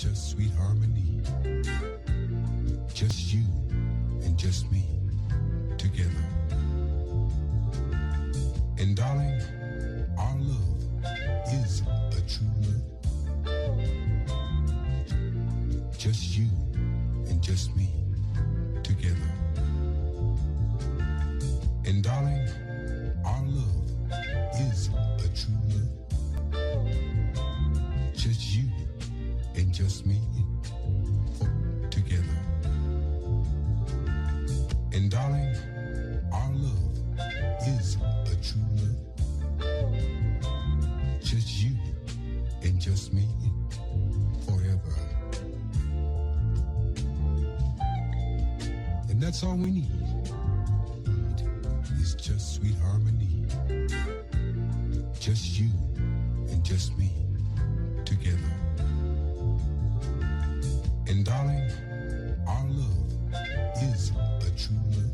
just sweet harmony. Just you and just me together. And darling, our love is a true love. Just you and just me together. And darling, our love is a true love. Just you and just me together. And darling, our love is a true love. Just you and just me forever. And that's all we need. It's just sweet harmony. Just you and just me together. And darling, our love is a true love.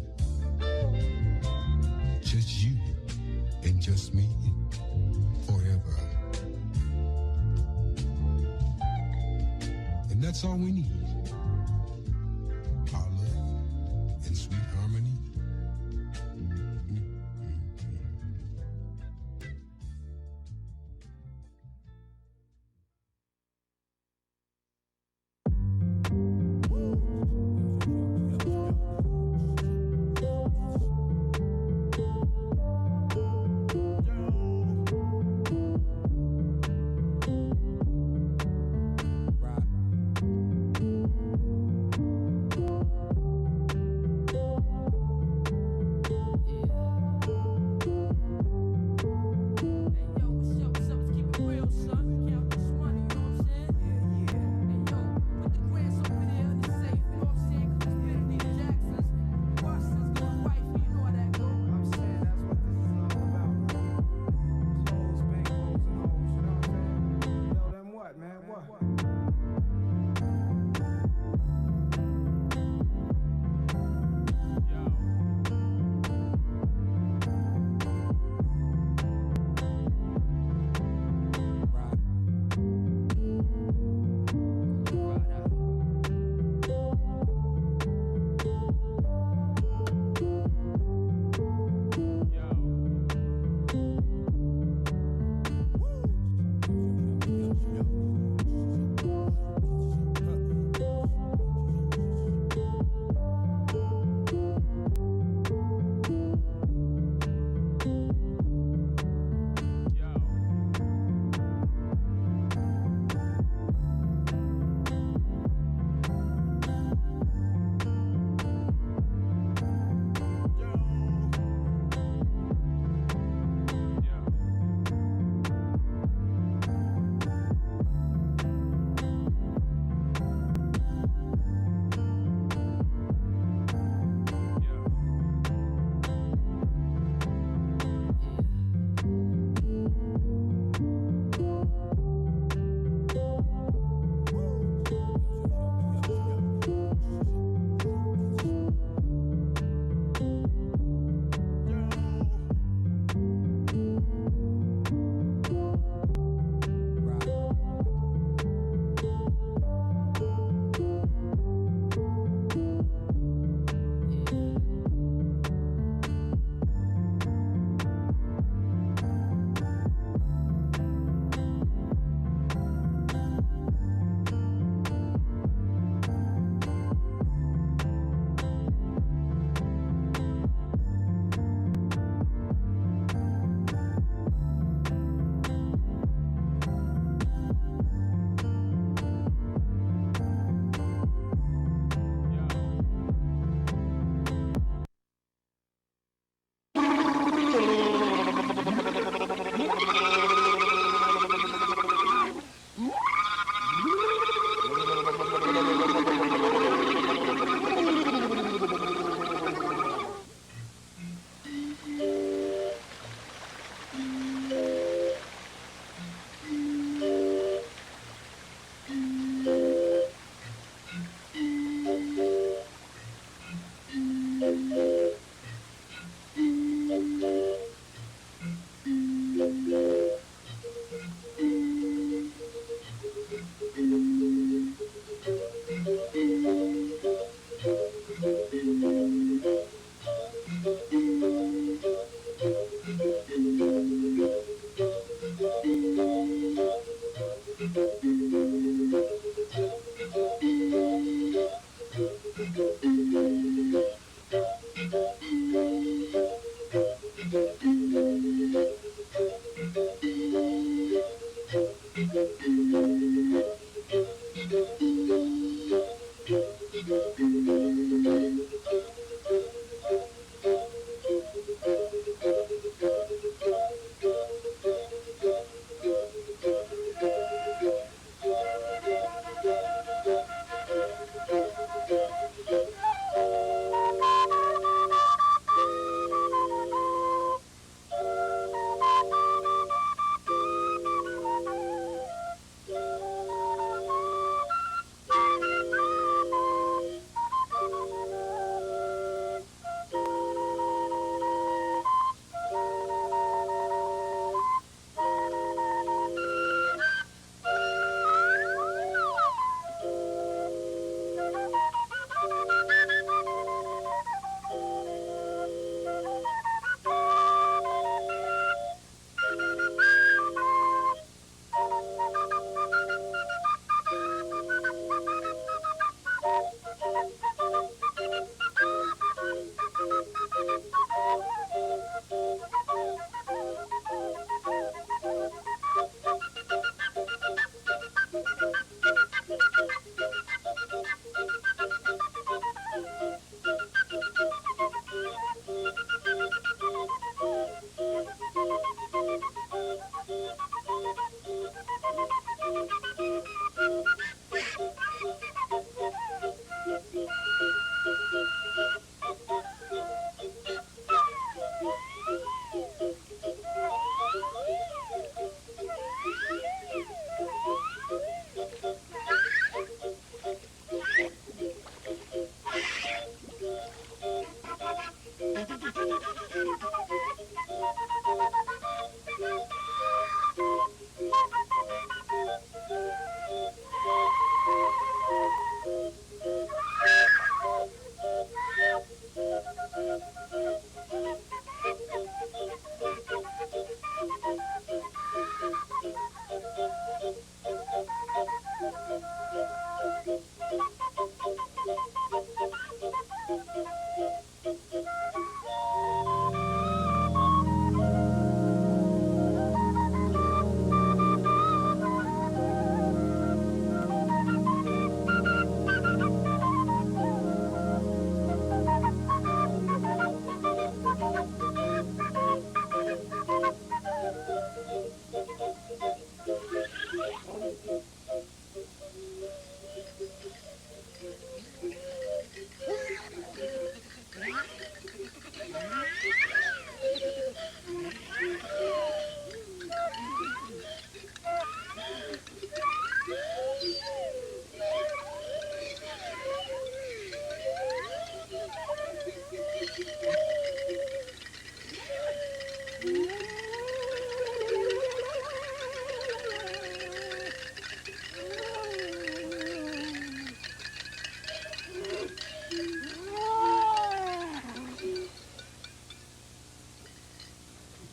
Just you and just me forever. And that's all we need. Our love and sweet harmony. Thank you.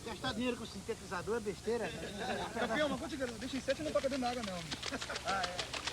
Gastar dinheiro com sintetizador é besteira. Campeão, mas contigo, deixa em 7 e não toca dentro da água não. Ah, é.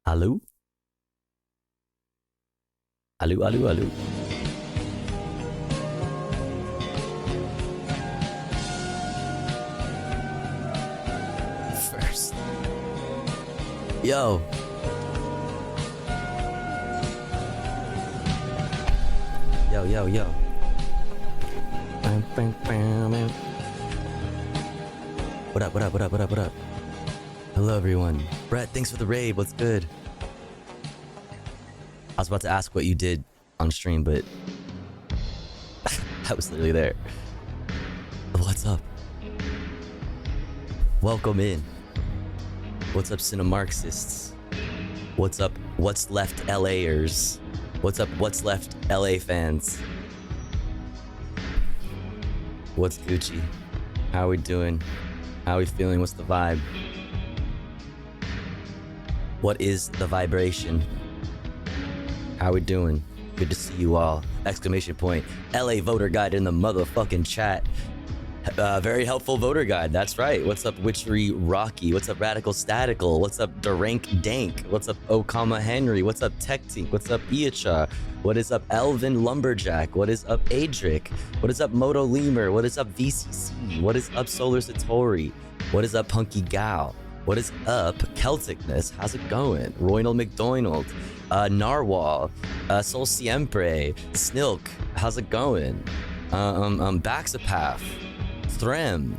Hello? Hello, hello, hello. First. Yo. Yo, yo, yo. What up, what up, what up, what up, what up? Hello, everyone. Brett, thanks for the raid. What's good? I was about to ask what you did on stream, but I was literally there. What's up? Welcome in. What's up, Cinemarxists? What's up, what's left LAers? What's up, what's left LA fans? What's Gucci? How are we doing? How are we feeling? What's the vibe? What is the vibration? How are we doing? Good to see you all. Exclamation point. LA voter guide in the motherfucking chat. Very helpful voter guide. That's right. What's up, Witchery Rocky? What's up, Radical Statical? What's up, Darank Dank? What's up, Okama Henry? What's up, Tech Tink? What's up, Iacha? What is up, Elvin Lumberjack? What is up, Adric? What is up, Moto Lemur? What is up, VCC? What is up, Solar Satori? What is up, Punky Gal? What is up, Celticness? How's it going? Roynal McDonald, Narwhal, Sol Siempre, Snilk. How's it going? Baxapath, Threm,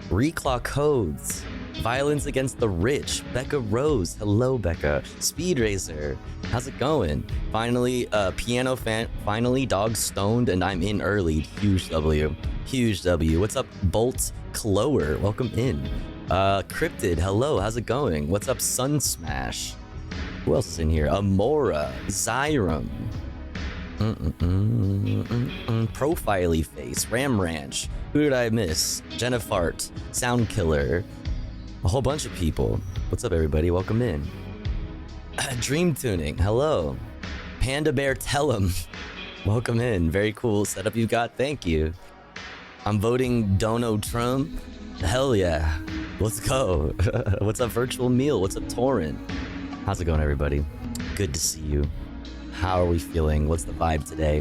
Reclaw Codes, Violence Against the Rich, Becca Rose. Hello, Becca. Speed Racer. How's it going? Finally, Piano Fan. Finally, Dog Stoned, and I'm in early. Huge W. Huge W. What's up, Bolt Clower? Welcome in. Cryptid, hello, how's it going? What's up, Sun Smash? Who else is in here? Amora, Zyrum, Profiley Face, Ram Ranch. Who did I miss? Jennifart, Sound Killer, a whole bunch of people. What's up, everybody? Welcome in. Dream Tuning, hello. Panda Bear Tellum, welcome in. Very cool setup you got, thank you. I'm voting Dono Trump. Hell yeah. Let's go. What's up, Virtual Meal? What's up, Torin? How's it going, everybody? Good to see you. How are we feeling? What's the vibe today?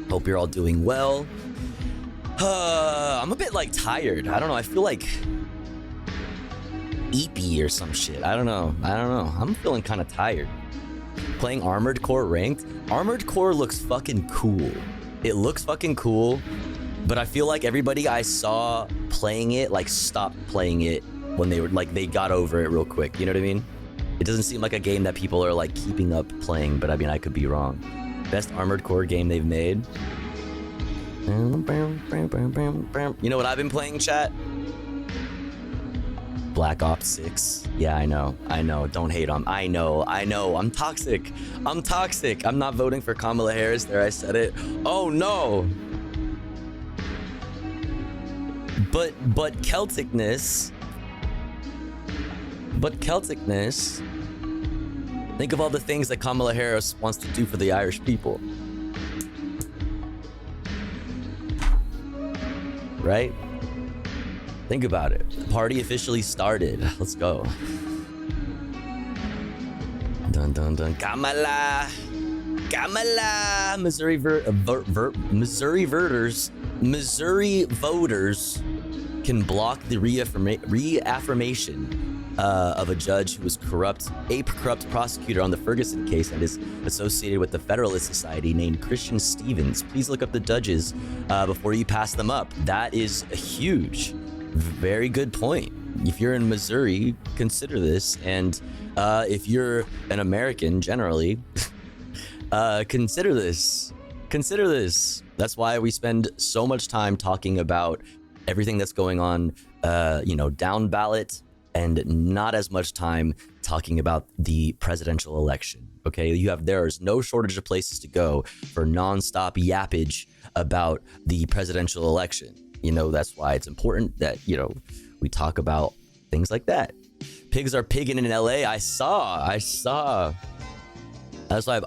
Hope you're all doing well. I'm a bit like tired. I don't know. I feel like eepy or some shit. I don't know. I'm feeling kind of tired. Playing Armored Core Ranked. Armored Core looks fucking cool. It looks fucking cool. But I feel like everybody I saw playing it, like, stopped playing it when they were, like, they got over it real quick. You know what I mean? It doesn't seem like a game that people are, like, keeping up playing, but I mean, I could be wrong. Best Armored Core game they've made. You know what I've been playing, chat? Black Ops 6. Yeah, I know. Don't hate on. I know. I'm toxic. I'm not voting for Kamala Harris. There, I said it. Oh, no. But Celticness, think of all the things that Kamala Harris wants to do for the Irish people. Right? Think about it. The party officially started. Let's go. Dun dun dun. Kamala! Missouri voters can block the reaffirmation of a judge who was corrupt prosecutor on the Ferguson case and is associated with the Federalist Society named Christian Stevens. Please look up the judges before you pass them up. That is a huge, very good point. If you're in Missouri, consider this. And if you're an American generally, consider this. That's why we spend so much time talking about everything that's going on, down ballot, and not as much time talking about the presidential election. Okay, there's no shortage of places to go for nonstop yappage about the presidential election. That's why it's important that, we talk about things like that. Pigs are pigging in LA. I saw. That's why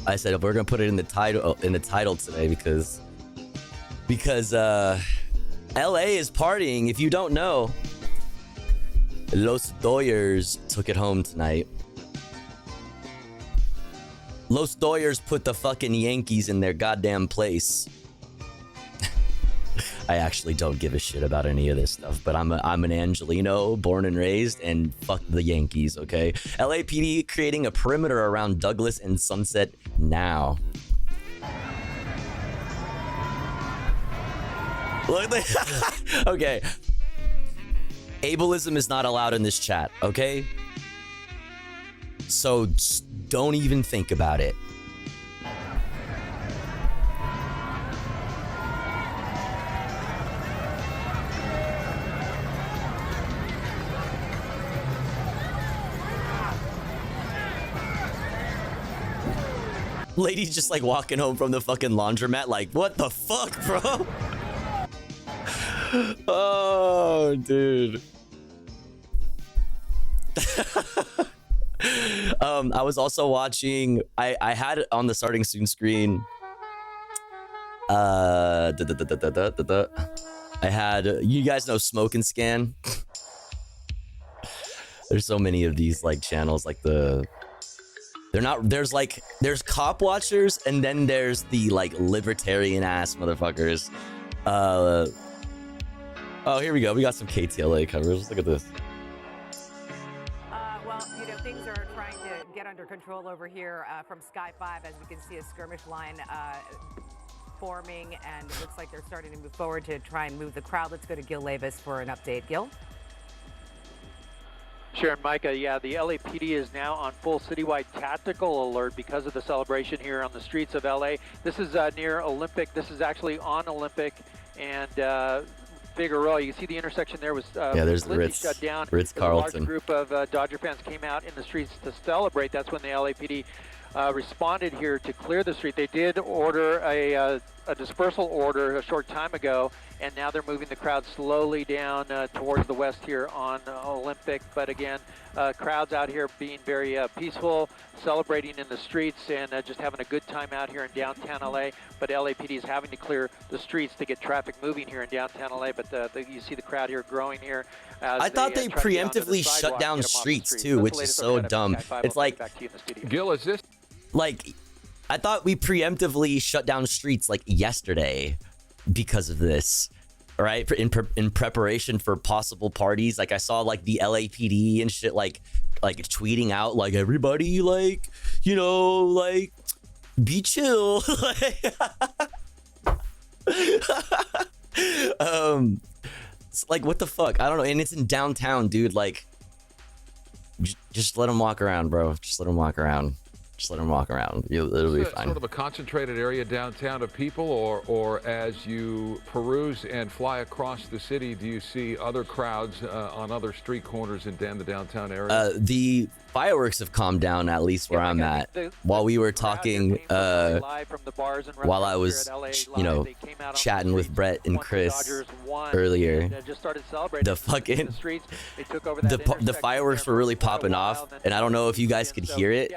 I said we're gonna put it in the title today because LA is partying. If you don't know, Los Doyers took it home tonight. Los Doyers put the fucking Yankees in their goddamn place. I actually don't give a shit about any of this stuff, but I'm an Angelino, born and raised, and fuck the Yankees, okay? LAPD creating a perimeter around Douglas and Sunset now. Look, okay. Ableism is not allowed in this chat, okay? So don't even think about it. Lady's just like walking home from the fucking laundromat like, what the fuck, bro? Oh, dude. I was also watching, I had it on the starting soon screen. I had, you guys know Smoke and Scan? There's so many of these like channels, like they're not, there's cop watchers, and then there's the like libertarian ass motherfuckers. Oh, here we go. We got some KTLA coverage. Look at this. Well, you know, things are trying to get under control over here from Sky 5. As we can see, a skirmish line forming, and it looks like they're starting to move forward to try and move the crowd. Let's go to Gil Levis for an update. Gil? Sharon, Micah, yeah, the LAPD is now on full citywide tactical alert because of the celebration here on the streets of LA. This is near Olympic. This is actually on Olympic and Figueroa. You can see the intersection there was yeah, there's the Ritz, shut down. Ritz-Carlton. A large group of Dodger fans came out in the streets to celebrate. That's when the LAPD responded here to clear the street. They did order a dispersal order a short time ago, and now they're moving the crowd slowly down towards the west here on Olympic. But again, crowds out here being very peaceful, celebrating in the streets, and just having a good time out here in downtown LA. But LAPD is having to clear the streets to get traffic moving here in downtown LA. But you see the crowd here growing here. I thought they preemptively shut down streets too, which is so dumb. It's like, Gil, is this? Like, I thought we preemptively shut down streets like yesterday because of this, right? In preparation for possible parties. Like I saw like the LAPD and shit like tweeting out like, everybody, like, you know, like, be chill. It's like, what the fuck? I don't know. And it's in downtown, dude. Like, just let them walk around, bro. Just let them walk around. Just let them walk around. It'll be fine. Sort of a concentrated area downtown of people, or as you peruse and fly across the city, do you see other crowds on other street corners in the downtown area? The fireworks have calmed down, at least where I'm at. While we were talking, while I was, you know, chatting with Brett and Chris earlier, the fucking, the fireworks were really popping off, and I don't know if you guys could hear it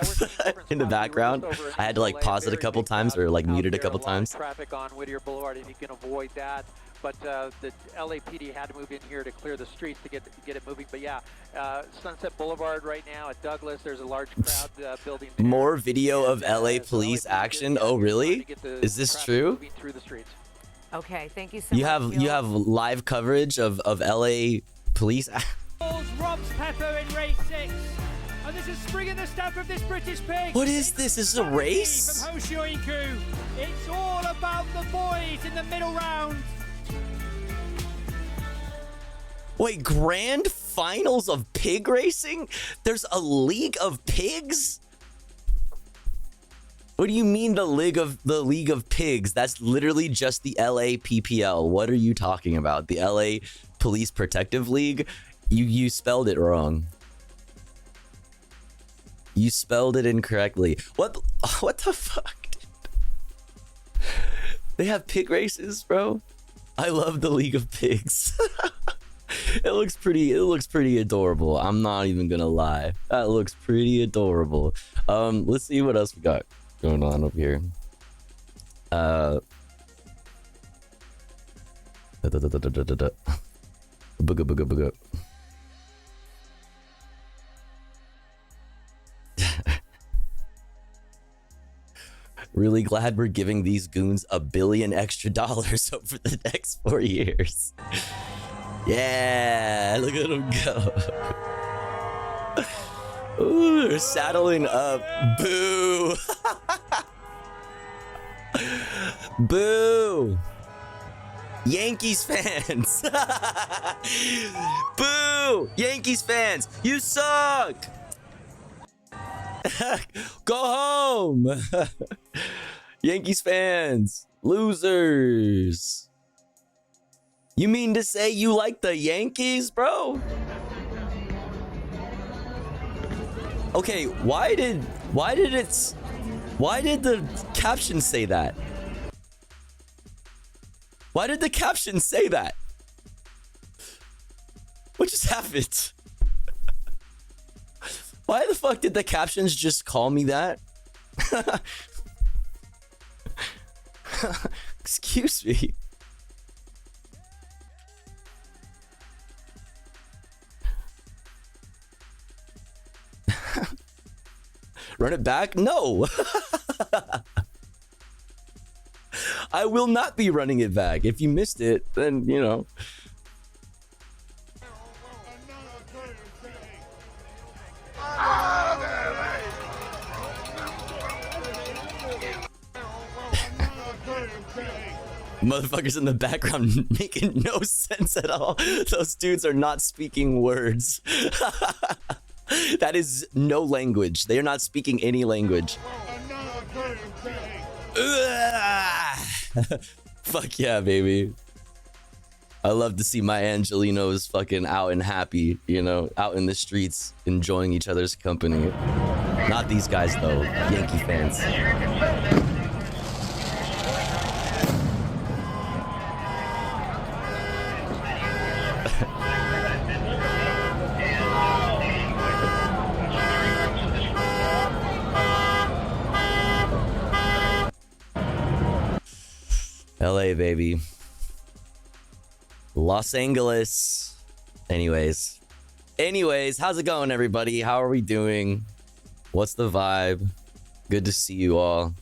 in the background. I had to like pause it a couple times or like mute it a couple times. Traffic on Whittier Boulevard, if you can avoid that. But the LAPD had to move in here to clear the streets to get it moving. But yeah, Sunset Boulevard right now at Douglas, there's a large crowd building there. More video of LA police action. Oh, really? Is this true? Through the streets. Okay, thank you so much. You have live coverage of LA police. Rob's Pepper in race 6. And this is Spring in the step of this British pig. What is this? Is this a race? From Hoshoinku. It's all about the boys in the middle round. Wait, grand finals of pig racing? There's a league of pigs? What do you mean the league of pigs? That's literally just the LA PPL. What are you talking about? The LA Police Protective League? You spelled it wrong. You spelled it incorrectly. What the fuck? They have pig races, bro. I love the League of Pigs. It looks pretty adorable. I'm not even gonna lie. That looks pretty adorable. Let's see what else we got going on over here. Booga booga booga. Really glad we're giving these goons $1 billion extra over the next 4 years. Yeah, look at them go. Ooh, they're saddling up. Boo. Boo. Yankees fans. Boo. Yankees fans, you suck. Go home. Yankees fans, losers. You mean to say you like the Yankees, bro? Okay, why did the caption say that? Why did the caption say that? What just happened? Why the fuck did the captions just call me that? Excuse me. Run it back? No. I will not be running it back. If you missed it, then, you know. Motherfuckers in the background making no sense at all. Those dudes are not speaking words. That is no language. They are not speaking any language. Fuck yeah, baby. I love to see my Angelinos fucking out and happy, you know, out in the streets, enjoying each other's company. Not these guys, though. Yankee fans. LA, baby. Los Angeles. Anyways, how's it going, everybody? How are we doing? What's the vibe? Good to see you all.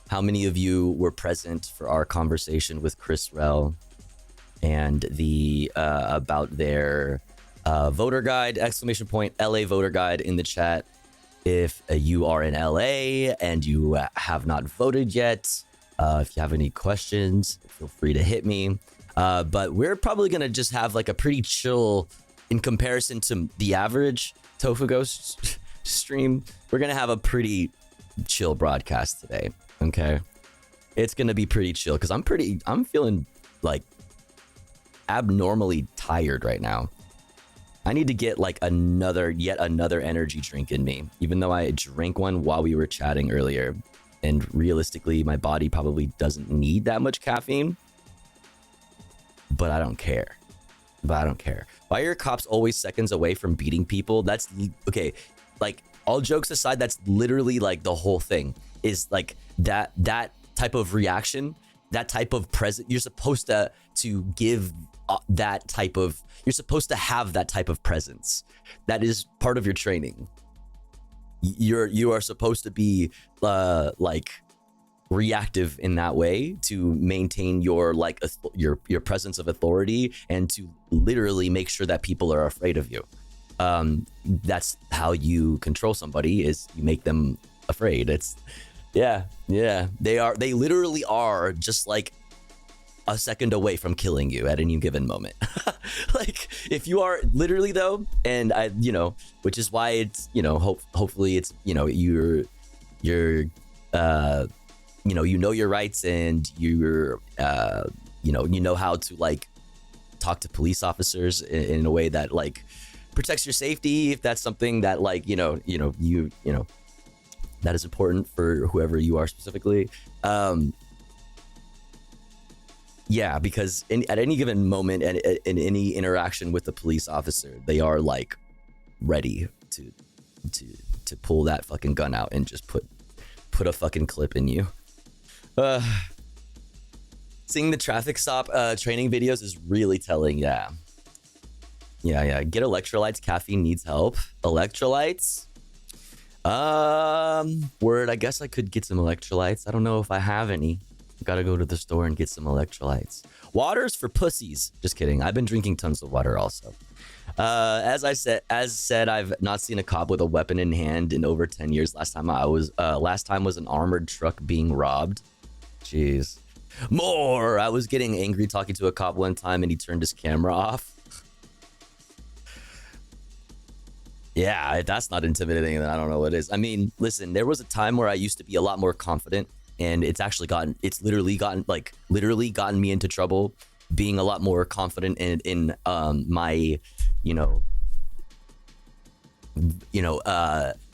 How many of you were present for our conversation with Chris Rell and the about their voter guide, exclamation point, LA voter guide in the chat? If you are in LA and you have not voted yet, if you have any questions, feel free to hit me. But we're probably going to just have like a pretty chill, in comparison to the average Tofu Ghost stream, we're going to have a pretty chill broadcast today. Okay. It's going to be pretty chill because I'm feeling like abnormally tired right now. I need to get like yet another energy drink in me, even though I drank one while we were chatting earlier. And realistically, my body probably doesn't need that much caffeine. But I don't care. Why are cops always seconds away from beating people? That's okay. Like, all jokes aside, that's literally like the whole thing is like that type of reaction, that type of present. You're supposed to give that type of, you're supposed to have that type of presence. That is part of your training. You are supposed to be like reactive in that way to maintain your like your presence of authority and to literally make sure that people are afraid of you. That's how you control somebody, is you make them afraid. It's yeah. They literally are just like a second away from killing you at any given moment. Like, if you are literally though, and I, you know, which is why it's, you know, hopefully it's, you know, you're you know your rights, and you're you know how to like talk to police officers in a way that like protects your safety, if that's something that like you know that is important for whoever you are specifically. Yeah, because at any given moment and in any interaction with the police officer, they are like ready to pull that fucking gun out and just put a fucking clip in you. Seeing the traffic stop training videos is really telling. Yeah. Get electrolytes. Caffeine needs help. Electrolytes. Word, I guess I could get some electrolytes. I don't know if I have any. Gotta go to the store and get some electrolytes. Water's for pussies. Just kidding. I've been drinking tons of water also. As said, I've not seen a cop with a weapon in hand in over 10 years. Last time was an armored truck being robbed. Jeez. More. I was getting angry talking to a cop one time and he turned his camera off. Yeah, if that's not intimidating, then I don't know what is. I mean, listen, there was a time where I used to be a lot more confident, and it's literally gotten me into trouble being a lot more confident in my,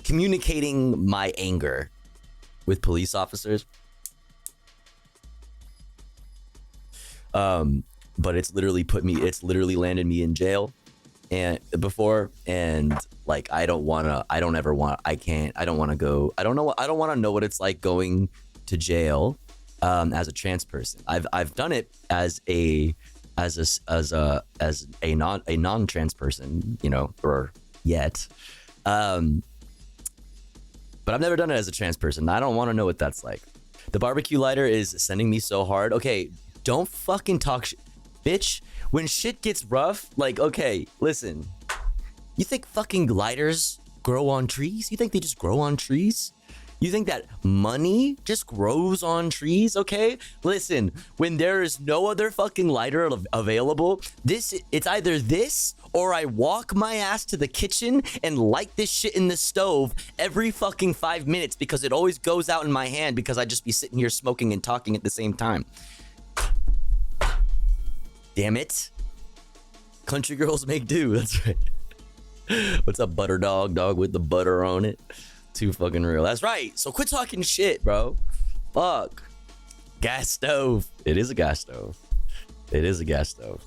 communicating my anger with police officers. But it's literally landed me in jail and before, and like I don't want to know what it's like going to jail as a trans person. I've done it as a non-trans person, or yet. But I've never done it as a trans person. I don't want to know what that's like. The barbecue lighter is sending me so hard. Okay, don't fucking talk bitch. When shit gets rough, like, okay, listen. You think fucking lighters grow on trees? You think they just grow on trees? You think that money just grows on trees? Okay, listen, when there is no other fucking lighter available, it's either this or I walk my ass to the kitchen and light this shit in the stove every fucking 5 minutes because it always goes out in my hand because I just be sitting here smoking and talking at the same time. Damn it. Country girls make do, that's right. What's up, butter dog with the butter on it? Too fucking real. That's right. So quit talking shit, bro. Fuck. Gas stove. It is a gas stove. It is a gas stove.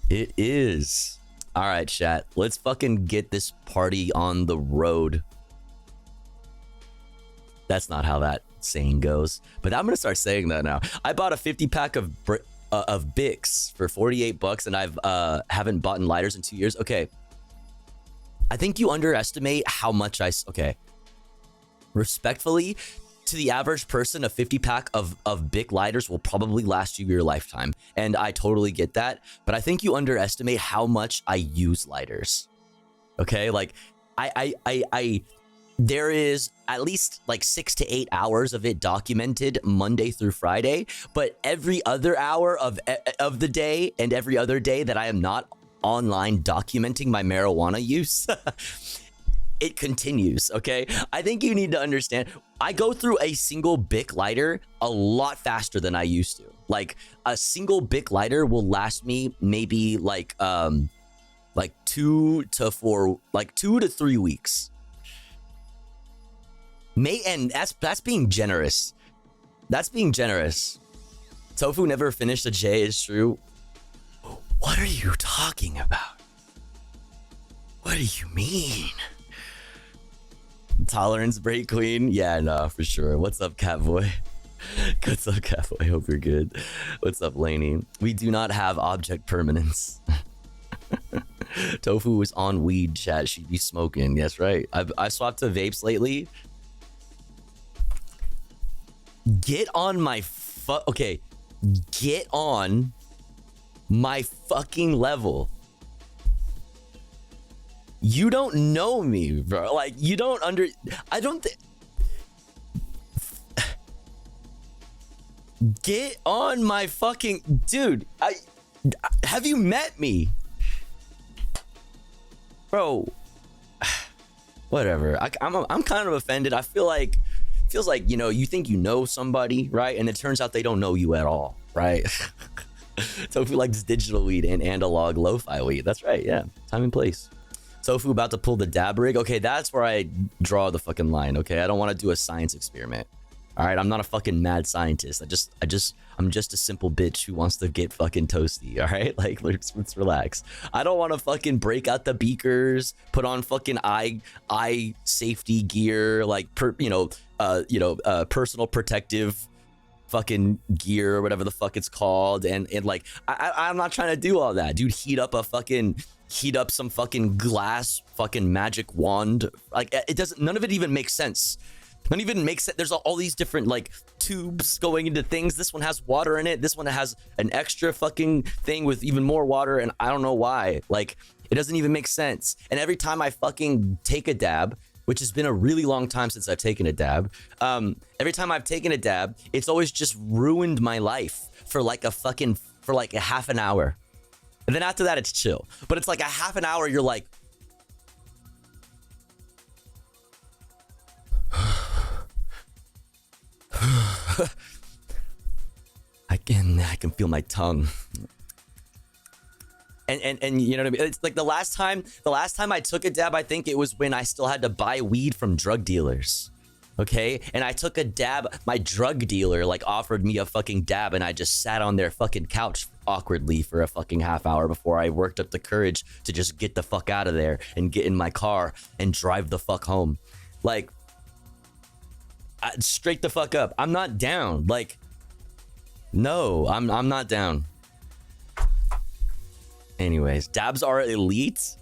It is. All right, chat. Let's fucking get this party on the road. That's not how that saying goes, but I'm gonna start saying that now. I bought a 50 pack of Bix for $48, and I've haven't bought lighters in 2 years. Okay. I think you underestimate how much okay. Respectfully, to the average person, a 50 pack of Bic lighters will probably last you your lifetime. And I totally get that. But I think you underestimate how much I use lighters. Okay, like there is at least like 6 to 8 hours of it documented Monday through Friday. But every other hour of the day and every other day that I am not online documenting my marijuana use, it continues. Okay, I think you need to understand, I go through a single Bic lighter a lot faster than I used to. Like a single Bic lighter will last me maybe like 2 to 3 weeks. And that's being generous. That's being generous. Tofu never finished a J is true. What are you talking about? What do you mean? Tolerance break queen? Yeah, no, for sure. What's up, Catboy? What's up, Catboy? Hope you're good. What's up, Laney? We do not have object permanence. Tofu was on weed, chat. She'd be smoking. Yes, right. I swapped to vapes lately. Get on my okay. Get on my fucking level. You don't know me, bro. Like, you don't I don't think. Get on my fucking dude. Have you met me, bro? Whatever. I'm kind of offended. I feel like feels like, you think you know somebody, right? And it turns out they don't know you at all, right? Tofu likes digital weed and analog lo-fi weed. That's right, yeah. Time and place. Tofu about to pull the dab rig. Okay, that's where I draw the fucking line, okay? I don't want to do a science experiment. All right, I'm not a fucking mad scientist. I'm just a simple bitch who wants to get fucking toasty, all right? Like, let's relax. I don't want to fucking break out the beakers, put on fucking eye safety gear, like, personal protective fucking gear or whatever the fuck it's called, and like I'm not trying to do all that, dude. Heat up a fucking heat up some fucking glass fucking magic wand. Like it doesn't, none of it even makes sense. None even makes sense. There's all these different like tubes going into things. This one has water in it. This one has an extra fucking thing with even more water. And I don't know why. Like it doesn't even make sense. And every time I fucking take a dab, which has been a really long time since I've taken a dab. Every time I've taken a dab, it's always just ruined my life for like a half an hour. And then after that, it's chill. But it's like a half an hour, you're like, I can feel my tongue. And you know what I mean? It's like the last time I took a dab, I think it was when I still had to buy weed from drug dealers. Okay? And I took a dab, my drug dealer like offered me a fucking dab and I just sat on their fucking couch awkwardly for a fucking half hour before I worked up the courage to just get the fuck out of there and get in my car and drive the fuck home. Like, straight the fuck up. I'm not down. Like, no, I'm not down. Anyways, dabs are elite.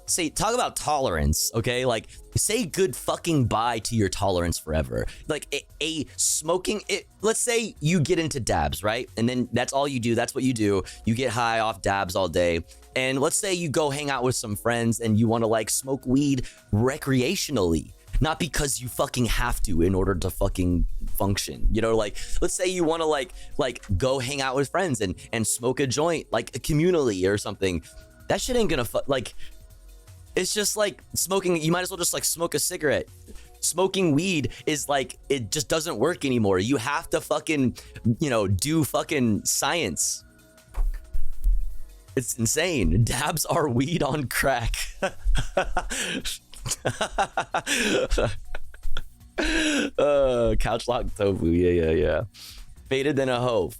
Say, talk about tolerance, okay? Like, say good fucking bye to your tolerance forever. Like, let's say you get into dabs, right? And then that's all you do. That's what you do. You get high off dabs all day. And let's say you go hang out with some friends and you want to, like, smoke weed recreationally. Not because you fucking have to in order to fucking function. You know, like, let's say you want to like go hang out with friends and smoke a joint, like communally or something. That shit ain't gonna like, it's just like smoking. You might as well just like smoke a cigarette. Smoking weed is like, it just doesn't work anymore. You have to fucking, you know, do fucking science. It's insane. Dabs are weed on crack. Couch lock tofu. Yeah. Faded than a hoe.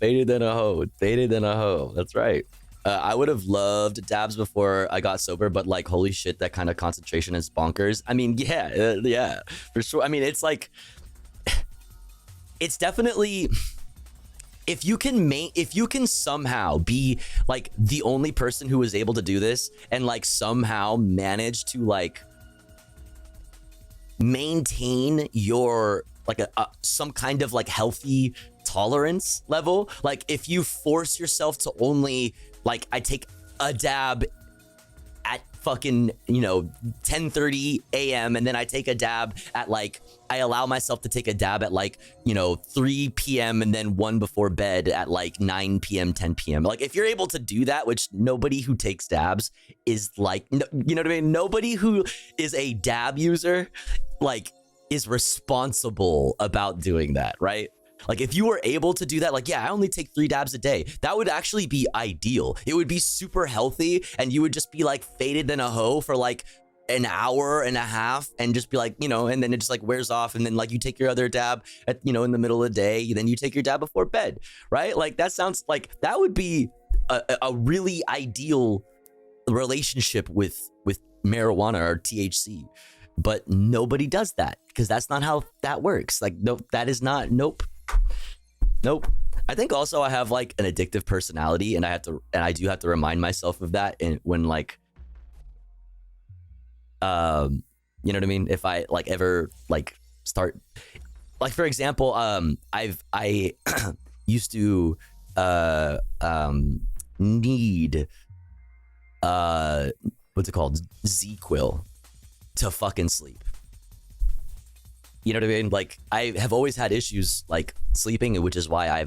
That's right. I would have loved dabs before I got sober, but like, holy shit, that kind of concentration is bonkers. I mean, yeah, for sure. I mean, it's like, it's definitely, if you can somehow be like the only person who was able to do this and like somehow manage to like maintain your like some kind of like healthy tolerance level, like if you force yourself to only like, I take a dab at fucking, you know, 10:30 a.m. and then I take a dab at like, I allow myself to take a dab at like, you know, 3 p.m. and then one before bed at like 9 p.m., 10 p.m. Like if you're able to do that, which nobody who takes dabs is like, you know what I mean? Nobody who is a dab user like is responsible about doing that, right? Like if you were able to do that, like, yeah, I only take 3 dabs a day. That would actually be ideal. It would be super healthy and you would just be like faded than a hoe for like an hour and a half and just be like, you know, and then it just like wears off. And then like you take your other dab at, you know, in the middle of the day, then you take your dab before bed, right? Like that sounds like that would be a really ideal relationship with marijuana or THC. But nobody does that because that's not how that works. Like, no, that is not, nope. I think also I have like an addictive personality and I do have to remind myself of that. And when like, you know what I mean? If I like ever like start, like for example, I used to need what's it called? Z-Quil to fucking sleep. You know what I mean? Like I have always had issues like sleeping, which is why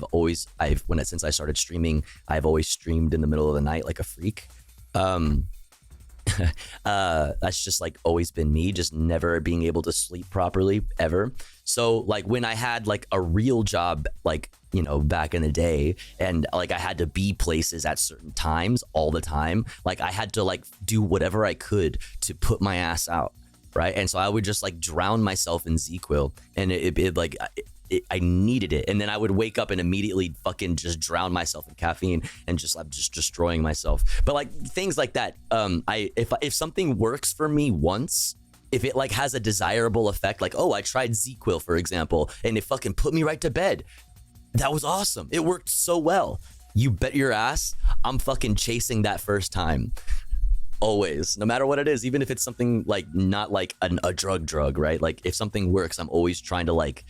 since I started streaming, I've always streamed in the middle of the night like a freak. That's just like always been me, just never being able to sleep properly ever. So like when I had like a real job, like, you know, back in the day, and like I had to be places at certain times all the time, like I had to like do whatever I could to put my ass out. Right. And so I would just like drown myself in Z-Quil and I needed it. And then I would wake up and immediately fucking just drown myself in caffeine and just I'm just destroying myself. But like things like that, if something works for me once, if it like has a desirable effect, like, oh, I tried Z-Quil, for example, and it fucking put me right to bed. That was awesome. It worked so well. You bet your ass I'm fucking chasing that first time. Always, no matter what it is, even if it's something like not like a drug, right? Like if something works, I'm always trying to like,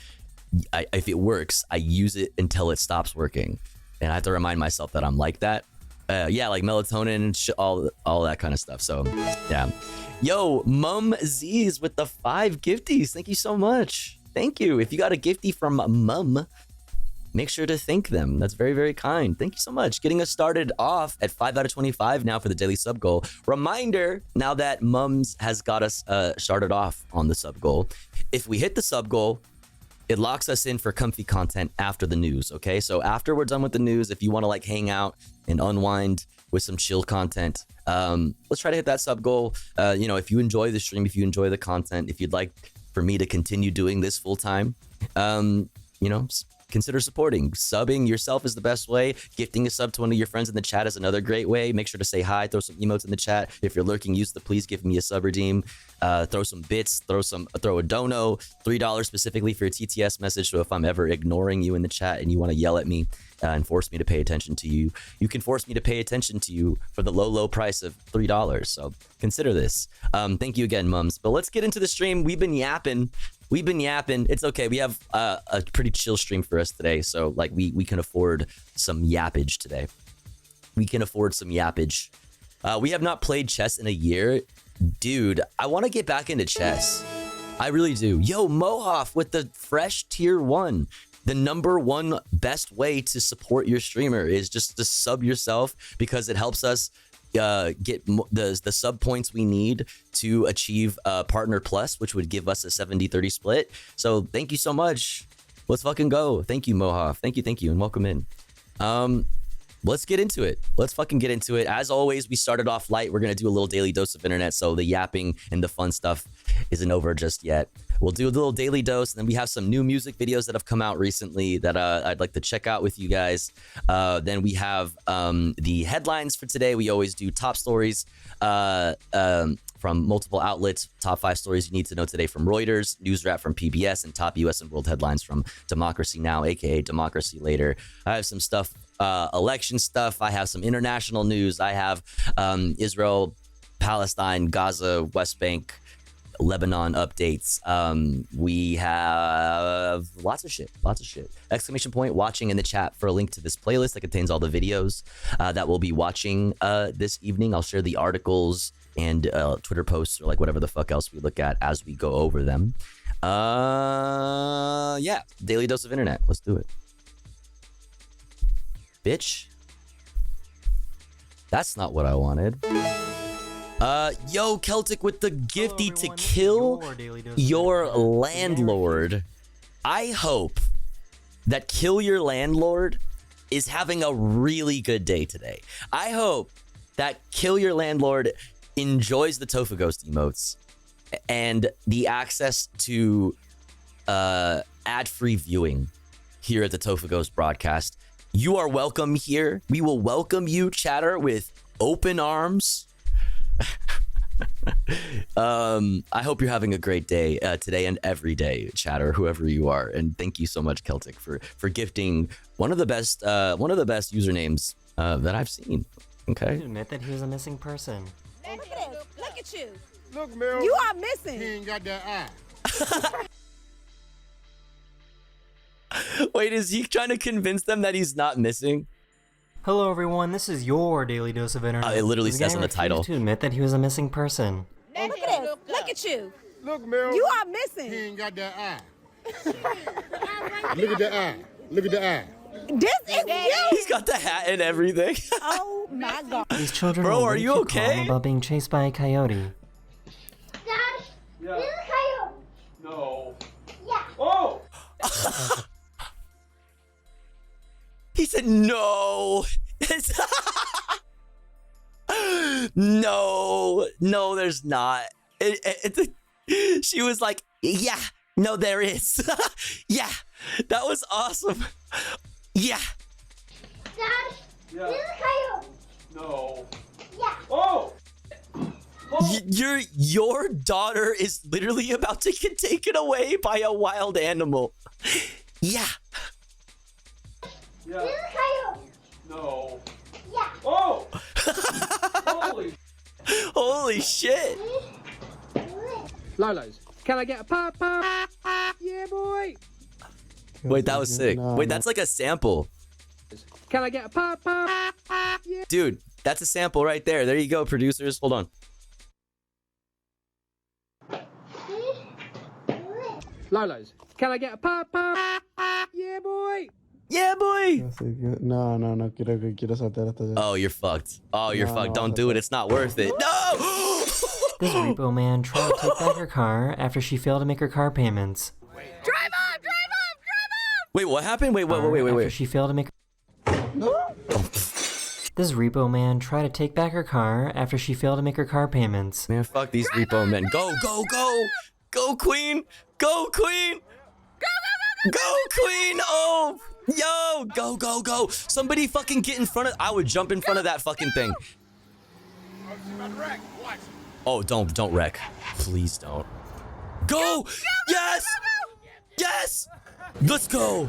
if it works, I use it until it stops working. And I have to remind myself that I'm like that. Yeah, like melatonin, all that kind of stuff. So yeah. Yo, Mum Z's with the 5 gifties. Thank you so much. Thank you. If you got a giftie from Mum, make sure to thank them. That's very, very kind. Thank you so much. Getting us started off at 5 out of 25 now for the daily sub goal. Reminder, now that Mums has got us started off on the sub goal, if we hit the sub goal, it locks us in for comfy content after the news, okay? So after we're done with the news, if you want to like hang out and unwind with some chill content, let's try to hit that sub goal. You know, if you enjoy the stream, if you enjoy the content, if you'd like for me to continue doing this full time, you know, consider supporting. Subbing yourself is the best way. Gifting a sub to one of your friends in the chat is another great way. Make sure to say hi, throw some emotes in the chat. If you're lurking, use the please give me a sub redeem. Throw some bits, throw a dono, $3 specifically for a TTS message. So if I'm ever ignoring you in the chat and you want to yell at me and force me to pay attention to you, you can force me to pay attention to you for the low price of $3. So consider this. Thank you again, Mums. But let's get into the stream. We've been yapping. It's okay. We have a pretty chill stream for us today. So like we can afford some yappage today. We can afford some yappage. We have not played chess in a year. Dude, I want to get back into chess. I really do. Yo, Mohoff with the fresh tier 1. The #1 best way to support your streamer is just to sub yourself, because it helps us get the sub points we need to achieve Partner Plus, which would give us a 70-30 split. So thank you so much. Let's fucking go. Thank you, Mohoff. Thank you, and welcome in. Let's get into it. Let's fucking get into it. As always, we started off light. We're going to do a little daily dose of internet, so the yapping and the fun stuff isn't over just yet. We'll do a little daily dose, and then we have some new music videos that have come out recently that I'd like to check out with you guys. Then we have the headlines for today. We always do top stories from multiple outlets, top 5 stories you need to know today from Reuters, News Wrap from PBS, and top US and world headlines from Democracy Now!, aka Democracy Later. I have some stuff, election stuff. I have some international news. I have Israel, Palestine, Gaza, West Bank, Lebanon updates. We have lots of shit. Exclamation point watching in the chat for a link to this playlist that contains all the videos that we'll be watching this evening. I'll share the articles and Twitter posts, or like whatever the fuck else we look at as we go over them. Yeah, daily dose of internet. Let's do it. Bitch. That's not what I wanted. Yo, Celtic with the gifty to kill your landlord. I hope that Kill Your Landlord is having a really good day today. I hope that Kill Your Landlord enjoys the Tofu Ghost emotes and the access to ad-free viewing here at the Tofu Ghost broadcast. You are welcome here. We will welcome you, chatter, with open arms. I hope you're having a great day today and every day, chatter, whoever you are, and thank you so much, Celtic, for gifting one of the best usernames that I've seen. Okay. Admit that he was a missing person. Look at this. Look at you. Look, Mel. You are missing. He ain't got that eye. Wait, is he trying to convince them that he's not missing? Hello, everyone. This is your daily dose of internet. It literally The says guy on the title. refused to admit that he was a missing person. Look at this. Look at you. Look, Mel. You are missing. He ain't got that eye. Look at the eye. Look at the eye. This is you. He's got the hat and everything. Oh my God. These children Bro, were are way you too okay? calm about being chased by a coyote. Dad, this is Coyote. No. Yeah. Oh! He said no. No, there's not. She was like, yeah, no, there is. Yeah, that was awesome. Yeah. Dad, this is Coyote. No. Yeah. Oh! Your daughter is literally about to get taken away by a wild animal. Yeah. Yeah. This is Coyote. No. Yeah. Oh! Holy. Lolo's. Can I get a pop pop? Yeah, boy. Wait, that was sick. Wait, that's like a sample. Can I get a pop pop? Yeah. Dude, that's a sample right there. There you go, producers. Hold on. Lolo's. Can I get a pop pop? Yeah, boy. Yeah, boy. No, quiero saltar hasta allá. Oh, you're fucked. Oh, you're fucked. Don't do it. It's not worth it. No! This repo man tried to take back her car after she failed to make her car payments. Drive up! Wait, what happened? Wait. After she failed to make. This repo man tried to take back her car after she failed to make her car payments. Man, fuck these repo men. Go, go, go! Go, Queen! Go, Queen! Go, Queen! Oh! Yo! Go, go, go! Somebody fucking get in front of... I would jump in front of that fucking thing. Oh, don't wreck. Please don't. Go! Yes! Yes! Let's go!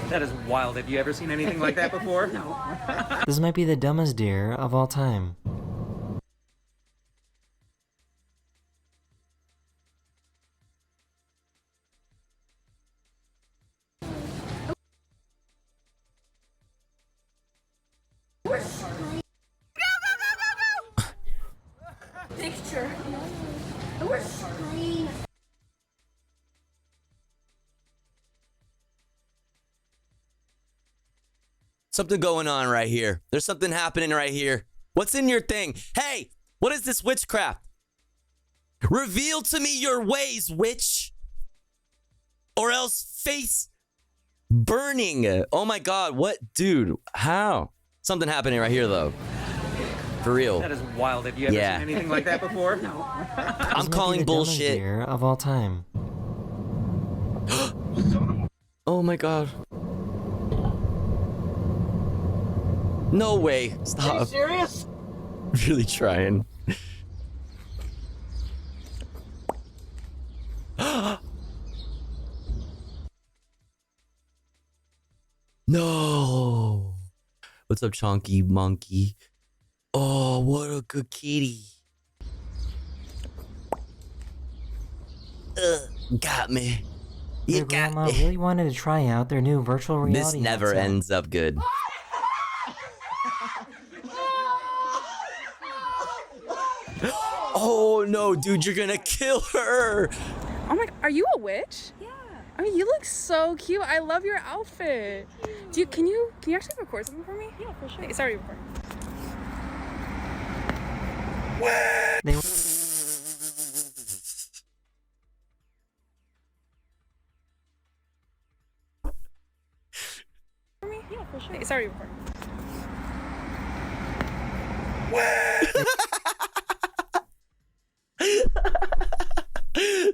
That is wild. Have you ever seen anything like that before? No. This might be the dumbest deer of all time. Picture. Something going on right here. There's something happening right here. What's in your thing? Hey, what is this witchcraft? Reveal to me your ways, witch. Or else face burning. Oh my God, what? Dude, how? Something happening right here, though. For real. That is wild. Have you ever seen anything like that before? No. I'm calling bullshit. Deer of all time. Oh my God. No way. Stop. Are you serious? Really trying. No. What's up, Chonky Monkey? Oh, what a good kitty. Got me. You Their got grandma me. really wanted to try out their new virtual reality This never headset. ends up good. Oh no, dude, you're gonna kill her. Oh my, are you a witch? Yeah. I mean, you look so cute. I love your outfit. Can you actually record something for me? Yeah, for sure. Okay, sorry, record. They For me? Yeah, for sure. Okay, sorry, record.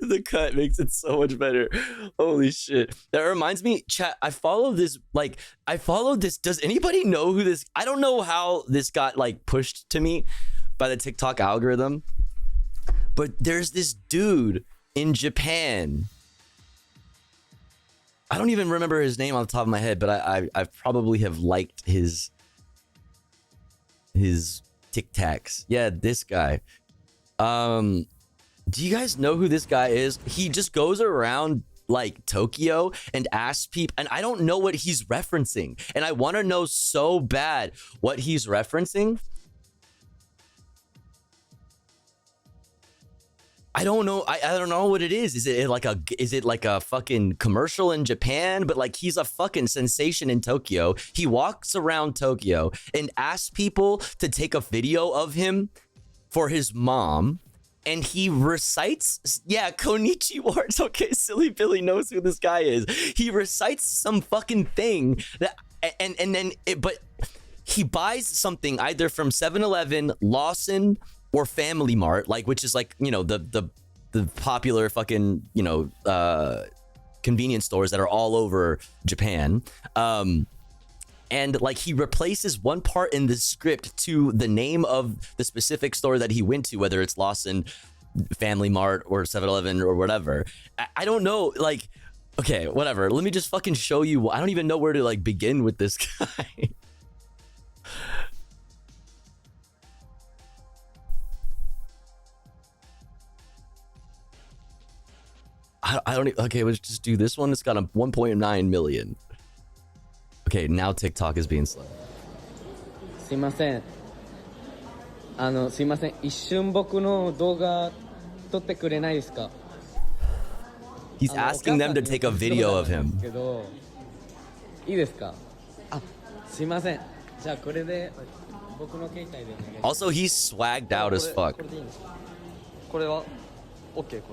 The cut makes it so much better. Holy shit. That reminds me, chat, I followed this. Does anybody know who this? I don't know how this got like pushed to me by the TikTok algorithm, but there's this dude in Japan. I don't even remember his name on the top of my head, but I probably have liked his TikToks. Yeah, this guy. Do you guys know who this guy is? He just goes around like Tokyo and asks people, and I don't know what he's referencing, and I want to know so bad what he's referencing. I don't know. I don't know what it is. Is it like a fucking commercial in Japan? But like, he's a fucking sensation in Tokyo. He walks around Tokyo and asks people to take a video of him for his mom. And he recites, yeah, Konnichiwa. It's okay, Silly Billy knows who this guy is. He recites some fucking thing that, but he buys something either from 7-Eleven, Lawson, or Family Mart, like, which is like, you know, the popular fucking, you know, convenience stores that are all over Japan. And like, he replaces one part in the script to the name of the specific store that he went to, whether it's Lawson, Family Mart, or 7-Eleven or whatever. I don't know. Like, okay, whatever. Let me just fucking show you. I don't even know where to like begin with this guy. I don't even, okay, let's just do this one. It's got a 1.9 million. Okay, now TikTok is being slow. すいません。すいません。一瞬僕の動画撮ってくれないですか? He's asking them to take a video of him. けど、いいですか? あ、すいません。じゃあこれで僕の携帯でお願いします。 Also, he's swagged out as fuck. これは OK これで。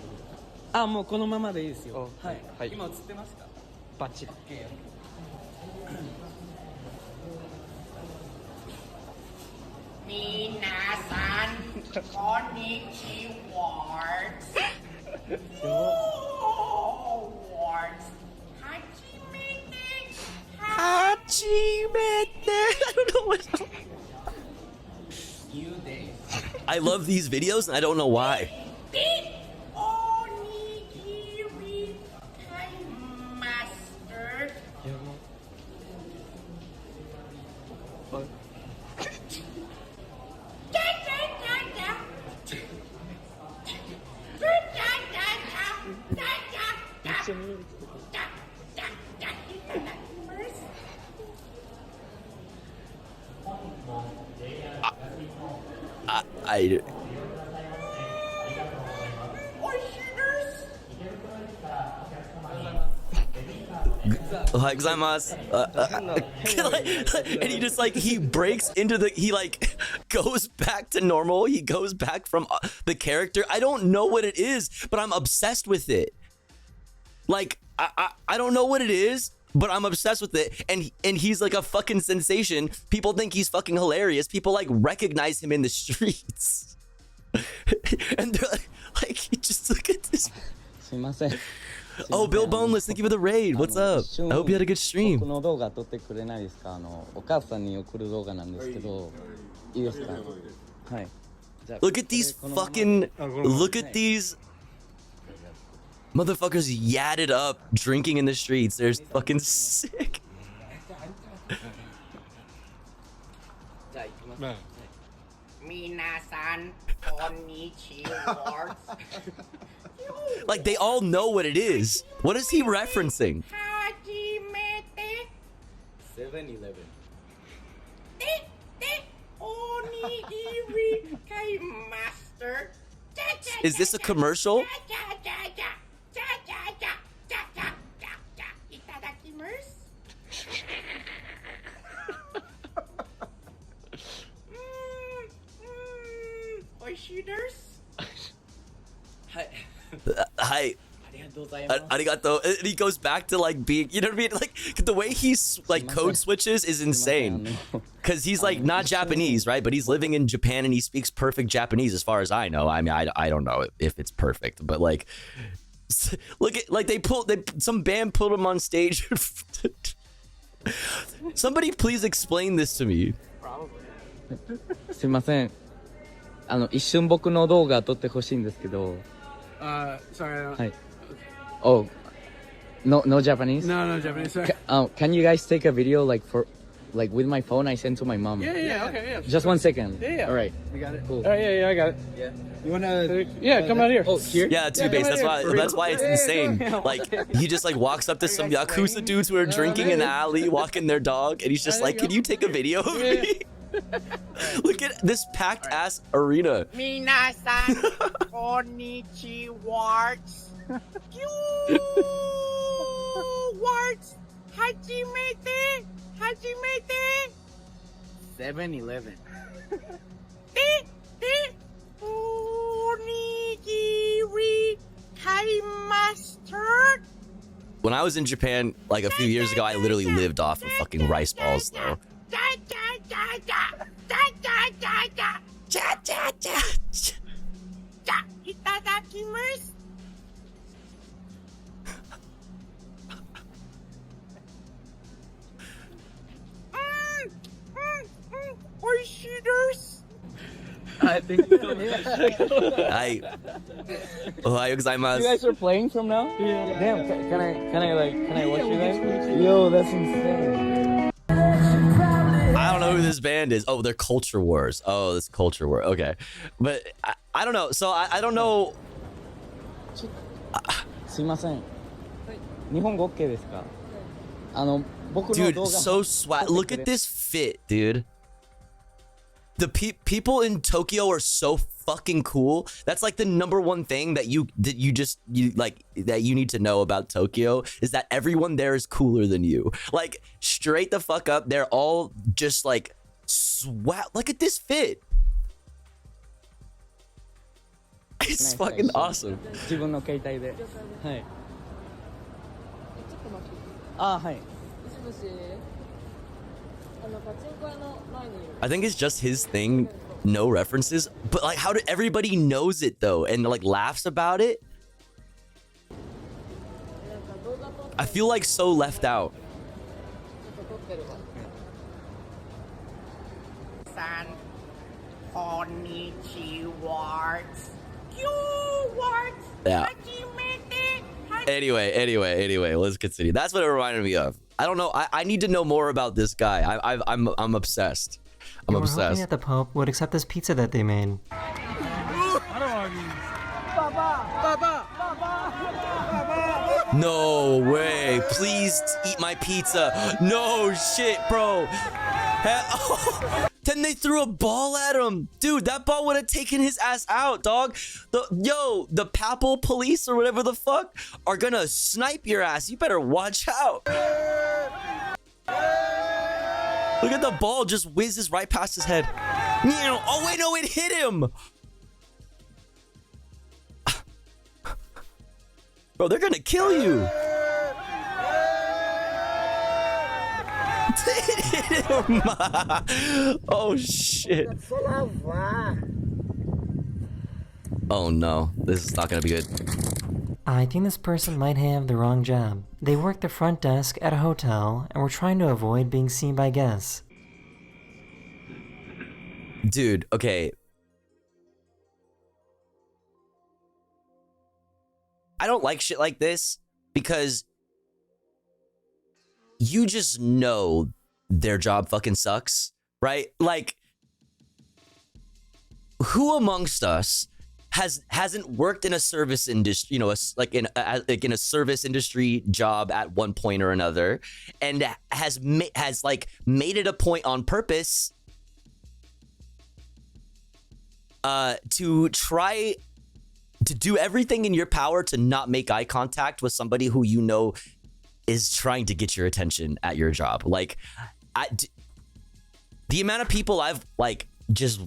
あ、もうこのままでいいですよ。はい。はい。今映ってますか? バッチリ。皆さん、こんにちは。I don't know what. I love these videos and I don't know why. I and he just like he breaks into the he like goes back to normal. He goes back from the character. I don't know what it is, but I'm obsessed with it. Like I don't know what it is, but I'm obsessed with it. And he's like a fucking sensation. People think he's fucking hilarious. People like recognize him in the streets. And they're like just look at this. Oh, Bill Boneless, thank you for the raid. What's up? I hope you had a good stream. Look at these fucking... Look at these... Motherfuckers yadded up, drinking in the streets. They're fucking sick. Like, they all know what it is. What is he referencing? 7-Eleven. Is this a commercial? Hi. Arigato. And he goes back to like being, you know what I mean? Like the way he's like code switches is insane. Cause he's like not Japanese, right? But he's living in Japan and he speaks perfect Japanese as far as I know. I mean, I don't know if it's perfect, but like, look at like some band pulled him on stage. Somebody please explain this to me. Probably. すいません。一瞬僕の動画撮ってほしいんですけど。Sorry. はい。Oh, no Japanese? No Japanese. Sorry. Can you guys take a video like with my phone I sent to my mom? Yeah, okay, yeah. Just 1 second. Yeah. All right. We got it. Cool. All right, yeah, I got it. Yeah. You wanna? Yeah, come out here. Oh, here? Yeah, two base. That's why it's insane. Like he just like walks up to some Yakuza dudes who are drinking in the alley, walking their dog, and he's just like, "Can you take a video of me?" Look at this packed ass arena. Minasan, konnichiwa. Warts, hajimete. 7-Eleven. When I was in Japan like a few years ago, I literally lived off of fucking rice balls though. I think so. Ohayou gozaimasu. You guys are playing from now? Yeah. Damn, can I watch you guys? Yo, that's insane. I don't know who this band is. Oh, they're Culture Wars. Oh, this Culture War. Okay. But I don't know. So I don't know. すいません。日本語 OK ですか？僕の Dude, 動画 so swag. Look at this fit, dude. The people in Tokyo are so fucking cool. That's like the #1 thing that you need to know about Tokyo is that everyone there is cooler than you. Like straight the fuck up, they're all just like swag. Look at this fit. It's fucking awesome. 自分の携帯で。はい。あ、はい。 I think it's just his thing, no references. But like, how did everybody knows it though, and like laughs about it? I feel like so left out. San konnichiwa. Yeah. Anyway, let's continue. That's what it reminded me of. I don't know. I need to know more about this guy. I'm obsessed. I'm We're obsessed. hoping that the Pope would accept this pizza that they made. No way. Please eat my pizza. No shit, bro. Then they threw a ball at him. Dude, that ball would have taken his ass out, dog. The papal police or whatever the fuck are gonna snipe your ass. You better watch out. Look at the ball just whizzes right past his head. Oh wait, no, it hit him. Bro, they're gonna kill you. Oh shit. Oh no, this is not gonna be good. I think this person might have the wrong job. They work the front desk at a hotel and were trying to avoid being seen by guests. Dude, okay. I don't like shit like this because you just know their job fucking sucks, right? Like, who amongst us hasn't worked in a service industry, you know, in a service industry job at one point or another, and has made it a point on purpose to try to do everything in your power to not make eye contact with somebody who you know is trying to get your attention at your job. Like, the amount of people I've like just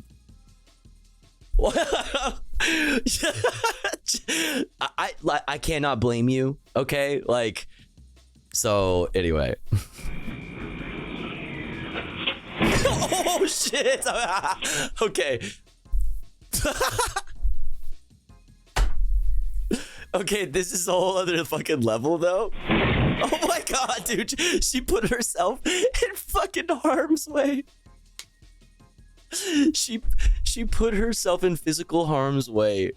I cannot blame you, okay? Like, so anyway. Oh shit. Okay. Okay, this is a whole other fucking level though. Oh my god, dude. She put herself in fucking harm's way. She put herself in physical harm's way.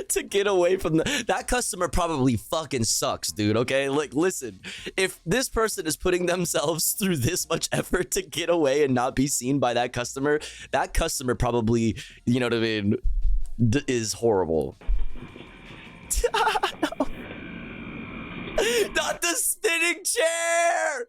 To get away from that customer probably fucking sucks, dude, okay? Like, listen, if this person is putting themselves through this much effort to get away and not be seen by that customer probably, you know what I mean, is horrible. No. Not the spinning chair!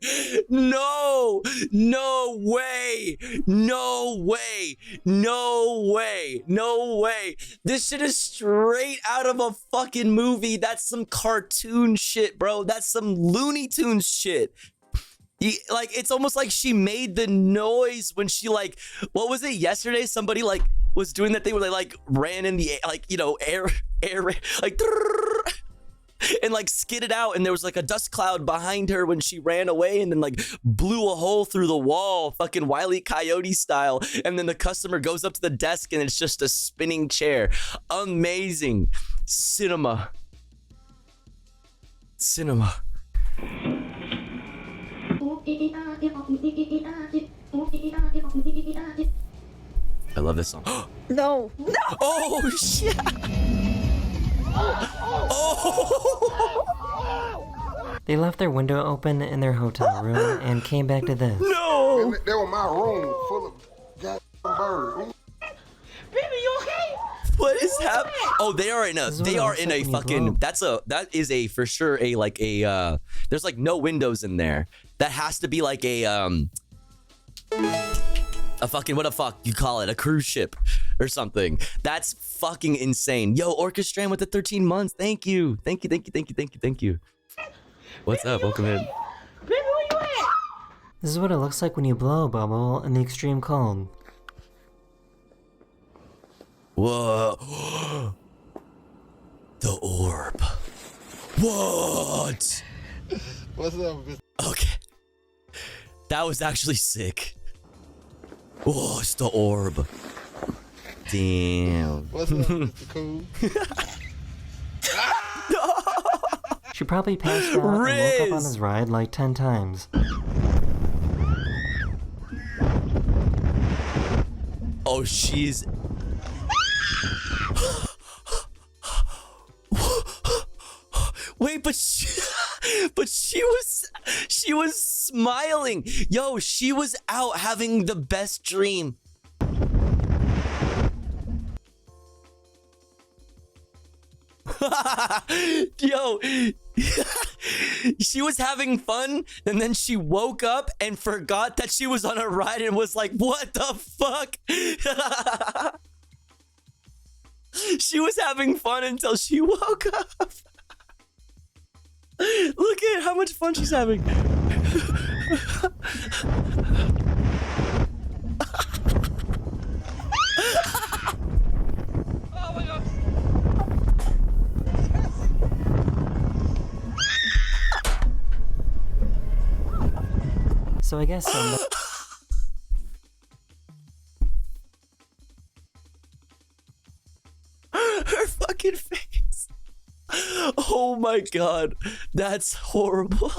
No! No way! No way! No way! No way! This shit is straight out of a fucking movie. That's some cartoon shit, bro. That's some Looney Tunes shit. Like, it's almost like she made the noise when she, like, what was it yesterday? Somebody, like, was doing that thing where they, like, ran in the, like, you know, air, like, and like skidded out, and there was like a dust cloud behind her when she ran away, and then like blew a hole through the wall, fucking Wile E. Coyote style, and then the customer goes up to the desk and it's just a spinning chair. Amazing. Cinema. I love this song. No. Oh shit. They left their window open in their hotel room and came back to this. No! That was my room full of goddamn birds. Baby, you okay? What What is happening? Oh, they are in a fucking, that is a, for sure, a, like a, there's like no windows in there. That has to be like a fucking, what the fuck you call it? A cruise ship or something. That's fucking insane. Yo, Orchestrain with the 13 months. Thank you. Thank you, thank you, thank you, thank you, thank you. What's up? Welcome in. This is what it looks like when you blow a bubble in the extreme cold. Whoa. The orb. What? What's up? Okay. That was actually sick. Oh, it's the orb. Damn. What's up, Mr. Cool? She probably passed out and woke up on his ride like 10 times. Oh, she's... Wait, but she was smiling. Yo, she was out having the best dream. Yo, she was having fun, and then she woke up and forgot that she was on a ride and was like, what the fuck? She was having fun until she woke up. Look at how much fun she's having. Oh my god. So I guess her fucking face. Oh my god, that's horrible.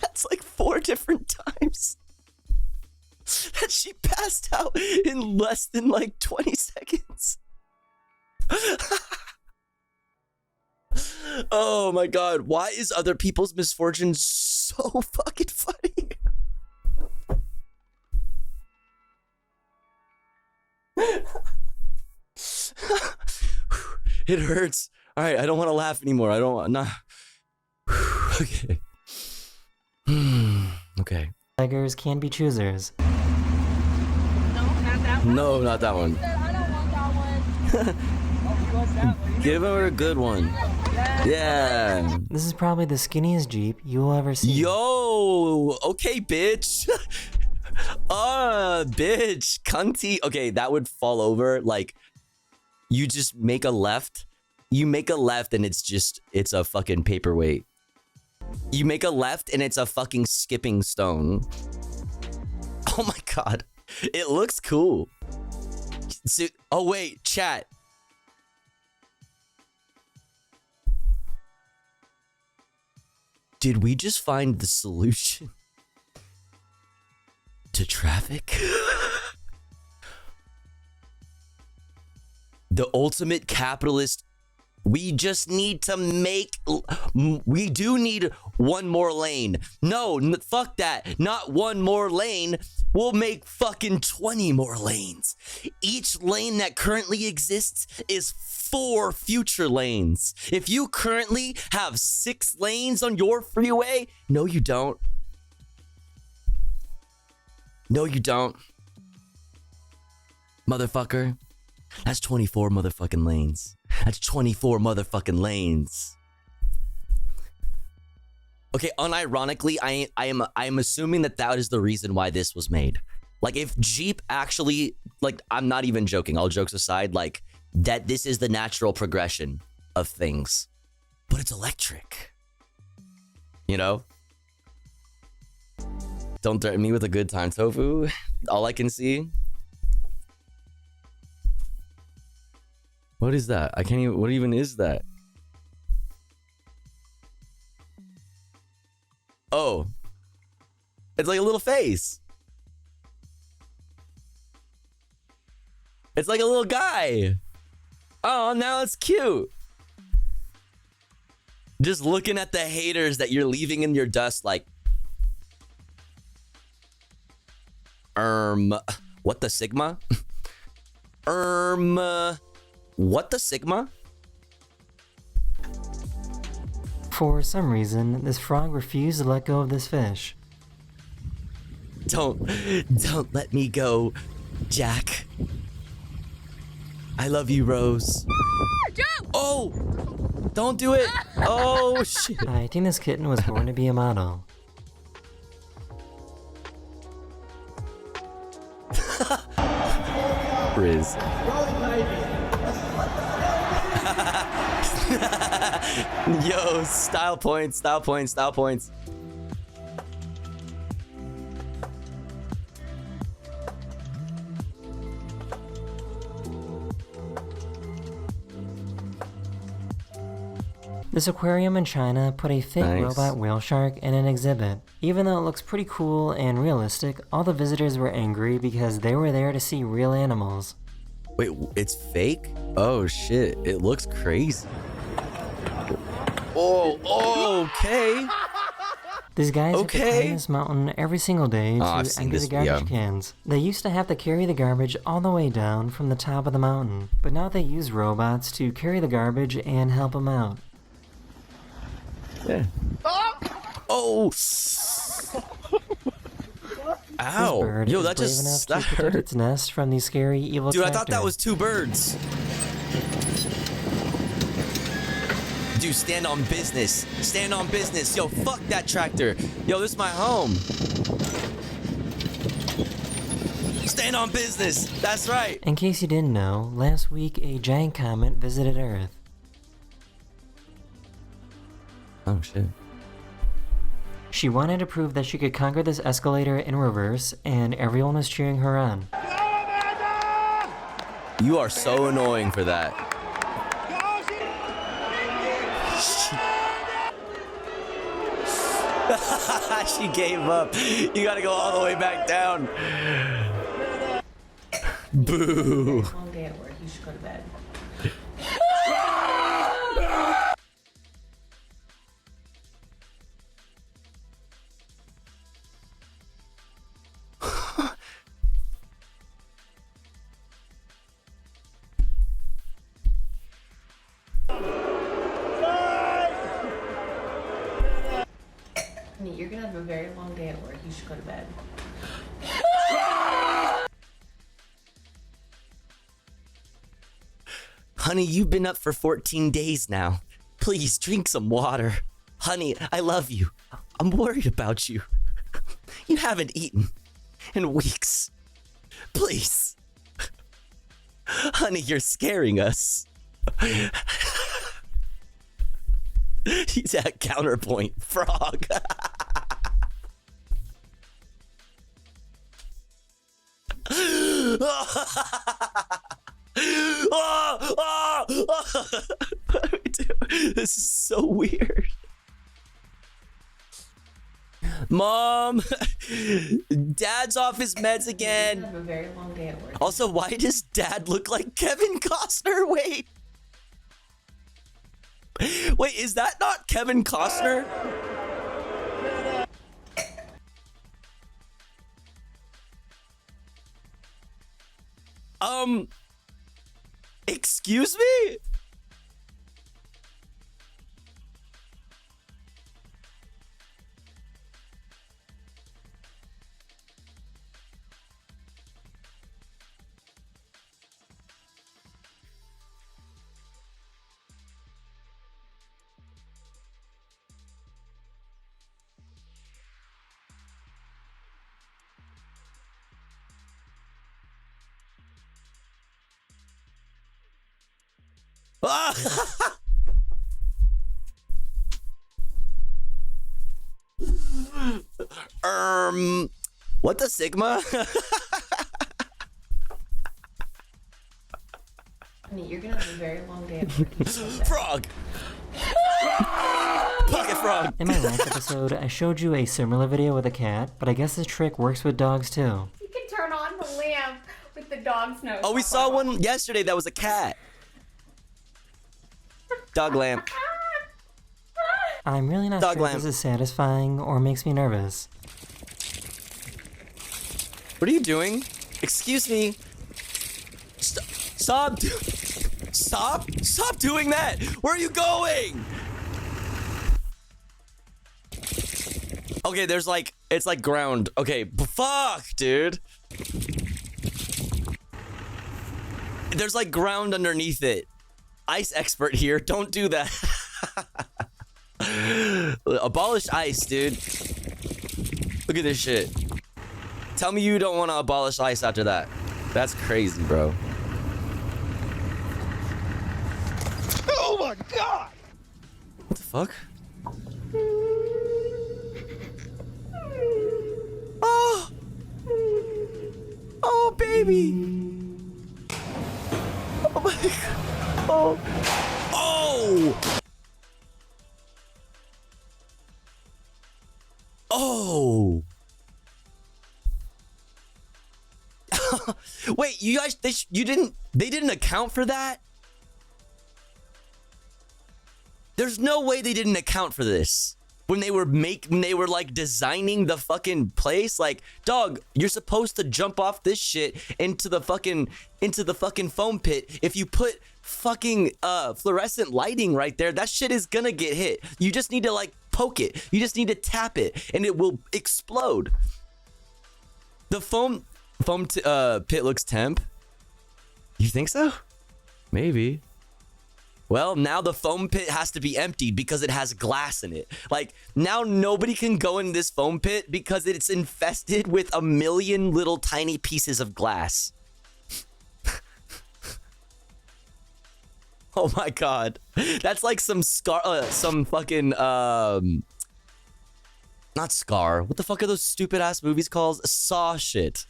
That's like 4 different times that she passed out in less than like 20 seconds. Oh my god, why is other people's misfortune so fucking funny? It hurts. All right, I don't want to laugh anymore. I don't want nah. Okay. Okay. beggars can be choosers. No, not that one. No, not that one. I don't want that one. Oh, you want that one? Give her a good one. Yeah. This is probably the skinniest Jeep you will ever see. Yo, okay, bitch. Bitch, cunty. Okay, that would fall over. Like, you just make a left. You make a left and it's a fucking paperweight. You make a left and it's a fucking skipping stone. Oh my god. It looks cool. So, oh wait, chat. Did we just find the solution to traffic? The ultimate capitalist. We just need to make, we do need one more lane. No, fuck that. Not one more lane. We'll make fucking 20 more lanes. Each lane that currently exists is 4 future lanes. If you currently have 6 lanes on your freeway, no, you don't. No, you don't. Motherfucker. That's 24 motherfucking lanes. That's 24 motherfucking lanes. Okay, unironically, I am assuming that is the reason why this was made. Like, if Jeep actually, like, I'm not even joking, all jokes aside, like, that this is the natural progression of things. But it's electric. You know? Don't threaten me with a good time, Tofu. All I can see. What is that? I can't even, what even is that? Oh. It's like a little face. It's like a little guy. Oh, now it's cute. Just looking at the haters that you're leaving in your dust like, What the Sigma? What the Sigma? For some reason, this frog refused to let go of this fish. Don't let me go, Jack. I love you, Rose. Oh! Don't do it! Oh, shit. I think this kitten was born to be a model. Riz. Yo, style points, style points, style points. This aquarium in China put a fake robot whale shark in an exhibit. Even though it looks pretty cool and realistic, all the visitors were angry because they were there to see real animals. Wait, it's fake? Oh shit, it looks crazy. Oh, okay. These guys have to climb this mountain every single day to empty the garbage cans. They used to have to carry the garbage all the way down from the top of the mountain, but now they use robots to carry the garbage and help them out. Yeah. Oh! Ow! This bird Yo, is that brave just enough that to protect hurt. its nest from these scary evil Dude, I thought that tractors. was two birds. Dude, stand on business. Stand on business. Yo, fuck that tractor. Yo, this is my home. Stand on business. That's right. In case you didn't know, last week a giant comet visited Earth. Oh shit. She wanted to prove that she could conquer this escalator in reverse, and everyone was cheering her on. You are so annoying for that. She gave up. You gotta go all the way back down. Boo. Long day at work. You should go to bed. Honey, you're gonna have a very long day at work. You should go to bed. Honey, you've been up for 14 days now. Please drink some water. Honey, I love you. I'm worried about you. You haven't eaten in weeks. Please. Honey, you're scaring us. He's at counterpoint. Frog. This is so weird. Mom, Dad's off his meds again. You have a very long day at work. Also, why does Dad look like Kevin Costner? Wait, is that not Kevin Costner? Excuse me? What the Sigma? Honey, you're gonna have a very long day at work. You should go to bed. Frog! Pocket frog! In my last episode, I showed you a similar video with a cat, but I guess this trick works with dogs too. You can turn on the lamp with the dog's nose. Oh, we saw one yesterday that was a cat. Dog lamp. I'm really not Dog sure lamp. if this is satisfying or makes me nervous. What are you doing? Excuse me. Stop doing that. Where are you going? Okay, there's like, it's like ground. Okay, fuck, dude. There's like ground underneath it. Ice expert here. Don't do that. Abolish ice, dude. Look at this shit. Tell me you don't want to abolish ice after that. That's crazy, bro. Oh my god! What the fuck? Oh! Oh, baby! Oh my god! Oh! Oh! Oh! Wait, you guys, they didn't account for that? There's no way they didn't account for this when they were like designing the fucking place. Like, dog, you're supposed to jump off this shit into the fucking foam pit. If you put fucking fluorescent lighting right there, that shit is gonna get hit. You just need to like poke it. You just need to tap it, and it will explode. The foam pit looks temp. You think so? Maybe. Well, now the foam pit has to be emptied because it has glass in it. Like, now nobody can go in this foam pit because it's infested with a million little tiny pieces of glass. Oh my god. That's like some fucking, not Scar. What the fuck are those stupid ass movies called? Saw shit.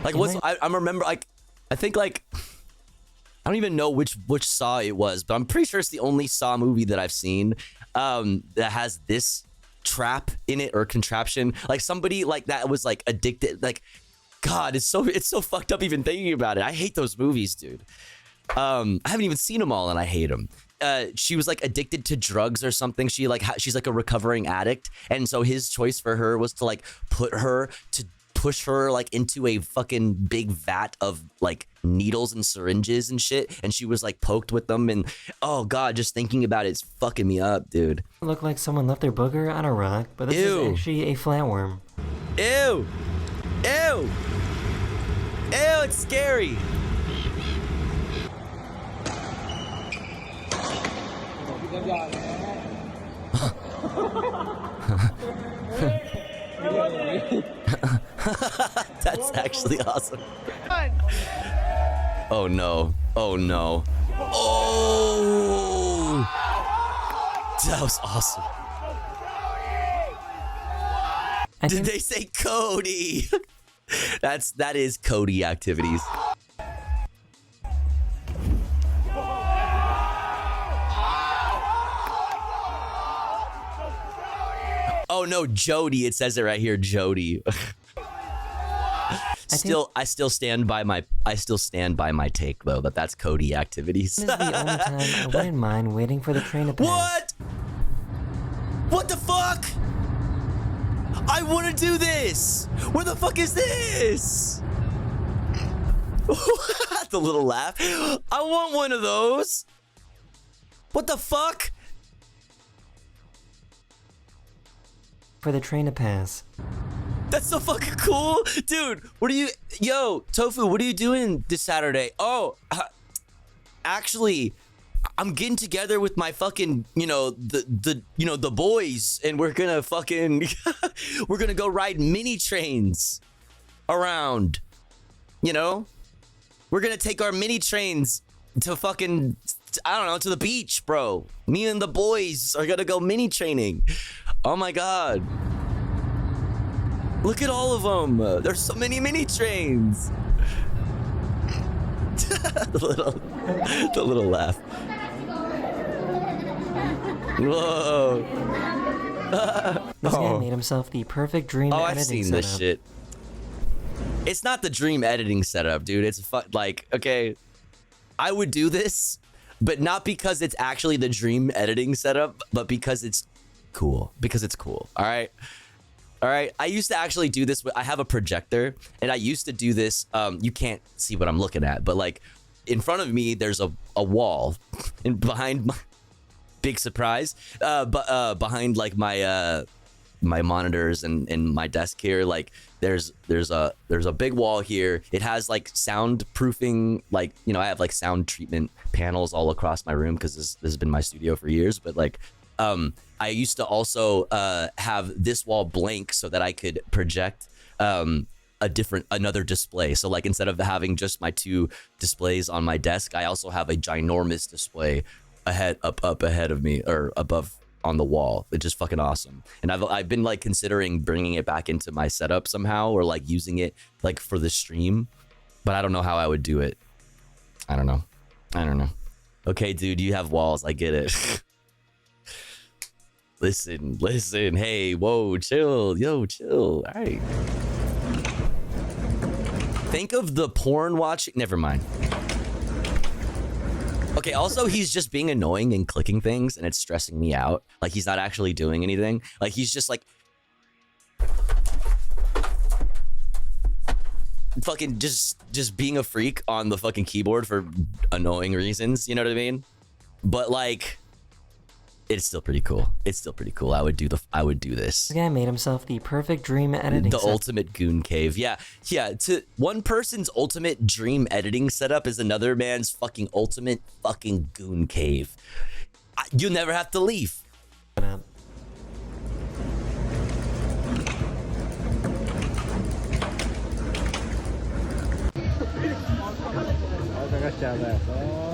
Like, I remember, like, I think, like, I don't even know which Saw it was, but I'm pretty sure it's the only Saw movie that I've seen that has this trap in it or contraption. Like, somebody like that was like addicted. Like, God, it's so fucked up even thinking about it. I hate those movies, dude. I haven't even seen them all, and I hate them. She was like addicted to drugs or something. She's like a recovering addict, and so his choice for her was to like push her like into a fucking big vat of like needles and syringes and shit, and she was like poked with them, and oh god, just thinking about it's fucking me up, dude. It looked like someone left their booger on a rock, but this is actually a flatworm. Ew! Ew! Ew, it's scary! That's actually awesome. Oh no. Oh no. Oh! That was awesome. Did they say Cody? That is Cody activities. Oh no, Jody. It says it right here, Jody. I still stand by my take though that's Cody activities. This is the only time I wouldn't mind waiting for the train to pass. What? What the fuck? I want to do this. Where the fuck is this? The little laugh. I want one of those. What the fuck? For the train to pass. That's so fucking cool. Dude, yo, Tofu, what are you doing this Saturday? Oh, actually, I'm getting together with my fucking, the boys, and we're gonna fucking, we're gonna go ride mini trains around, We're gonna take our mini trains to fucking, I don't know, to the beach, bro. Me and the boys are gonna go mini training. Oh my god. Look at all of them. There's so many mini trains. the little laugh. Whoa. This guy made himself the perfect dream editing I've seen setup. this shit. It's not the dream editing setup, dude. It's like, okay, I would do this, but not because it's actually the dream editing setup, but because it's cool. All right. All right, I used to actually do this. I have a projector, and I used to do this. You can't see what I'm looking at, but like in front of me, there's a wall, and behind my big surprise, but behind like my my monitors and my desk here, like there's a big wall here. It has like soundproofing, like, you know, I have like sound treatment panels all across my room because this has been my studio for years. But like I used to also have this wall blank so that I could project another display. So like instead of having just my 2 displays on my desk, I also have a ginormous display up ahead of me, or above on the wall. It's just fucking awesome. And I've been like considering bringing it back into my setup somehow, or like using it like for the stream, but I don't know how I would do it. I don't know. Okay, dude, you have walls. I get it. Listen. Hey, whoa, chill. Yo, chill. All right. Think of the porn watching. Never mind. Okay, also, he's just being annoying and clicking things, and it's stressing me out. Like, he's not actually doing anything. Like, he's just like fucking just being a freak on the fucking keyboard for annoying reasons. You know what I mean? But like, it's still pretty cool. I would do this. The guy made himself the perfect dream editing The ultimate goon cave. Yeah. To one person's ultimate dream editing setup is another man's fucking ultimate fucking goon cave. You never have to leave.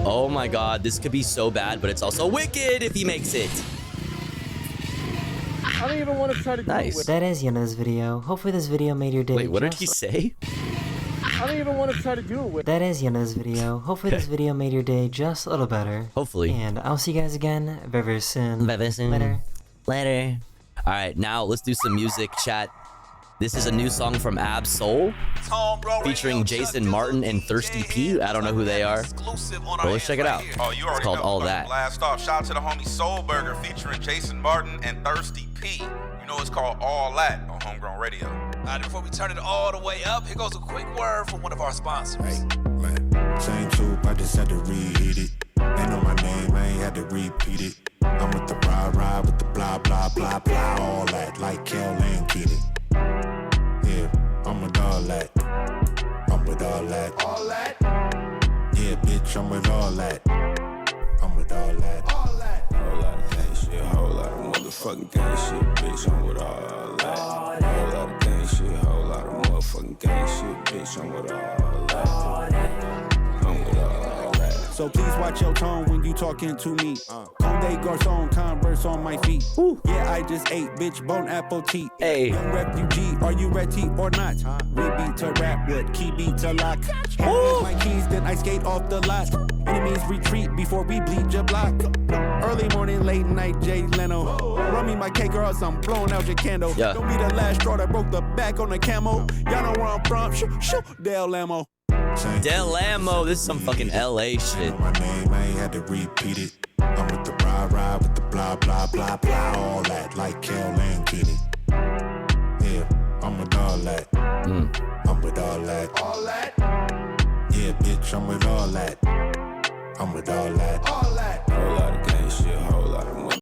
Oh my god, this could be so bad, but it's also wicked if he makes it. I don't even want to try to do Nice. That is the end of this video. Hopefully this video made your day. Wait, what did he say? I don't even want to try to do it with. That is the end of this video. Hopefully this video made your day just a little better. Hopefully. And I'll see you guys again very soon. Later. All right, now let's do some music, chat. This is a new song from Ab Soul featuring Jason Martin and Thirsty P. I don't know who they are, but let's check it out. It's called All That. Blast off. Shout out to the homie Soul Burger featuring Jason Martin and Thirsty P. You know it's called All That on Homegrown Radio. Alright, before we turn it all the way up, here goes a quick word from one of our sponsors. Same soup, I just had to reheat it. They know my name, I ain't had to repeat it. I'm with the ride with the blah, blah, blah, blah. All that, like Kel and Keaton. Yeah, I'm with all that. I'm with all that. All that? Yeah, bitch, I'm with all that. I'm with all that. All that. Whole lot of gang shit, whole lot of motherfucking gang shit, bitch, I'm with all that. Whole lot of gang shit, whole lot of motherfucking gang shit, bitch, I'm with all that. I'm with all that. So please watch your tone when you talking to me. Conde Garçon, Converse on my feet. Yeah, I just ate, bitch, Bon Appetit. Hey. Young refugee, are you ready or not? Rebeat to rap with key beat to lock. Hand me my keys, then I skate off the lot. Enemies retreat before we bleed your block. Early morning, late night, Jay Leno. Run me my cake or else I'm blowing out your candle. Yeah. Don't be the last straw that broke the back on the camel. Y'all know where I'm from. Shoo, Del Lamo. Del Amo, this is some fucking LA shit. My name, I ain't had to repeat it. I'm with the ride with the blah, blah, blah, blah. All that, like Kel and Keaton. Yeah, I'm with all that. I'm with all that. All that? Yeah, bitch, I'm with all that. I'm with all that. All that. Whole lot of gang shit, whole lot of money.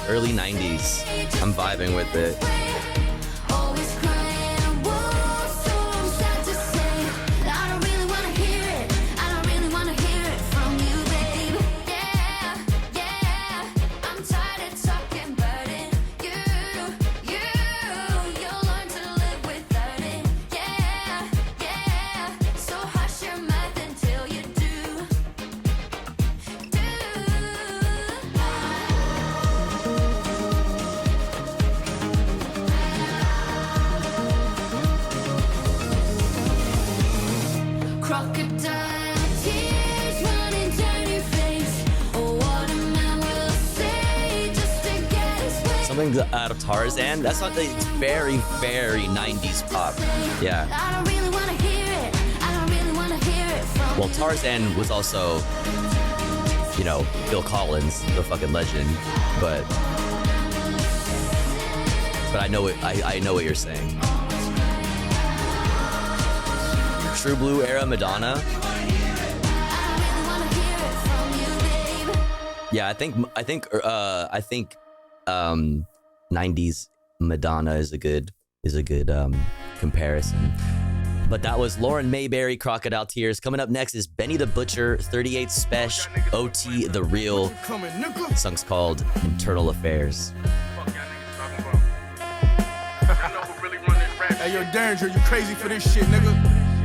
early 90s. I'm vibing with it. Something out of Tarzan. That's not. It's very, very 90s pop. Yeah. Well, Tarzan was also, you know, Phil Collins, the fucking legend. But I know it. I know what you're saying. True Blue era Madonna. Yeah, I think 90s Madonna is a good comparison. But that was Lauren Mayberry, Crocodile Tears. Coming up next is Benny the Butcher, 38 Spesh, OT The Real. The song's called Internal Affairs. Hey, yo, Derringer, you crazy for this shit, nigga?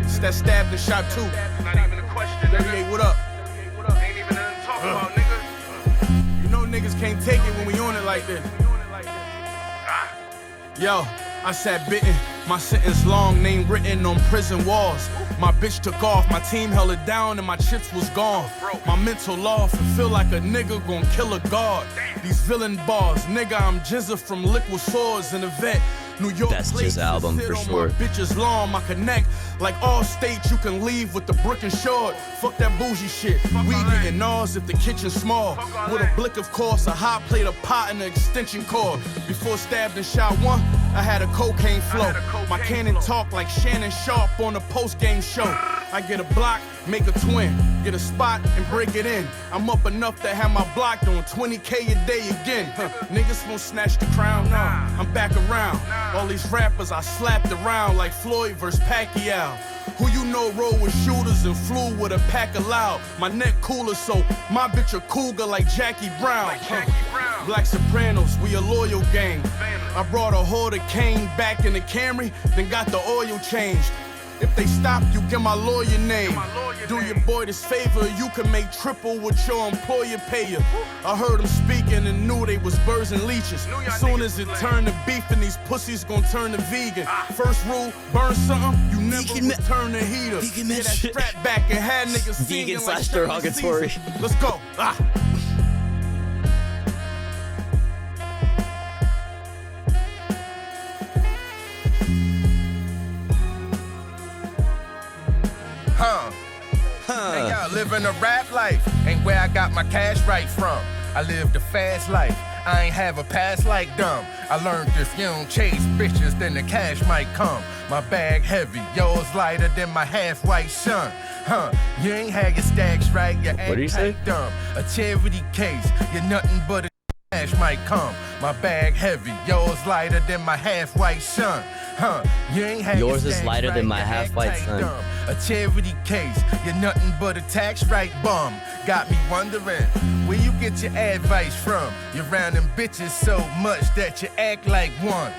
It's that stabbed and shot too. Not even a question, 38, what up? Ain't even nothing to talk about, nigga. You know niggas can't take it when we on it like this. Yo, I sat bitten, my sentence long, name written on prison walls. My bitch took off, my team held it down and my chips was gone. My mental off and feel like a nigga gon' kill a guard. These villain bars, nigga, I'm Jizza from Liquid Swords in the vet. New York best Jizza album for sure. Bitches long, my connect like all states. You can leave with the brick and short. Fuck that bougie shit. We getting nars if the kitchen's small. With a blick, of course, a hot plate, a pot, and an extension cord. Before stabbed and shot one, I had a cocaine flow. My cannon talk like Shannon Sharp on the post-game show. I get a block, make a twin, get a spot and break it in. I'm up enough to have my block on 20K a day again. Niggas won't snatch the crown, nah, I'm back around. All these rappers I slapped around like Floyd versus Pacquiao. Who you know roll with shooters and flew with a pack of loud. My neck cooler, so my bitch a cougar like Jackie Brown. Black Sopranos, we a loyal gang. I brought a hoard of cane back in the Camry, then got the oil changed. If they stop, you get my lawyer name. Do your boy this favor, you can make triple what your employer pay you. I heard them speaking and knew they was birds and leeches. Soon as it turned to beef and these pussies gon' turn to vegan. First rule, burn something, you never return the heater. Get that strap back and had niggas vegan slash derogatory. Let's go. Hey, y'all living a rap life ain't where I got my cash right from. I lived a fast life, I ain't have a past like dumb. I learned if you don't chase bitches, then the cash might come. My bag heavy, yours lighter than my half-white son. You ain't had your stacks right, your act tight dumb. A charity case, you're nothing but a cash might come. My bag heavy, yours lighter than my half-white son. You ain't had yours is lighter than my half-white son. A charity case, you're nothing but a tax right bum. Got me wondering where you get your advice from. You're around them bitches so much that you act like one.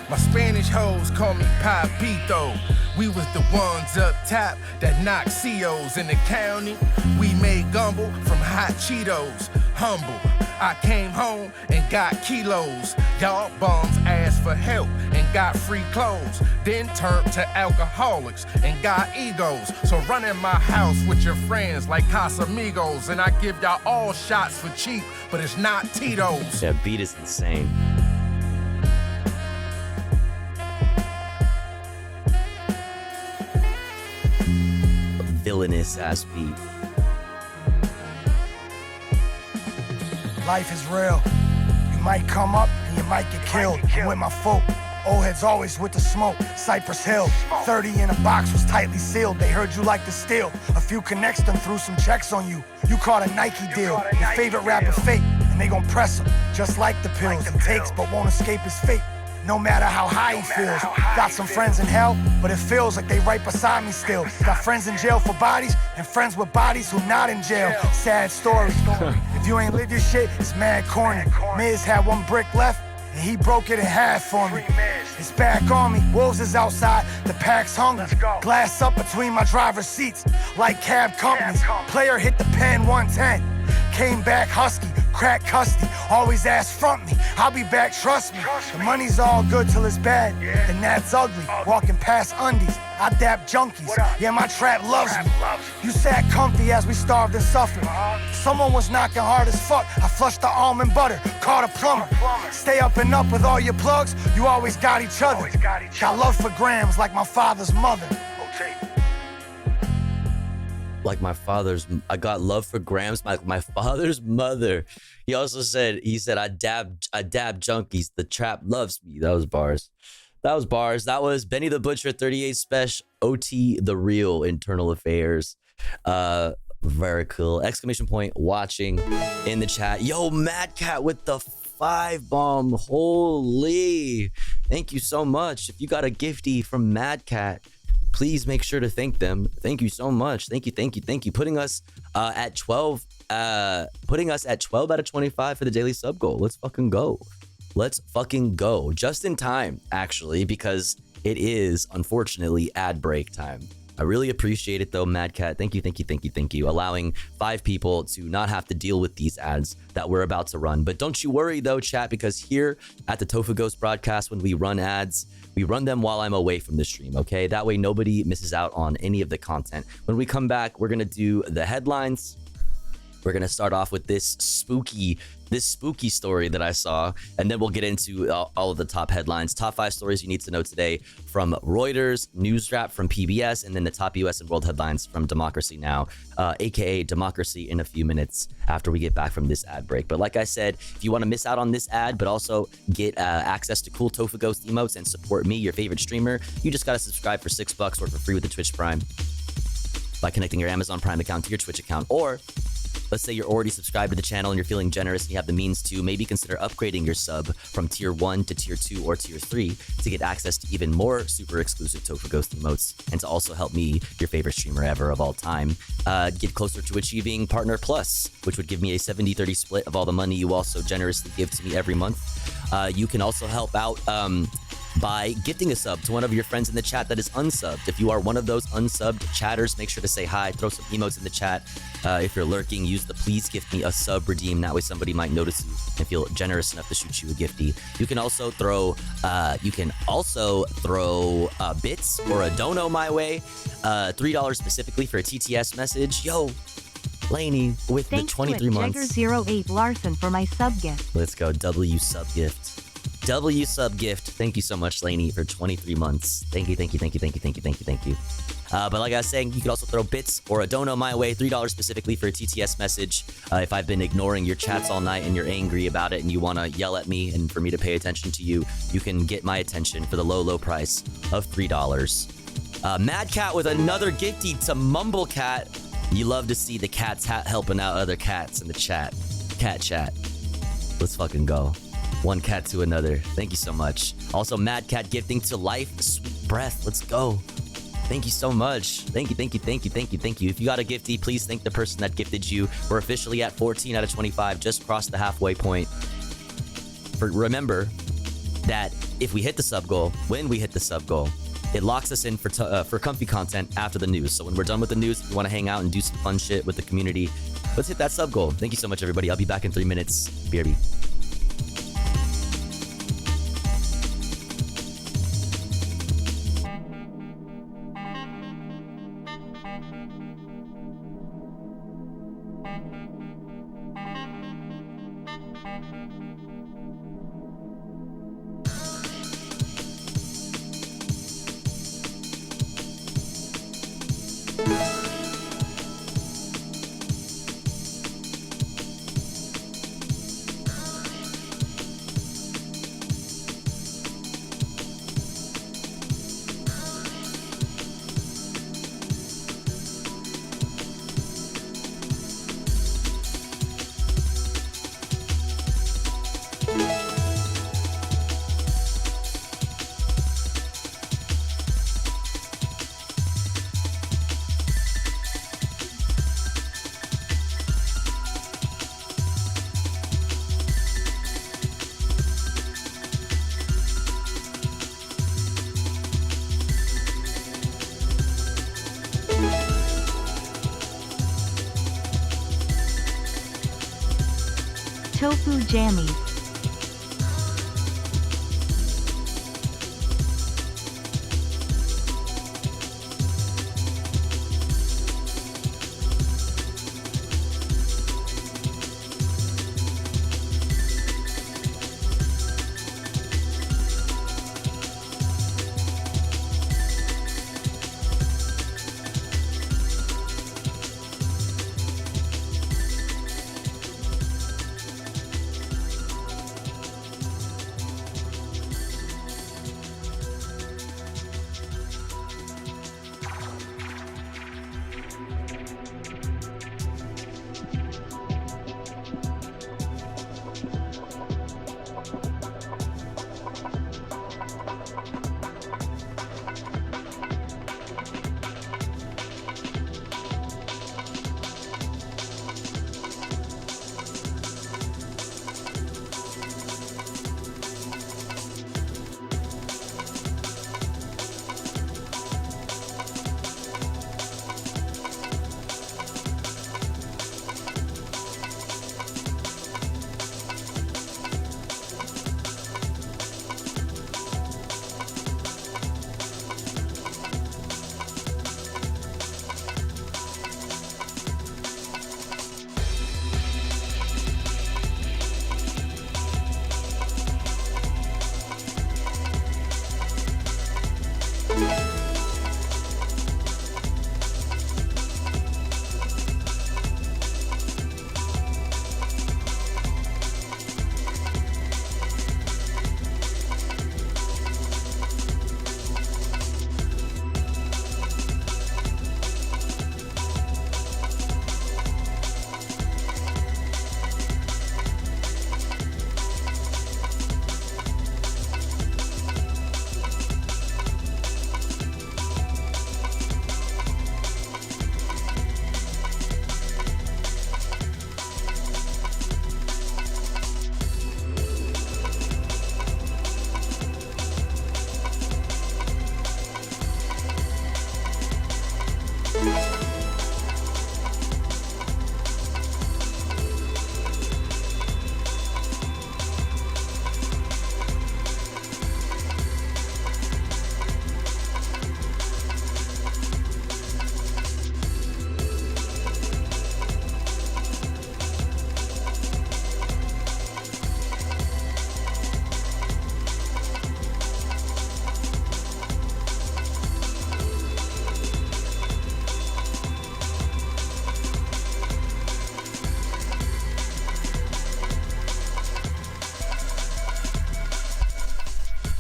My Spanish hoes call me Papito. We was the ones up top that knocked COs in the county. We made gumbo from hot Cheetos. Humble, I came home and got kilos. Y'all bums asked for help and got free clothes. Then turned to alcoholics and got egos. So run in my house with your friends like Casamigos. And I give y'all all shots for cheap, but it's not Tito's. That beat is insane. Villainous ass beat. Life is real. You might come up and you might get killed. I'm with my folk. Old heads always with the smoke. Cypress Hill. 30 in a box was tightly sealed. They heard you like to steal. A few connects them threw some checks on you. You caught a Nike deal. Your favorite rapper fake. and they gon' press him, just like the pills he takes, but won't escape his fate. No matter how high he feels. Got some friends in hell, but it feels like they right beside me still. Got friends in jail for bodies, and friends with bodies who not in jail. Sad story. If you ain't live your shit, it's mad corny. Miz had one brick left, and he broke it in half for me. It's back on me, wolves is outside, the pack's hungry. Glass up between my driver's seats, like cab companies. Player hit the pen 110, came back husky, crack custody. Always ask front me, I'll be back, trust me. The money's all good till it's bad, then that's ugly. Walking past undies, I dap junkies. Yeah, my trap loves me. You sat comfy as we starved and suffered. Someone was knocking hard as fuck. I flushed the almond butter, called a plumber. Stay up and up with all your plugs, you always got each other. Got love for grams like my father's mother. Like my father's, I got love for grams like my father's mother. He also said, I dab junkies. The trap loves me. That was bars. That was bars. That was Benny the Butcher 38 Special OT the Real Internal Affairs. Very cool. Exclamation point watching in the chat. Yo, Mad Cat with the 5 bomb. Holy. Thank you so much. If you got a gifty from Mad Cat, please make sure to thank them. Thank you so much. Thank you. Putting us at 12 out of 25 for the daily sub goal. Let's fucking go. Just in time, actually, because it is unfortunately ad break time. I really appreciate it though, Mad Cat. Thank you. Allowing 5 people to not have to deal with these ads that we're about to run. But don't you worry though, chat, because here at the Tofu Ghost broadcast, when we run ads, we run them while I'm away from the stream, okay? That way nobody misses out on any of the content. When we come back, we're gonna do the headlines. We're gonna start off with this spooky story that I saw, and then we'll get into all of the top headlines. Top 5 stories you need to know today from Reuters, News Wrap from PBS, and then the top US and world headlines from Democracy Now, aka Democracy in a few minutes after we get back from this ad break. But like I said, if you want to miss out on this ad, but also get access to cool Tofu Ghost emotes and support me, your favorite streamer, you just gotta subscribe for $6 or for free with the Twitch Prime by connecting your Amazon Prime account to your Twitch account. Or let's say you're already subscribed to the channel and you're feeling generous and you have the means to, maybe consider upgrading your sub from tier 1 to tier 2 or tier 3 to get access to even more super exclusive Tofu Ghost emotes, and to also help me, your favorite streamer ever of all time, get closer to achieving Partner Plus, which would give me a 70-30 split of all the money you also generously give to me every month. You can also help out by gifting a sub to one of your friends in the chat that is unsubbed. If you are one of those unsubbed chatters, make sure to say hi, throw some emotes in the chat. If you're lurking, use the please gift me a sub redeem. That way somebody might notice you and feel generous enough to shoot you a gifty. You can also throw bits or a dono my way. $3 specifically for a TTS message. Yo, Lainey with the 23 months. Jagger08 Larson for my sub gift. Let's go, W sub gift. W sub gift. Thank you so much, Lainey, for 23 months. Thank you. But like I was saying, you could also throw bits or a dono my way, $3 specifically for a TTS message. If I've been ignoring your chats all night and you're angry about it and you want to yell at me and for me to pay attention to you, you can get my attention for the low price of $3. Mad Cat with another gifty to Mumble Cat. You love to see the cats helping out other cats in the chat. Cat chat. Let's fucking go. One cat to another. Thank you so much. Also, Mad Cat gifting to Life Sweet Breath. Let's go. Thank you so much. Thank you. If you got a gifty, please thank the person that gifted you. We're officially at 14 out of 25. Just crossed the halfway point. Remember that if we hit the sub goal, it locks us in for comfy content after the news. So when we're done with the news, if you want to hang out and do some fun shit with the community, let's hit that sub goal. Thank you so much, everybody. I'll be back in 3 minutes. BRB. Woohoo jammies.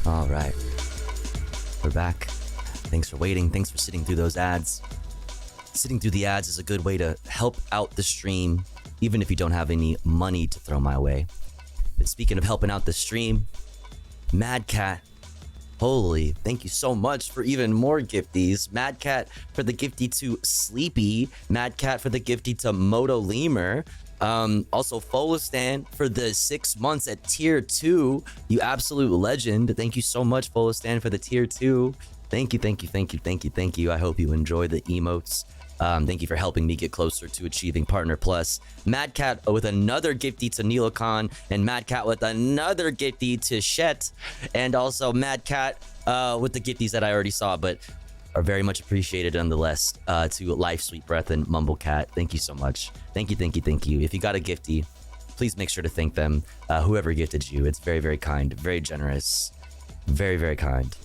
All right, we're back. Thanks for waiting. Thanks for sitting through those ads. Sitting through the ads is a good way to help out the stream, even if you don't have any money to throw my way. But speaking of helping out the stream, Mad Cat, holy, thank you so much for even more gifties. Mad Cat for the gifty to Sleepy. Mad Cat for the gifty to Moto Lemur. Also Folistan for the 6 months at tier 2. You absolute legend. Thank you so much, Folistan, for the tier 2. Thank you, thank you, thank you, thank you, thank you. I hope you enjoy the emotes. Thank you for helping me get closer to achieving Partner Plus. Mad Cat with another gifty to Nilokon, and Mad Cat with another gifty to Shet, and also Mad Cat with the gifties that I already saw, but are very much appreciated nonetheless, to Life, Sweet Breath, and Mumble Cat. Thank you so much. Thank you, thank you, thank you. If you got a gifty, please make sure to thank them, whoever gifted you. It's very, very kind, very generous, very, very kind.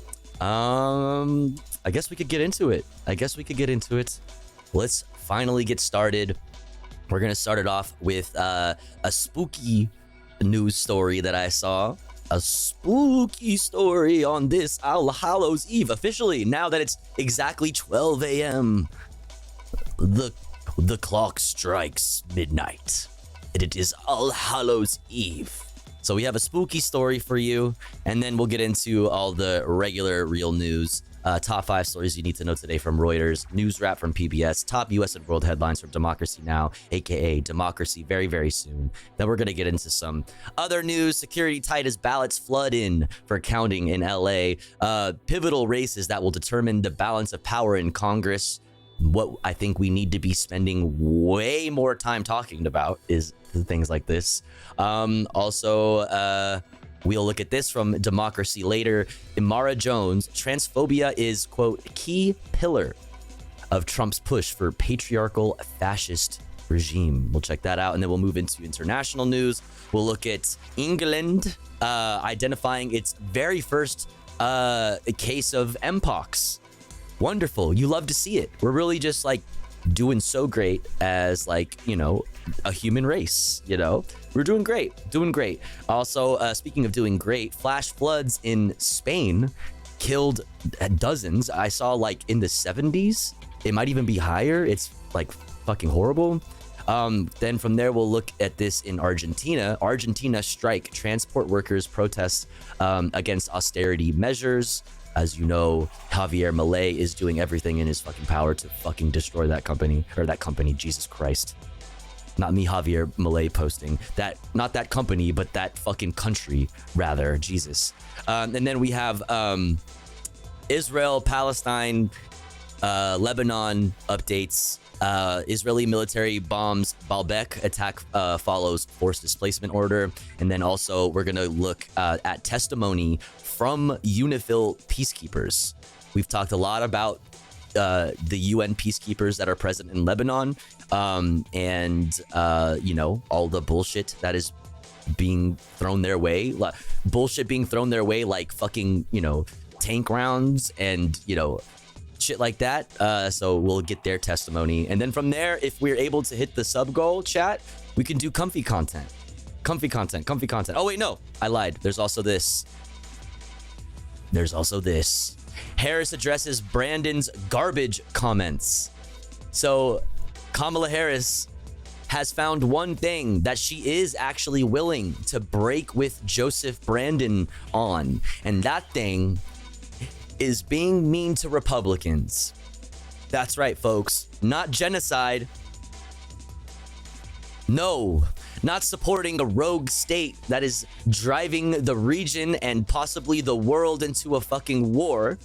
I guess we could get into it. Let's finally get started. We're gonna start it off with a spooky news story that I saw. A spooky story on this All Hallows Eve. Officially, now that it's exactly 12 a.m., the clock strikes midnight, and it is All Hallows Eve. So we have a spooky story for you, and then we'll get into all the regular real news. Top 5 stories you need to know today from Reuters, news wrap from PBS, top US and world headlines from Democracy Now!, aka Democracy, very, very soon. Then we're going to get into some other news. Security tight as ballots flood in for counting in LA. Pivotal races that will determine the balance of power in Congress. what I think we need to be spending way more time talking about is things like this. Also, we'll look at this from Democracy Later. Imara Jones, transphobia is, quote, key pillar of Trump's push for patriarchal fascist regime. We'll check that out, and then we'll move into international news. We'll look at England identifying its very first case of Mpox. Wonderful. You love to see it. We're really just like doing so great as like, you know, a human race, you know? We're doing great. Also, speaking of doing great, flash floods in Spain killed dozens. I saw like in the 70s. It might even be higher. It's like fucking horrible. Then from there, we'll look at this in Argentina. Argentina strike. Transport workers protest against austerity measures. As you know, Javier Milei is doing everything in his fucking power to fucking destroy that company. Jesus Christ. Not me, Javier Milei, posting that. Not that company, but that fucking country, rather. Jesus. And then we have Israel, Palestine, Lebanon updates. Israeli military bombs Baalbek. Attack follows forced displacement order. And then also we're going to look at testimony from UNIFIL peacekeepers. We've talked a lot about the UN peacekeepers that are present in Lebanon, and you know, all the bullshit that is being thrown their way. Bullshit being thrown their way like fucking, you know, tank rounds and, you know, shit like that. So we'll get their testimony. And then from there, if we're able to hit the sub goal, chat, we can do comfy content. Oh, wait, no, I lied. There's also this. Harris addresses Brandon's garbage comments. So Kamala Harris has found one thing that she is actually willing to break with Joseph Brandon on. And that thing is being mean to Republicans. That's right, folks. Not genocide. No, not supporting a rogue state that is driving the region and possibly the world into a fucking war.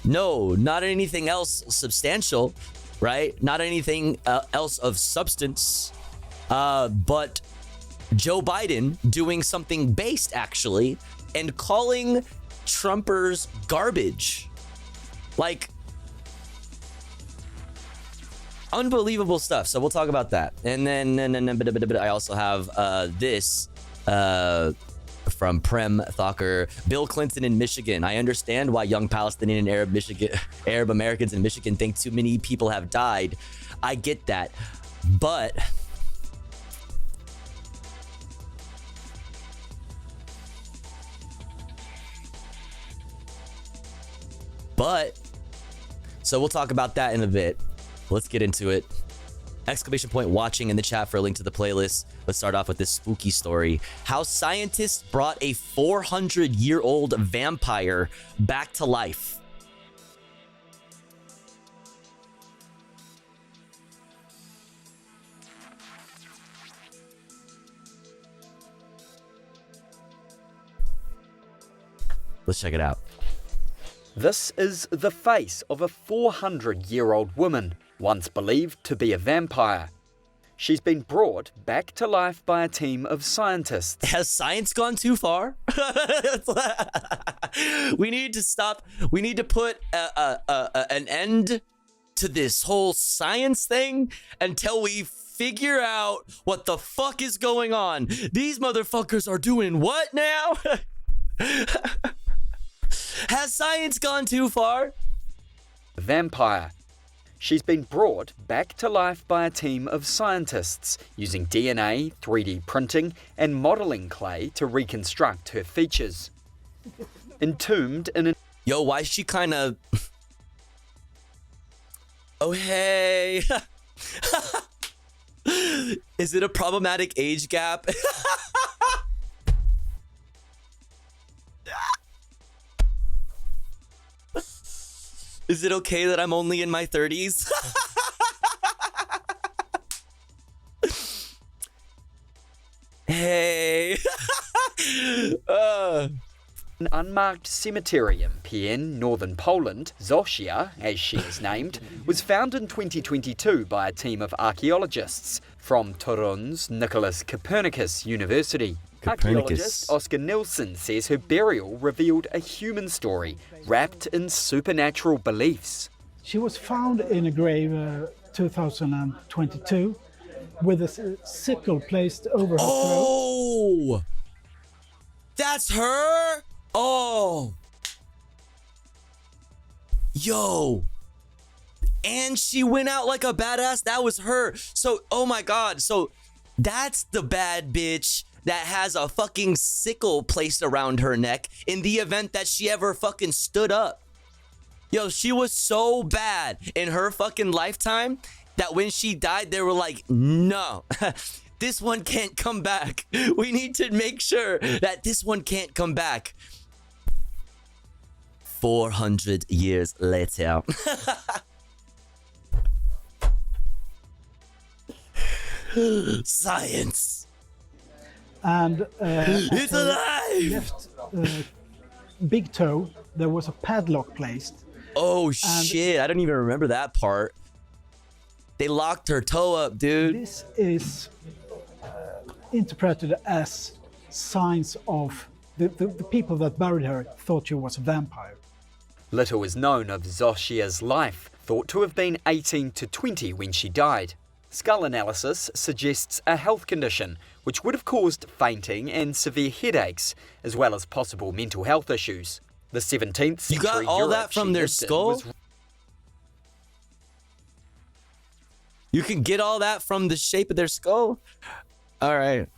No, not anything else substantial, right? Not anything else of substance. But Joe Biden doing something based, actually, and calling Trumpers garbage. Like, unbelievable stuff. So we'll talk about that. And then I also have this from Prem Thakur. Bill Clinton in Michigan. I understand why young Palestinian and Arab Americans in Michigan think too many people have died. I get that. But so we'll talk about that in a bit. Let's get into it. Exclamation point watching in the chat for a link to the playlist. Let's start off with this spooky story. How scientists brought a 400-year-old vampire back to life. Let's check it out. This is the face of a 400-year-old woman, once believed to be a vampire. She's been brought back to life by a team of scientists. Has science gone too far? We need to stop. We need to put an end to this whole science thing until we figure out what the fuck is going on. These motherfuckers are doing what now? Has science gone too far? Vampire. She's been brought back to life by a team of scientists using DNA, 3D printing, and modeling clay to reconstruct her features. Entombed in an... Yo, why is she kind of... Oh, hey. Is it a problematic age gap? Is it okay that I'm only in my 30s? Hey. An unmarked cemetery in Bein, northern Poland. Zosia, as she is named, was found in 2022 by a team of archaeologists from Torun's Nicholas Copernicus University. Archaeologist Oscar Nilsson says her burial revealed a human story wrapped in supernatural beliefs. She was found in a grave 2022 with a sickle placed over her throat. Oh! That's her? Oh! Yo! And she went out like a badass? That was her. So, oh my god. So, that's the bad bitch that has a fucking sickle placed around her neck in the event that she ever fucking stood up. Yo, she was so bad in her fucking lifetime that when she died, they were like, no, this one can't come back. We need to make sure that this one can't come back. 400 years later. Science. And it's alive! Left big toe, there was a padlock placed. Oh shit, I don't even remember that part. They locked her toe up, dude. This is interpreted as signs of the people that buried her thought she was a vampire. Little is known of Zosia's life, thought to have been 18 to 20 when she died. Skull analysis suggests a health condition which would have caused fainting and severe headaches, as well as possible mental health issues. The 17th century You got all Europe that from she their lived in skull? was You can get all that from the shape of their skull? Alright.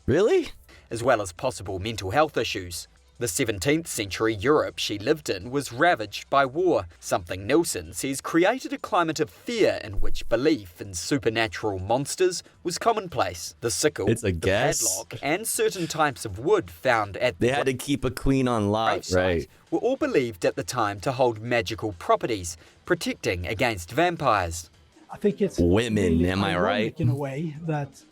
Really? as well as possible mental health issues. The 17th century Europe she lived in was ravaged by war, something Nilsson says created a climate of fear in which belief in supernatural monsters was commonplace. The sickle, the padlock, and certain types of wood found at They had to keep a queen on lock, right? Were all believed at the time to hold magical properties, protecting against vampires. I think it's women, really am I right? in a way that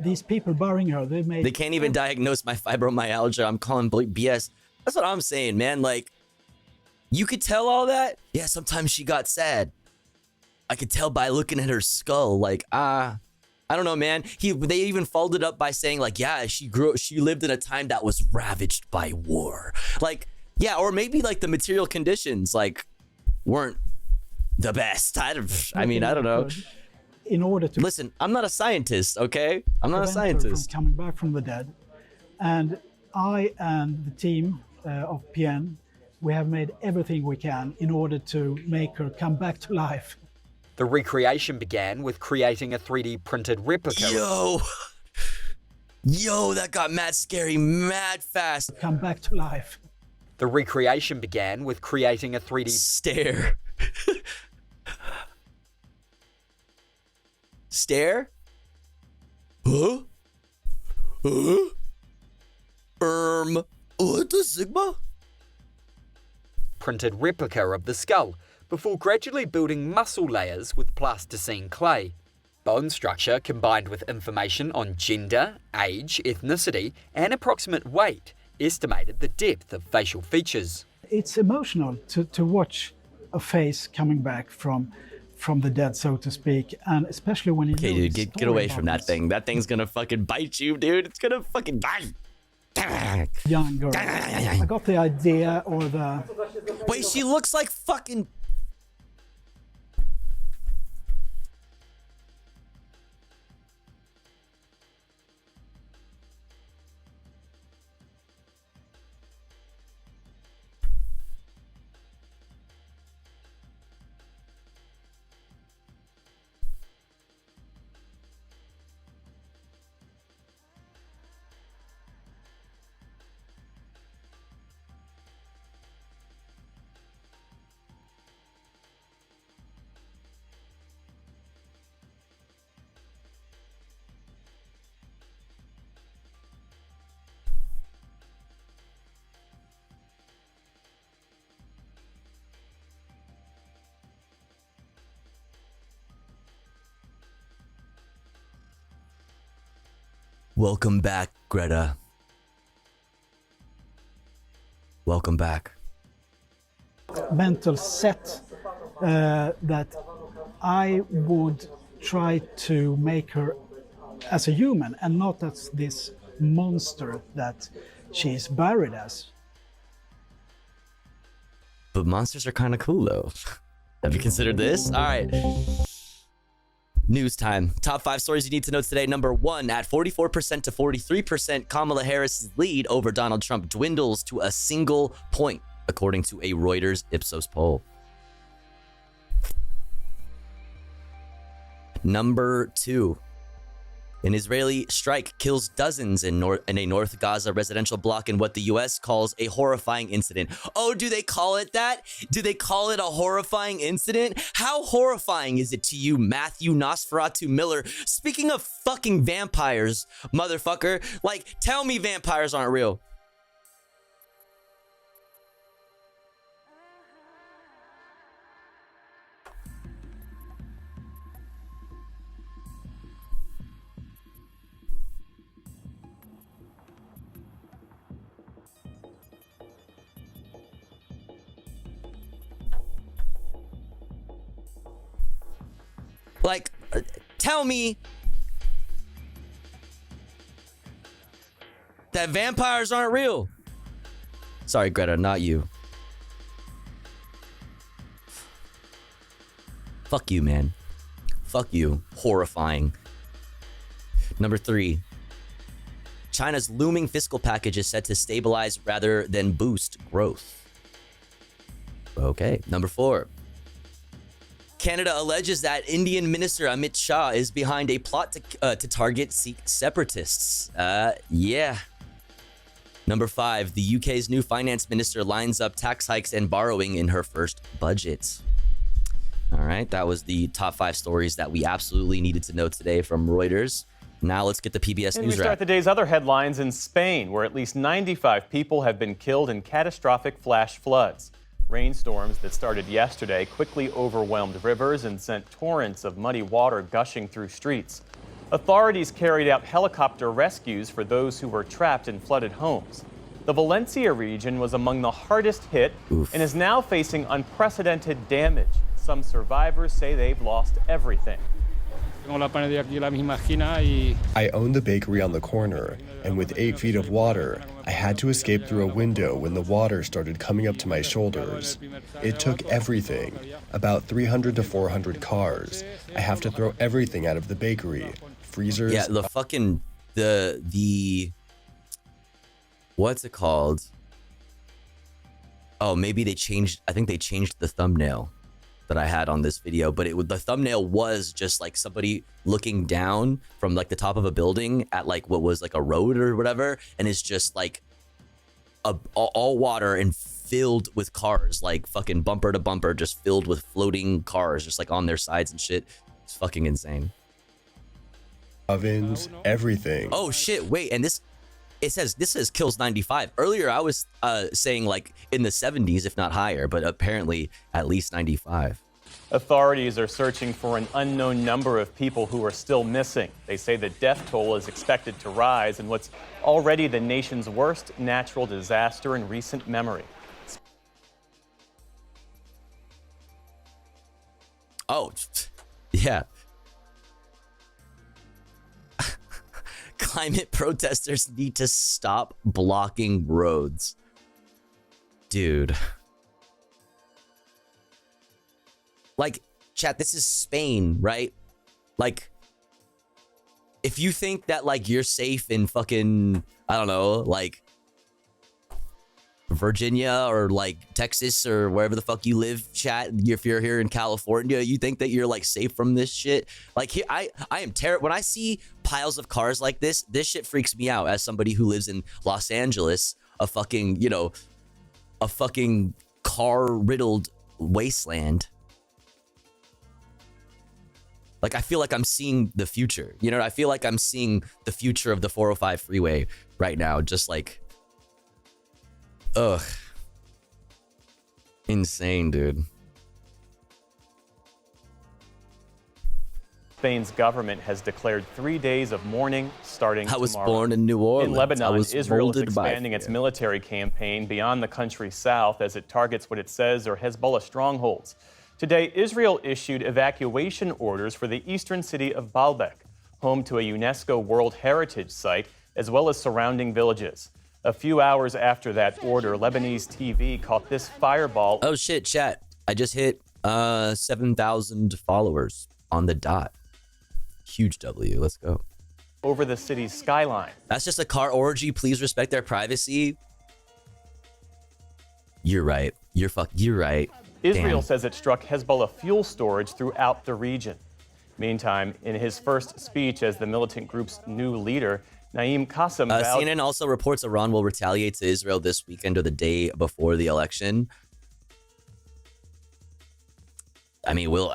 these people burying her, they can't even diagnose my fibromyalgia. I'm calling BS. That's what I'm saying, man. Like, you could tell all that. Yeah, sometimes she got sad. I could tell by looking at her skull. Like, I don't know, man. They even followed it up by saying, like, yeah, she lived in a time that was ravaged by war. Like, yeah, or maybe like the material conditions like weren't the best. I mean, I don't know. In order to listen, I'm not a scientist, okay? I'm not a scientist. From coming back from the dead, and I and the team of PN, we have made everything we can in order to make her come back to life. The recreation began with creating a 3D printed replica. Yo, that got mad scary, mad fast. Come back to life. The recreation began with creating a 3D stare. Stare? Huh? What the Sigma? Printed replica of the skull, before gradually building muscle layers with plasticine clay. Bone structure combined with information on gender, age, ethnicity, and approximate weight estimated the depth of facial features. It's emotional to watch a face coming back from the dead, so to speak, and especially when you okay, dude, get away from that thing. That thing's gonna fucking bite you, dude. It's gonna fucking bite. Young girl. I got the idea, or the... Wait, she looks like fucking... Welcome back, Greta. Welcome back. Mental set that I would try to make her as a human and not as this monster that she's buried as. But monsters are kind of cool though. Have you considered this? All right. News time. Top 5 stories you need to know today. Number 1, at 44% to 43%, Kamala Harris's lead over Donald Trump dwindles to a single point, according to a Reuters Ipsos poll. Number 2, an Israeli strike kills dozens in a North Gaza residential block in what the U.S. calls a horrifying incident. Oh, do they call it that? Do they call it a horrifying incident? How horrifying is it to you, Matthew Nosferatu Miller? Speaking of fucking vampires, motherfucker, like, tell me vampires aren't real. Like, tell me that vampires aren't real. Sorry, Greta, not you. Fuck you, man. Fuck you. Horrifying. Number 3. China's looming fiscal package is set to stabilize rather than boost growth. Okay. Number 4. Canada alleges that Indian Minister Amit Shah is behind a plot to target Sikh separatists. Yeah. Number 5, the UK's new finance minister lines up tax hikes and borrowing in her first budget. All right, that was the top 5 stories that we absolutely needed to know today from Reuters. Now let's get the PBS and News we start Wrap. the day's other headlines in Spain, where at least 95 people have been killed in catastrophic flash floods. Rainstorms that started yesterday quickly overwhelmed rivers and sent torrents of muddy water gushing through streets. Authorities carried out helicopter rescues for those who were trapped in flooded homes. The Valencia region was among the hardest hit and is now facing unprecedented damage. Some survivors say they've lost everything. I own the bakery on the corner, and with 8 feet of water, I had to escape through a window when the water started coming up to my shoulders. It took everything, about 300 to 400 cars. I have to throw everything out of the bakery, freezers. Yeah, the fucking, the what's it called? Oh, maybe they changed, I think they changed the thumbnail that I had on this video, but the thumbnail was just like somebody looking down from like the top of a building at like what was like a road or whatever, and it's just like all water and filled with cars, like fucking bumper to bumper, just filled with floating cars, just like on their sides and shit. It's fucking insane. Ovens, everything. Oh shit! Wait, and this says kills 95. Earlier I was saying like in the 70s, if not higher, but apparently at least 95. Authorities are searching for an unknown number of people who are still missing. They say the death toll is expected to rise in what's already the nation's worst natural disaster in recent memory. Oh, yeah. Climate protesters need to stop blocking roads. Dude. Like, chat, this is Spain, right? Like, if you think that, like, you're safe in fucking, I don't know, like, Virginia or, like, Texas or wherever the fuck you live, chat, if you're here in California, you think that you're, like, safe from this shit? Like, here, I am terrified. When I see piles of cars like this shit freaks me out as somebody who lives in Los Angeles, a fucking, you know, a fucking car-riddled wasteland. Like, I feel like I'm seeing the future. You know, I feel like I'm seeing the future of the 405 freeway right now. Just like, ugh. Insane, dude. Spain's government has declared 3 days of mourning starting tomorrow. I was born in New Orleans. In Lebanon, Israel is expanding its military campaign beyond the country's south as it targets what it says are Hezbollah strongholds. Today, Israel issued evacuation orders for the eastern city of Baalbek, home to a UNESCO World Heritage Site, as well as surrounding villages. A few hours after that order, Lebanese TV caught this fireball. Oh shit, chat. I just hit 7,000 followers on the dot. Huge W. Let's go. Over the city's skyline. That's just a car orgy. Please respect their privacy. You're right. You're right. Israel Damn. says it struck Hezbollah fuel storage throughout the region. Meantime, in his first speech as the militant group's new leader, Naim Qassem vowed... CNN also reports Iran will retaliate to Israel this weekend or the day before the election. I mean, we'll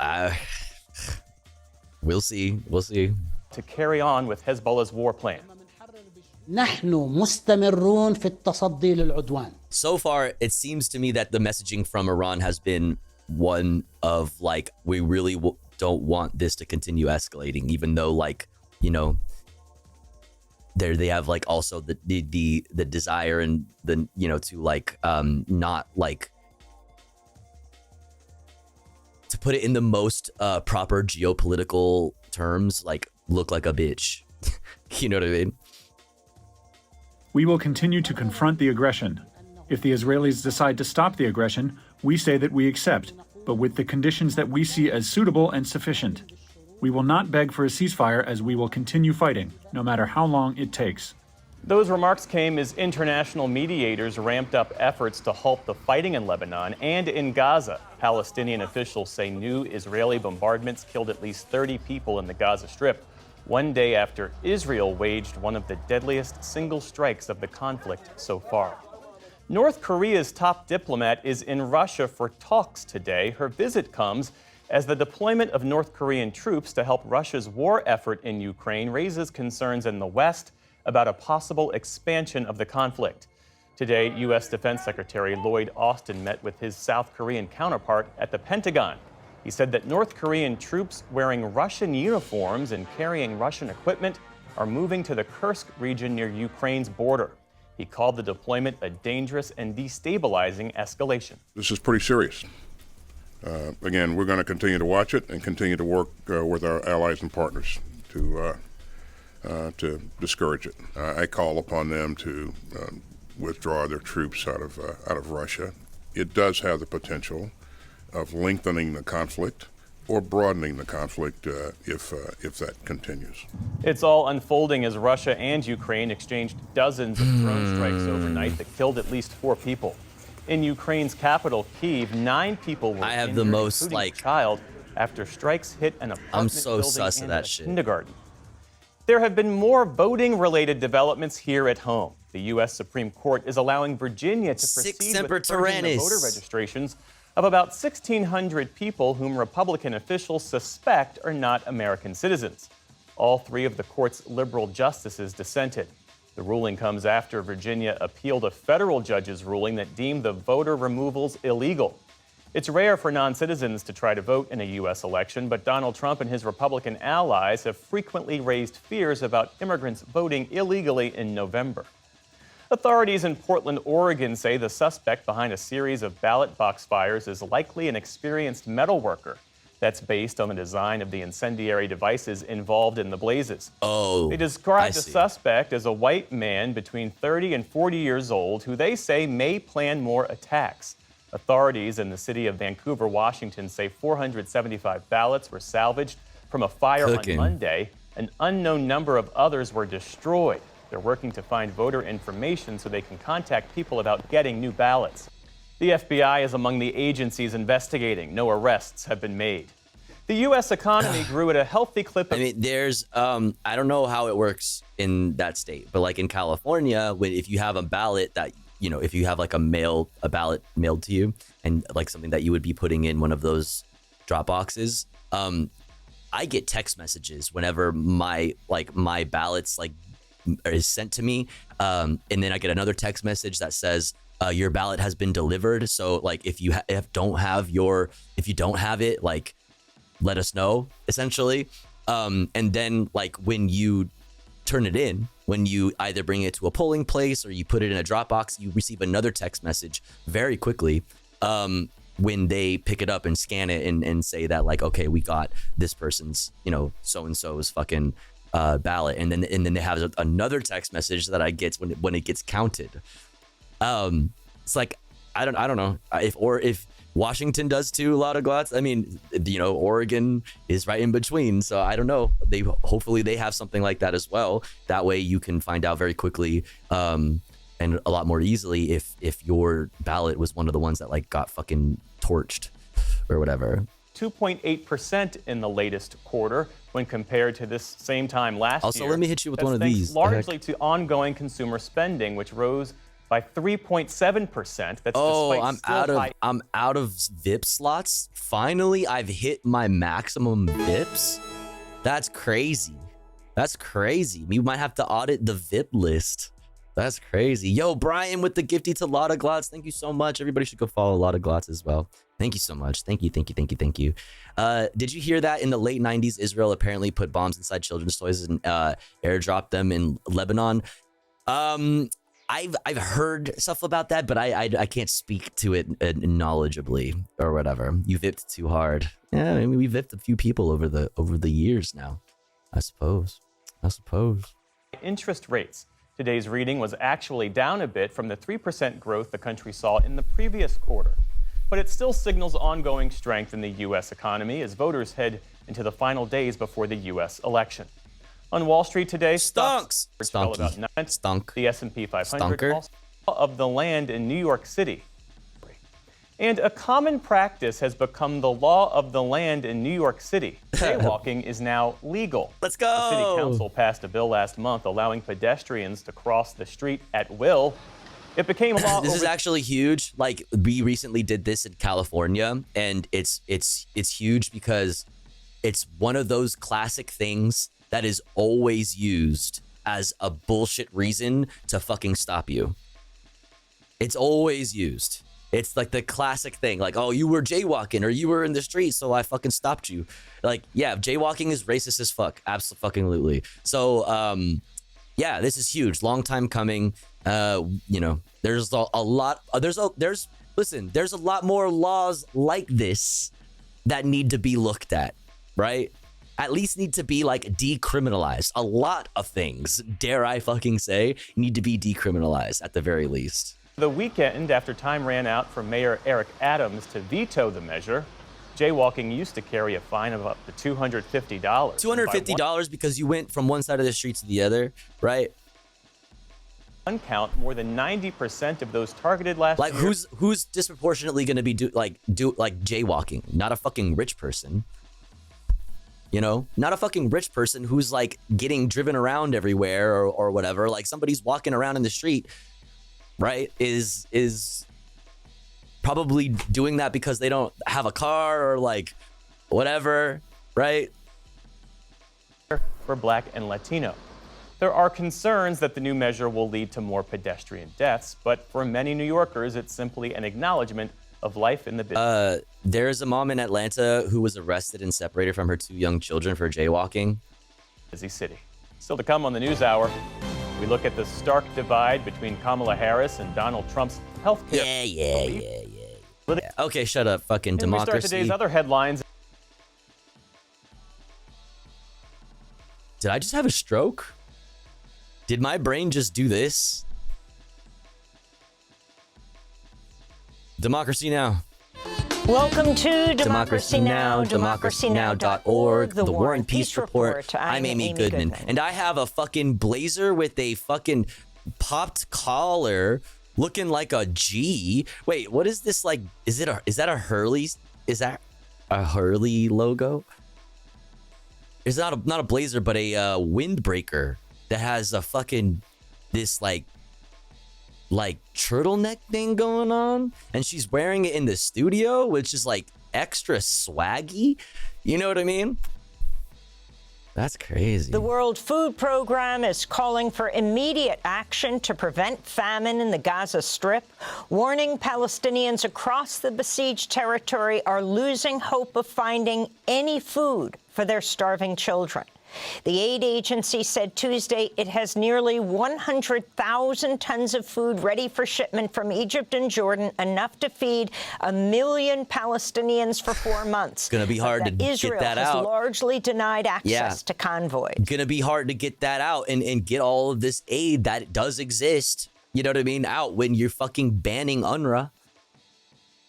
see. We'll see. To carry on with Hezbollah's war plan. نحن مستمرون في التصدي للعدوان. So far, it seems to me that the messaging from Iran has been one of like, we really don't want this to continue escalating, even though, like, you know, they have like also the desire and the, you know, to like not like, to put it in the most proper geopolitical terms, like look like a bitch. You know what I mean? We will continue to confront the aggression. If the Israelis decide to stop the aggression, we say that we accept, but with the conditions that we see as suitable and sufficient. We will not beg for a ceasefire as we will continue fighting, no matter how long it takes. Those remarks came as international mediators ramped up efforts to halt the fighting in Lebanon and in Gaza. Palestinian officials say new Israeli bombardments killed at least 30 people in the Gaza Strip, one day after Israel waged one of the deadliest single strikes of the conflict so far. North Korea's top diplomat is in Russia for talks today. Her visit comes as the deployment of North Korean troops to help Russia's war effort in Ukraine raises concerns in the West about a possible expansion of the conflict. Today, U.S. Defense Secretary Lloyd Austin met with his South Korean counterpart at the Pentagon. He said that North Korean troops wearing Russian uniforms and carrying Russian equipment are moving to the Kursk region near Ukraine's border. He called the deployment a dangerous and destabilizing escalation. This is pretty serious. Again, we're going to continue to watch it and continue to work with our allies and partners to discourage it. I call upon them to withdraw their troops out of Russia. It does have the potential of lengthening the conflict or broadening the conflict if that continues. It's all unfolding as Russia and Ukraine exchanged dozens of drone strikes overnight that killed at least 4 people. In Ukraine's capital, Kyiv, 9 people were injured, the most, including like, a child, after strikes hit an apartment building sus of and that a shit. kindergarten. There have been more voting-related developments here at home. The U.S. Supreme Court is allowing Virginia to proceed with purging the voter registrations of about 1,600 people whom Republican officials suspect are not American citizens. All 3 of the court's liberal justices dissented. The ruling comes after Virginia appealed a federal judge's ruling that deemed the voter removals illegal. It's rare for non-citizens to try to vote in a U.S. election, but Donald Trump and his Republican allies have frequently raised fears about immigrants voting illegally in November. Authorities in Portland, Oregon say the suspect behind a series of ballot box fires is likely an experienced metal worker. That's based on the design of the incendiary devices involved in the blazes. Oh, they described the suspect as a white man between 30 and 40 years old who they say may plan more attacks. Authorities in the city of Vancouver, Washington say 475 ballots were salvaged from a fire on Monday. An unknown number of others were destroyed. They're working to find voter information so they can contact people about getting new ballots. The FBI is among the agencies investigating. No arrests have been made. The U.S. economy grew at a healthy clip. I mean, there's, I don't know how it works in that state, but like in California, if you have a ballot that, you know, if you have like a ballot mailed to you and like something that you would be putting in one of those drop boxes, I get text messages whenever my ballots like is sent to me, and then I get another text message that says your ballot has been delivered. So like if you don't have it, like let us know essentially. And then like when you turn it in, when you either bring it to a polling place or you put it in a Dropbox, you receive another text message very quickly when they pick it up and scan it and say that like, okay, we got this person's, you know, so-and-so's fucking ballot. And then they have another text message that I get when it gets counted. It's like, I don't know if Washington does too, a lot of glots. I mean, you know, Oregon is right in between. So I don't know. Hopefully they have something like that as well. That way you can find out very quickly and a lot more easily if your ballot was one of the ones that like got fucking torched or whatever. 2.8% in the latest quarter when compared to this same time last year. Also, let me hit you with one of these. Largely to ongoing consumer spending, which rose by 3.7%. That's I'm out of VIP slots. Finally, I've hit my maximum VIPs. That's crazy. That's crazy. We might have to audit the VIP list. That's crazy. Yo, Brian with the gifty to Lotta Glotz. Thank you so much. Everybody should go follow Lotta Glotz as well. Thank you so much. Thank you. Did you hear that in the late 90s, Israel apparently put bombs inside children's toys and airdropped them in Lebanon? I've heard stuff about that, but I can't speak to it knowledgeably or whatever. You vipped too hard. Yeah, I mean, we vipped a few people over the years now. I suppose. Interest rates. Today's reading was actually down a bit from the 3% growth the country saw in the previous quarter. But it still signals ongoing strength in the U.S. economy as voters head into the final days before the U.S. election. On Wall Street today, stocks fell about 9%. The S&P 500 also of the land in New York City. And a common practice has become the law of the land in New York City. Jaywalking is now legal. Let's go! The city council passed a bill last month allowing pedestrians to cross the street at will. It became law. This is actually huge. Like, we recently did this in California, and it's huge because it's one of those classic things that is always used as a bullshit reason to fucking stop you. It's always used. It's like the classic thing, like, oh, you were jaywalking or you were in the street, so I fucking stopped you. Like, yeah, jaywalking is racist as fuck. Absolutely. So, yeah, this is huge. Long time coming. You know, there's a lot. There's a lot more laws like this that need to be looked at, right? At least need to be like decriminalized. A lot of things, dare I fucking say, need to be decriminalized at the very least. The weekend after time ran out for Mayor Eric Adams to veto the measure, jaywalking used to carry a fine of up to $250. $250 because you went from one side of the street to the other, right? One count, more than 90% of those targeted last year. Like, who's disproportionately going to be jaywalking? Not a fucking rich person. You know, not a fucking rich person who's like getting driven around everywhere or whatever. Like, somebody's walking around in the street, right, is probably doing that because they don't have a car or like whatever, right? For Black and Latino. There are concerns that the new measure will lead to more pedestrian deaths, but for many New Yorkers, it's simply an acknowledgement of life in the business. There's a mom in Atlanta who was arrested and separated from her 2 young children for jaywalking. Busy city. Still to come on the News Hour. We look at the stark divide between Kamala Harris and Donald Trump's health care. Yeah. Okay, shut up, fucking and democracy. We start today's other headlines. Did I just have a stroke? Did my brain just do this? Democracy Now! Welcome to Democracy Now!, democracynow.org, the War and Peace Report. I'm Amy Goodman. And I have a fucking blazer with a fucking popped collar looking like a G. Wait, what is this like? Is that a Hurley? Is that a Hurley logo? It's not a blazer, but a windbreaker that has a fucking this like turtleneck thing going on, and she's wearing it in the studio, which is like extra swaggy. You know what I mean? That's crazy. The World Food Program is calling for immediate action to prevent famine in the Gaza Strip, warning Palestinians across the besieged territory are losing hope of finding any food for their starving children. The aid agency said Tuesday it has nearly 100,000 tons of food ready for shipment from Egypt and Jordan, enough to feed 1 million Palestinians for 4 months. It's going to be hard to Israel get that has out. largely denied access to convoys. Going to be hard to get that out and get all of this aid that does exist, you know what I mean, out when you're fucking banning UNRWA.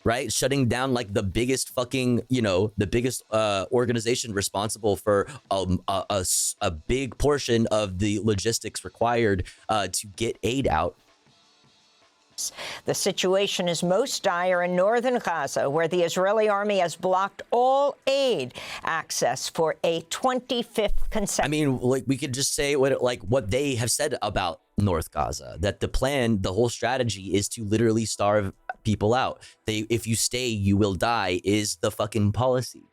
Right? Shutting down like the biggest fucking, the biggest organization responsible for a big portion of the logistics required to get aid out. The situation is most dire in northern Gaza, where the Israeli army has blocked all aid access for a 25th consecutive. I mean, like, we could just say what they have said about North Gaza, that the whole strategy is to literally starve people out. If you stay, you will die is the fucking policy.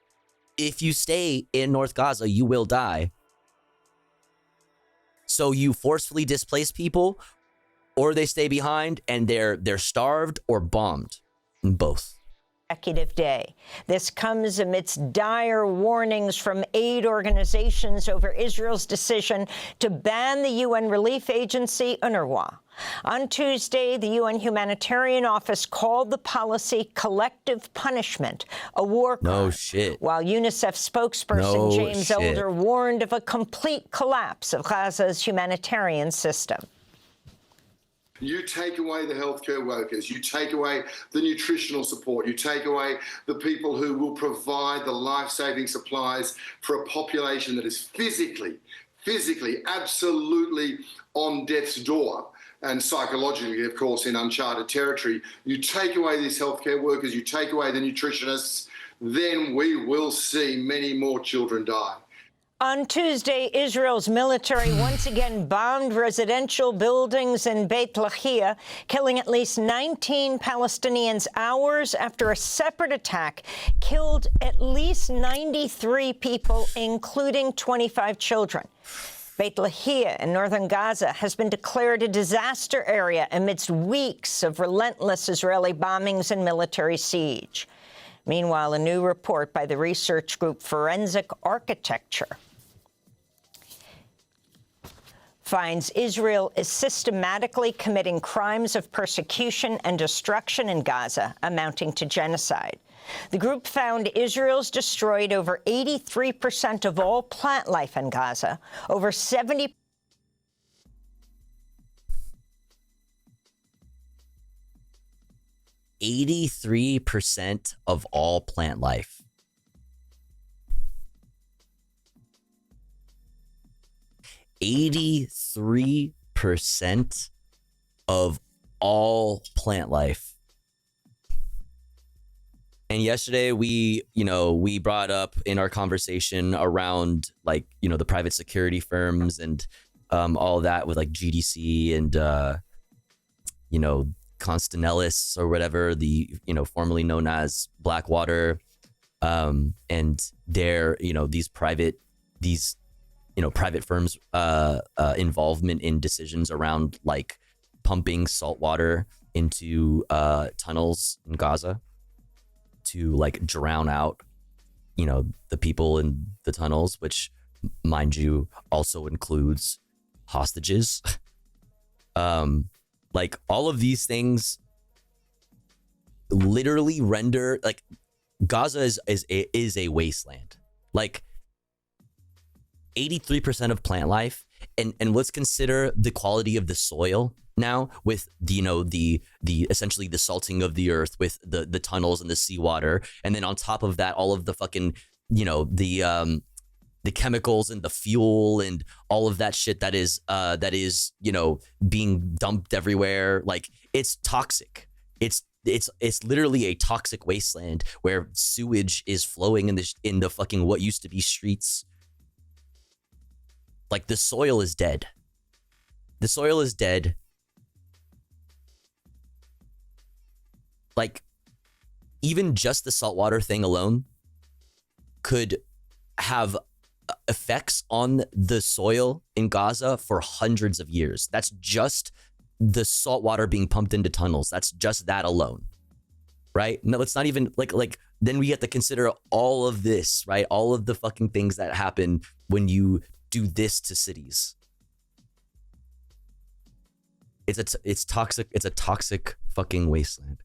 If you stay in North Gaza, you will die. So you forcefully displace people, or they stay behind and they're starved or bombed. Both. Consecutive day. This comes amidst dire warnings from aid organizations over Israel's decision to ban the UN relief agency UNRWA. On Tuesday, the UN Humanitarian Office called the policy collective punishment, a war crime. No shit. While UNICEF spokesperson James Elder warned of a complete collapse of Gaza's humanitarian system. You take away the healthcare workers, you take away the nutritional support, you take away the people who will provide the life-saving supplies for a population that is physically, absolutely on death's door, and psychologically, of course, in uncharted territory. You take away these healthcare workers, you take away the nutritionists, then we will see many more children die. On Tuesday, Israel's military once again bombed residential buildings in Beit Lahia, killing at least 19 Palestinians hours after a separate attack killed at least 93 people, including 25 children. Beit Lahia in northern Gaza has been declared a disaster area amidst weeks of relentless Israeli bombings and military siege. Meanwhile, a new report by the research group Forensic Architecture finds Israel is systematically committing crimes of persecution and destruction in Gaza, amounting to genocide. The group found Israel's destroyed over 83% of all plant life in Gaza, over 70% 83% of all plant life. 83% of all plant life. And yesterday we brought up in our conversation around the private security firms and all that with GDC and Constellis or whatever, formerly known as Blackwater, and their these private firms involvement in decisions around pumping salt water into tunnels in Gaza to drown out the people in the tunnels, which, mind you, also includes hostages. All of these things literally render Gaza is a wasteland. 83% of plant life, and let's consider the quality of the soil now with the essentially the salting of the earth with the tunnels and the seawater, and then on top of that all of the fucking the chemicals and the fuel and all of that shit that is being dumped everywhere. It's toxic. It's literally a toxic wasteland where sewage is flowing in the fucking what used to be streets. The soil is dead. The soil is dead. Even just the saltwater thing alone could have effects on the soil in Gaza for hundreds of years. That's just the salt water being pumped into tunnels. That's just that alone, right? No, it's not even like then we have to consider all of this, right? All of the fucking things that happen when you do this to cities. It's toxic. It's a toxic fucking wasteland.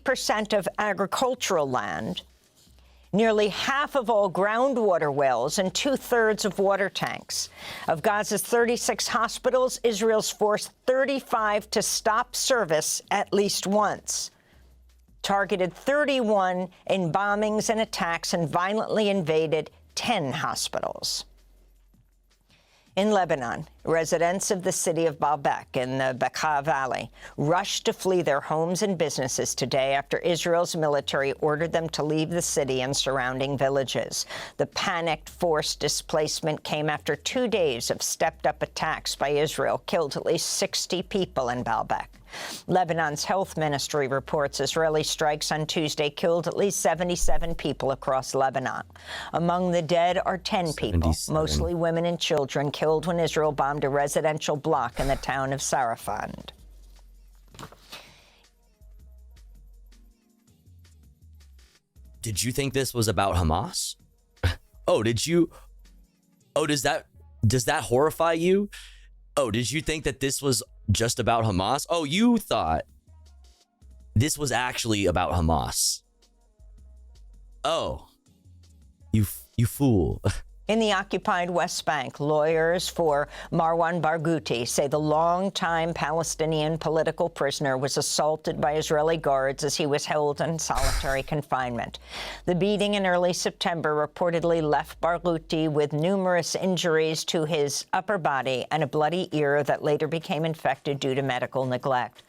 Percent of agricultural land, nearly half of all groundwater wells, and 2/3 of water tanks. Of Gaza's 36 hospitals, Israel's forced 35 to stop service at least once. Targeted 31 in bombings and attacks, and violently invaded 10 hospitals. In Lebanon, residents of the city of Baalbek in the Bekaa Valley rushed to flee their homes and businesses today after Israel's military ordered them to leave the city and surrounding villages. The panicked forced displacement came after 2 days of stepped-up attacks by Israel killed at least 60 people in Baalbek. Lebanon's health ministry reports Israeli strikes on Tuesday killed at least 77 people across Lebanon. Among the dead are 10 people, mostly women and children, killed when Israel bombed a residential block in the town of Sarafand. Did you think this was about Hamas? Does that horrify you? Oh, did you think that this was just about Hamas? Oh, you thought this was actually about Hamas. Oh, you fool. In the occupied West Bank, lawyers for Marwan Barghouti say the longtime Palestinian political prisoner was assaulted by Israeli guards as he was held in solitary confinement. The beating in early September reportedly left Barghouti with numerous injuries to his upper body and a bloody ear that later became infected due to medical neglect.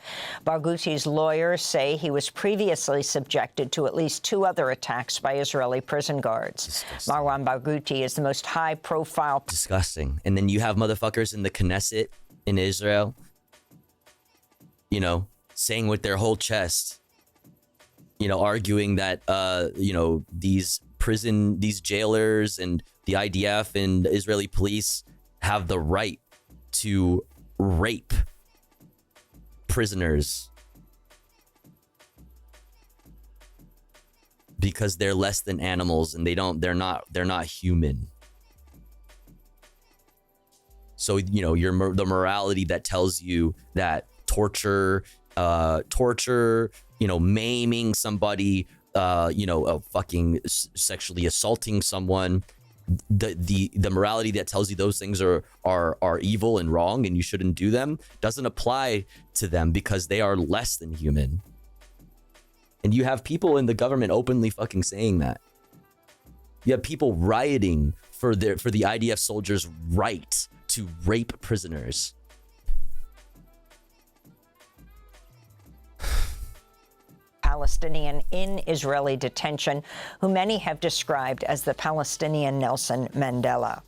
Barghouti's lawyers say he was previously subjected to at least 2 other attacks by Israeli prison guards. Marwan Barghouti is the most high-profile. Disgusting. And then you have motherfuckers in the Knesset in Israel, saying with their whole chest, arguing that, these jailers and the IDF and the Israeli police have the right to rape prisoners because they're less than animals and they're not human. So, the morality that tells you that torture, maiming somebody, fucking sexually assaulting someone, the morality that tells you those things are evil and wrong and you shouldn't do them doesn't apply to them because they are less than human. And you have people in the government openly fucking saying that. You have people rioting for the IDF soldiers' right to rape prisoners. Palestinian in Israeli detention, who many have described as the Palestinian Nelson Mandela.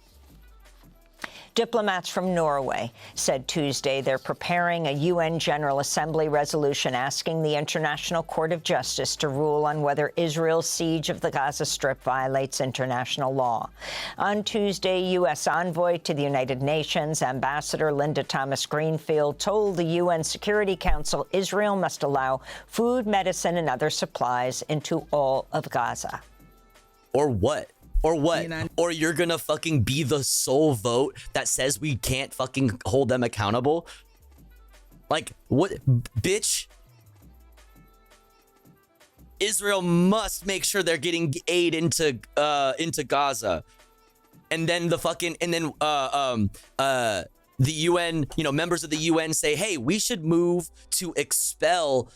Diplomats from Norway said Tuesday they're preparing a UN General Assembly resolution asking the International Court of Justice to rule on whether Israel's siege of the Gaza Strip violates international law. On Tuesday, U.S. envoy to the United Nations, Ambassador Linda Thomas-Greenfield, told the UN Security Council Israel must allow food, medicine, and other supplies into all of Gaza. Or what? Or what? Or you're gonna fucking be the sole vote that says we can't fucking hold them accountable? Like, what? Bitch? Israel must make sure they're getting aid into Gaza. And then the UN, members of the UN say, hey, we should move to expel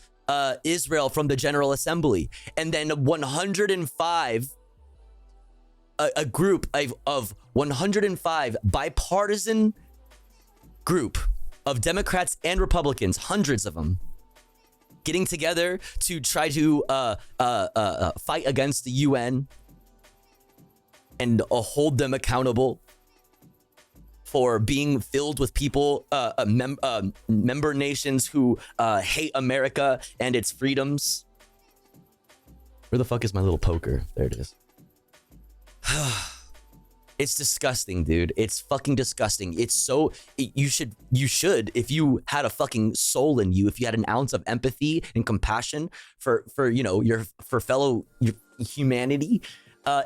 Israel from the General Assembly. And then 105 a group of 105 bipartisan group of Democrats and Republicans, hundreds of them, getting together to try to fight against the UN and hold them accountable for being filled with people, member nations who hate America and its freedoms. Where the fuck is my little poker? There it is. It's disgusting, dude. It's fucking disgusting. It's so, you should, if you had a fucking soul in you, if you had an ounce of empathy and compassion for you know, for fellow humanity,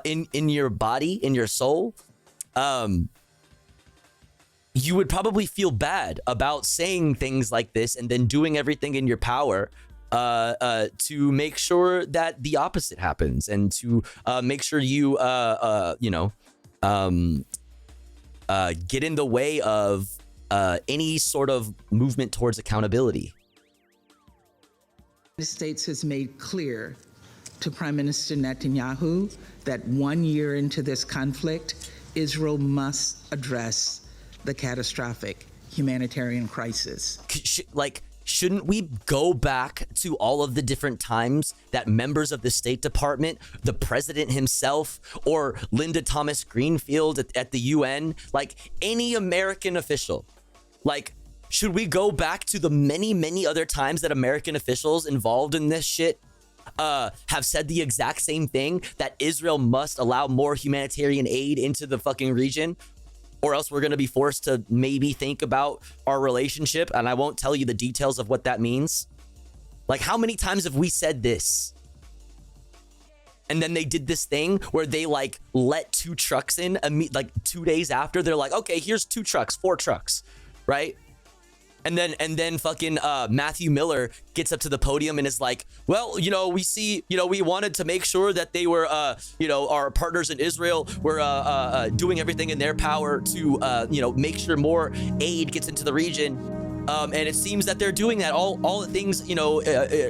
in your body, in your soul, you would probably feel bad about saying things like this and then doing everything in your power to make sure that the opposite happens, and to make sure you you know, get in the way of any sort of movement towards accountability. The United States has made clear to Prime Minister Netanyahu that 1 year into this conflict, Israel must address the catastrophic humanitarian crisis. Shouldn't we go back to all of the different times that members of the State Department, the president himself, or Linda Thomas Greenfield at the UN, like any American official, like, should we go back to the many, many other times that American officials involved in this shit have said the exact same thing, that Israel must allow more humanitarian aid into the fucking region, or else we're going to be forced to maybe think about our relationship? And I won't tell you the details of what that means. Like, how many times have we said this? And then they did this thing where they like let 2 trucks in, like 2 days after. They're like, okay, here's 2 trucks, 4 trucks, right? And then fucking Matthew Miller gets up to the podium and is like, well, you know, we see, you know, we wanted to make sure that they were, you know, our partners in Israel were doing everything in their power to, you know, make sure more aid gets into the region. And it seems that they're doing that. All the things, you know,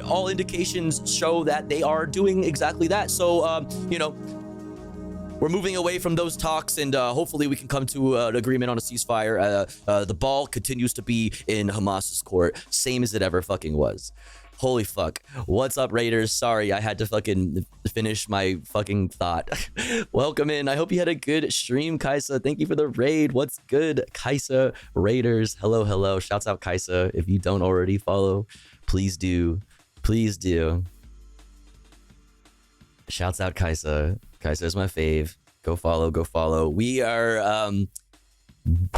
all indications show that they are doing exactly that. So, you know, we're moving away from those talks, and hopefully we can come to an agreement on a ceasefire. The ball continues to be in Hamas's court, same as it ever fucking was. Holy fuck. What's up, Raiders? Sorry, I had to fucking finish my fucking thought. Welcome in. I hope you had a good stream, Kaisa. Thank you for the raid. What's good, Kaisa Raiders? Hello, hello. Shouts out, Kaisa. If you don't already follow, please do. Please do. Shouts out, Kaisa. Kaisa is my fave. Go follow, go follow. We are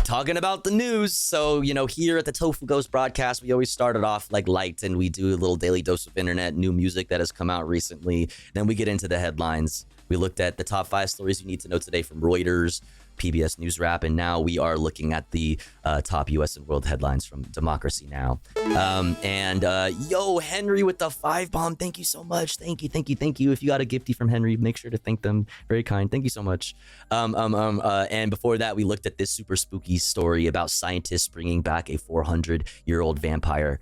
talking about the news. So, you know, here at the Tofu Ghost broadcast, we always start it off like light, and we do a little daily dose of internet, new music that has come out recently. Then we get into the headlines. We looked at the top 5 stories you need to know today from Reuters, PBS News Wrap, and now we are looking at the top US and world headlines from Democracy Now! Yo, Henry with the 5 bomb, thank you so much. Thank you. If you got a gifty from Henry, make sure to thank them. Very kind. Thank you so much. And before that, we looked at this super spooky story about scientists bringing back a 400-year-old vampire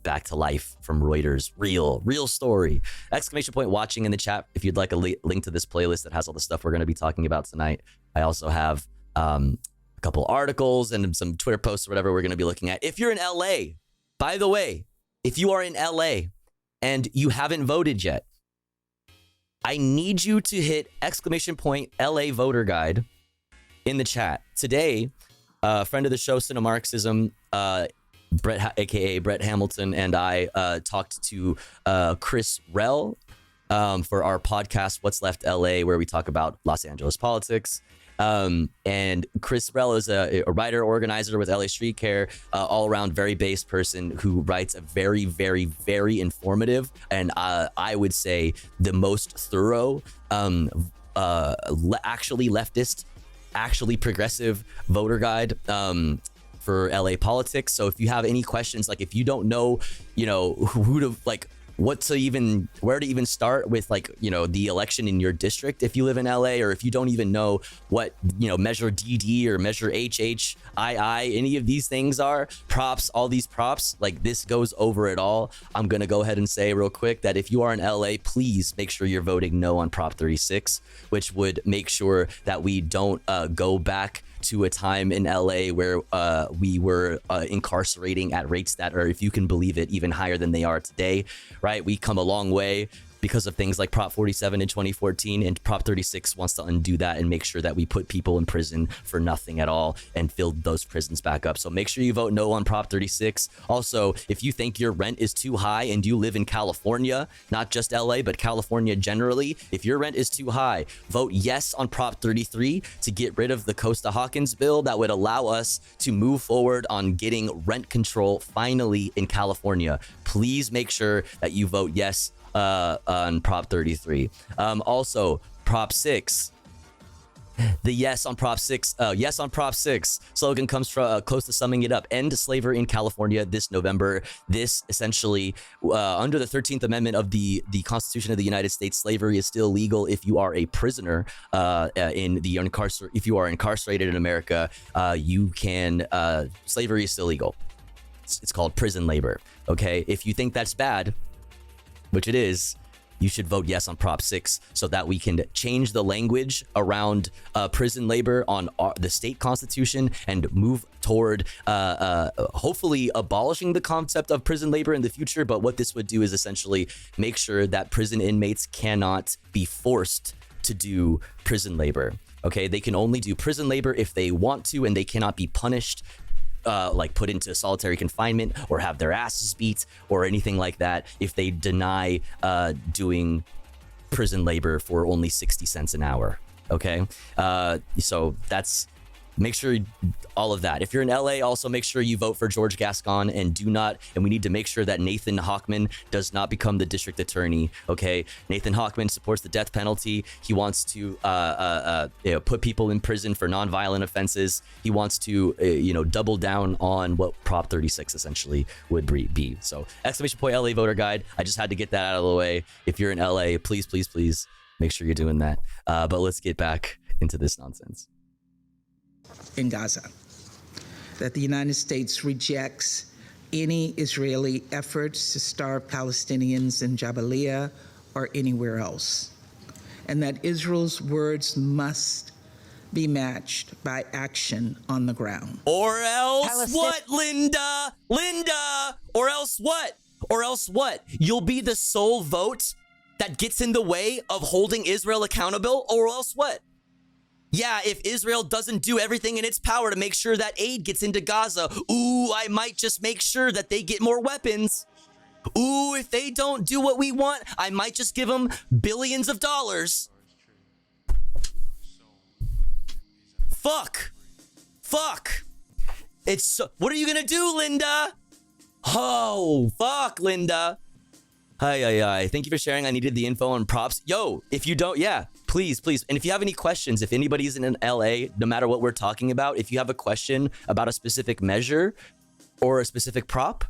back to life from Reuters. Real story. Exclamation point watching in the chat if you'd like a link to this playlist that has all the stuff we're going to be talking about tonight. I also have a couple articles and some Twitter posts or whatever we're going to be looking at. If you're in LA, by the way, if you are in LA and you haven't voted yet, I need you to hit exclamation point LA voter guide in the chat. Today, a friend of the show, Cinemarxism, Brett, aka Brett Hamilton, and I talked to Chris Rell for our podcast, What's Left LA, where we talk about Los Angeles politics. And Chris Rell is a writer, organizer with LA Street Care, all around very based person who writes a very, very, very informative and I would say the most thorough, actually leftist, actually progressive voter guide for LA politics. So if you have any questions, like if you don't know, you know, who to like, where to even start with, like, you know, the election in your district if you live in LA, or if you don't even know what, you know, Measure DD or Measure HHII, any of these things are, all these props, like this goes over it all. I'm gonna go ahead and say real quick that if you are in LA, please make sure you're voting no on Prop 36, which would make sure that we don't go back to a time in LA where we were incarcerating at rates that are, if you can believe it, even higher than they are today, right? We come a long way. because of things like Prop 47 in 2014, and Prop 36 wants to undo that and make sure that we put people in prison for nothing at all and fill those prisons back up. So make sure you vote no on Prop 36. Also, if you think your rent is too high and you live in California, not just LA, but California generally, if your rent is too high, vote yes on Prop 33 to get rid of the Costa-Hawkins bill that would allow us to move forward on getting rent control finally in California. Please make sure that you vote yes on Prop 33. Also, Prop 6. The yes on Prop 6 slogan comes from close to summing it up. End slavery in California this November. This essentially, under the 13th Amendment of the Constitution of the United States, slavery is still legal if you are a prisoner if you are incarcerated in America. Slavery is still legal. It's called prison labor. Okay, if you think that's bad, which it is, you should vote yes on Prop 6 so that we can change the language around prison labor on the state constitution and move toward hopefully abolishing the concept of prison labor in the future. But what this would do is essentially make sure that prison inmates cannot be forced to do prison labor. Okay, they can only do prison labor if they want to, and they cannot be punished, like put into solitary confinement or have their asses beat or anything like that if they deny doing prison labor for only 60 cents an hour. Okay, so that's, make sure all of that. If you're in LA, also make sure you vote for George Gascon, and we need to make sure that Nathan Hochman does not become the district attorney. Okay, Nathan Hochman supports the death penalty. He wants to put people in prison for nonviolent offenses. He wants to double down on what Prop 36 essentially would be. So !LA voter guide. I just had to get that out of the way. If you're in LA, please make sure you're doing that. But let's get back into this nonsense. In Gaza, that the United States rejects any Israeli efforts to starve Palestinians in Jabalia or anywhere else, and that Israel's words must be matched by action on the ground. Or else what, Linda? Or else what? You'll be the sole vote that gets in the way of holding Israel accountable? Or else what? Yeah, if Israel doesn't do everything in its power to make sure that aid gets into Gaza, I might just make sure that they get more weapons. If they don't do what we want, I might just give them billions of dollars. Fuck. What are you gonna do, Linda? Oh, fuck, Linda. Hi. Thank you for sharing. I needed the info on props. Yo, if you don't, please. And if you have any questions, if anybody's in LA, no matter what we're talking about, if you have a question about a specific measure or a specific prop,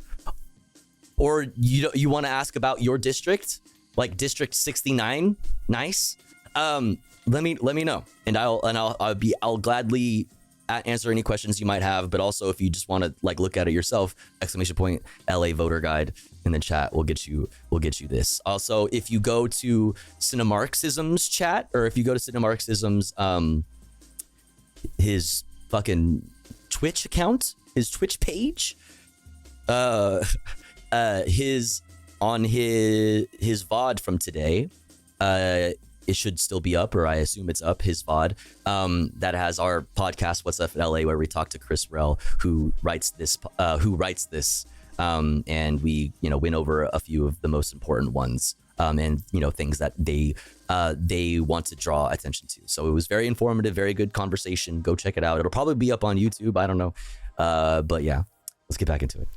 or you want to ask about your district, like District 69, nice. Let me know, and I'll gladly answer any questions you might have. But also, if you just want to look at it yourself, !LA voter guide in the chat will get you this. Also, if you go to Cinemarxism's chat, or if you go to Cinemarxism's his fucking Twitch account, his Twitch page, his VOD from today, it should still be up, or I assume it's up, his VOD, that has our podcast, What's Up in LA, where we talk to Chris Rell, who writes this, and we, went over a few of the most important ones, and, things that they want to draw attention to. So it was very informative, very good conversation. Go check it out. It'll probably be up on YouTube. I don't know. But yeah, let's get back into it.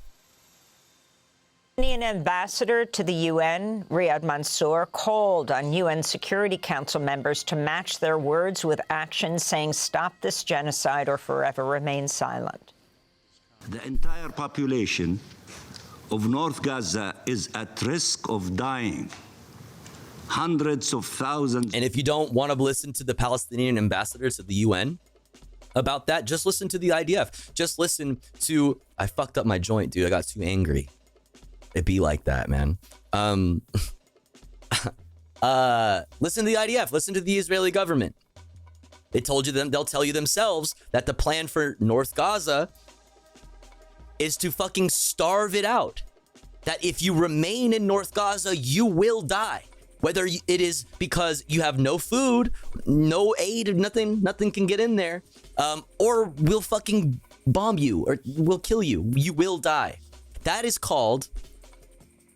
Palestinian ambassador to the UN, Riyad Mansour, called on UN Security Council members to match their words with action, saying stop this genocide or forever remain silent. The entire population of North Gaza is at risk of dying. Hundreds of thousands. And if you don't want to listen to the Palestinian ambassador to the UN about that, just listen to the IDF. Just listen to, I fucked up my joint, dude. I got too angry. It be like that, man. Listen to the IDF. Listen to the Israeli government. They'll tell you themselves that the plan for North Gaza is to fucking starve it out. That if you remain in North Gaza, you will die. Whether it is because you have no food, no aid, nothing can get in there, or we'll fucking bomb you or we'll kill you. You will die. That is called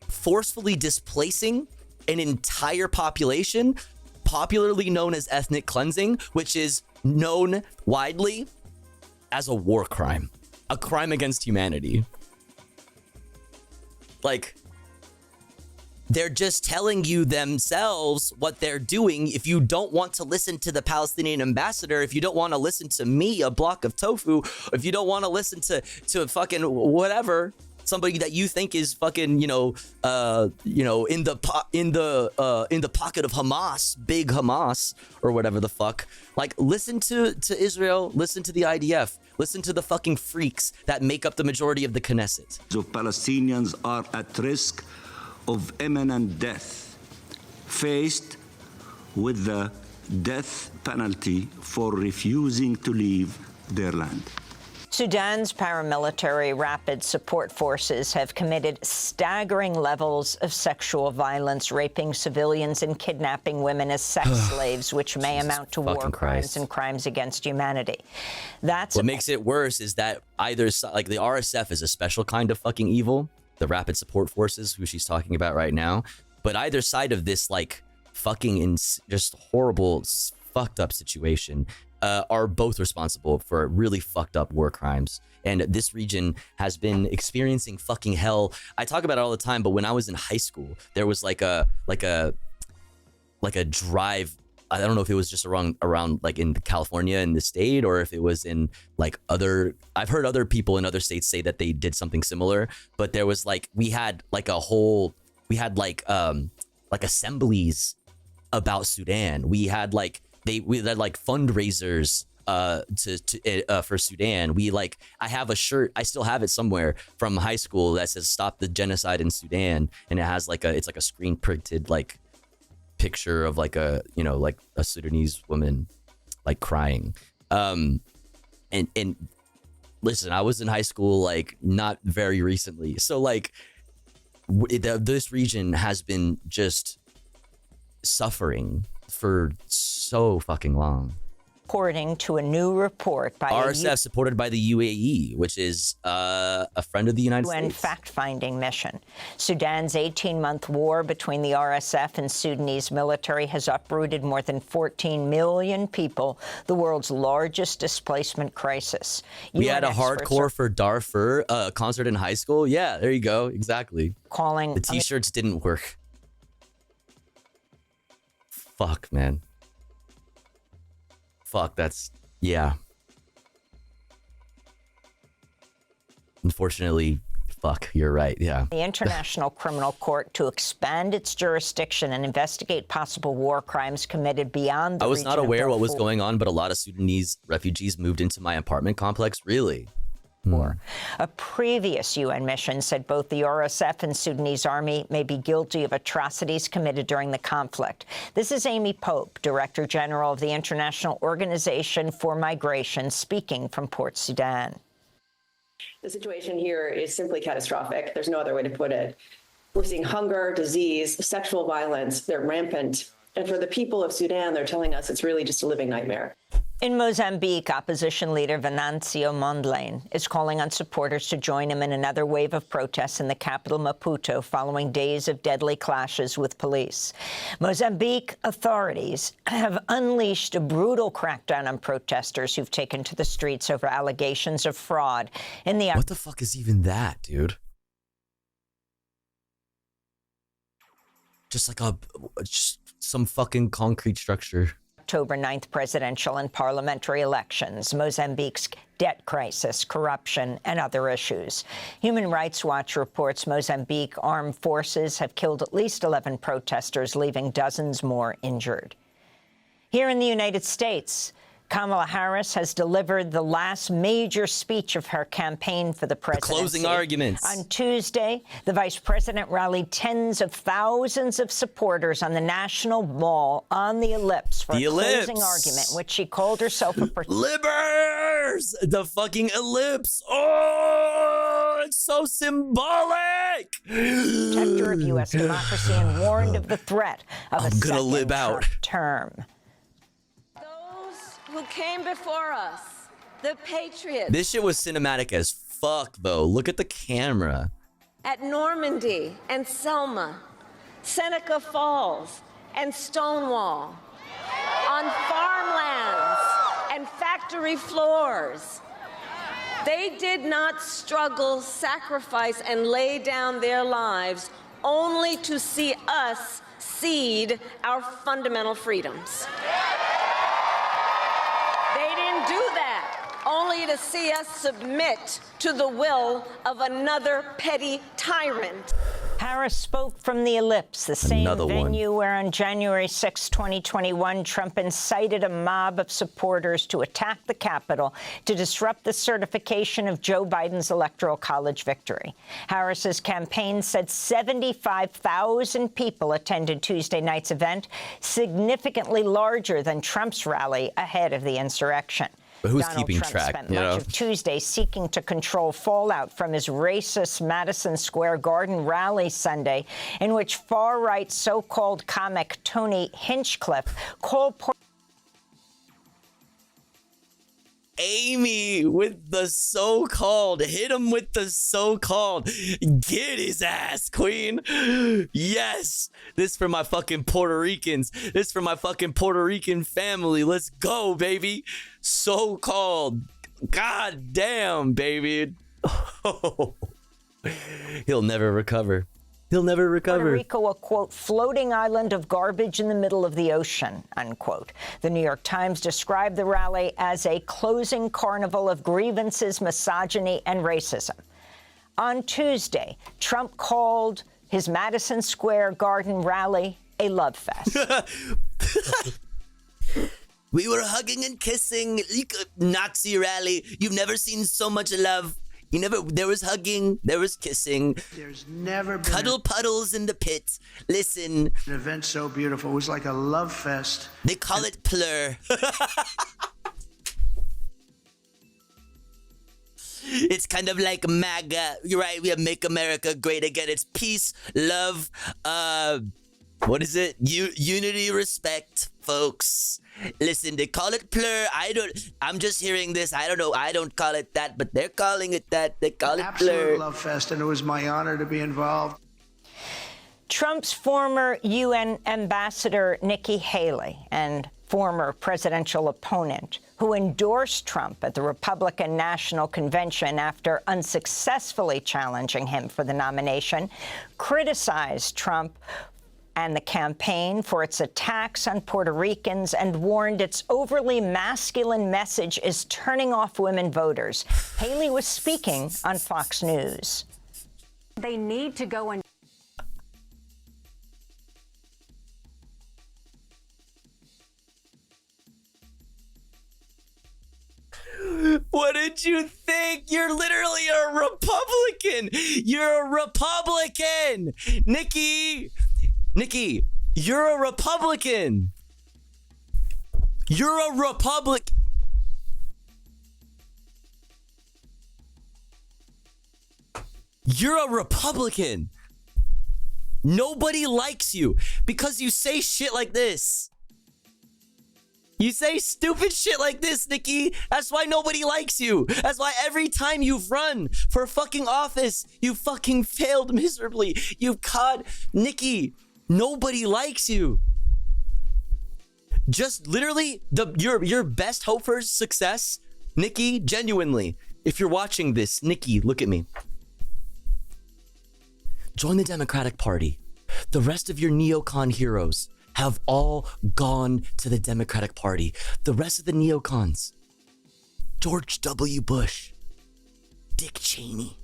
forcefully displacing an entire population, popularly known as ethnic cleansing, which is known widely as a war crime, a crime against humanity. Like, they're just telling you themselves what they're doing. If you don't want to listen to the Palestinian ambassador, if you don't want to listen to me, a block of tofu, if you don't want to listen to fucking whatever, somebody that you think is fucking, in the pocket of Hamas, big Hamas or whatever the fuck, like, listen to Israel, listen to the IDF, listen to the fucking freaks that make up the majority of the Knesset. So Palestinians are at risk of imminent death, faced with the death penalty for refusing to leave their land. Sudan's paramilitary rapid support forces have committed staggering levels of sexual violence, raping civilians and kidnapping women as sex slaves, which may amount to war crimes and crimes against humanity. That's what makes it worse is that either side, like the RSF is a special kind of fucking evil, the rapid support forces, who she's talking about right now, but either side of this, like, fucking just horrible, fucked up situation are both responsible for really fucked up war crimes. And this region has been experiencing fucking hell. I talk about it all the time, but when I was in high school, there was like a drive. I don't know if it was just around like in California in the state, or if it was in like I've heard other people in other states say that they did something similar, but there was like, we had assemblies about Sudan. We had fundraisers for Sudan. I have a shirt, I still have it somewhere from high school that says "Stop the Genocide in Sudan," and it has it's like a screen printed like picture of like a Sudanese woman like crying. And listen, I was in high school like not very recently, so like this region has been just suffering for so fucking long. According to a new report by RSF, supported by the UAE, which is a friend of the United UN States. fact-finding mission. Sudan's 18-month war between the RSF and Sudanese military has uprooted more than 14 million people, the world's largest displacement crisis. We had a hardcore for Darfur concert in high school. Yeah, there you go. Exactly. Calling the t-shirts didn't work. Fuck, man. Fuck, yeah. Unfortunately, fuck, you're right, yeah. The International Criminal Court to expand its jurisdiction and investigate possible war crimes committed beyond the I was region not of aware what was Darfur. going on, but a lot of Sudanese refugees moved into my apartment complex. Really? A previous UN mission said both the RSF and Sudanese army may be guilty of atrocities committed during the conflict. This is Amy Pope, Director General of the International Organization for Migration, speaking from Port Sudan. The situation here is simply catastrophic. There's no other way to put it. We're seeing hunger, disease, sexual violence. They're rampant. And for the people of Sudan, they're telling us it's really just a living nightmare. In Mozambique, opposition leader Venancio Mondlane is calling on supporters to join him in another wave of protests in the capital, Maputo, following days of deadly clashes with police. Mozambique authorities have unleashed a brutal crackdown on protesters who've taken to the streets over allegations of fraud in the... What the fuck is even that, dude? Just like just some fucking concrete structure. October 9th presidential and parliamentary elections, Mozambique's debt crisis, corruption, and other issues. Human Rights Watch reports Mozambique armed forces have killed at least 11 protesters, leaving dozens more injured. Here in the United States, Kamala Harris has delivered the last major speech of her campaign for the presidency. The closing arguments. On Tuesday, the vice president rallied tens of thousands of supporters on the National Mall on the Ellipse for a closing argument, which she called herself a... Libers! The fucking Ellipse! Oh, it's so symbolic! like. Protector of U.S. democracy and warned of the threat of I'm a gonna second live out. Trump term. Those who came before us, the patriots. This shit was cinematic as fuck, though. Look at the camera. At Normandy and Selma, Seneca Falls and Stonewall, on farmlands and factory floors. They did not struggle, sacrifice, and lay down their lives only to see us cede our fundamental freedoms. They didn't do that only to see us submit to the will of another petty tyrant. Harris spoke from the Ellipse, the same venue where on January 6, 2021, Trump incited a mob of supporters to attack the Capitol to disrupt the certification of Joe Biden's Electoral College victory. Harris's campaign said 75,000 people attended Tuesday night's event, significantly larger than Trump's rally ahead of the insurrection. But who's Donald keeping Trump track? spent much of Tuesday seeking to control fallout from his racist Madison Square Garden rally Sunday, in which far-right so-called comic Tony Hinchcliffe called Amy with the so-called. Hit him with the so-called. Get his ass, queen. Yes. This for my fucking Puerto Ricans. This for my fucking Puerto Rican family. Let's go, baby. So-called. God damn, baby. Oh. He'll never recover. He'll never recover. Puerto Rico, a, quote, floating island of garbage in the middle of the ocean, unquote. The New York Times described the rally as a closing carnival of grievances, misogyny, and racism. On Tuesday, Trump called his Madison Square Garden rally a love fest. We were hugging and kissing. Nazi rally. You've never seen so much love. There was hugging, there was kissing. There's never been cuddle puddles in the pit. Listen. An event so beautiful. It was like a love fest. They call it plur. It's kind of like MAGA. You're right. We have Make America Great Again. It's peace, love, what is it? Unity, respect, folks. Listen, they call it plur. I'm just hearing this. I don't know. I don't call it that, but they're calling it that. They call it plur. Absolute love fest, and it was my honor to be involved. Trump's former UN ambassador, Nikki Haley, and former presidential opponent, who endorsed Trump at the Republican National Convention after unsuccessfully challenging him for the nomination, criticized Trump and the campaign for its attacks on Puerto Ricans and warned its overly masculine message is turning off women voters. Haley was speaking on Fox News. They need to go and What did you think? You're literally a Republican. You're a Republican. Nikki, you're a Republican. You're a Republican. You're a Republican. Nobody likes you because you say shit like this. You say stupid shit like this, Nikki. That's why nobody likes you. That's why every time you've run for fucking office, you fucking failed miserably. You've caught Nikki. Nobody likes you. Just literally your best hope for success, Nikki, genuinely. If you're watching this, Nikki, look at me. Join the Democratic Party. The rest of your neocon heroes have all gone to the Democratic Party. The rest of the neocons. George W. Bush. Dick Cheney.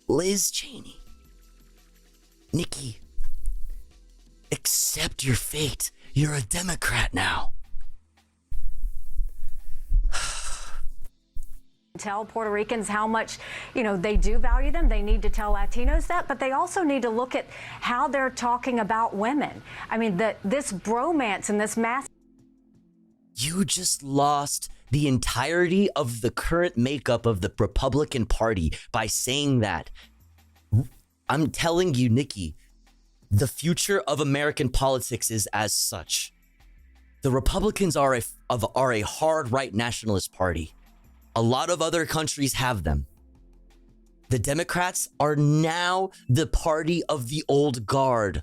Liz Cheney. Nikki. Accept your fate. You're a Democrat now. tell Puerto Ricans how much, they do value them. They need to tell Latinos that, but they also need to look at how they're talking about women. I mean, this bromance and this mass. You just lost the entirety of the current makeup of the Republican Party by saying that. I'm telling you, Nikki, the future of American politics is as such. The Republicans are a hard right nationalist party. A lot of other countries have them. The Democrats are now the party of the old guard.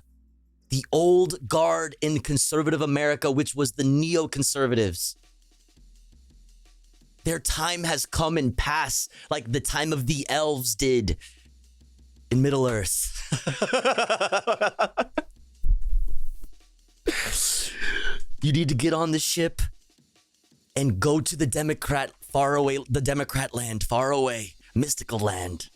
The old guard in conservative America, which was the neoconservatives. Their time has come and passed like the time of the elves did in Middle Earth. You need to get on the ship and go to the Democrat far away, the Democrat land, far away, mystical land.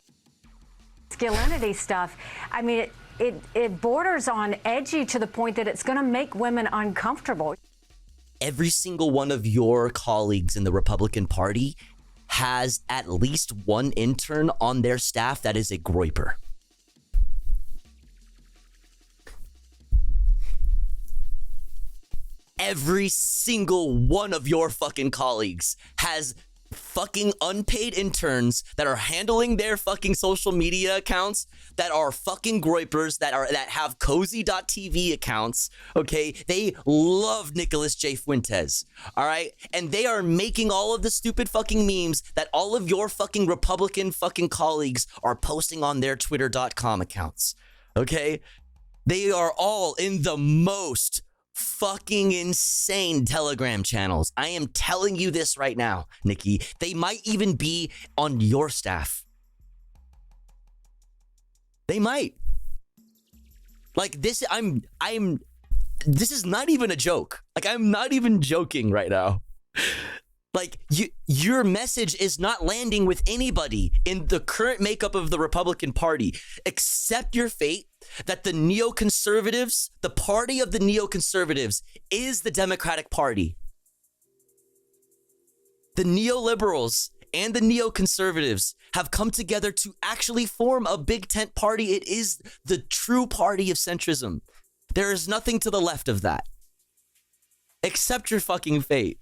Masculinity stuff. I mean, it borders on edgy to the point that it's going to make women uncomfortable. Every single one of your colleagues in the Republican Party has at least one intern on their staff that is a groiper. Every single one of your fucking colleagues has fucking unpaid interns that are handling their fucking social media accounts, that are fucking groipers, that have cozy.tv accounts, okay? They love Nicholas J. Fuentes, all right? And they are making all of the stupid fucking memes that all of your fucking Republican fucking colleagues are posting on their twitter.com accounts, okay? They are all in the most fucking insane Telegram channels. I am telling you this right now, Nikki. They might even be on your staff. They might. Like this, this is not even a joke. Like, I'm not even joking right now. Like, your message is not landing with anybody in the current makeup of the Republican Party. Accept your fate that the neoconservatives, the party of the neoconservatives, is the Democratic Party. The neoliberals and the neoconservatives have come together to actually form a big tent party. It is the true party of centrism. There is nothing to the left of that. Accept your fucking fate.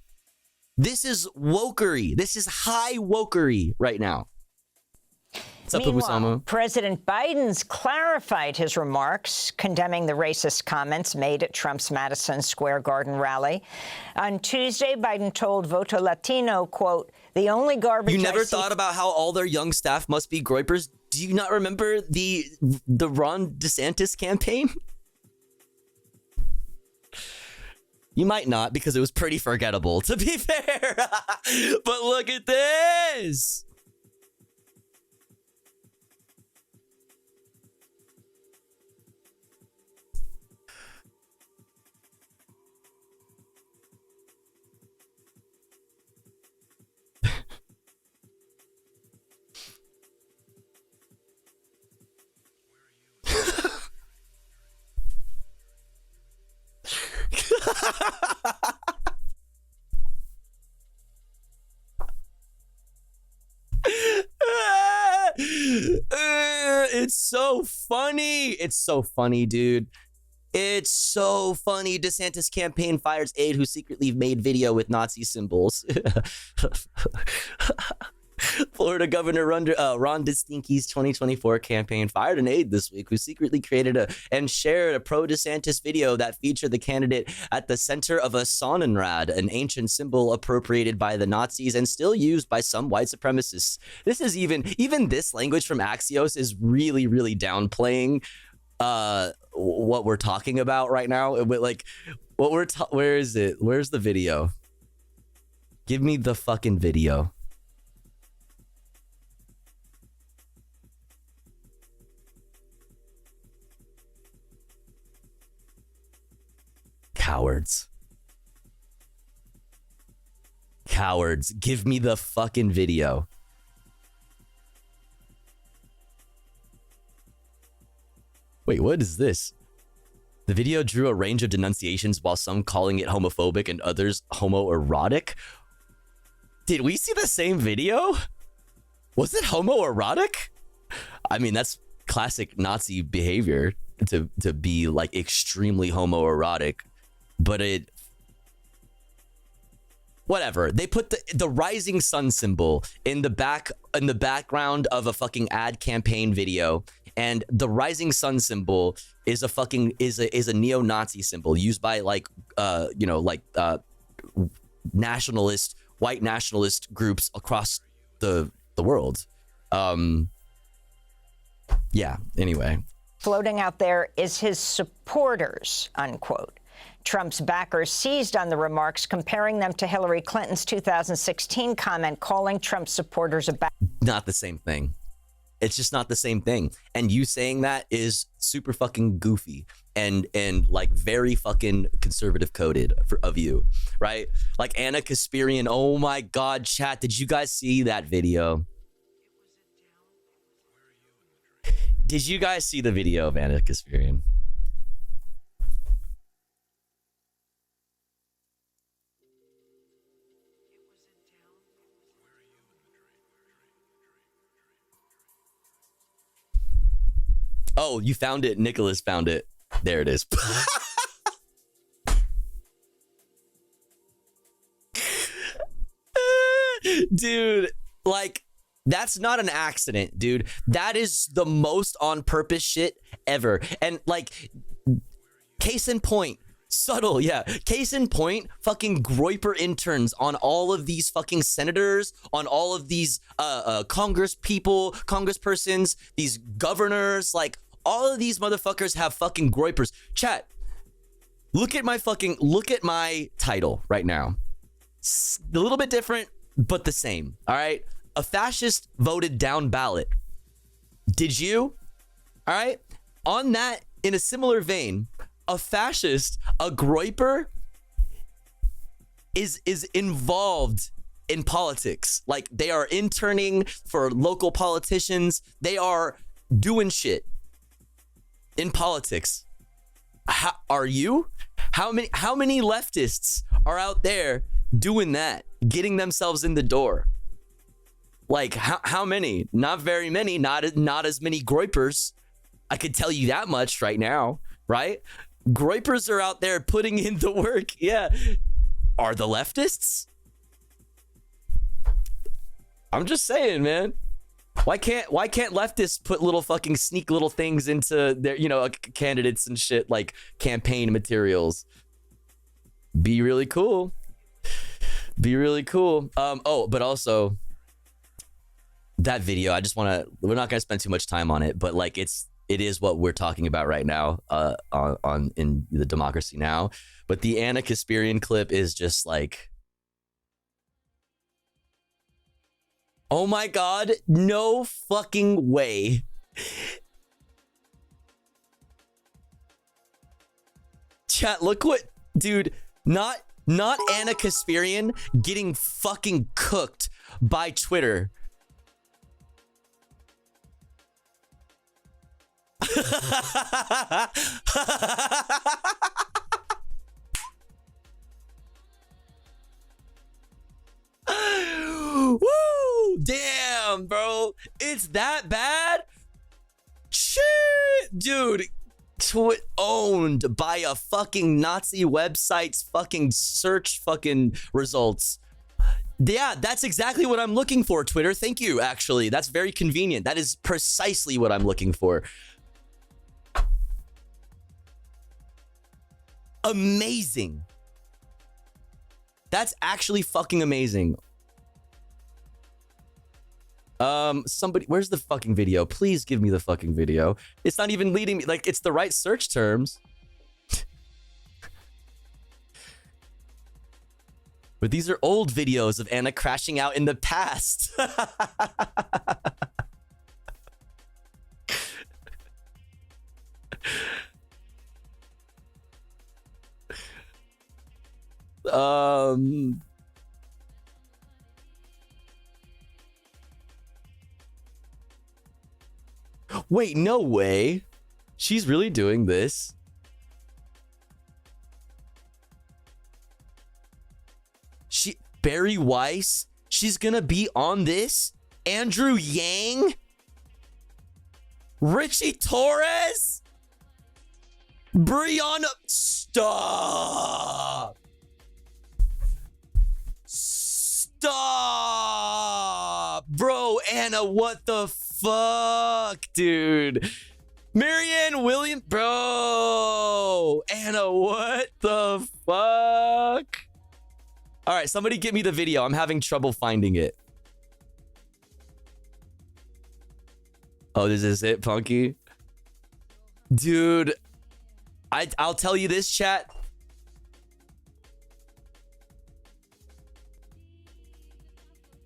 This is wokery. This is high wokery right now. What's up, Meanwhile, Usama? President Biden's clarified his remarks condemning the racist comments made at Trump's Madison Square Garden rally. On Tuesday, Biden told Voto Latino, quote, "The only garbage You never I see thought about how all their young staff must be groipers? Do you not remember the Ron DeSantis campaign? You might not, because it was pretty forgettable, to be fair. But look at this. It's so funny. It's so funny, dude. It's so funny. DeSantis campaign fires aide who secretly made video with Nazi symbols. Florida Governor Ron DeSantis' 2024 campaign fired an aide this week who secretly created and shared a pro-DeSantis video that featured the candidate at the center of a Sonnenrad, an ancient symbol appropriated by the Nazis and still used by some white supremacists. This is even this language from Axios is really, really downplaying what we're talking about right now. Like, where is it? Where's the video? Give me the fucking video. Cowards. Cowards. Give me the fucking video. Wait, what is this? The video drew a range of denunciations, while some calling it homophobic and others homoerotic. Did we see the same video? Was it homoerotic? I mean, that's classic Nazi behavior to be like extremely homoerotic. But whatever. They put the rising sun symbol in the background of a fucking ad campaign video, And the rising sun symbol is a fucking is a neo-Nazi symbol used by like nationalist, white nationalist groups across the world. Yeah, anyway. Floating out there is his supporters, unquote. Trump's backers seized on the remarks, comparing them to Hillary Clinton's 2016 comment calling Trump's supporters a Not the same thing. It's just not the same thing. And you saying that is super fucking goofy and like very fucking conservative coded of you, right? Like Anna Kasparian. Oh my God, chat. Did you guys see that video? Did you guys see the video of Anna Kasparian? Oh, you found it. Nicholas found it. There it is. Dude, like, that's not an accident, dude. That is the most on purpose shit ever. And like, case in point, subtle, yeah. Case in point, fucking Groyper interns on all of these fucking senators, on all of these Congress people, congresspersons, these governors, like all of these motherfuckers have fucking Groypers. Chat, look at my title right now. It's a little bit different, but the same, all right? A fascist voted down ballot. Did you? All right. On that, in a similar vein, a fascist, a Groyper, is involved in politics. Like, they are interning for local politicians. They are doing shit in politics. How are you? How many leftists are out there doing that, getting themselves in the door? Like, how many? Not very many. Not as many Groypers. I could tell you that much right now, right? Groypers are out there putting in the work. Yeah. Are the leftists? I'm just saying, man. Why can't leftists put little fucking sneak little things into their, candidates and shit, like campaign materials? Be really cool. Be really cool. Oh, but also that video, we're not gonna spend too much time on it, but like it is what we're talking about right now in the Democracy Now. But the Anna Kasparian clip is just like, oh my God, no fucking way. Chat, look what, dude, not Anna Kasparian getting fucking cooked by Twitter. Woo! Damn, bro. It's that bad? Shit, dude. Owned by a fucking Nazi website's fucking search fucking results. Yeah, that's exactly what I'm looking for, Twitter. Thank you, actually. That's very convenient. That is precisely what I'm looking for. Amazing. That's actually fucking amazing. Somebody, where's the fucking video? Please give me the fucking video. It's not even leading me, like, it's the right search terms. But these are old videos of Anna crashing out in the past. Wait, no way. She's really doing this. Barry Weiss, she's gonna be on this? Andrew Yang? Richie Torres? Brianna, stop. Stop. Bro, Anna, what the fuck, dude? Marianne Williams, bro. Anna, what the fuck? All right, somebody get me the video. I'm having trouble finding it. Oh, this is it, Punky? Dude, I'll tell you this, chat.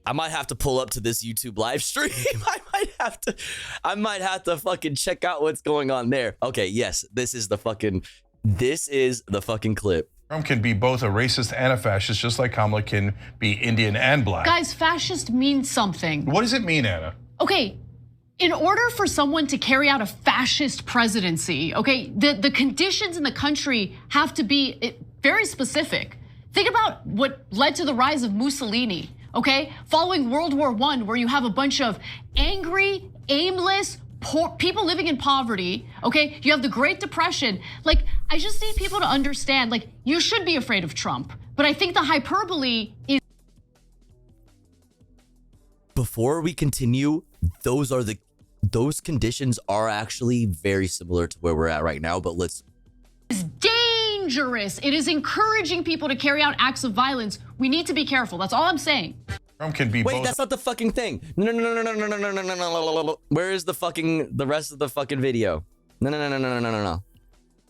I might have to pull up to this YouTube live stream. I might have to fucking check out what's going on there. Okay, yes, this is the fucking clip. Trump can be both a racist and a fascist, just like Kamala can be Indian and black. Guys, fascist means something. What does it mean, Anna? Okay, in order for someone to carry out a fascist presidency, okay, the conditions in the country have to be very specific. Think about what led to the rise of Mussolini, okay? Following World War I, where you have a bunch of angry, aimless, poor people living in poverty, okay? You have the Great Depression. Like, I just need people to understand, like, you should be afraid of Trump, but I think the hyperbole is. Before we continue, those conditions are actually very similar to where we're at right now, but let's. It's dangerous. It is encouraging people to carry out acts of violence. We need to be careful. That's all I'm saying. Trump can be. Wait, that's not the fucking thing. No. Where is the rest of the fucking video? No.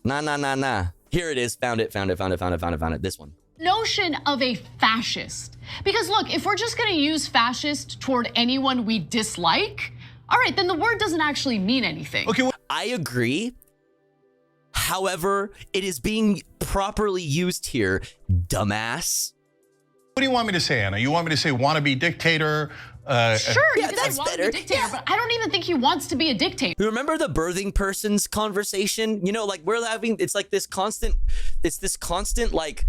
Nah. Here it is. Found it. This one. Notion of a fascist. Because look, if we're just gonna use fascist toward anyone we dislike, all right, then the word doesn't actually mean anything. Okay, I agree. However, it is being properly used here, dumbass. What do you want me to say, Anna? You want me to say wannabe dictator? Sure, yeah, that's better. Dictator, but I don't even think he wants to be a dictator. Remember the birthing person's conversation? You know, like we're having, it's this constant like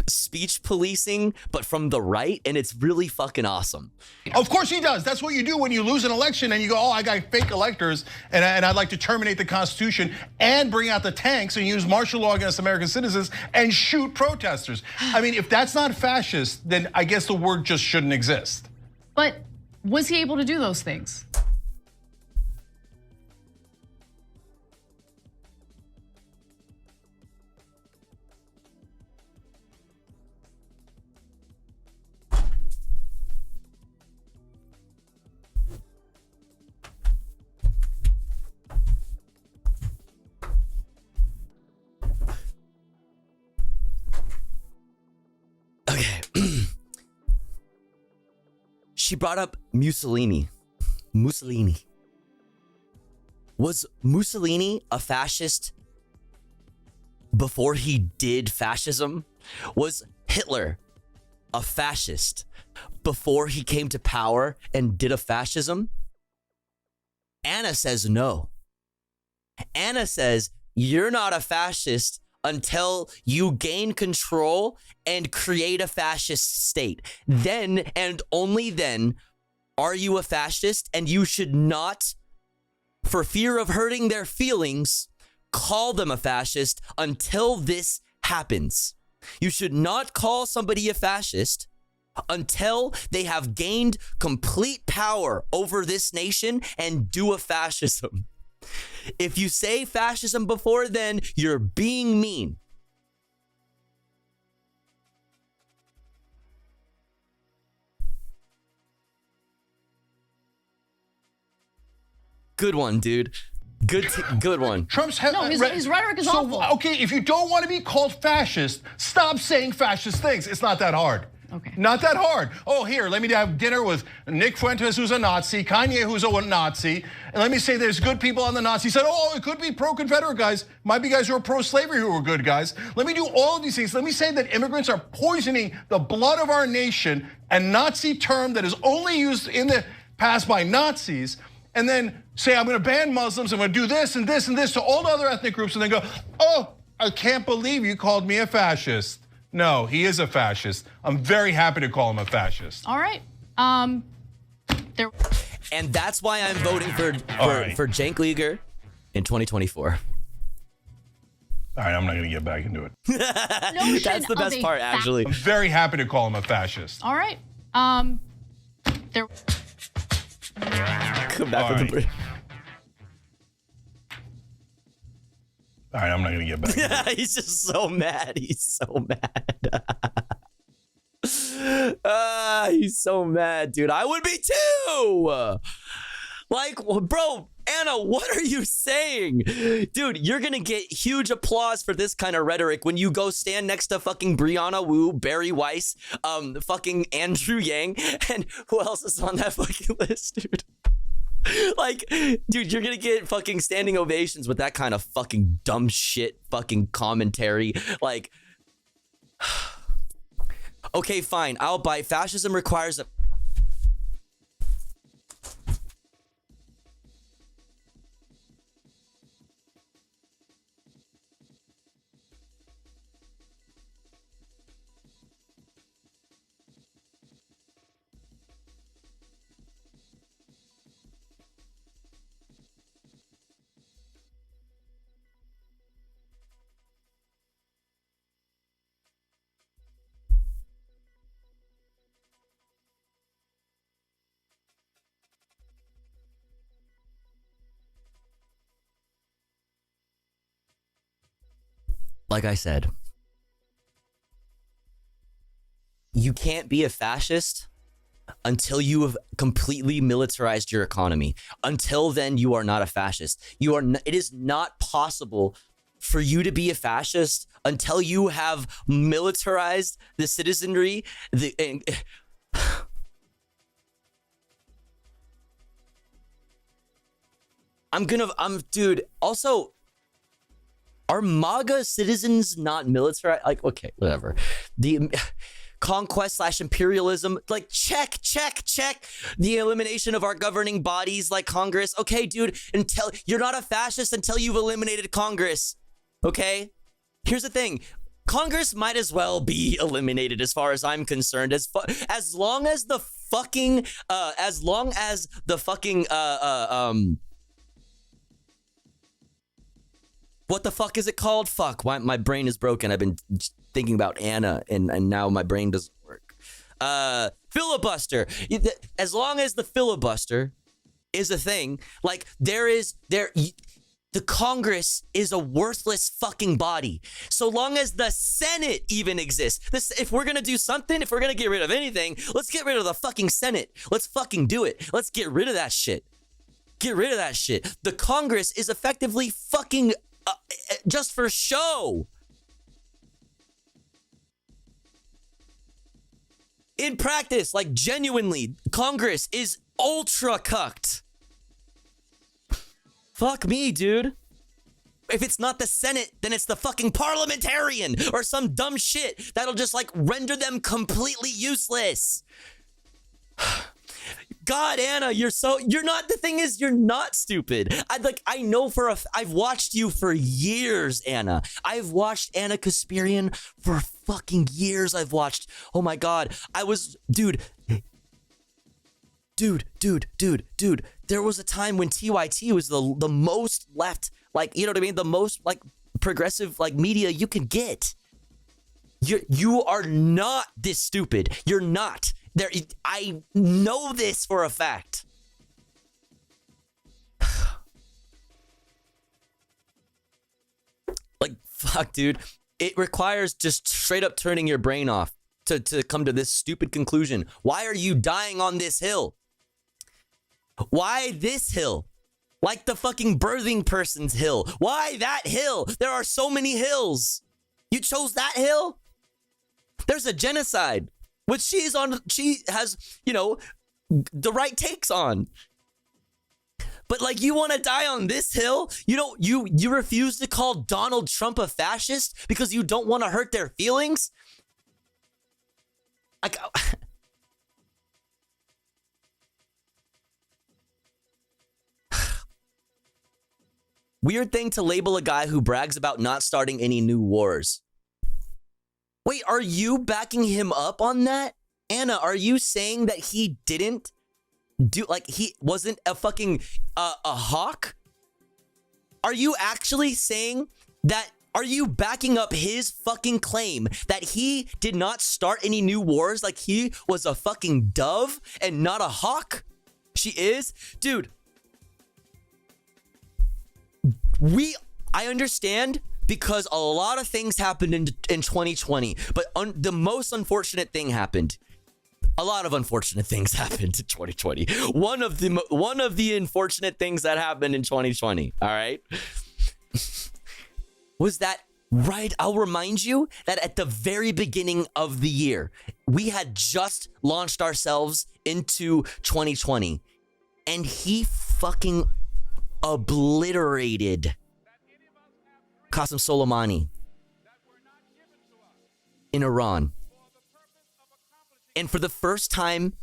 speech policing, but from the right, and it's really fucking awesome. Of course he does. That's what you do when you lose an election and you go, oh, I got fake electors and I'd like to terminate the Constitution and bring out the tanks and use martial law against American citizens and shoot protesters. I mean, if that's not fascist, then I guess the word just shouldn't exist. But was he able to do those things? She brought up Mussolini. Was Mussolini a fascist before he did fascism? Was Hitler a fascist before he came to power and did a fascism? Anna says no. Anna says you're not a fascist until you gain control and create a fascist state. Then and only then are you a fascist, and you should not, for fear of hurting their feelings, call them a fascist until this happens. You should not call somebody a fascist until they have gained complete power over this nation and do a fascism. If you say fascism before then, you're being mean. Good one, dude. Good one. Trump's his rhetoric is awful. Okay, if you don't want to be called fascist, stop saying fascist things. It's not that hard. Okay. Not that hard. Oh, here, let me have dinner with Nick Fuentes, who's a Nazi, Kanye, who's a Nazi, and let me say there's good people on the Nazi side. Oh, it could be pro-Confederate guys. Might be guys who are pro-slavery who are good guys. Let me do all of these things. Let me say that immigrants are poisoning the blood of our nation, a Nazi term that is only used in the past by Nazis, and then say I'm gonna ban Muslims, I'm gonna do this and this and this to all the other ethnic groups, and then go, oh, I can't believe you called me a fascist. No, he is a fascist. I'm very happy to call him a fascist. All right. And that's why I'm voting for Cenk Uygur in 2024. All right, I'm not gonna get back into it. That's the best part, actually. I'm very happy to call him a fascist. All right. Come back from the break. All right, I'm not gonna get back. Yeah, he's just so mad. He's so mad. He's so mad, dude. I would be too. Like, bro, Anna, what are you saying? Dude, you're gonna get huge applause for this kind of rhetoric when you go stand next to fucking Brianna Wu, Barry Weiss, fucking Andrew Yang, and who else is on that fucking list, dude? Like, dude, you're gonna get fucking standing ovations with that kind of fucking dumb shit fucking commentary. Like, okay, fine, I'll buy. Fascism requires a... Like I said, you can't be a fascist until you have completely militarized your economy. Until then, you are not a fascist. You are. It is not possible for you to be a fascist until you have militarized the citizenry. Dude. Also, are MAGA citizens not militarized? Like, okay, whatever. The conquest/imperialism, like, check. The elimination of our governing bodies like Congress. Okay, dude, until you're not a fascist until you've eliminated Congress. Okay? Here's the thing. Congress might as well be eliminated as far as I'm concerned. As long as the fucking what the fuck is it called? Fuck, my brain is broken. I've been thinking about Anna and now my brain doesn't work. Filibuster. As long as the filibuster is a thing, like the Congress is a worthless fucking body. So long as the Senate even exists. If we're gonna do something, if we're gonna get rid of anything, let's get rid of the fucking Senate. Let's fucking do it. Let's get rid of that shit. Get rid of that shit. The Congress is effectively fucking just for show. In practice, like, genuinely, Congress is ultra cucked. Fuck me, dude. If it's not the Senate, then it's the fucking parliamentarian or some dumb shit that'll just, like, render them completely useless. God, Anna, you're not, the thing is, you're not stupid. I know I've watched you for years, Anna. I've watched Anna Kasparian for fucking years. Oh my God. Dude. There was a time when TYT was the most left, like, you know what I mean? The most, like, progressive, like, media you can get. You are not this stupid. You're not. I know this for a fact. Like, fuck, dude. It requires just straight up turning your brain off to come to this stupid conclusion. Why are you dying on this hill? Why this hill? Like the fucking birthing person's hill. Why that hill? There are so many hills. You chose that hill? There's a genocide. Which she has, you know, the right takes on. But, like, you want to die on this hill? You refuse to call Donald Trump a fascist because you don't want to hurt their feelings? Like, weird thing to label a guy who brags about not starting any new wars. Wait, are you backing him up on that? Anna, are you saying that he didn't do, like, he wasn't a fucking, a hawk? Are you actually saying that, are you backing up his fucking claim that he did not start any new wars, like he was a fucking dove and not a hawk? She is? Dude, I understand because a lot of things happened in 2020, but the most unfortunate thing happened. A lot of unfortunate things happened in 2020. One of the unfortunate things that happened in 2020, all right, was that, right, I'll remind you that at the very beginning of the year, we had just launched ourselves into 2020, and he fucking obliterated Qasem Soleimani in Iran. And for the first time,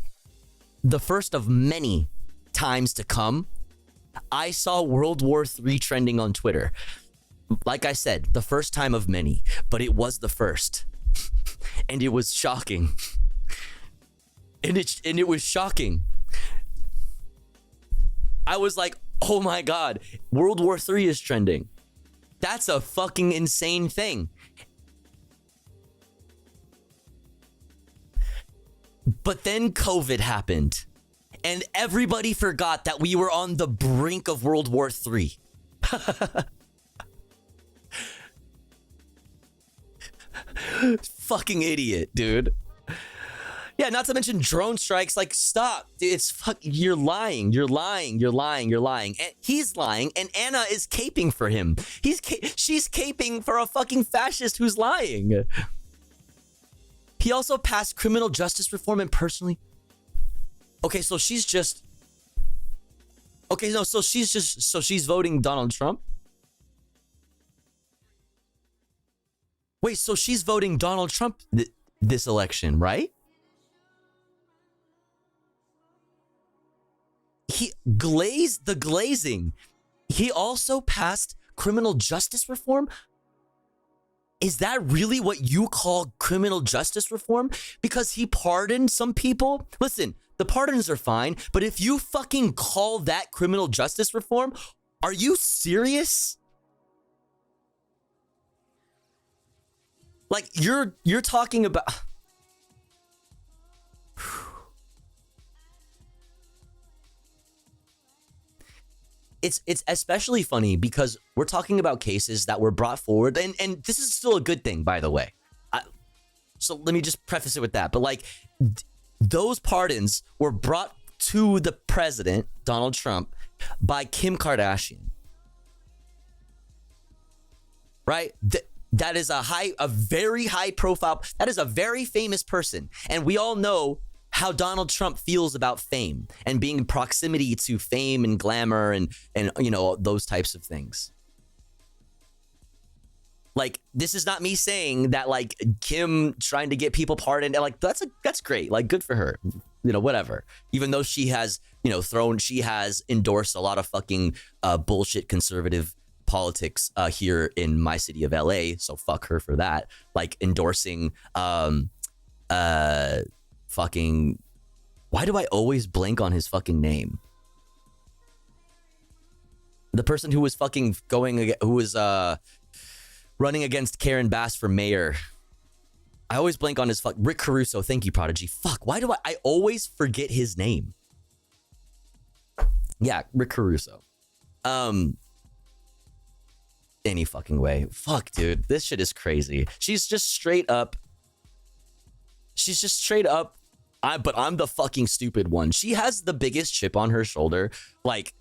the first of many times to come, I saw World War III trending on Twitter. Like I said, the first time of many, but it was the first. And it was shocking. And it was shocking. I was like, oh my God, World War III is trending. That's a fucking insane thing. But then COVID happened, and everybody forgot that we were on the brink of World War III. Fucking idiot, dude. Yeah, not to mention drone strikes. Like, stop. It's you're lying. You're lying. You're lying. You're lying. And he's lying, and Anna is caping for him. She's caping for a fucking fascist who's lying. He also passed criminal justice reform and personally. Okay, so she's just. Okay, no, so she's voting Donald Trump? Wait, so she's voting Donald Trump this election, right? The glazing. He also passed criminal justice reform? Is that really what you call criminal justice reform? Because he pardoned some people? Listen, the pardons are fine, but if you fucking call that criminal justice reform, are you serious? Like, you're talking about... It's especially funny because we're talking about cases that were brought forward, and this is still a good thing, by the way. So let me just preface it with that. But like, those pardons were brought to the president, Donald Trump, by Kim Kardashian. Right? That is a very high profile. That is a very famous person, and we all know how Donald Trump feels about fame and being in proximity to fame and glamour and you know, those types of things. Like, this is not me saying that like Kim trying to get people pardoned, like that's great, like good for her, you know, whatever. Even though she has, you know, she has endorsed a lot of fucking bullshit conservative politics here in my city of LA, so fuck her for that. Like endorsing fucking, why do I always blank on his fucking name? The person who was fucking running against Karen Bass for mayor. I always blank on his Rick Caruso. Thank you, Prodigy. Fuck, why do I always forget his name? Yeah, Rick Caruso. Any fucking way. Fuck, dude. This shit is crazy. She's just straight up, but I'm the fucking stupid one. She has the biggest chip on her shoulder. Like,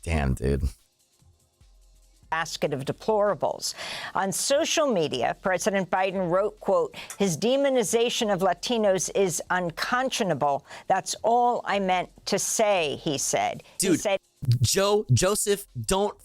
damn, dude. Basket of deplorables. On social media, President Biden wrote, quote, his demonization of Latinos is unconscionable. That's all I meant to say, he said. Dude, he said, Joseph, don't,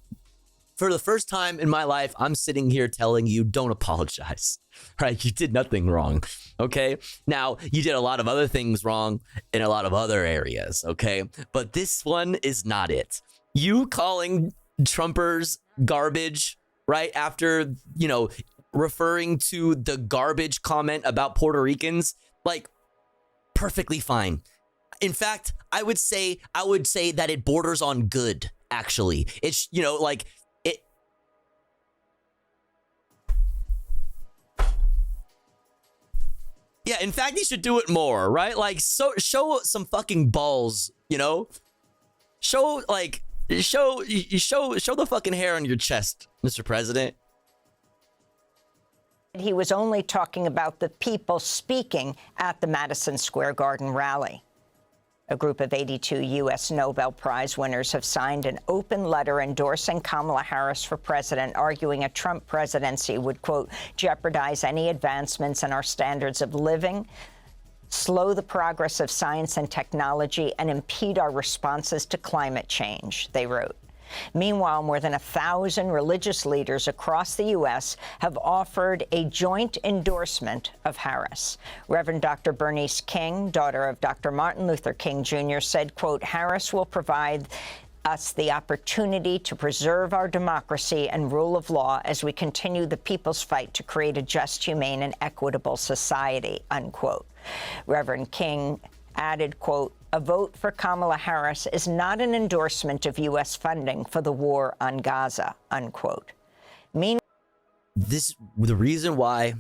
for the first time in my life, I'm sitting here telling you, don't apologize, right? You did nothing wrong, okay? Now, you did a lot of other things wrong in a lot of other areas, okay? But this one is not it. You calling Trumpers garbage right after, you know, referring to the garbage comment about Puerto Ricans, like, perfectly fine. In fact, I would say that it borders on good, actually. It's, you know, like, it. Yeah, in fact, he should do it more, right? Like, so show some fucking balls, you know? Show the fucking hair on your chest, Mr. President. He was only talking about the people speaking at the Madison Square Garden rally. A group of 82 U.S. Nobel Prize winners have signed an open letter endorsing Kamala Harris for president, arguing a Trump presidency would, quote, jeopardize any advancements in our standards of living, slow the progress of science and technology, and impede our responses to climate change, they wrote. Meanwhile, more than 1,000 religious leaders across the U.S. have offered a joint endorsement of Harris. Reverend Dr. Bernice King, daughter of Dr. Martin Luther King Jr., said, quote, Harris will provide us the opportunity to preserve our democracy and rule of law as we continue the people's fight to create a just, humane, and equitable society, unquote. Reverend King added, quote, a vote for Kamala Harris is not an endorsement of U.S. funding for the war on Gaza, unquote. The reason why,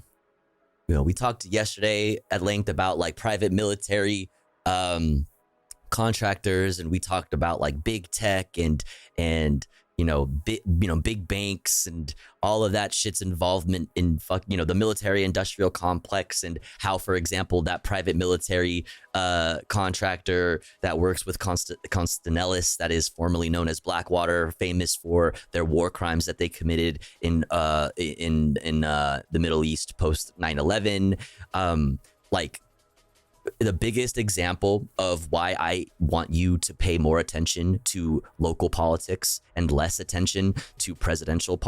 we talked yesterday at length about like private military contractors, and we talked about like big tech and big banks and all of that shit's involvement in the military industrial complex, and how, for example, that private military contractor that works with Constellantis, that is formerly known as Blackwater, famous for their war crimes that they committed in the Middle East post 9/11, the biggest example of why I want you to pay more attention to local politics and less attention to presidential,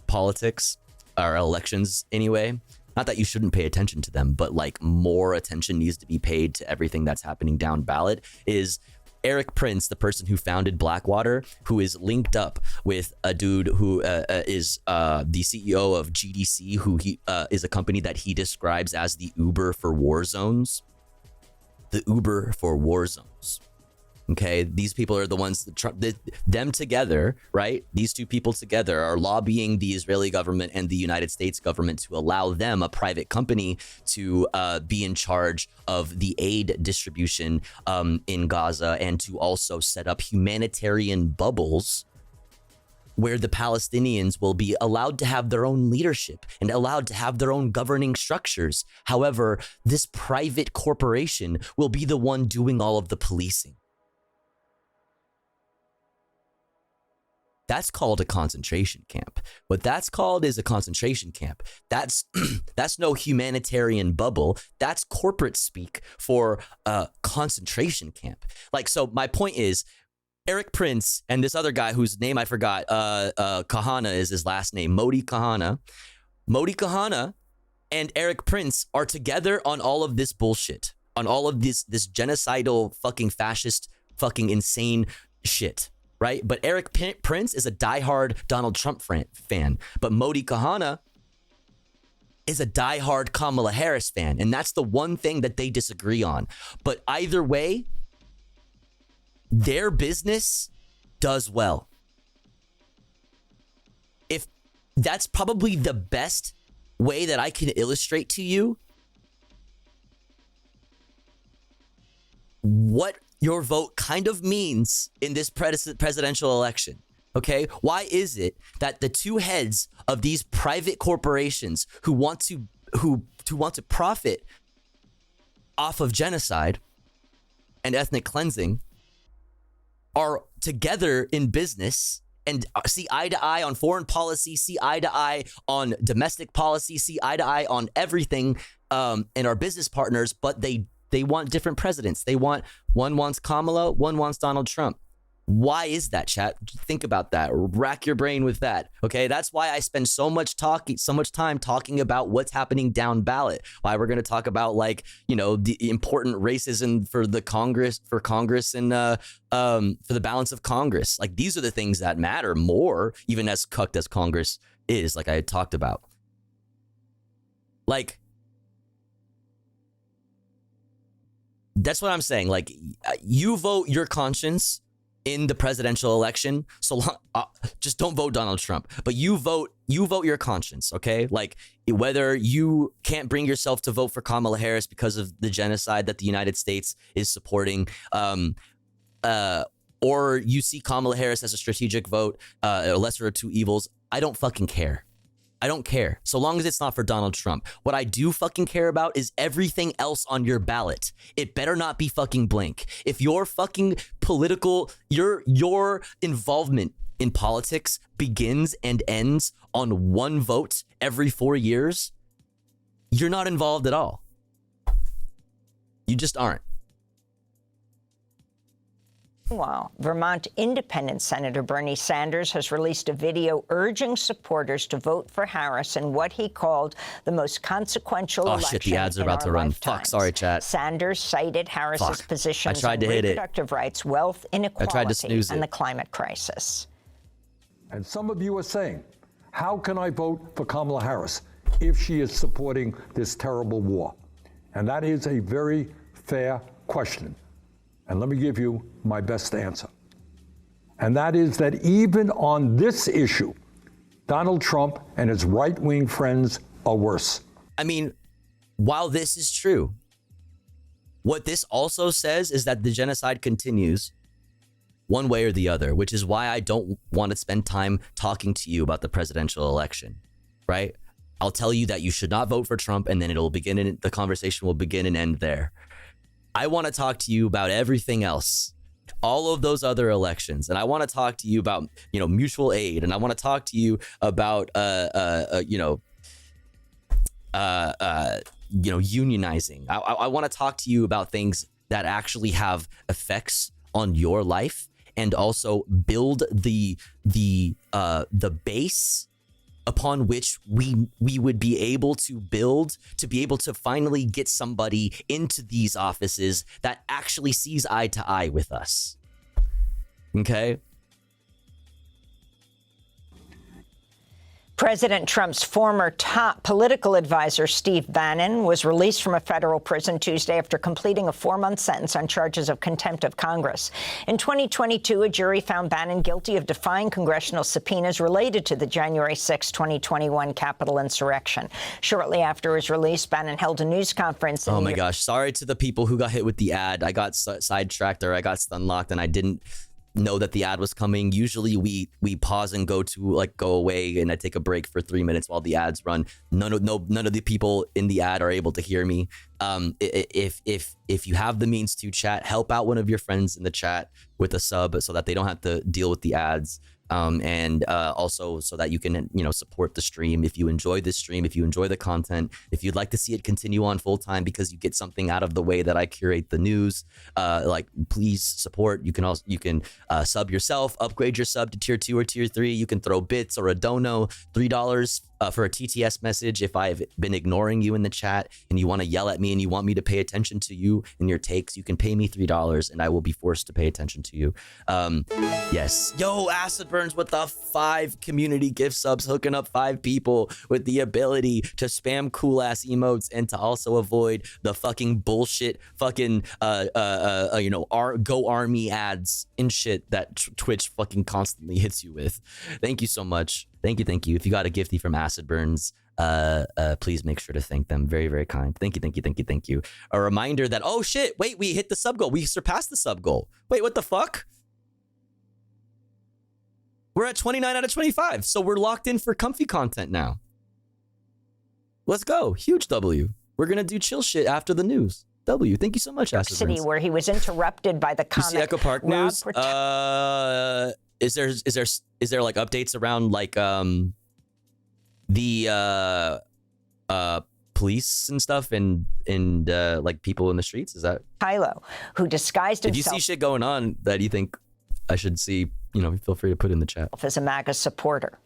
politics or elections anyway. Not that you shouldn't pay attention to them, but like more attention needs to be paid to everything that's happening down ballot. Is Eric Prince, the person who founded Blackwater, who is linked up with a dude who is the CEO of GDC, who is a company that he describes as the Uber for war zones. The Uber for war zones. Okay, these people are the ones that them together, right? These two people together are lobbying the Israeli government and the United States government to allow them, a private company, to be in charge of the aid distribution in Gaza, and to also set up humanitarian bubbles where the Palestinians will be allowed to have their own leadership and allowed to have their own governing structures. However, this private corporation will be the one doing all of the policing. That's called a concentration camp. What that's called is a concentration camp. That's no humanitarian bubble. That's corporate speak for a concentration camp. Like, so my point is, Eric Prince and this other guy whose name I forgot, Kahana is his last name, Modi Kahana. Modi Kahana and Eric Prince are together on all of this bullshit, on all of this genocidal fucking fascist fucking insane shit. Right? But Eric Prince is a diehard Donald Trump fan. But Modi Kahana is a diehard Kamala Harris fan. And that's the one thing that they disagree on. But either way, their business does well. If that's probably the best way that I can illustrate to you what your vote kind of means in this presidential election. Okay, why is it that the two heads of these private corporations who want to profit off of genocide and ethnic cleansing are together in business and see eye to eye on foreign policy, see eye to eye on domestic policy, see eye to eye on everything, and are business partners, but they want different presidents. One wants Kamala, one wants Donald Trump. Why is that, chat? Think about that. Rack your brain with that. Okay, that's why I spend so much time talking about what's happening down ballot. Why we're going to talk about the important races for Congress and for the balance of Congress. Like, these are the things that matter more, even as cucked as Congress is, like I had talked about. Like, that's what I'm saying. Like, you vote your conscience in the presidential election, so long, just don't vote Donald Trump. But you vote your conscience, okay? Like, whether you can't bring yourself to vote for Kamala Harris because of the genocide that the United States is supporting, or you see Kamala Harris as a strategic vote, a lesser of two evils, I don't fucking care. I don't care. So long as it's not for Donald Trump. What I do fucking care about is everything else on your ballot. It better not be fucking blank. If your fucking political, your involvement in politics begins and ends on one vote every 4 years, you're not involved at all. You just aren't. Meanwhile, Vermont Independent Senator Bernie Sanders has released a video urging supporters to vote for Harris in what he called the most consequential election. Oh shit, the ads are about to run. Fuck, sorry, chat. Sanders cited Harris's positions on reproductive rights, wealth inequality, and the climate crisis. And some of you are saying, how can I vote for Kamala Harris if she is supporting this terrible war? And that is a very fair question. And let me give you my best answer. And that is that even on this issue, Donald Trump and his right-wing friends are worse. I mean, while this is true, what this also says is that the genocide continues one way or the other, which is why I don't want to spend time talking to you about the presidential election, right? I'll tell you that you should not vote for Trump, and then the conversation will begin and end there. I want to talk to you about everything else, all of those other elections. And I want to talk to you about, mutual aid. And I want to talk to you about, unionizing. I want to talk to you about things that actually have effects on your life and also build the base upon which we would be able to build to be able to finally get somebody into these offices that actually sees eye to eye with us. Okay? President Trump's former top political advisor, Steve Bannon, was released from a federal prison Tuesday after completing a 4-month sentence on charges of contempt of Congress. In 2022, a jury found Bannon guilty of defying congressional subpoenas related to the January 6, 2021 Capitol insurrection. Shortly after his release, Bannon held a news conference. Oh my gosh. Sorry to the people who got hit with the ad. I got sidetracked or I got unlocked and I didn't know that the ad was coming. Usually we pause and go away and I take a break for 3 minutes while the ads run. None of the people in the ad are able to hear me. If you have the means to chat, help out one of your friends in the chat with a sub so that they don't have to deal with the ads. And also so that you can, support the stream. If you enjoy this stream, if you enjoy the content, if you'd like to see it continue on full time because you get something out of the way that I curate the news, please support. You can sub yourself, upgrade your sub to tier 2 or tier 3. You can throw bits or a dono, $3 for a TTS message. If I've been ignoring you in the chat and you want to yell at me and you want me to pay attention to you and your takes, you can pay me $3 and I will be forced to pay attention to you. Yes. Yo, Acid Burns with the 5 community gift subs, hooking up 5 people with the ability to spam cool ass emotes and to also avoid the fucking bullshit fucking Go Army ads and shit that Twitch fucking constantly hits you with. Thank you so much. Thank you. If you got a gifty from Acid Burns, please make sure to thank them. Very, very kind. Thank you. A reminder that, oh shit, wait, we hit the sub goal. We surpassed the sub goal. Wait, what the fuck? We're at 29 out of 25. So we're locked in for comfy content now. Let's go. Huge W. We're going to do chill shit after the news. W. Thank you so much, Acid Burns. City, where he was interrupted by the comic. You see Echo Park news? Is there like updates around like the police and stuff and like people in the streets? Is that Kylo, who disguised himself? If you see shit going on that you think I should see, feel free to put in the chat. As a MAGA supporter.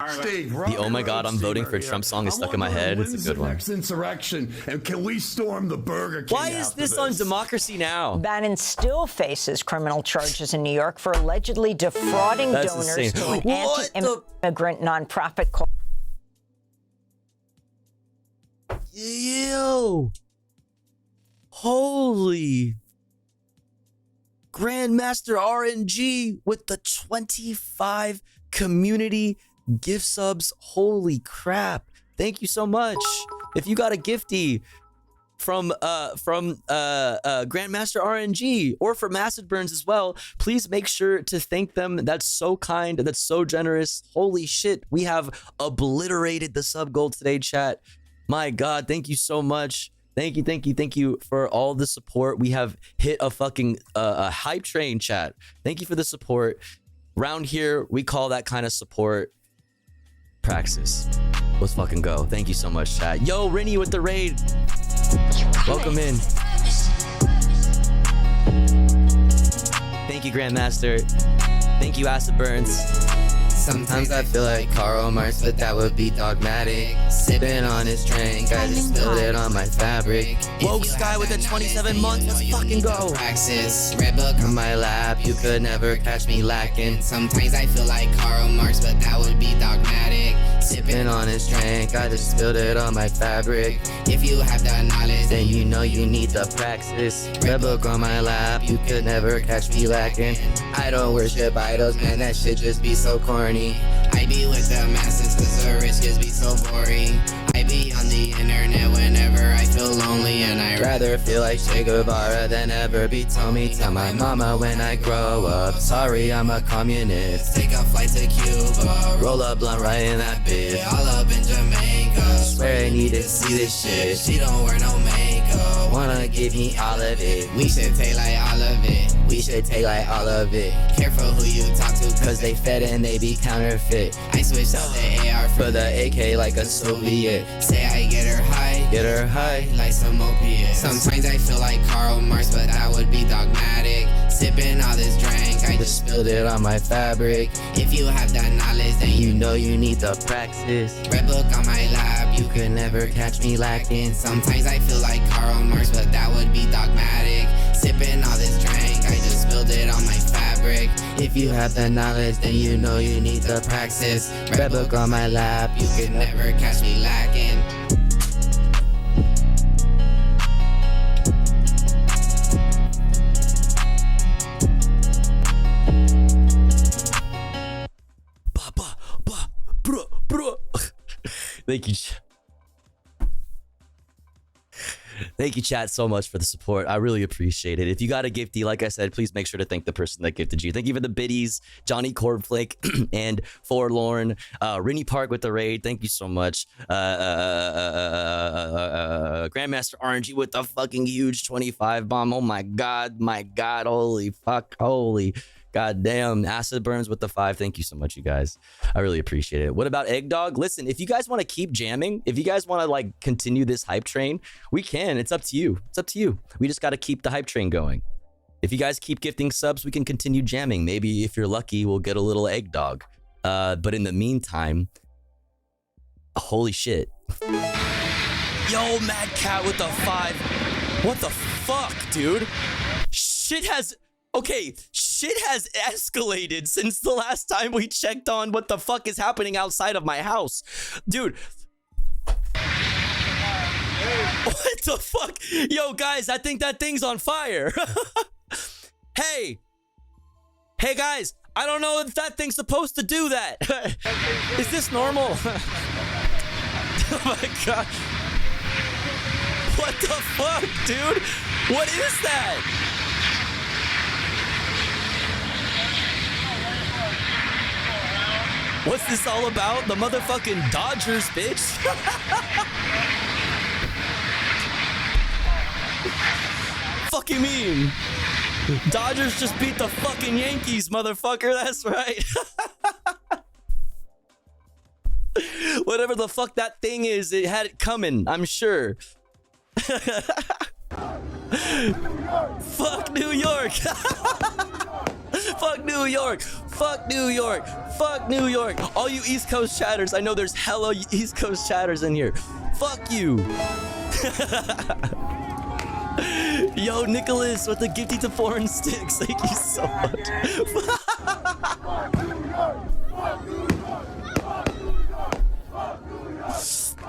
Steve, the "Oh my God, I'm voting for Trump" song is stuck in my head. It's a good one. Next insurrection, and can we storm the Burger King? Why is this on Democracy Now? Bannon still faces criminal charges in New York for allegedly defrauding donors to an anti-immigrant nonprofit called. Yo, holy Grandmaster RNG with the 25 community gift subs. Holy crap. Thank you so much. If you got a gifty from Grandmaster RNG or from Acid Burns as well, please make sure to thank them. That's so kind. That's so generous. Holy shit. We have obliterated the sub goal today, chat. My God, thank you so much. Thank you for all the support. We have hit a fucking a hype train, chat. Thank you for the support. Round here, we call that kind of support praxis. Let's fucking go. Thank you so much, chat. Yo, Rennie with the raid. Welcome in. Thank you, Grandmaster. Thank you, Acid Burns. Sometimes I feel like Karl Marx, but that would be dogmatic. Sipping on his drink, I just spilled it on my fabric. Woke Sky with the 27 months, let's fucking go. Praxis, red book on my lap, you could never catch me lacking. Sometimes I feel like Karl Marx, but that would be dogmatic. Sipping on his drink, I just spilled it on my fabric. If you have the knowledge, then you know you need the praxis. Red book on my lap, you could never catch me lacking. I don't worship idols, man, that shit just be so corny. I be with the masses cause the rich just be so boring. I be on the internet whenever I feel lonely, and I'd rather feel like Che Guevara than ever be Tommy. Tell my mama when I grow up, sorry I'm a communist. Take a flight to Cuba, roll a blunt right in that bitch. All up in Jamaica, swear I need to see this shit. She don't wear no makeup, wanna give me all of it. We should take like all of it. We should take like all of it. Careful who you talk to, cause they fed and they be counterfeit. I switched out the AR for the AK like a Soviet. Say I get her high like some opiates. Sometimes I feel like Karl Marx, but that would be dogmatic. Sipping all this drink, I just spilled it on my fabric. If you have that knowledge, then you know you need the praxis. Red book on my lap, you could never catch me lacking. Sometimes I feel like Karl Marx, but that would be dogmatic. Sipping all this drink, I just spilled it on my fabric. If you have the knowledge, then you know you need the praxis. Red book on my lap, you could never catch me lacking. Thank you. Thank you, chat, so much for the support. I really appreciate it. If you got a gifty, like I said, please make sure to thank the person that gifted you. Thank you for the biddies, Johnny Cornflake and Forlorn, Rennie Park with the raid. Thank you so much. Grandmaster RNG with the fucking huge 25 bomb. Oh my god, holy fuck, holy goddamn. Acid Burns with the 5. Thank you so much, you guys. I really appreciate it. What about Egg Dog? Listen, if you guys want to keep jamming, if you guys want to like continue this hype train, we can. It's up to you. It's up to you. We just got to keep the hype train going. If you guys keep gifting subs, we can continue jamming. Maybe if you're lucky, we'll get a little Egg Dog. But in the meantime, holy shit. Yo, Mad Cat with the 5. What the fuck, dude? Shit has escalated since the last time we checked on what the fuck is happening outside of my house. Dude. What the fuck? Yo, guys, I think that thing's on fire. Hey, guys, I don't know if that thing's supposed to do that. Is this normal? Oh my god. What the fuck, dude? What is that? What's this all about? The motherfucking Dodgers, bitch. Fuck you mean? Dodgers just beat the fucking Yankees, motherfucker. That's right. Whatever the fuck that thing is, it had it coming, I'm sure. Fuck New York. Fuck New York. Fuck New York. Fuck New York. All you East Coast chatters, I know there's hella East Coast chatters in here. Fuck you. Yo, Nicholas with the gifty to foreign sticks. Thank you so much.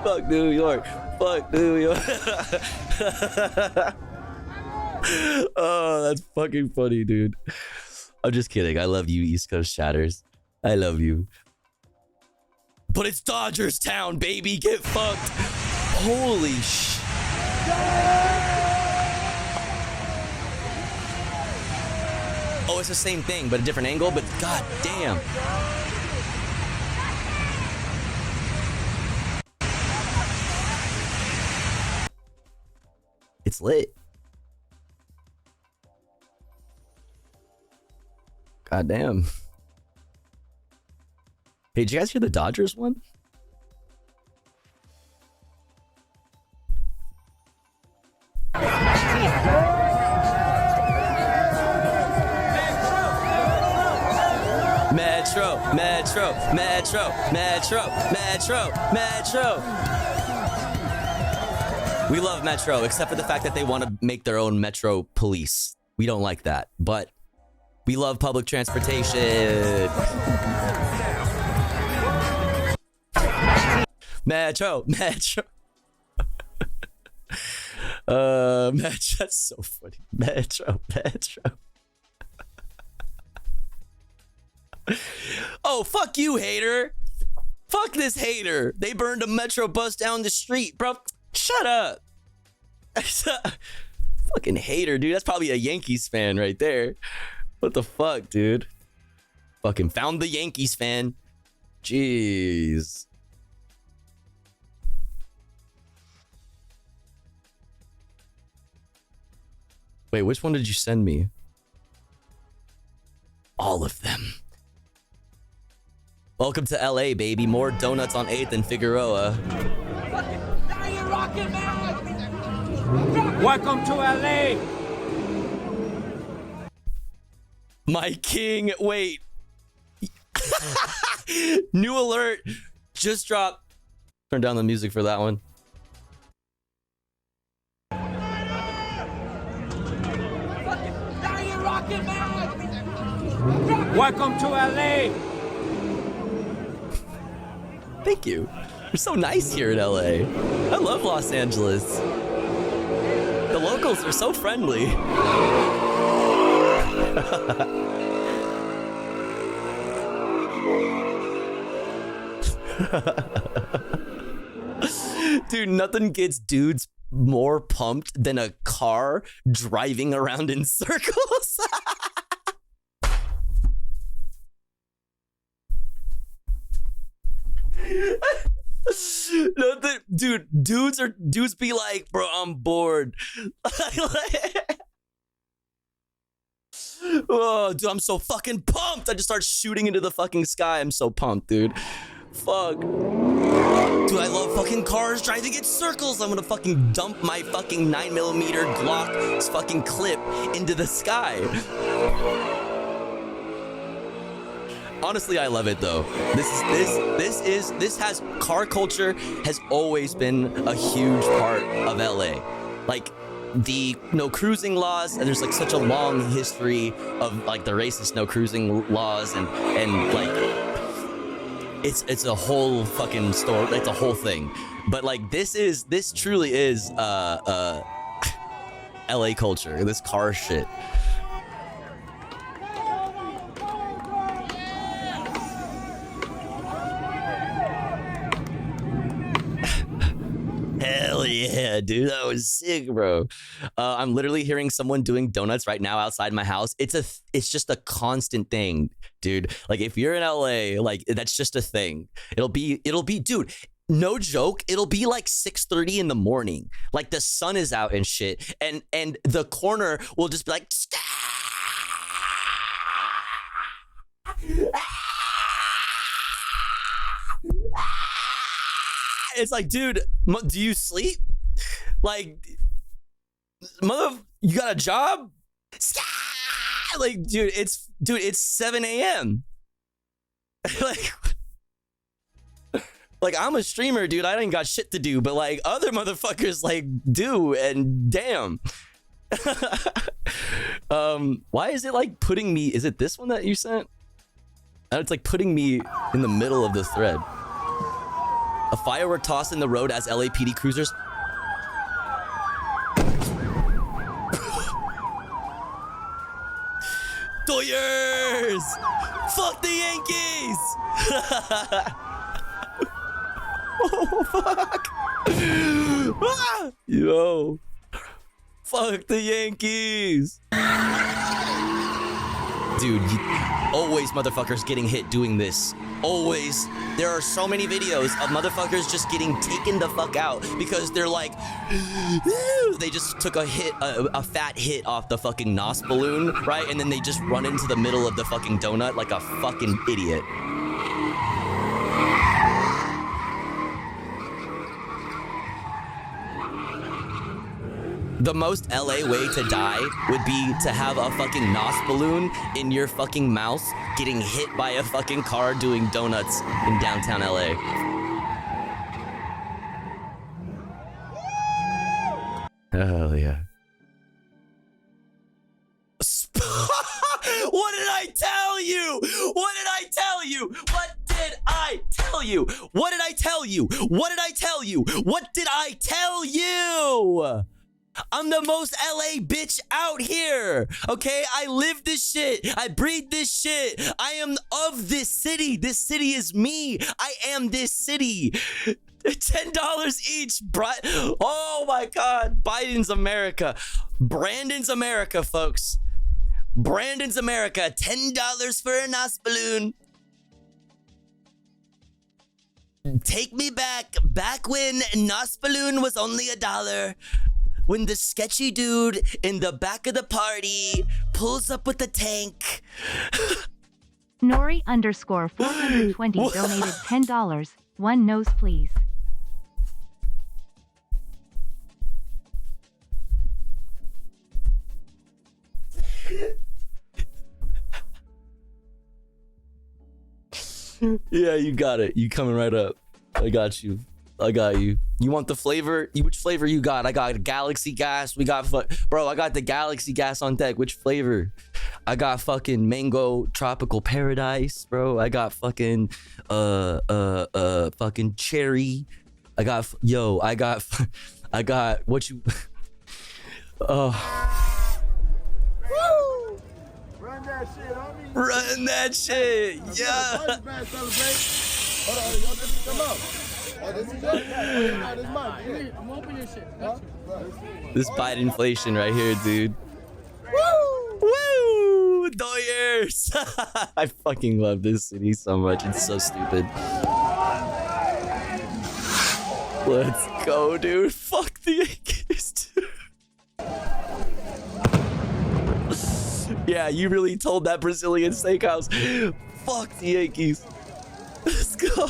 Fuck New York. Fuck New York. Oh, that's fucking funny, dude. I'm just kidding. I love you, East Coast chatters. I love you. But it's Dodgers town, baby. Get fucked. Holy sh... Oh, it's the same thing, but a different angle. But god damn. It's lit. God damn. Hey, did you guys hear the Dodgers one? Metro, Metro, Metro, Metro, Metro, Metro. We love Metro, except for the fact that they want to make their own Metro police. We don't like that, but we love public transportation. Metro, Metro. Metro, that's so funny. Metro, Metro. Oh, fuck you, hater. Fuck this hater. They burned a Metro bus down the street, bro. Shut up. Fucking hater, dude. That's probably a Yankees fan right there. What the fuck, dude? Fucking found the Yankees fan. Jeez. Wait, which one did you send me? All of them. Welcome to LA, baby. More donuts on 8th and Figueroa. Welcome to LA. My king, wait. New alert just dropped. Turn down the music for that one. Welcome to LA. Thank you. You're so nice here in LA. I love Los Angeles. The locals are so friendly. Dude, nothing gets dudes more pumped than a car driving around in circles. Nothing, dude. Dudes be like, bro, I'm bored. Oh, dude, I'm so fucking pumped. I just start shooting into the fucking sky. I'm so pumped, dude. Fuck. Dude, I love fucking cars driving in circles. I'm gonna fucking dump my fucking 9mm Glock fucking clip into the sky. Honestly, I love it though. This has car culture has always been a huge part of LA. Like the no cruising laws, and there's like such a long history of like the racist no cruising laws and like it's a whole fucking story. It's a whole thing. But like this truly is LA culture. This car shit. Hell yeah, dude, that was sick, bro. I'm literally hearing someone doing donuts right now outside my house. It's just a constant thing, dude. Like if you're in LA, like that's just a thing. It'll be, dude. No joke. It'll be like 6:30 in the morning. Like the sun is out and shit, and the corner will just be like. It's like, dude, do you sleep? Like, mother, you got a job? Like, dude, it's 7 a.m. like, I'm a streamer, dude. I ain't got shit to do, but like other motherfuckers like do, and damn. Why is it like putting me? Is it this one that you sent? It's like putting me in the middle of the thread. A firework tossed in the road as LAPD cruisers. Doyers! Fuck the Yankees! Oh, fuck. Ah! Yo. Fuck the Yankees. Dude, always motherfuckers getting hit doing this. Always. There are so many videos of motherfuckers just getting taken the fuck out because they're like, they just took a hit, a fat hit off the fucking NOS balloon, right? And then they just run into the middle of the fucking donut like a fucking idiot. The most LA way to die would be to have a fucking NOS balloon in your fucking mouth getting hit by a fucking car doing donuts in downtown LA. Hell yeah. What did I tell you? What did I tell you? What did I tell you? What did I tell you? What did I tell you? What did I tell you? I'm the most LA bitch out here, okay? I live this shit. I breathe this shit. I am of this city. This city is me. I am this city. $10 each, oh my God. Biden's America. Brandon's America, folks. Brandon's America. $10 for a NOS balloon. Take me back when NOS balloon was only $1. When the sketchy dude in the back of the party pulls up with the tank. Nori_420 donated $10. One nose, please. Yeah, you got it. You coming right up. I got you. I got you. You want the flavor? Which flavor you got? I got Galaxy Gas. We got bro, I got the Galaxy Gas on deck. Which flavor? I got fucking Mango Tropical Paradise, bro. I got fucking fucking cherry. I got I got what you Run that shit, homie. Run that shit. Yeah. Hold on, y'all just come up. This Biden inflation right here, dude. Woo! Woo! Doyers! I fucking love this city so much. It's so stupid. Let's go, dude. Fuck the Yankees, dude. Yeah, you really told that Brazilian steakhouse. Fuck the Yankees. Let's go.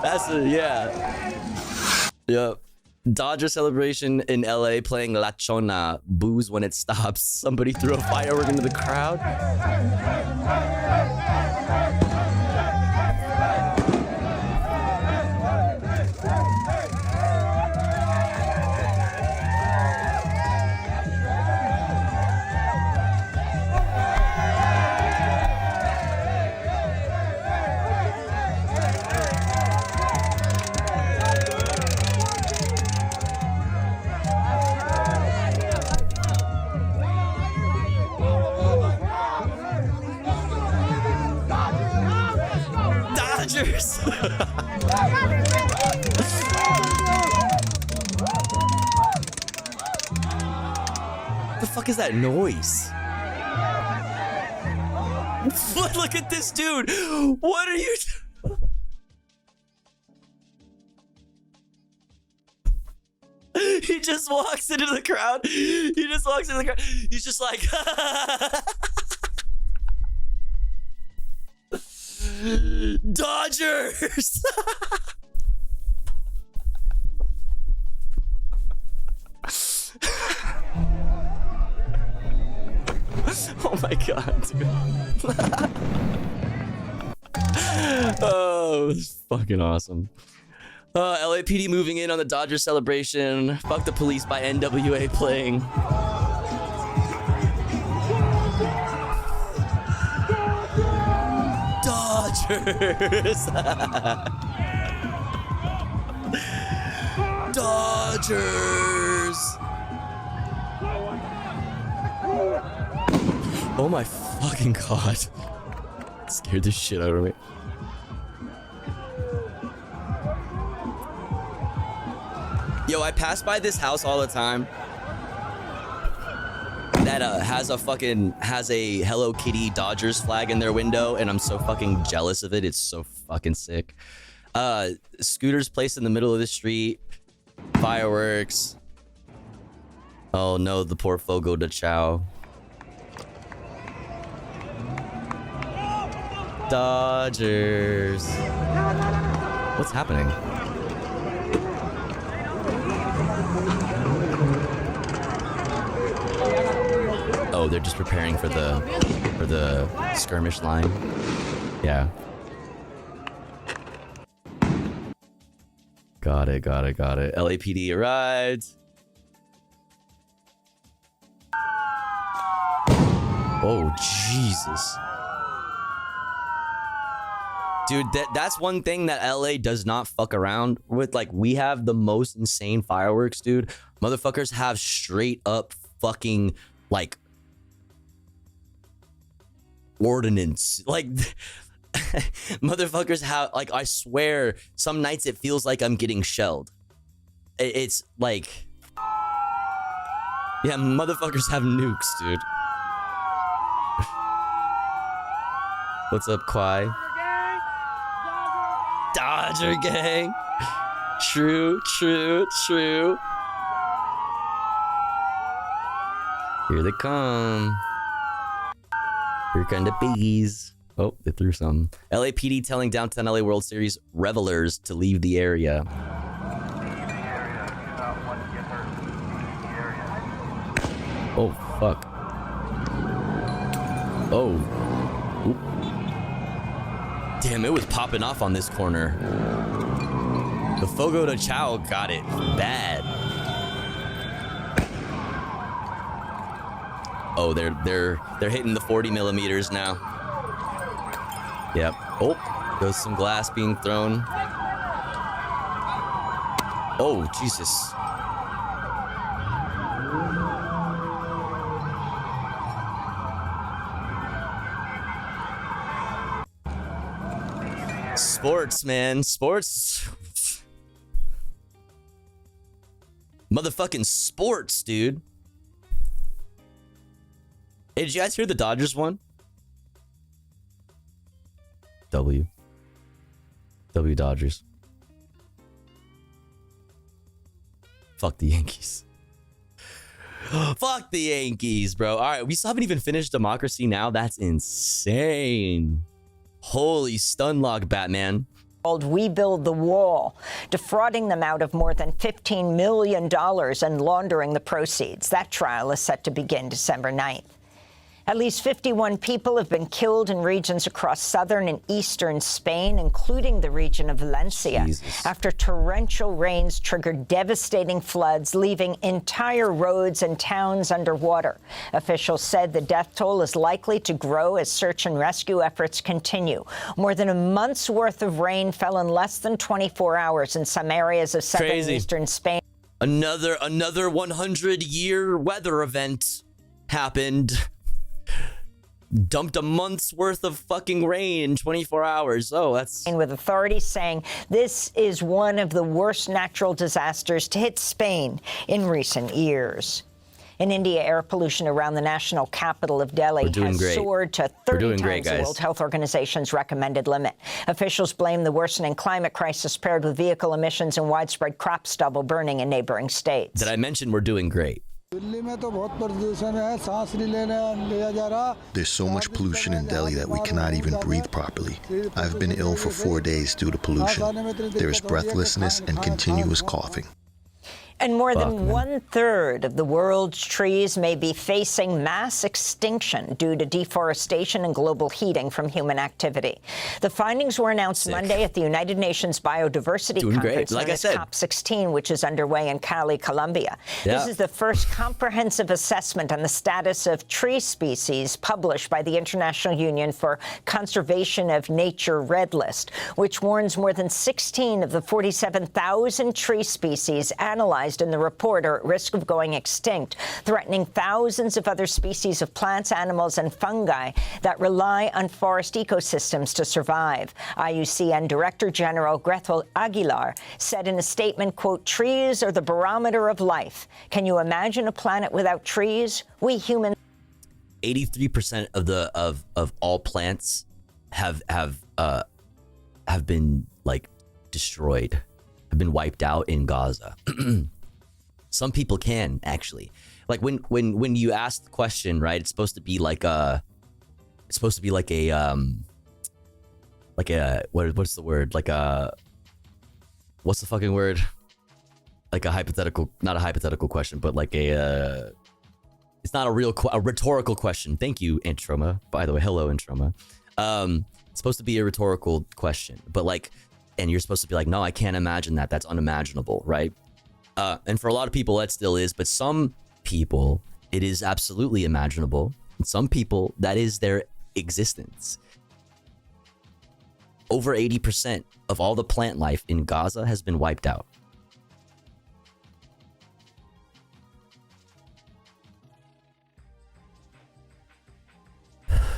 That's it, yeah. Yep. Dodger celebration in LA playing La Chona. Booze when it stops. Somebody threw a firework into the crowd. Dodgers! What the fuck is that noise? Look at this dude! What are you He just walks into the crowd. He's just like Dodgers! Oh my God, dude. Oh, it's fucking awesome. LAPD moving in on the Dodgers celebration. Fuck the Police by NWA playing. Dodgers! Dodgers! Oh my fucking god. Scared the shit out of me. Yo, I pass by this house all the time that has a Hello Kitty Dodgers flag in their window, and I'm so fucking jealous of it. It's so fucking sick. Scooters placed in the middle of the street, fireworks. Oh no, the poor Fogo de Chao. Dodgers. What's happening? Oh, they're just preparing for the skirmish line. Yeah. Got it. LAPD arrived. Oh, Jesus. Dude, that's one thing that LA does not fuck around with. Like, we have the most insane fireworks, dude. Motherfuckers have straight up fucking, like, ordnance. Like, motherfuckers have, like, I swear, some nights it feels like I'm getting shelled. It's like, yeah, motherfuckers have nukes, dude. What's up, Kwai? Dodger gang. True. Here they come. Here come the piggies. Oh, they threw some. LAPD telling Downtown LA World Series revelers to leave the area. Oh, fuck. Oh. Oop. Damn, it was popping off on this corner. The Fogo de Chao got it bad. Oh, they're hitting the 40 millimeters now. Yep. Oh, there's some glass being thrown. Oh, Jesus. Sports, man. Sports. Motherfucking sports, dude. Hey, did you guys hear the Dodgers won? W Dodgers. Fuck the Yankees. Fuck the Yankees, bro. All right, we still haven't even finished Democracy Now. That's insane. Holy stun lock, Batman. Called We Build the Wall, defrauding them out of more than $15 million and laundering the proceeds. That trial is set to begin December 9th. At least 51 people have been killed in regions across southern and eastern Spain, including the region of Valencia, after torrential rains triggered devastating floods, leaving entire roads and towns underwater. Officials said the death toll is likely to grow as search and rescue efforts continue. More than a month's worth of rain fell in less than 24 hours in some areas of southern and eastern Spain. Another 100-year weather event happened. Dumped a month's worth of fucking rain in 24 hours. Oh, that's... With authorities saying this is one of the worst natural disasters to hit Spain in recent years. In India, air pollution around the national capital of Delhi has soared to 30 times the World Health Organization's recommended limit. Officials blame the worsening climate crisis paired with vehicle emissions and widespread crop stubble burning in neighboring states. Did I mention we're doing great? There's so much pollution in Delhi that we cannot even breathe properly. I've been ill for 4 days due to pollution. There is breathlessness and continuous coughing. And more than one-third of the world's trees may be facing mass extinction due to deforestation and global heating from human activity. The findings were announced Monday at the United Nations Biodiversity Conference, known as COP16, which is underway in Cali, Colombia. This is the first comprehensive assessment on the status of tree species published by the International Union for Conservation of Nature Red List, which warns more than 16 of the 47,000 tree species analyzed summarized in the report are at risk of going extinct, threatening thousands of other species of plants, animals, and fungi that rely on forest ecosystems to survive. IUCN Director General Gretel Aguilar said in a statement, quote, "Trees are the barometer of life. Can you imagine a planet without trees? We humans..." 83% of all plants have been like destroyed, have been wiped out in Gaza. Some people can actually, like when you ask the question, right? It's supposed to be like a what's the word? What's the fucking word? Like a hypothetical, not a hypothetical question, but like a it's not a real a rhetorical question. Thank you, Antroma. By the way, hello, Antroma. It's supposed to be a rhetorical question, but like, and you're supposed to be like, no, I can't imagine that. That's unimaginable, right? And for a lot of people, that still is, but some people, it is absolutely imaginable. And some people, that is their existence. Over 80% of all the plant life in Gaza has been wiped out.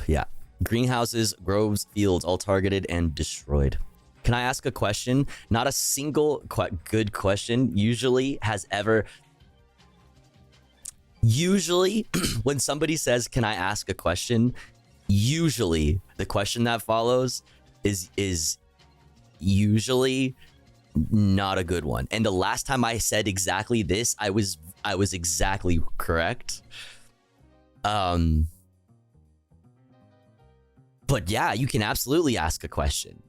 Yeah. Greenhouses, groves, fields, all targeted and destroyed. Can I ask a question? Not a single good question usually has ever... Usually, when somebody says, can I ask a question? Usually, the question that follows is usually not a good one. And the last time I said exactly this, I was exactly correct. But yeah, you can absolutely ask a question.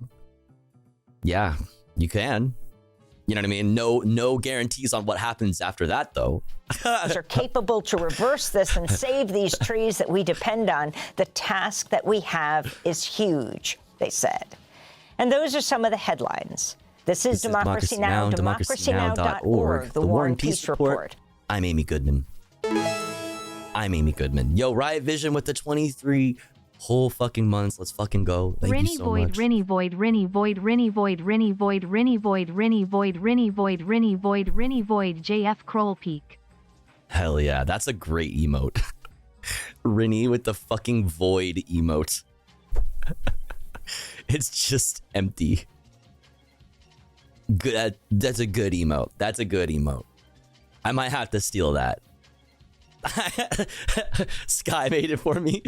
Yeah, you can. You know what I mean? No guarantees on what happens after that, though. Are capable to reverse this and save these trees that we depend on. The task that we have is huge, they said. And those are some of the headlines. This is Democracy Now!, democracynow.org, the War and Peace Report. I'm Amy Goodman. Yo, Riot Vision with the 23 whole fucking months. Let's fucking go. Thank you so much. Rinny void, JF Kroll Peak. Hell yeah, that's a great emote. Rinny with the fucking void emote. It's just empty. Good. That's a good emote. I might have to steal that. Sky made it for me.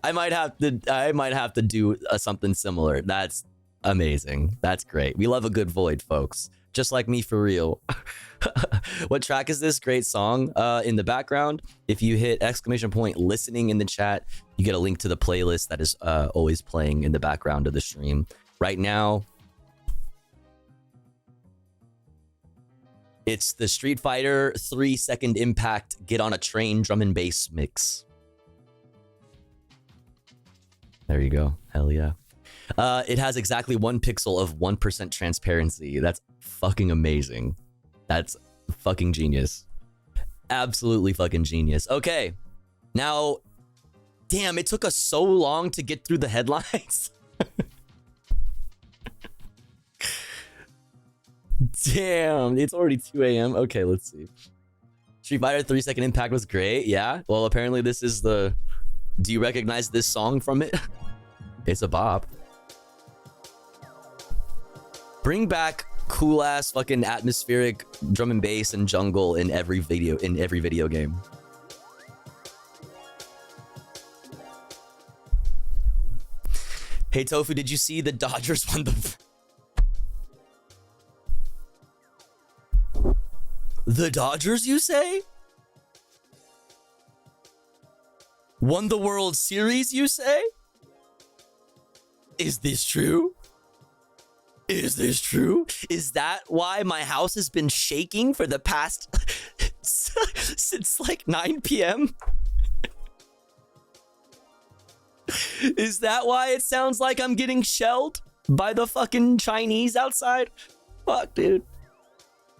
I might have to do something similar. That's amazing. That's great. We love a good void, folks. Just like me, for real. What track is this? Great song. In the background, if you hit ! listening in the chat, you get a link to the playlist that is always playing in the background of the stream. Right now, it's the Street Fighter 3 Second Impact Get on a Train drum and bass mix. There you go. Hell yeah. It has exactly 1 pixel of 1% transparency. That's fucking amazing. That's fucking genius. Absolutely fucking genius. Okay. Now, damn, it took us so long to get through the headlines. Damn, it's already 2 a.m. Okay, let's see. Street Fighter 3 Second Impact was great. Yeah. Well, apparently this is the... Do you recognize this song from it? It's a bop. Bring back cool ass fucking atmospheric drum and bass and jungle in every video game. Hey Tofu, did you see the Dodgers won the Dodgers, you say? Won the World Series, you say? Is this true? Is this true? Is that why my house has been shaking for the past... since like 9 p.m.? Is that why it sounds like I'm getting shelled by the fucking Chinese outside? Fuck, dude.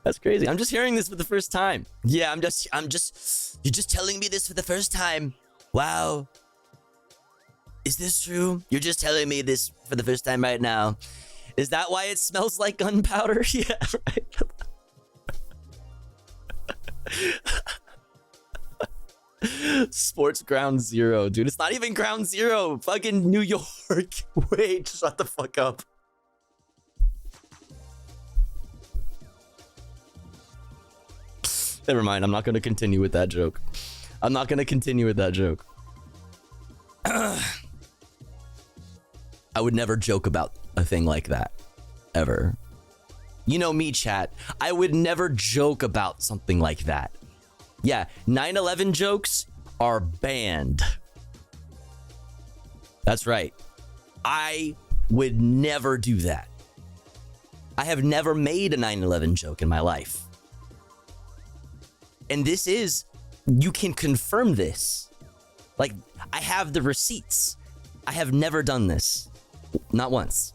That's crazy. I'm just hearing this for the first time. Yeah, you're just telling me this for the first time. Wow. Is this true? You're just telling me this for the first time right now. Is that why it smells like gunpowder? Yeah, right. Sports Ground Zero, dude. It's not even Ground Zero. Fucking New York. Wait, shut the fuck up. Never mind. I'm not going to continue with that joke. I would never joke about a thing like that. Ever. You know me, chat. I would never joke about something like that. Yeah, 9/11 jokes are banned. That's right. I would never do that. I have never made a 9/11 joke in my life. And this is, you can confirm this. Like, I have the receipts. I have never done this. Not once.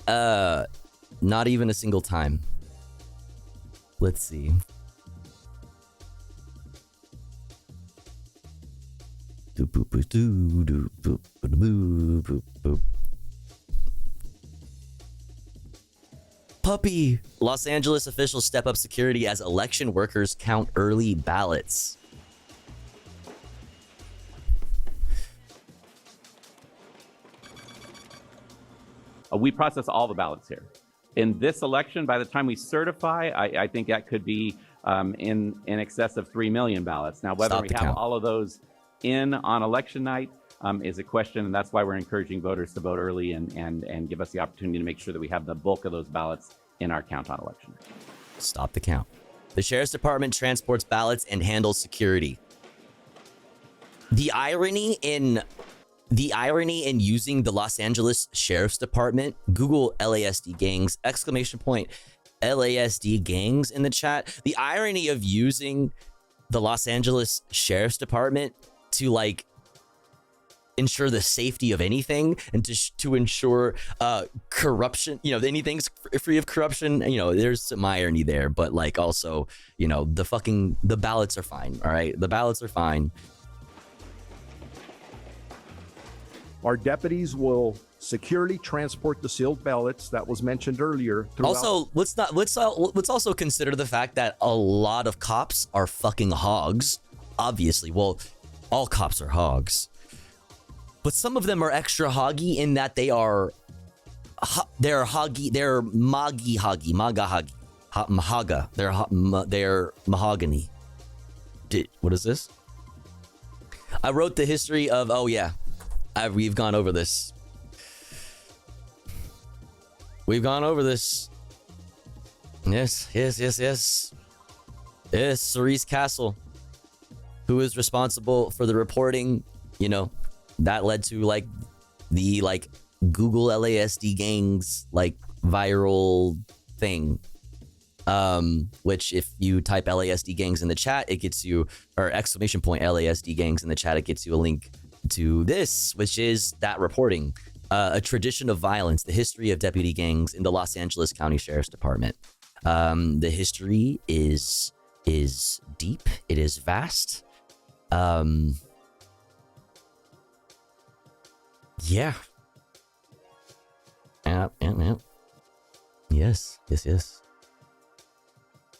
Not even a single time. Let's see. Puppy. Los Angeles officials step up security as election workers count early ballots. We process all the ballots here. In this election, by the time we certify, I think that could be in excess of 3 million ballots. Now, whether we have all of those in on election night is a question, and that's why we're encouraging voters to vote early and give us the opportunity to make sure that we have the bulk of those ballots in our count on election night. Stop the count. The Sheriff's Department transports ballots and handles security. The irony in using the Los Angeles Sheriff's Department, Google LASD gangs, ! LASD gangs in the chat. The irony of using the Los Angeles Sheriff's Department to like ensure the safety of anything and to ensure corruption, you know, anything's free of corruption, you know, there's some irony there, but like also, you know, the ballots are fine. All right. The ballots are fine. Our deputies will securely transport the sealed ballots that was mentioned earlier. Also, let's also consider the fact that a lot of cops are fucking hogs. Obviously, well, all cops are hogs, but some of them are extra hoggy in that they're hoggy. They're mahaga. They're mahogany. What is this? I wrote the history of. Oh yeah. We've gone over this. Yes. Cerise Castle, who is responsible for the reporting, you know, that led to like the like Google LASD gangs like viral thing. Which if you type LASD gangs in the chat, it gets you, or ! LASD gangs in the chat, it gets you a link to this, which is that reporting, a tradition of violence, the history of deputy gangs in the Los Angeles County Sheriff's Department. The history is deep. It is vast. Yeah. Yes.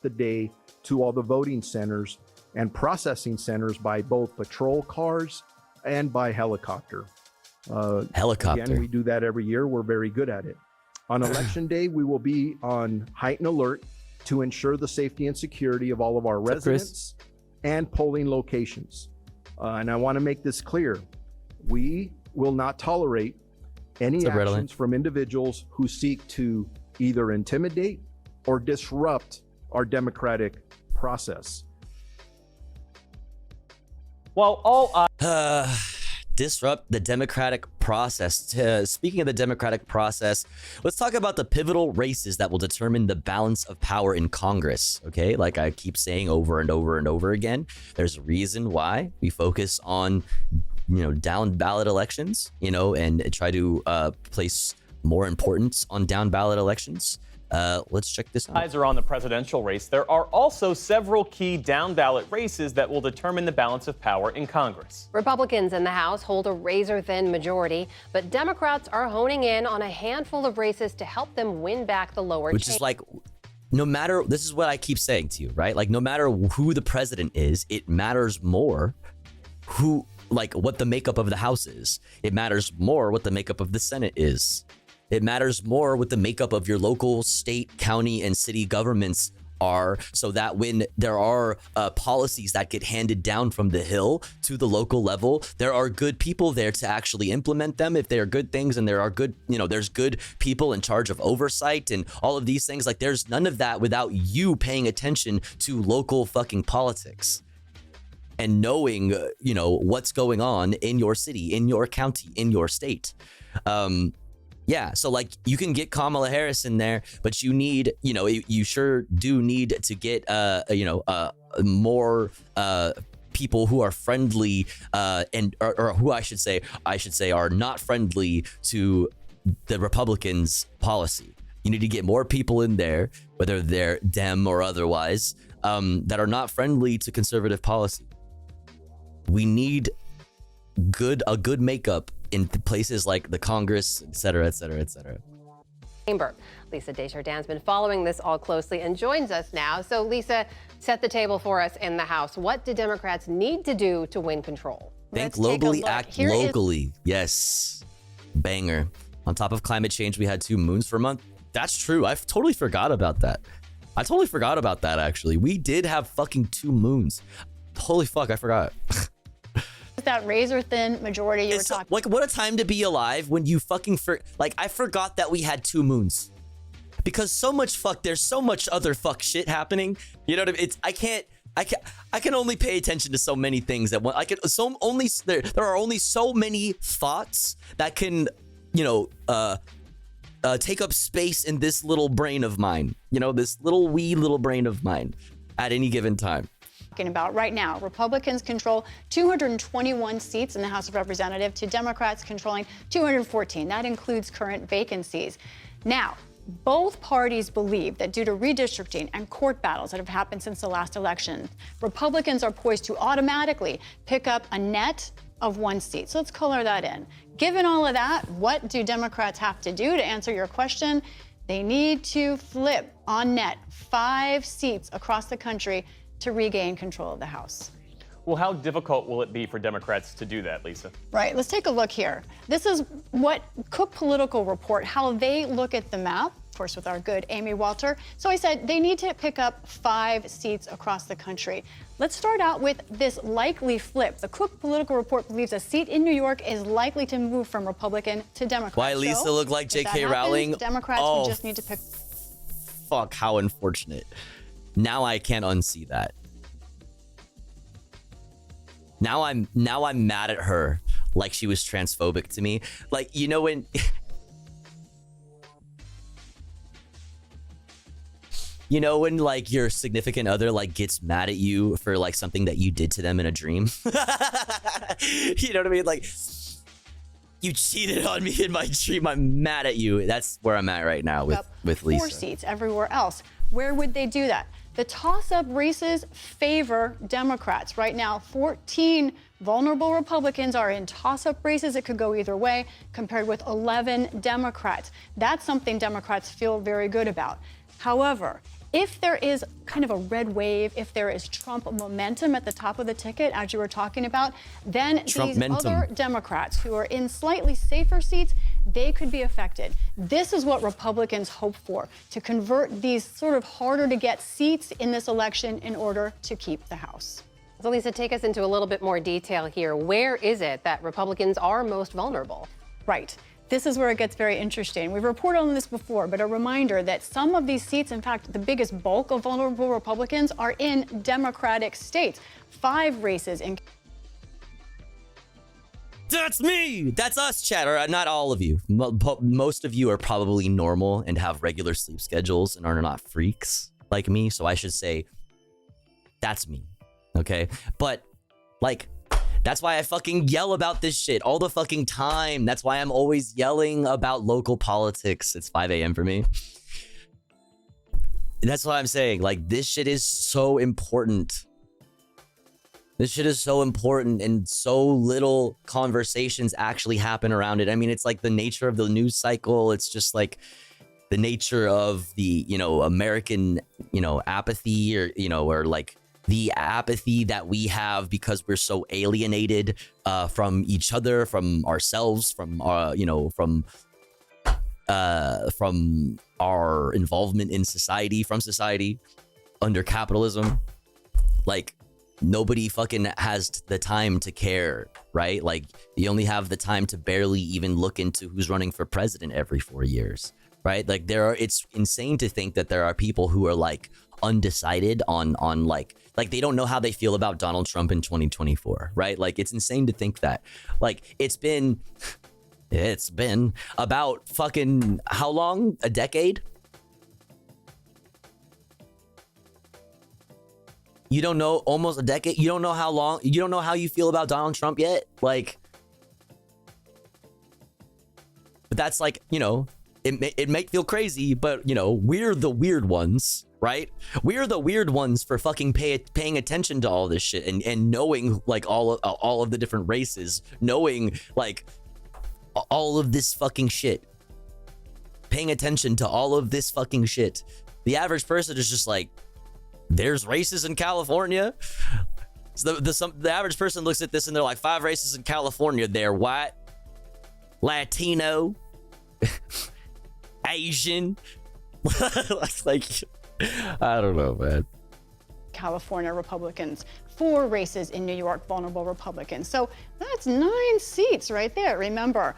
The day to all the voting centers and processing centers by both patrol cars and by helicopter. Again, we do that every year. We're very good at it. On election day, we will be on heightened alert to ensure the safety and security of all of our residents and polling locations. And I want to make this clear. We will not tolerate any actions from individuals who seek to either intimidate or disrupt our democratic process. Well, all disrupt the democratic process. Speaking of the democratic process, let's talk about the pivotal races that will determine the balance of power in Congress. Okay, like I keep saying over and over and over again, there's a reason why we focus on, you know, down ballot elections, you know, and try to place more importance on down ballot elections. Let's check this out. Eyes are on the presidential race. There are also several key down ballot races that will determine the balance of power in Congress. Republicans in the House hold a razor-thin majority, but Democrats are honing in on a handful of races to help them win back the lower Which is like, no matter, this is what I keep saying to you, right? Like, no matter who the president is, it matters more who, like, what the makeup of the House is. It matters more what the makeup of the Senate is. It matters more what the makeup of your local, state, county, and city governments are, so that when there are policies that get handed down from the Hill to the local level, there are good people there to actually implement them if they are good things, and there are good, you know, there's good people in charge of oversight and all of these things. Like, there's none of that without you paying attention to local fucking politics and knowing, you know, what's going on in your city, in your county, in your state. Yeah, so like you can get Kamala Harris in there, but you need, you know, you sure do need to get, more people who are friendly or who I should say are not friendly to the Republicans' policy. You need to get more people in there, whether they're Dem or otherwise, that are not friendly to conservative policy. We need a good makeup in places like the Congress, et cetera, et cetera, et cetera. Chamber. Lisa Desjardins has been following this all closely and joins us now. So Lisa, set the table for us in the House. What do Democrats need to do to win control? Think globally, act locally. Yes. Banger. On top of climate change, we had 2 moons per month. That's true. I totally forgot about that. Actually. We did have fucking 2 moons. Holy fuck, I forgot. That razor-thin majority you were talking. Like, what a time to be alive when you fucking I forgot that we had 2 moons, because there's so much other fuck shit happening. You know what I mean? I can only pay attention to so many things at once. There are only so many thoughts that can, you know, take up space in this little brain of mine. You know, this little brain of mine at any given time. About right now, Republicans control 221 seats in the House of Representatives to Democrats controlling 214. That includes current vacancies. Now, both parties believe that due to redistricting and court battles that have happened since the last election, Republicans are poised to automatically pick up a net of 1 seat. So let's color that in. Given all of that, what do Democrats have to do to answer your question? They need to flip on net 5 seats across the country to regain control of the House. Well, how difficult will it be for Democrats to do that, Lisa? Right, let's take a look here. This is what Cook Political Report, how they look at the map, of course, with our good Amy Walter. So I said they need to pick up 5 seats across the country. Let's start out with this likely flip. The Cook Political Report believes a seat in New York is likely to move from Republican to Democrat. Why Lisa look like J.K. Rowling? Democrats would just need to pick. Fuck, how unfortunate. Now I can't unsee that. Now I'm mad at her like she was transphobic to me. Like, you know, when like your significant other like gets mad at you for like something that you did to them in a dream. You know what I mean? Like, you cheated on me in my dream. I'm mad at you. That's where I'm at right now with Lisa. 4 seats everywhere else. Where would they do that? The toss-up races favor Democrats. Right now, 14 vulnerable Republicans are in toss-up races. It could go either way, compared with 11 Democrats. That's something Democrats feel very good about. However, if there is kind of a red wave, if there is Trump momentum at the top of the ticket, as you were talking about, then these other Democrats who are in slightly safer seats, they could be affected. This is what Republicans hope for, to convert these sort of harder to get seats in this election in order to keep the House. So Lisa, take us into a little bit more detail here. Where is it that Republicans are most vulnerable? Right. This is where it gets very interesting. We've reported on this before, but a reminder that some of these seats, in fact, the biggest bulk of vulnerable Republicans are in Democratic states. 5 races in. That's me. That's us, chat. Or not all of you. Most of you are probably normal and have regular sleep schedules and are not freaks like me. So I should say, that's me. Okay. But like, that's why I fucking yell about this shit all the fucking time. That's why I'm always yelling about local politics. It's 5 a.m. for me. That's what I'm saying. Like, this shit is so important. This shit is so important, and so little conversations actually happen around it. I mean, it's like the nature of the news cycle. It's just like, the nature of the, American, apathy, or, or like the apathy that we have because we're so alienated from each other, from ourselves, from our involvement in society, from society under capitalism. Like, nobody fucking has the time to care, right? Like, you only have the time to barely even look into who's running for president every 4 years, right? Like, it's insane to think that there are people who are like undecided on like they don't know how they feel about Donald Trump in 2024, right? Like, it's insane to think that. Like, it's been about fucking how long? A decade? You don't know, almost a decade. You don't know how long. You don't know how you feel about Donald Trump yet. Like, but that's like, it may feel crazy, but we're the weird ones, right? We're the weird ones for fucking paying attention to all this shit and knowing like all of the different races, knowing like all of this fucking shit, paying attention to all of this fucking shit. The average person is just like, there's races in California. So the average person looks at this and they're like, 5 races in California. They're white, Latino, Asian. Like, I don't know, man. California Republicans, 4 races in New York, vulnerable Republicans. So that's 9 seats right there. Remember,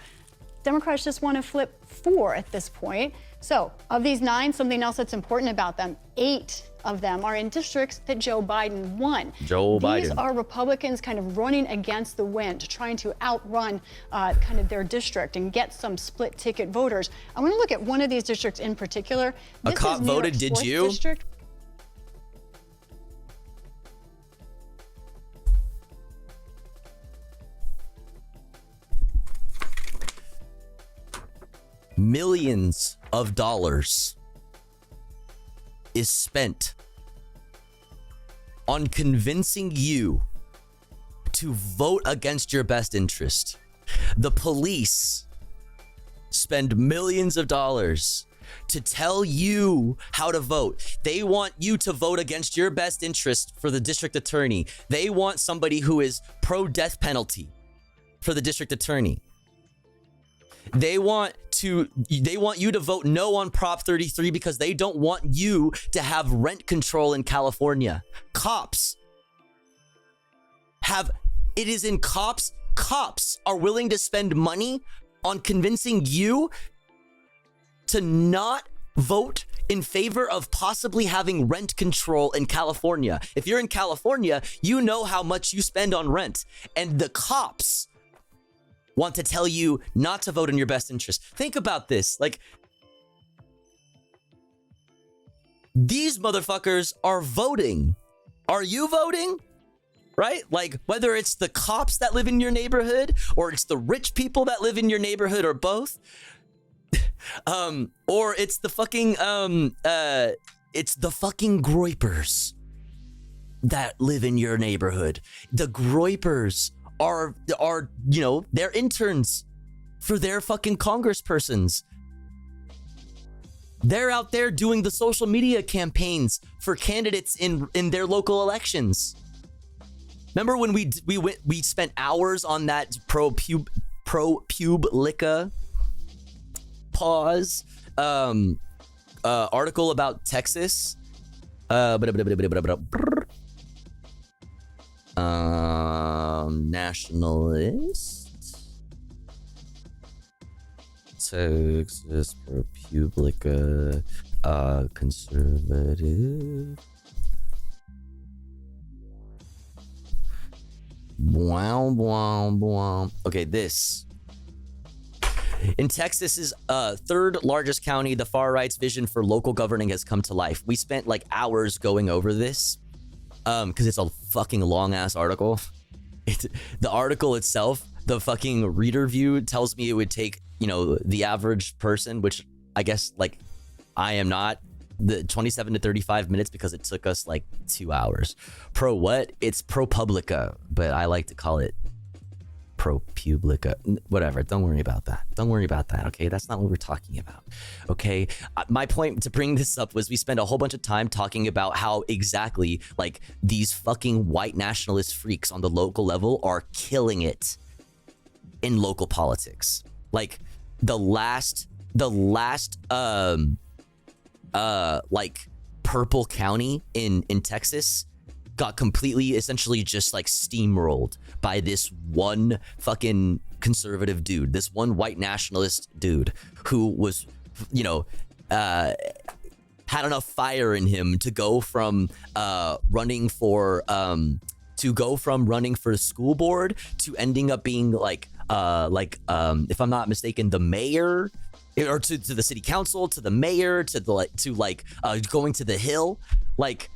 Democrats just want to flip 4 at this point. So of these 9, something else that's important about them, 8 of them are in districts that Joe Biden won. These are Republicans kind of running against the wind, trying to outrun kind of their district and get some split ticket voters. I want to look at one of these districts in particular. A cop voted, did you? District. Millions of dollars is spent on convincing you to vote against your best interest. The police spend millions of dollars to tell you how to vote. They want you to vote against your best interest for the district attorney. They want somebody who is pro-death penalty for the district attorney. They want you to vote no on Prop 33 because they don't want you to have rent control in California. Cops are willing to spend money on convincing you to not vote in favor of possibly having rent control in California. If you're in California, you know how much you spend on rent, and the cops want to tell you not to vote in your best interest. Think about this. Like, these motherfuckers are voting. Are you voting? Right? Like, whether it's the cops that live in your neighborhood or it's the rich people that live in your neighborhood or both. Or it's the fucking groypers that live in your neighborhood. The groypers are they're interns for their fucking congresspersons. They're out there doing the social media campaigns for candidates in their local elections. Remember when we spent hours on that ProPublica pause article about Texas? Nationalist Texas ProPublica conservative. Wow. Okay, this. In Texas's third largest county, the far right's vision for local governing has come to life. We spent like hours going over this because it's a fucking long ass article. The article itself, the fucking reader view tells me it would take, the average person, which I guess like I am not, the 27 to 35 minutes because it took us like 2 hours. Pro what? It's ProPublica, but I like to call it ProPublica, whatever. Don't worry about that. Don't worry about that, okay? That's not what we're talking about, okay? My point to bring this up was we spent a whole bunch of time talking about how exactly, like, these fucking white nationalist freaks on the local level are killing it in local politics. Like, the last, like, purple county in Texas got completely, essentially just like steamrolled by this one fucking conservative dude, this one white nationalist dude who was, you know, had enough fire in him to go from running for the school board to ending up being like if I'm not mistaken, the mayor, or to the city council, to the mayor, to going to the Hill. Like,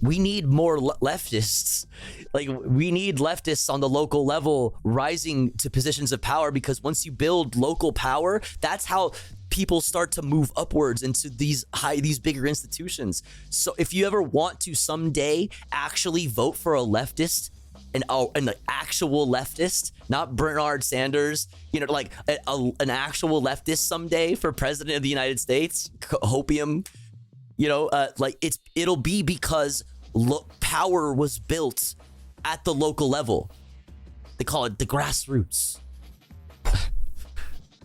we need more leftists. Like, we need leftists on the local level rising to positions of power, because once you build local power, that's how people start to move upwards into these bigger institutions. So if you ever want to someday actually vote for a leftist, an actual leftist, not Bernard Sanders, you know, like an actual leftist someday for president of the United States, hopium, you know, it'll be because power was built at the local level. They call it the grassroots.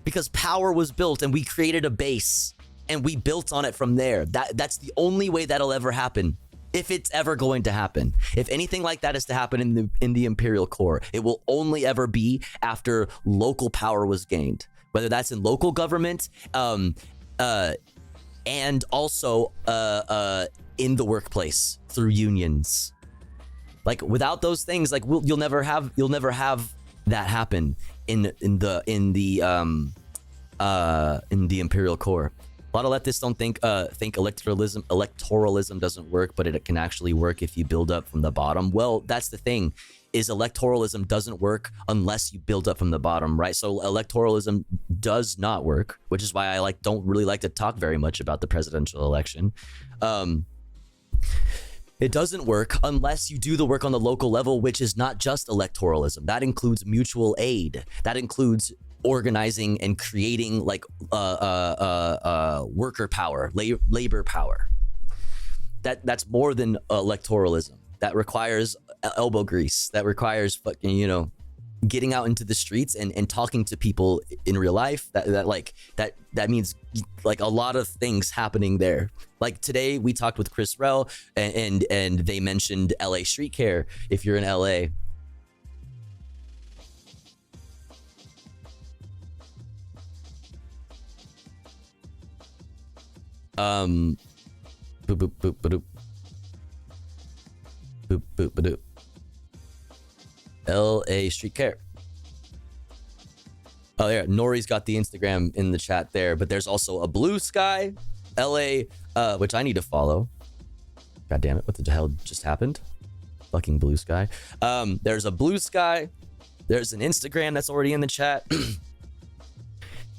Because power was built and we created a base and we built on it from there. That's the only way that'll ever happen. If it's ever going to happen. If anything like that is to happen in the imperial core, it will only ever be after local power was gained. Whether that's in local government, and also in the workplace through unions. Like, without those things, like, you'll never have that happen in the imperial core. A lot of leftists don't think electoralism doesn't work, but it can actually work if you build up from the bottom. Well, that's the thing, is electoralism doesn't work unless you build up from the bottom, right? So electoralism does not work, which is why I don't really like to talk very much about the presidential election. It doesn't work unless you do the work on the local level, which is not just electoralism. That includes mutual aid. That includes organizing and creating worker power, labor power. That's more than electoralism. That requires elbow grease. That requires fucking, you know, getting out into the streets and talking to people in real life. That means like a lot of things happening there. Like today we talked with Chris Rell and they mentioned LA Street Care. If you're in LA, boop boop boop boop boop boop boop. LA Street Care. Oh yeah, Nori's got the Instagram in the chat there, but there's also a Blue Sky LA, which I need to follow. God damn it, what the hell just happened? Fucking Blue Sky. There's a Blue Sky. There's an Instagram that's already in the chat.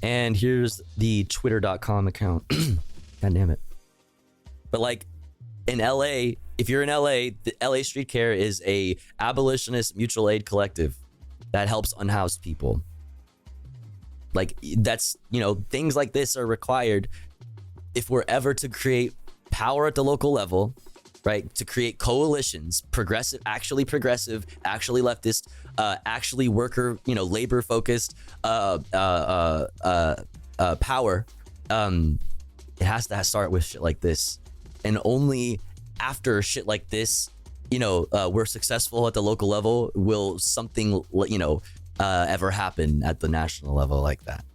And here's the twitter.com account. God damn it. But like in LA, if you're in LA, the LA Street Care is a abolitionist mutual aid collective that helps unhoused people. Like that's, you know, things like this are required if we're ever to create power at the local level, right? To create coalitions, actually progressive, actually leftist, actually worker, you know, labor focused power. It has to start with shit like this. And only after shit like this, you know, we're successful at the local level, will something, you know, ever happen at the national level like that.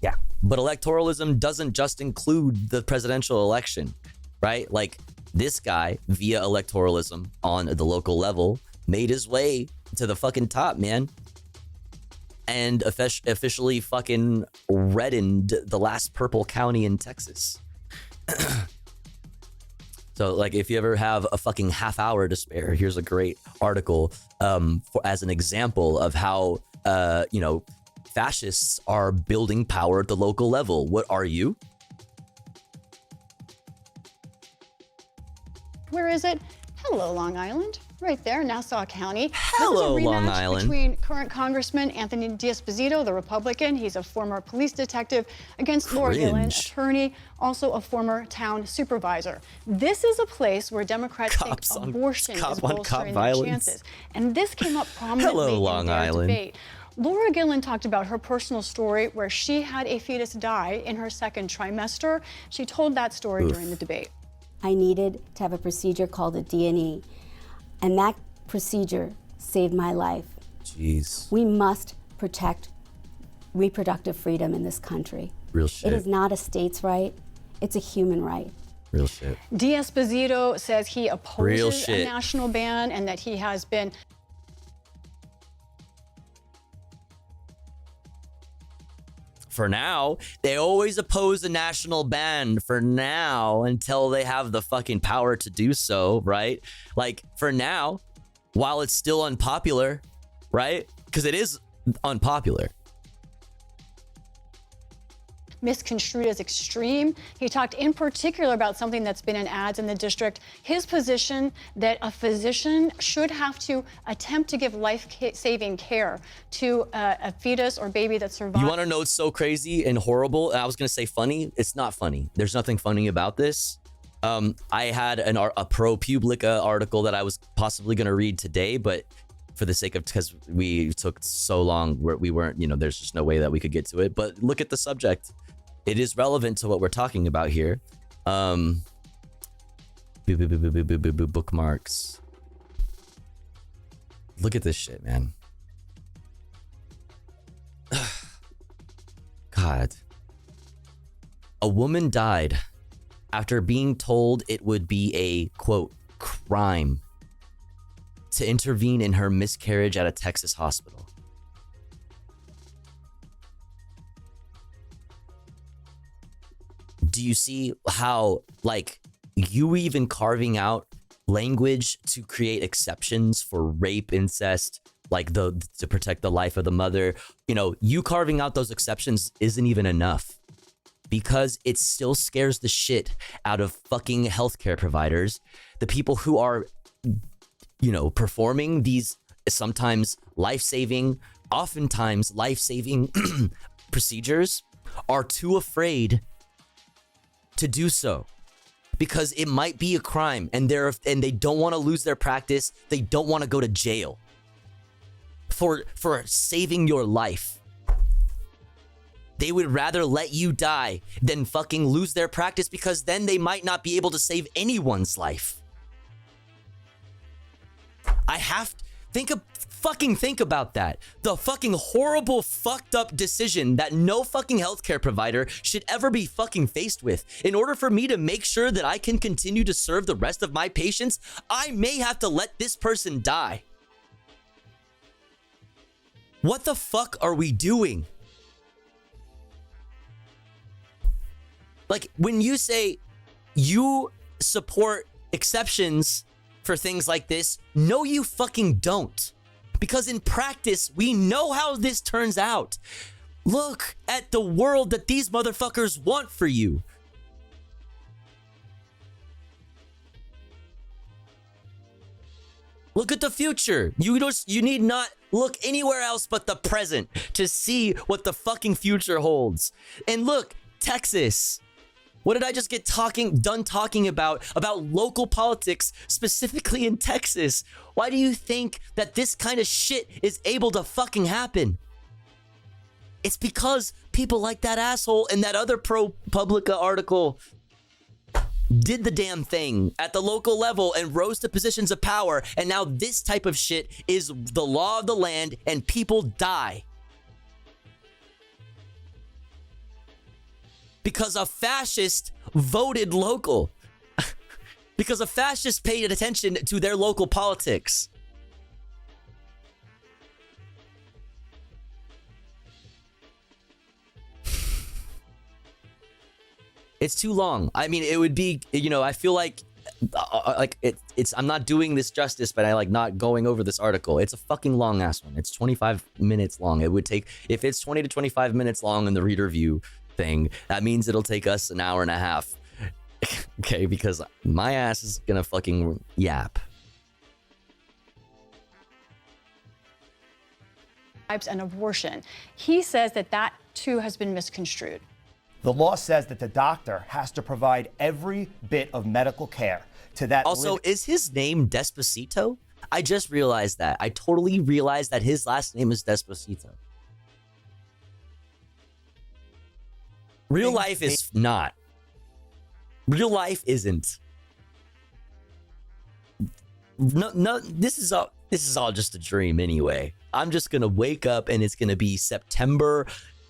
Yeah. But electoralism doesn't just include the presidential election, right? Like this guy, via electoralism on the local level, made his way to the fucking top, man. And officially fucking reddened the last purple county in Texas. So like if you ever have a fucking half hour to spare, here's a great article as an example of how you know, fascists are building power at the local level. What are you? Where is it? Hello, Long Island. Right there, Nassau County. Hello, this is a Long rematch Island. between current Congressman Anthony D'Esposito, the Republican, he's a former police detective, against Laura Gillen, attorney, also a former town supervisor. This is a place where Democrats think abortion is bolstering their chances. And this came up prominently in their debate. Laura Gillen talked about her personal story where she had a fetus die in her second trimester. She told that story during the debate. I needed to have a procedure called a D&E, and that procedure saved my life. Jeez. We must protect reproductive freedom in this country. Real shit. It is not a state's right, it's a human right. Real shit. D'Esposito says he Real opposes a shit. national ban and that he has been For now, they always oppose a national ban for now until they have the fucking power to do so, right? Like, for now, while it's still unpopular, right? Because it is unpopular. misconstrued as extreme. He talked in particular about something that's been in ads in the district, his position that a physician should have to attempt to give life-saving care to a fetus or baby that survived. You want to know what's so crazy and horrible? I was going to say funny. It's not funny. There's nothing funny about this. I had a ProPublica article that I was possibly going to read today, but for the sake of, because we took so long where we weren't, you know, there's just no way that we could get to it. But look at the subject. It is relevant to what we're talking about here. Bookmarks. Look at this shit, man. God. A woman died after being told it would be a, quote, crime to intervene in her miscarriage at a Texas hospital. Do you see how, like, you even carving out language to create exceptions for rape, incest, like to protect the life of the mother, you know, you carving out those exceptions isn't even enough, because it still scares the shit out of fucking healthcare providers, the people who are, you know, performing these sometimes life-saving, oftentimes life-saving procedures, are too afraid to do so because it might be a crime, and they don't want to lose their practice. They don't want to go to jail for saving your life. They would rather let you die than fucking lose their practice, because then they might not be able to save anyone's life. I have to think about that. The fucking horrible, fucked up decision that no fucking healthcare provider should ever be fucking faced with. In order for me to make sure that I can continue to serve the rest of my patients, I may have to let this person die. What the fuck are we doing? Like, when you say you support exceptions for things like this, no, you fucking don't. Because in practice, we know how this turns out. Look at the world that these motherfuckers want for you. Look at the future. You need not look anywhere else but the present to see what the fucking future holds. And look, Texas. What did I just get done talking about local politics, specifically in Texas? Why do you think that this kind of shit is able to fucking happen? It's because people like that asshole in that other ProPublica article did the damn thing at the local level and rose to positions of power, and now this type of shit is the law of the land and people die. Because a fascist voted local. Because a fascist paid attention to their local politics. It's too long. I mean, it would be, you know, I feel like I'm not doing this justice, but I like not going over this article. It's a fucking long ass one. It's 25 minutes long. It would take, if it's 20 to 25 minutes long in the reader view thing, that means it'll take us an hour and a half. okay? Because my ass is gonna fucking yap. And abortion. He says that that too has been misconstrued. The law says that the doctor has to provide every bit of medical care to that. Also, is his name Despacito? I just realized that. I totally realized that his last name is Despacito. Real life is not. Real life isn't. No, this is all just a dream anyway. I'm just gonna wake up and it's gonna be September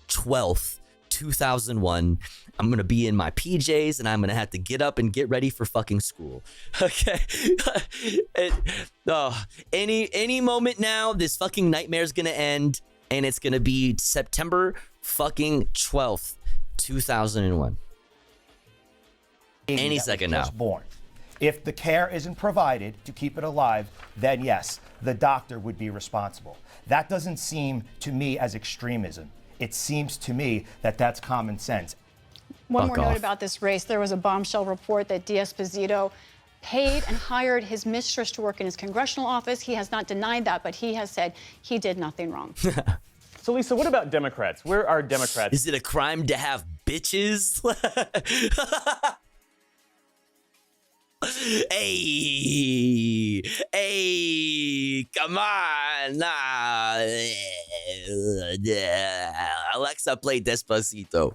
12th, 2001. I'm gonna be in my PJs and I'm gonna have to get up and get ready for fucking school. Okay. Any moment now, this fucking nightmare's gonna end, and it's gonna be September fucking 12th, 2001. Any second now. Born. If the care isn't provided to keep it alive, then yes, the doctor would be responsible. That doesn't seem to me as extremism. It seems to me that that's common sense. One more note about this race. There was a bombshell report that D'Esposito paid and hired his mistress to work in his congressional office. He has not denied that, but he has said he did nothing wrong. So, Lisa, what about Democrats? Where are Democrats? Is it a crime to have bitches? Hey, come on. Nah. Alexa, play Despacito.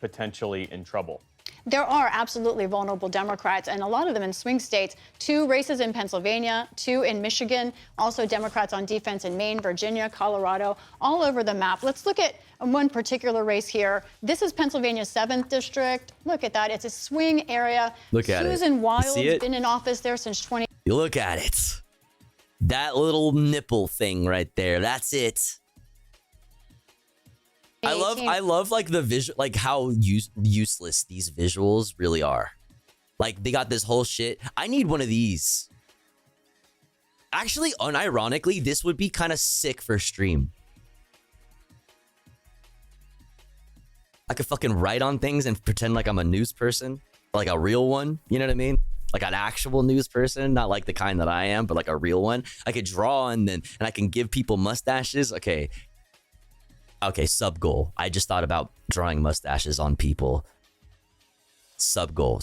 Potentially in trouble. There are absolutely vulnerable Democrats, and a lot of them in swing states. 2 races in Pennsylvania, 2 in Michigan, also Democrats on defense in Maine, Virginia, Colorado, all over the map. Let's look at one particular race here. This is Pennsylvania's 7th district. Look at that. It's a swing area. Look at it. Susan Wild's it? been in office there since 20. You look at it. That little nipple thing right there. That's it. I love like the visual, like how useless these visuals really are. Like they got this whole shit. I need one of these. Actually, unironically, this would be kind of sick for stream. I could fucking write on things and pretend like I'm a news person, like a real one. You know what I mean? Like an actual news person, not like the kind that I am, but like a real one. I could draw and I can give people mustaches. Okay, sub goal. I just thought about drawing mustaches on people. Sub goal.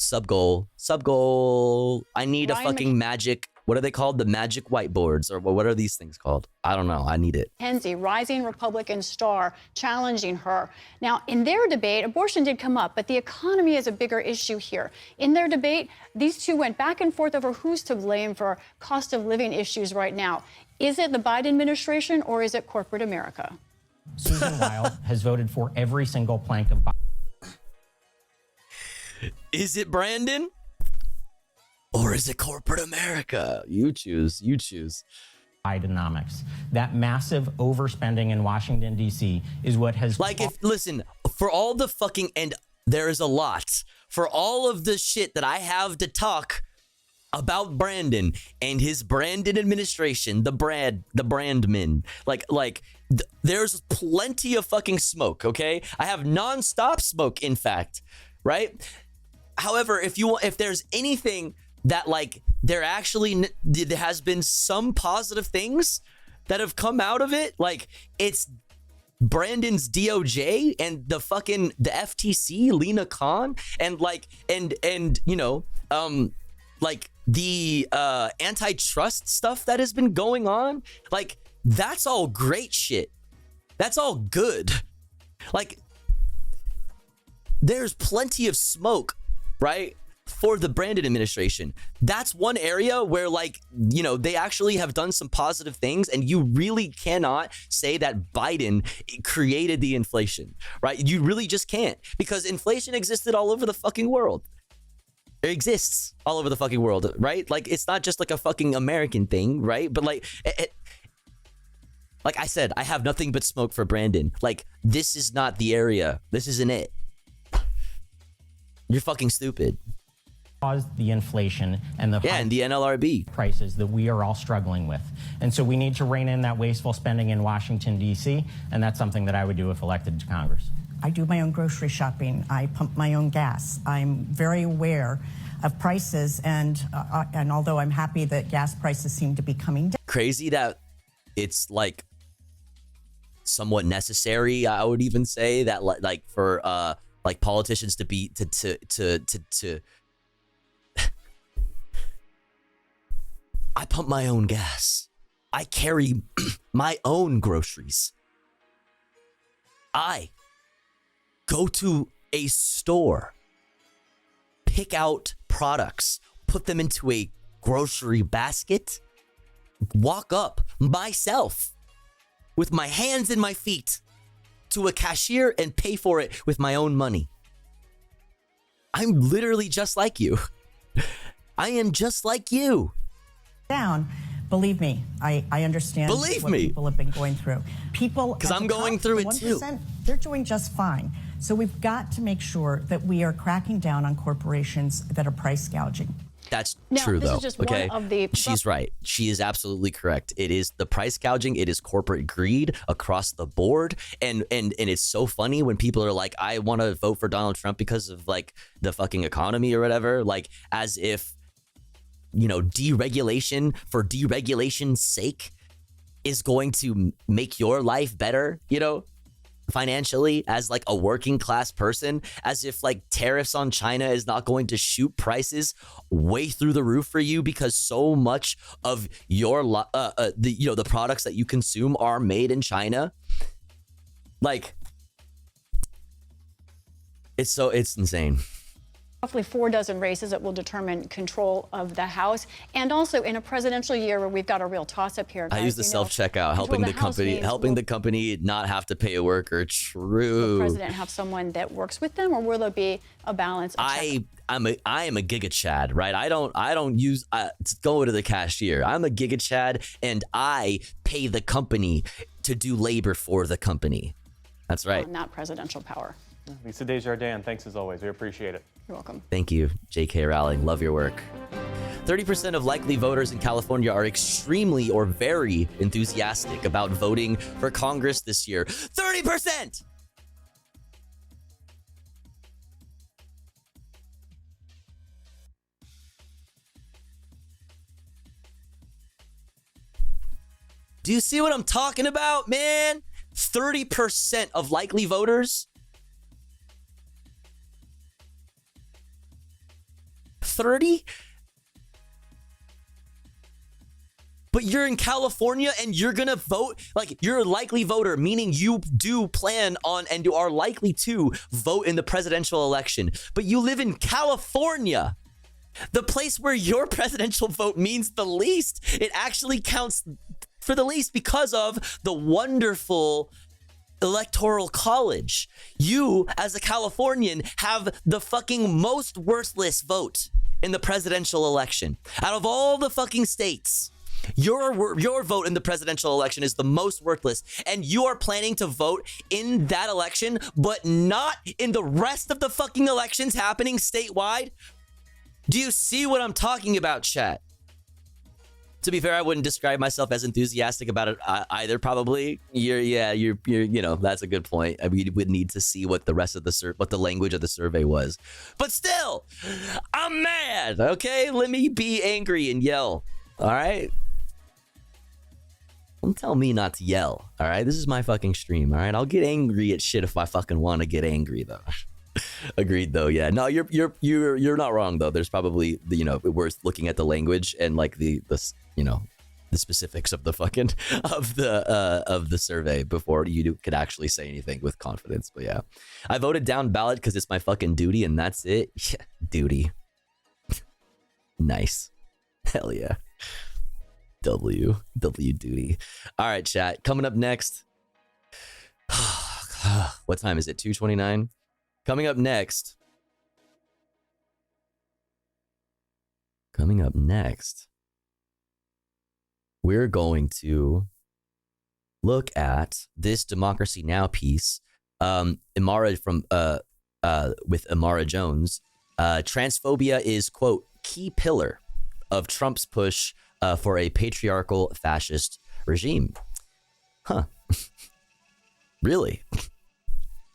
I need a fucking magic. What are they called? The magic whiteboards, or what are these things called? I don't know. I need it. Mackenzie, rising Republican star, challenging her. Now, in their debate, abortion did come up, but the economy is a bigger issue here. In their debate, these two went back and forth over who's to blame for cost of living issues right now. Is it the Biden administration or is it corporate America? Susan Wild has voted for every single plank of Biden. Is it Brandon? Or is it corporate America? You choose. Bidenomics. That massive overspending in Washington, D.C. is what has... Listen, for all the fucking... And there is a lot. For all of the shit that I have to talk about Brandon and his Brandon administration, the Brandmen. There's plenty of fucking smoke, okay? I have nonstop smoke, in fact, right? However, if there's anything that there has been some positive things that have come out of it, it's Brandon's DOJ and the FTC, Lena Khan, and the antitrust stuff that has been going on. That's all great shit. That's all good. There's plenty of smoke, right, for the Brandon administration. That's one area where they actually have done some positive things, and you really cannot say that Biden created the inflation, right? You really just can't, because inflation existed all over the fucking world. It exists all over the fucking world, right? It's not just a fucking American thing, right? But like I said, I have nothing but smoke for Brandon. This is not the area. This isn't it. You're fucking stupid. Caused the inflation and the NLRB prices that we are all struggling with. And so we need to rein in that wasteful spending in Washington, D.C., and that's something that I would do if elected to Congress. I do my own grocery shopping. I pump my own gas. I'm very aware of prices, and although I'm happy that gas prices seem to be coming down. Crazy that it's like somewhat necessary. I would even say that like for like politicians to be to I pump my own gas. I carry my own groceries. I go to a store, pick out products, put them into a grocery basket, walk up myself with my hands and my feet to a cashier and pay for it with my own money. I'm literally just like you. I am just like you. Down. Believe me, I understand what people have been going through. People, because I'm going through it too. They're doing just fine. So we've got to make sure that we are cracking down on corporations that are price gouging. That's Now, true, this though. is just okay, one of the- she's right. She is absolutely correct. It is the price gouging. It is corporate greed across the board, and it's so funny when people are like, "I want to vote for Donald Trump because of like the fucking economy or whatever," like as if, you know, deregulation for deregulation's sake is going to make your life better, you know, financially as like a working class person, as if like tariffs on China is not going to shoot prices way through the roof for you because so much of your the products that you consume are made in China. Like it's insane. Roughly 4 dozen races that will determine control of the House. And also in a presidential year where we've got a real toss-up here. I use the self-checkout, helping the company not have to pay a worker. True. Will the president have someone that works with them, or will there be a balance? I am a giga chad, right? I don't use go to the cashier. I'm a giga chad, and I pay the company to do labor for the company. That's right. Not presidential power. Lisa Desjardins, thanks as always. We appreciate it. You're welcome. Thank you, J.K. Rowling. Love your work. 30% of likely voters in California are extremely or very enthusiastic about voting for Congress this year. 30%! Do you see what I'm talking about, man? 30% of likely voters. 30? But you're in California and you're gonna vote, like you're a likely voter, meaning you do plan on and you are likely to vote in the presidential election. But you live in California, the place where your presidential vote means the least. It actually counts for the least because of the wonderful electoral college. You, as a Californian, have the fucking most worthless vote in the presidential election. Out of all the fucking states, your vote in the presidential election is the most worthless, and you are planning to vote in that election, but not in the rest of the fucking elections happening statewide? Do you see what I'm talking about, chat? To be fair, I wouldn't describe myself as enthusiastic about it either. Probably, you're you know, that's a good point. I mean, we would need to see what the rest of what the language of the survey was. But still, I'm mad. Okay, let me be angry and yell. All right. Don't tell me not to yell. All right, this is my fucking stream. All right, I'll get angry at shit if I fucking want to get angry though. Agreed though. Yeah, no, you're not wrong though. There's probably, you know, worth looking at the language and like the you know, the specifics of the fucking of the survey before you could actually say anything with confidence. But yeah, I voted down ballot because it's my fucking duty, and that's it. Yeah, duty. Nice. Hell yeah. W duty. All right, chat. Coming up next. What time is it? 2:29. Coming up next. We're going to look at this Democracy Now! Piece. Imara with Imara Jones. Transphobia is, quote, key pillar of Trump's push for a patriarchal fascist regime. Huh. Really?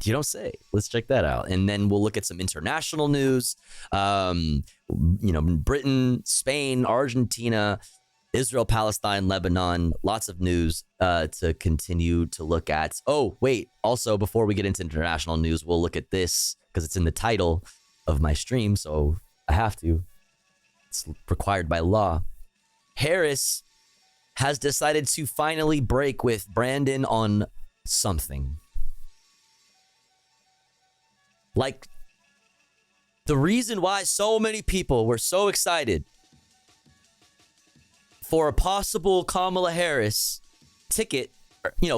You don't say. Let's check that out. And then we'll look at some international news. Britain, Spain, Argentina, Israel, Palestine, Lebanon, lots of news to continue to look at. Oh, wait. Also, before we get into international news, we'll look at this because it's in the title of my stream. So I have to. It's required by law. Harris has decided to finally break with Brandon on something. Like, the reason why so many people were so excited for a possible Kamala Harris ticket,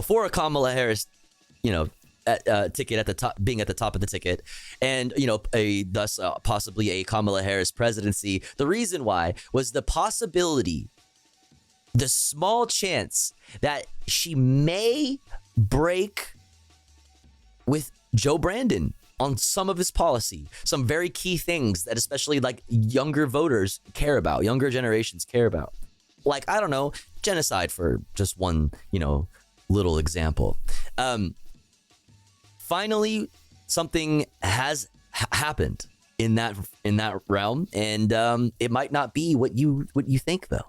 for a Kamala Harris, ticket at the top, being at the top of the ticket, and thus possibly a Kamala Harris presidency. The reason why was the possibility, the small chance that she may break with Joe Brandon on some of his policy, some very key things that especially like younger voters care about, younger generations care about. Like, I don't know, genocide for just one, little example. Finally, something has happened in that realm, and it might not be what you think though.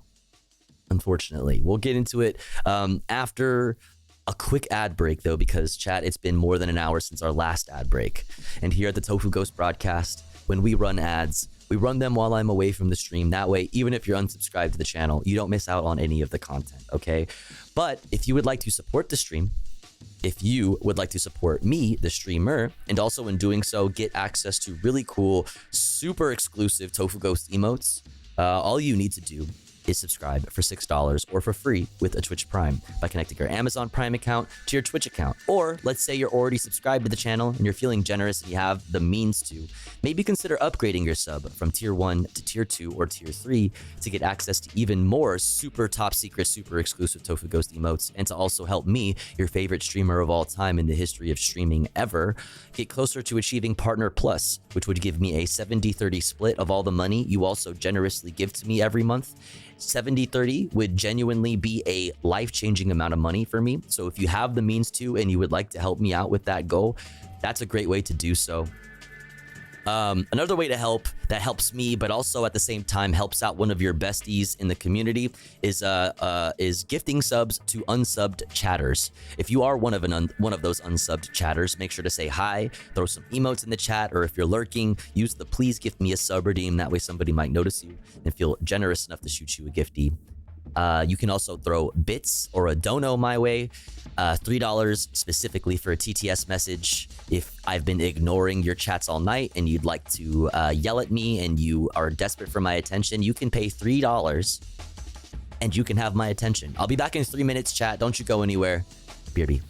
Unfortunately, we'll get into it after a quick ad break, though, because chat, it's been more than an hour since our last ad break. And here at the Tofu Ghost broadcast, when we run ads, we run them while I'm away from the stream. That way, even if you're unsubscribed to the channel, you don't miss out on any of the content, okay? But if you would like to support the stream, if you would like to support me, the streamer, and also in doing so, get access to really cool, super exclusive Tofu Ghost emotes, all you need to do is subscribe for $6 or for free with a Twitch Prime by connecting your Amazon Prime account to your Twitch account. Or let's say you're already subscribed to the channel and you're feeling generous and you have the means to, maybe consider upgrading your sub from tier 1 to tier 2 or tier 3 to get access to even more super top secret, super exclusive Tofu Ghost emotes, and to also help me, your favorite streamer of all time in the history of streaming ever, get closer to achieving Partner Plus, which would give me a 70-30 split of all the money you also generously give to me every month. 70-30 would genuinely be a life-changing amount of money for me. So if you have the means to and you would like to help me out with that goal, that's a great way to do so. Another way to help that helps me, but also at the same time helps out one of your besties in the community is gifting subs to unsubbed chatters. If you are one of those unsubbed chatters, make sure to say hi, throw some emotes in the chat, or if you're lurking, use the please gift me a sub redeem. That way somebody might notice you and feel generous enough to shoot you a gifty. You can also throw bits or a dono my way, $3 specifically for a TTS message. If I've been ignoring your chats all night and you'd like to yell at me and you are desperate for my attention, you can pay $3 and you can have my attention. I'll be back in 3 minutes, chat. Don't you go anywhere. BRB.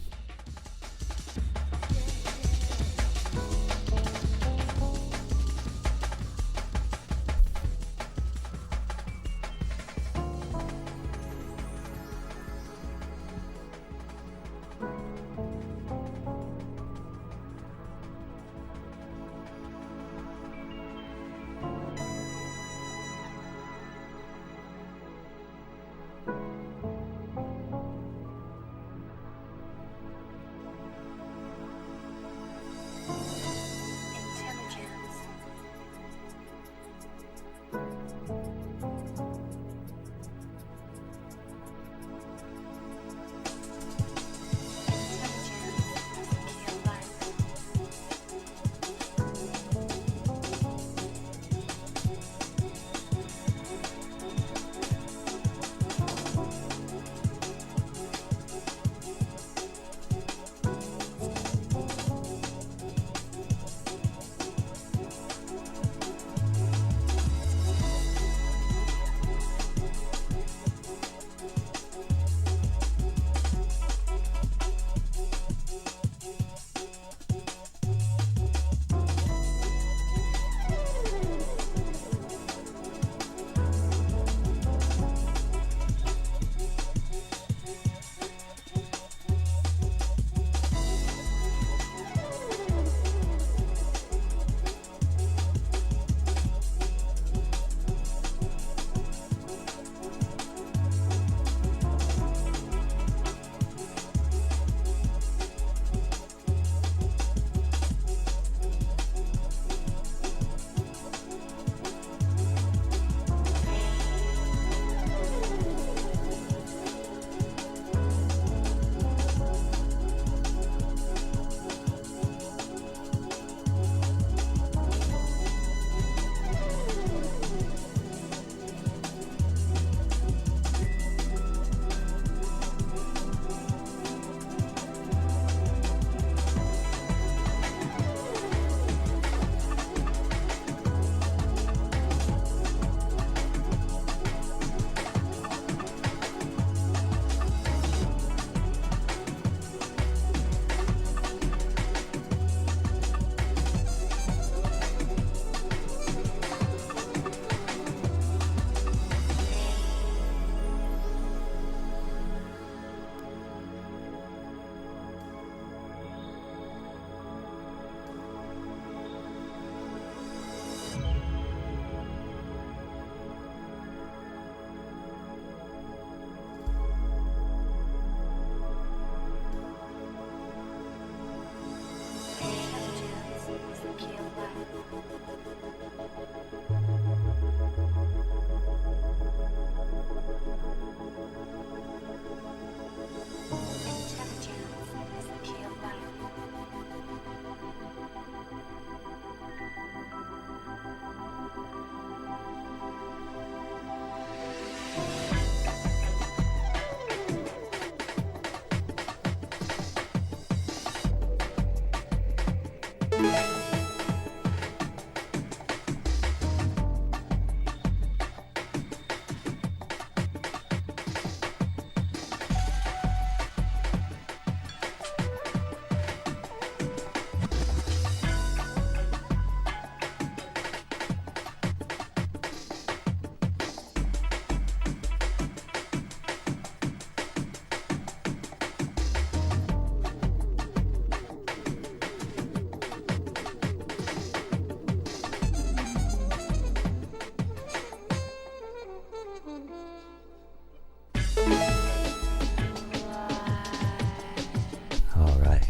All right,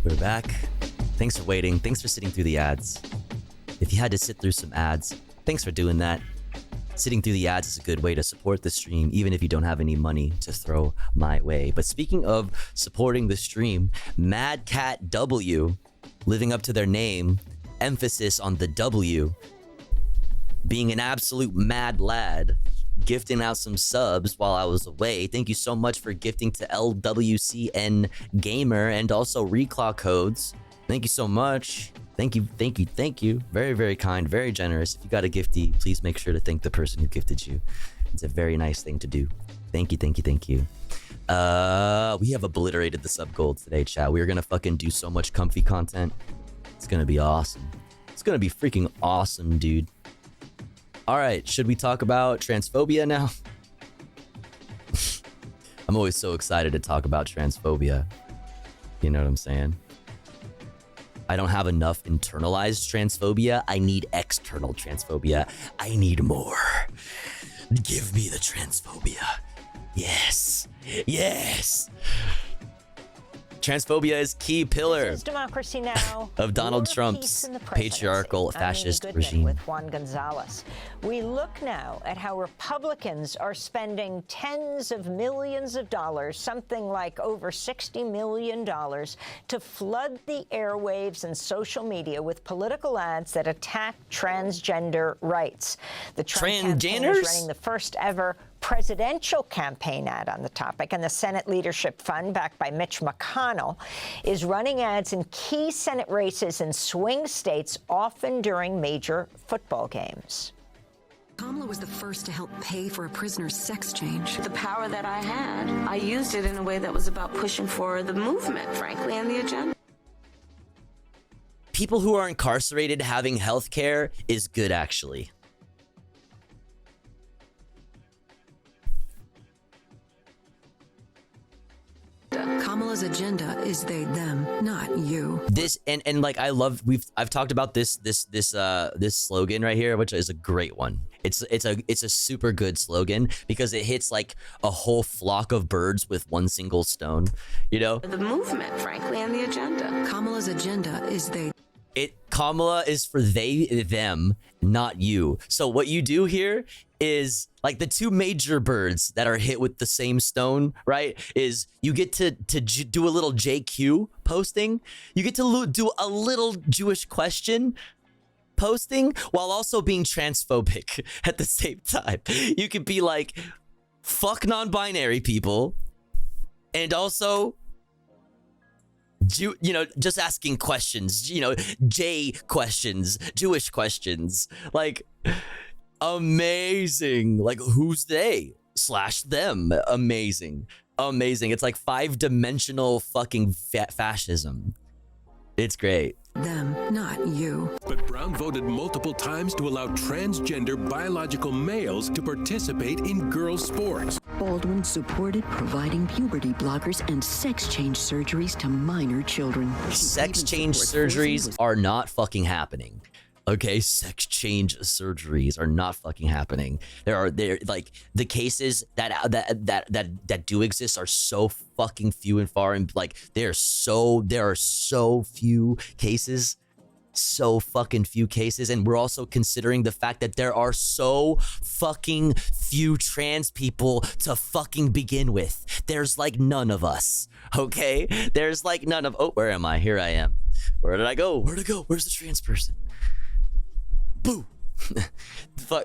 we're back. Thanks for waiting. Thanks for sitting through the ads. If you had to sit through some ads, thanks for doing that. Sitting through the ads is a good way to support the stream, even if you don't have any money to throw my way. But speaking of supporting the stream, Mad Cat W, living up to their name, emphasis on the W, being an absolute mad lad, gifting out some subs while I was away. Thank you so much for gifting to LWCN Gamer and also Reclaw codes. Thank you so much. Thank you, thank you, thank you. Very, very kind, very generous. If you got a gifty, please make sure to thank the person who gifted you. It's a very nice thing to do. Thank you, thank you, thank you. We have obliterated the sub gold today, chat. We're gonna fucking do so much comfy content. It's gonna be awesome. It's gonna be freaking awesome, dude. All right, should we talk about transphobia now? I'm always so excited to talk about transphobia. You know what I'm saying? I don't have enough internalized transphobia. I need external transphobia. I need more. Give me the transphobia. Yes. Yes. Transphobia is key pillar Democracy Now! of Donald Trump's patriarchal fascist regime. With Juan Gonzalez. We look now at how Republicans are spending tens of millions of dollars, something like over $60 million, to flood the airwaves and social media with political ads that attack transgender rights. The Trump campaign is running the first ever presidential campaign ad on the topic, and the Senate Leadership Fund, backed by Mitch McConnell, is running ads in key Senate races in swing states, often during major football games. Kamala was the first to help pay for a prisoner's sex change. The power that I had, I used it in a way that was about pushing for the movement, frankly, and the agenda. People who are incarcerated having health care is good, actually. Kamala's agenda is they, them, not you. This and like I've talked about this slogan right here, which is a great one. It's a super good slogan because it hits like a whole flock of birds with one single stone, you know? The movement, frankly, and the agenda. Kamala's agenda is they. Kamala is for they, them, not you. So what you do here is like the two major birds that are hit with the same stone, right? Is you get to do a little JQ posting. You get to do a little Jewish question posting while also being transphobic at the same time. You could be like, fuck non-binary people, and also just asking questions, J questions, Jewish questions, like amazing. Like who's they / them? Amazing. It's like 5-dimensional fucking fascism. It's great. Them, not you. But Brown voted multiple times to allow transgender biological males to participate in girls' sports. Baldwin supported providing puberty blockers and sex change surgeries to minor children. Sex change surgeries are not fucking happening. Okay, sex change surgeries are not fucking happening. There like the cases that do exist are so fucking few and far, and like there are so few cases, so fucking few cases, and we're also considering the fact that there are so fucking few trans people to fucking begin with. There's like none of us. Okay, there's like none of. Oh, where am I? Here I am. Where did I go? Where'd I go? Where's the trans person? Boo.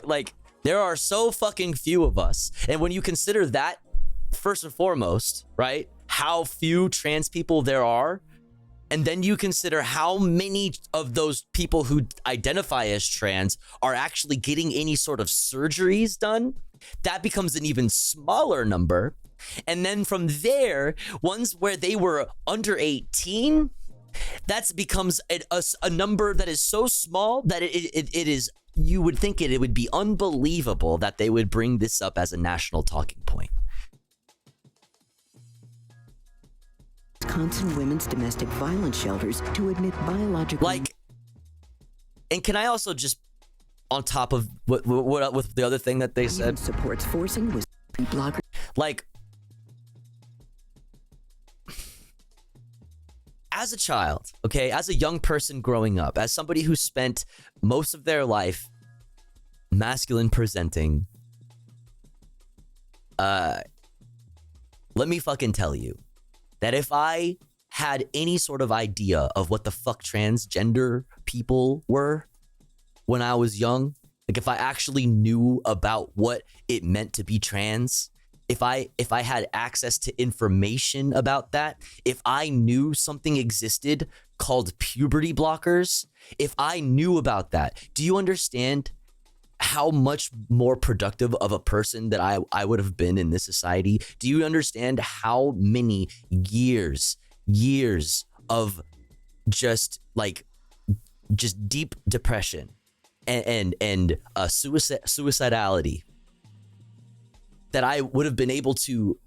Like there are so fucking few of us, and when you consider that first and foremost, right, how few trans people there are, and then you consider how many of those people who identify as trans are actually getting any sort of surgeries done, that becomes an even smaller number. And then from there, ones where they were under 18, that becomes a number that is so small that it is, you would think it would be unbelievable that they would bring this up as a national talking point. Wisconsin women's domestic violence shelters to admit biological... Like, and can I also just on top of what with the other thing that they said. Supports forcing with blogger. Like, as a child, okay, as a young person growing up, as somebody who spent most of their life masculine presenting, let me fucking tell you that if I had any sort of idea of what the fuck transgender people were when I was young, like if I actually knew about what it meant to be trans, if I had access to information about that, if I knew something existed called puberty blockers, if I knew about that, do you understand how much more productive of a person that I would have been in this society? Do you understand how many years of just deep depression and suicidality that I would have been able to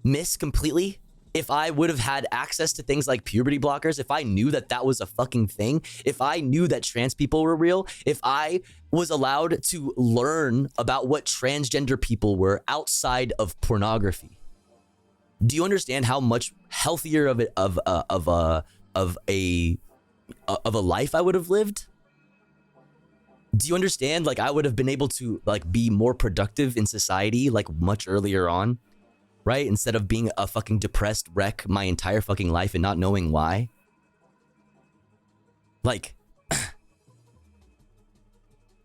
miss completely if I would have had access to things like puberty blockers, if I knew that that was a fucking thing, if I knew that trans people were real, if I was allowed to learn about what transgender people were outside of pornography. Do you understand how much healthier of a life I would have lived? Do you understand? Like, I would have been able to be more productive in society much earlier on, right? Instead of being a fucking depressed wreck my entire fucking life and not knowing why.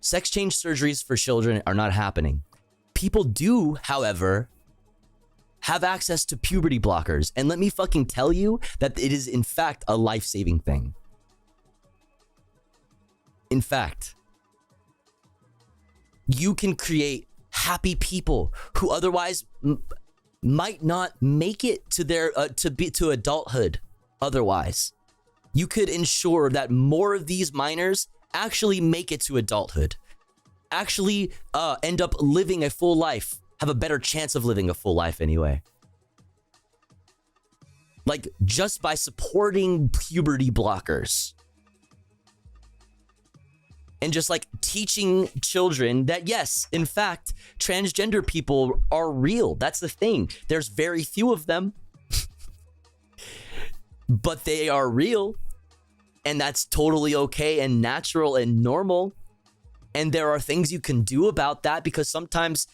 Sex change surgeries for children are not happening. People do, however, have access to puberty blockers. And let me fucking tell you that it is in fact a life-saving thing. In fact, you can create happy people who otherwise might not make it to their to adulthood. Otherwise, you could ensure that more of these minors actually make it to adulthood, actually end up living a full life, have a better chance of living a full life anyway. Just by supporting puberty blockers. And just teaching children that, yes, in fact, transgender people are real. That's the thing. There's very few of them, but they are real. And that's totally okay and natural and normal. And there are things you can do about that, because sometimes,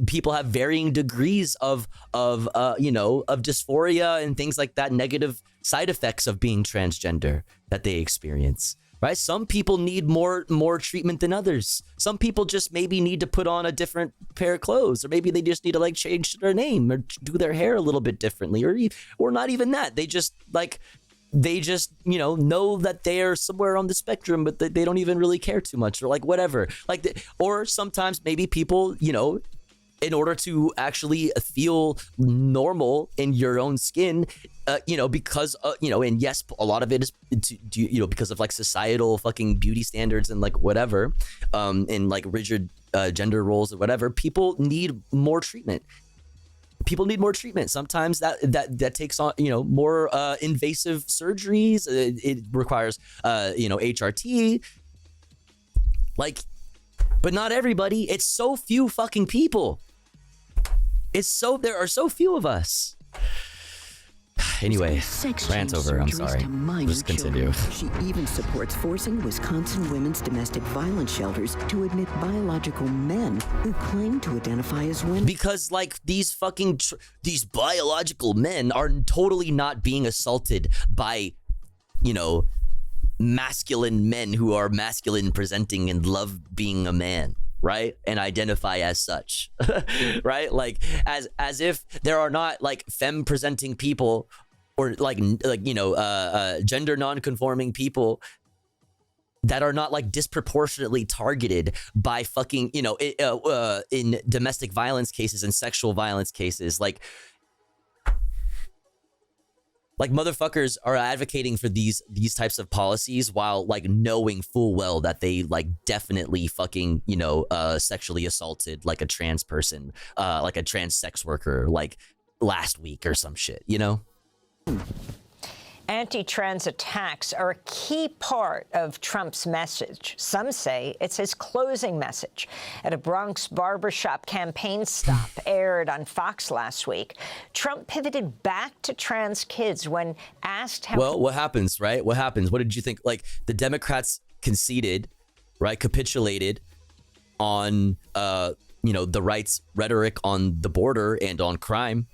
people have varying degrees of dysphoria and things like that, negative side effects of being transgender that they experience. Right? Some people need more treatment than others. Some people just maybe need to put on a different pair of clothes, or maybe they just need to change their name or do their hair a little bit differently, or not even that. They just know that they are somewhere on the spectrum, but they don't even really care too much, or whatever. Or sometimes maybe people, in order to actually feel normal in your own skin, because, and yes, a lot of it is, because of societal fucking beauty standards and whatever, and rigid gender roles or whatever, people need more treatment. People need more treatment. Sometimes that takes on, more invasive surgeries. It requires, HRT. But not everybody. It's so few fucking people. There are so few of us. Anyway, rant over. I'm sorry. Just continue. She even supports forcing Wisconsin women's domestic violence shelters to admit biological men who claim to identify as women. Because these fucking these biological men are totally not being assaulted by, masculine men who are masculine presenting and love being a man. Right? And identify as such. Right? As if there are not femme presenting people, or gender non-conforming people that are not disproportionately targeted by fucking, in domestic violence cases and sexual violence cases. Motherfuckers are advocating for these types of policies while knowing full well that they definitely fucking sexually assaulted a trans person, a trans sex worker last week or some shit, Anti-trans attacks are a key part of Trump's message. Some say it's his closing message. At a Bronx barbershop campaign stop aired on Fox last week, Trump pivoted back to trans kids when asked how... Well, what happens, right? What happens? What did you think? Like, the Democrats conceded, right? Capitulated on, you know, the right's rhetoric on the border and on crime.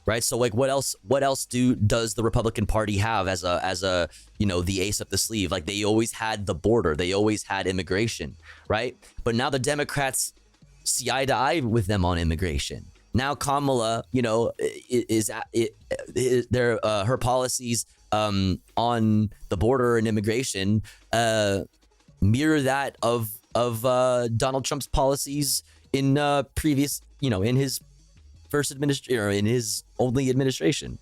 Right. So like what else does the Republican Party have as a, you know, the ace up the sleeve? Like they always had the border. They always had immigration. Right. But now the Democrats see eye to eye with them on immigration. Now Kamala, you know, her policies on the border and immigration mirror that of Donald Trump's policies in previous, you know, in his first administration, or in his only administration.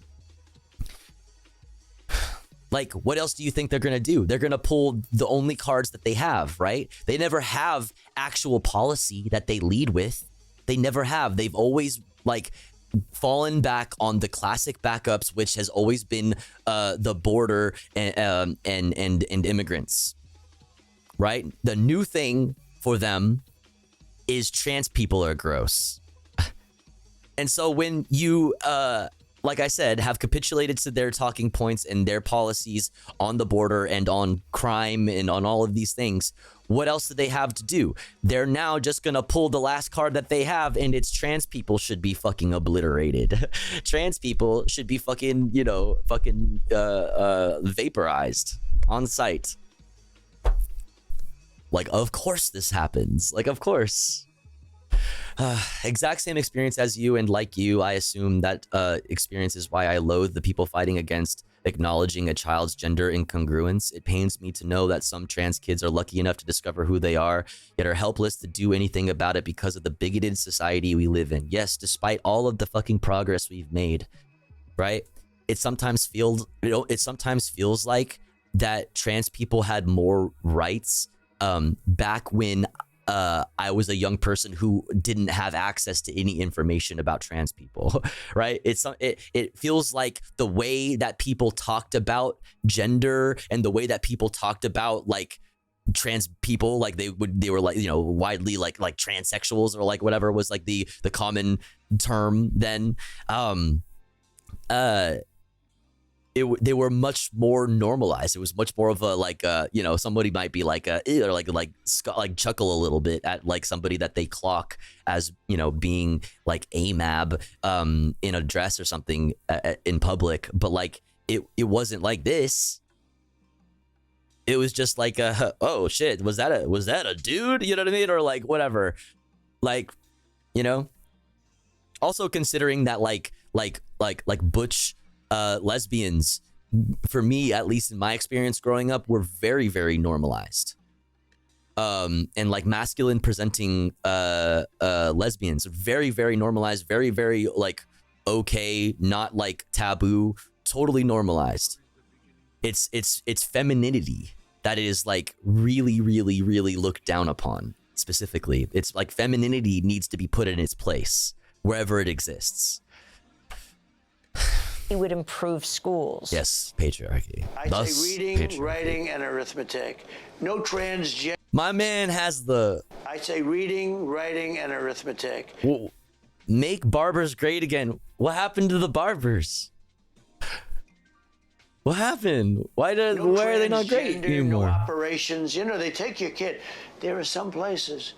Like, what else do you think they're going to do? They're going to pull the only cards that they have, right? They never have actual policy that they lead with. They never have. They've always like fallen back on the classic backups, which has always been the border and immigrants, right? The new thing for them is trans people are gross. And so when you, like I said, have capitulated to their talking points and their policies on the border and on crime and on all of these things, what else do they have to do? They're now just going to pull the last card that they have, and it's trans people should be fucking obliterated. Trans people should be fucking, you know, fucking vaporized on sight. Like, of course this happens. Like, of course. Exact same experience as you, and like you, I assume that experience is why I loathe the people fighting against acknowledging a child's gender incongruence. It pains me to know that some trans kids are lucky enough to discover who they are, yet are helpless to do anything about it because of the bigoted society we live in. Yes, despite all of the fucking progress we've made, right? It sometimes feels, you know, it sometimes feels like that trans people had more rights back when I was a young person who didn't have access to any information about trans people, right? It feels like the way that people talked about gender and the way that people talked about like trans people, like they were like, you know, widely like transsexuals or like whatever was like the common term then. They were much more normalized. It was much more of a like you know, somebody might be like or like chuckle a little bit at like somebody that they clock as, you know, being like AMAB in a dress or something in public, but like it wasn't like this. It was just like oh shit, was that a dude, you know what I mean, or like whatever, like, you know. Also considering that like butch lesbians, for me, at least in my experience growing up, were very, very normalized. And like masculine presenting lesbians, very, very normalized, very, very like okay, not like taboo, totally normalized. It's femininity that is like really, really, really looked down upon specifically. It's like femininity needs to be put in its place wherever it exists. He would improve schools. Yes, patriarchy. I say reading, patriarchy. Writing, and arithmetic. No transgender. My man has the... I say reading, writing, and arithmetic. Well, make barbers great again. What happened to the barbers? What happened? Why are they not great anymore? No operations. You know, they take your kid. There are some places.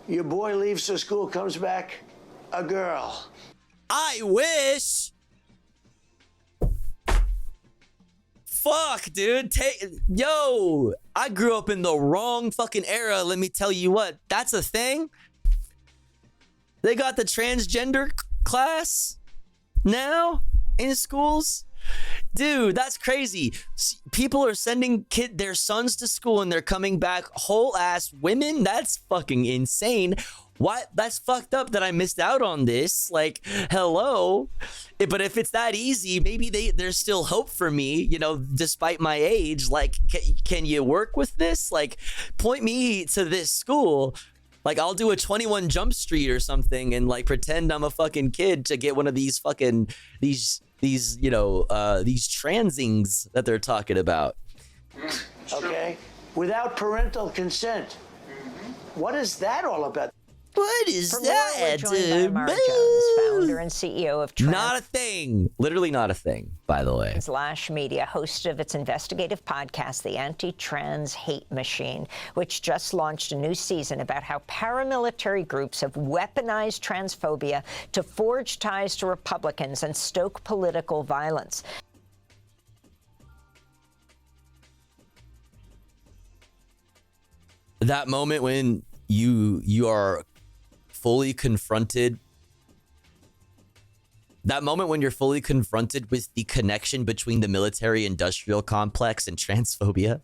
Your boy leaves the school, comes back, a girl. I wish... Fuck, dude. Yo, I grew up in the wrong fucking era. Let me tell you what. That's a thing. They got the transgender class now in schools. Dude, that's crazy. People are sending their sons to school and they're coming back whole ass women. That's fucking insane. What? That's fucked up that I missed out on this. Like, hello. But if it's that easy, maybe there's still hope for me, you know, despite my age. Like, can you work with this? Like, point me to this school. Like, I'll do a 21 Jump Street or something and like pretend I'm a fucking kid to get one of these fucking, these transings that they're talking about. Okay? Without parental consent. What is that all about? What is For that? more, we're joined by Amara Jones, founder and CEO of Not a thing. Literally not a thing, by the way. Lash Media, host of its investigative podcast, The Anti-Trans Hate Machine, which just launched a new season about how paramilitary groups have weaponized transphobia to forge ties to Republicans and stoke political violence. That moment when you are fully confronted, that moment when you're fully confronted with the connection between the military-industrial complex and transphobia.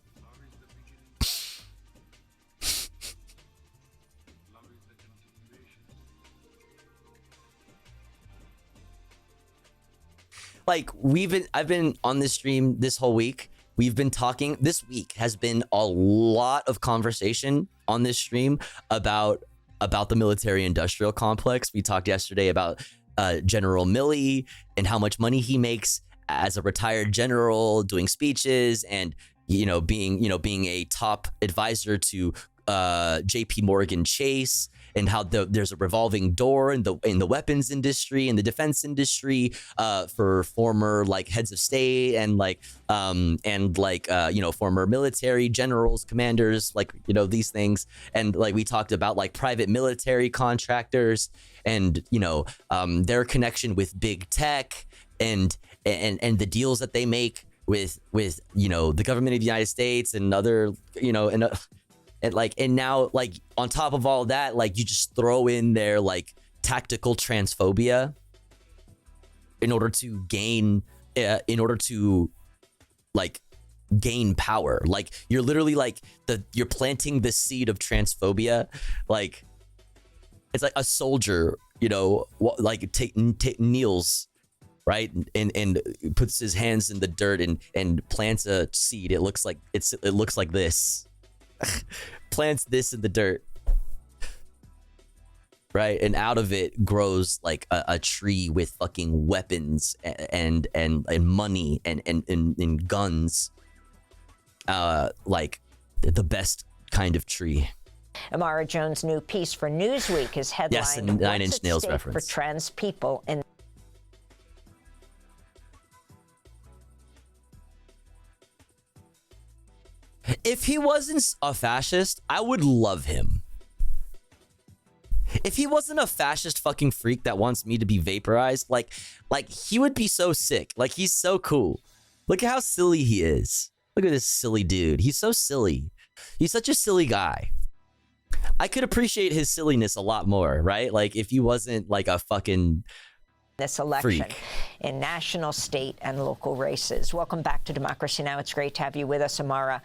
Like, I've been on this stream this whole week. We've been talking, this week has been a lot of conversation on this stream about the military-industrial complex. We talked yesterday about General Milley and how much money he makes as a retired general doing speeches and, being a top advisor to JP Morgan Chase, and how there's a revolving door in the weapons industry and the defense industry for former heads of state and former military generals, commanders, these things. And we talked about private military contractors and their connection with big tech and the deals that they make with the government of the United States and other and now on top of all that, you just throw in there tactical transphobia in order to gain gain power. You're literally you're planting the seed of transphobia. It's like a soldier, kneels, right, and puts his hands in the dirt and plants a seed. It looks like this. Plants this in the dirt, right, and out of it grows a tree with fucking weapons and money and guns, the best kind of tree. Amara Jones' new piece for Newsweek is headlined, yes, and Nine Inch Nails reference for trans people in. If he wasn't a fascist, I would love him. If he wasn't a fascist fucking freak that wants me to be vaporized, he would be so sick. He's so cool. Look at how silly he is. Look at this silly dude. He's so silly. He's such a silly guy. I could appreciate his silliness a lot more, right? If he wasn't a fucking this election freak. In national, state, and local races. Welcome back to Democracy Now! It's great to have you with us, Amara.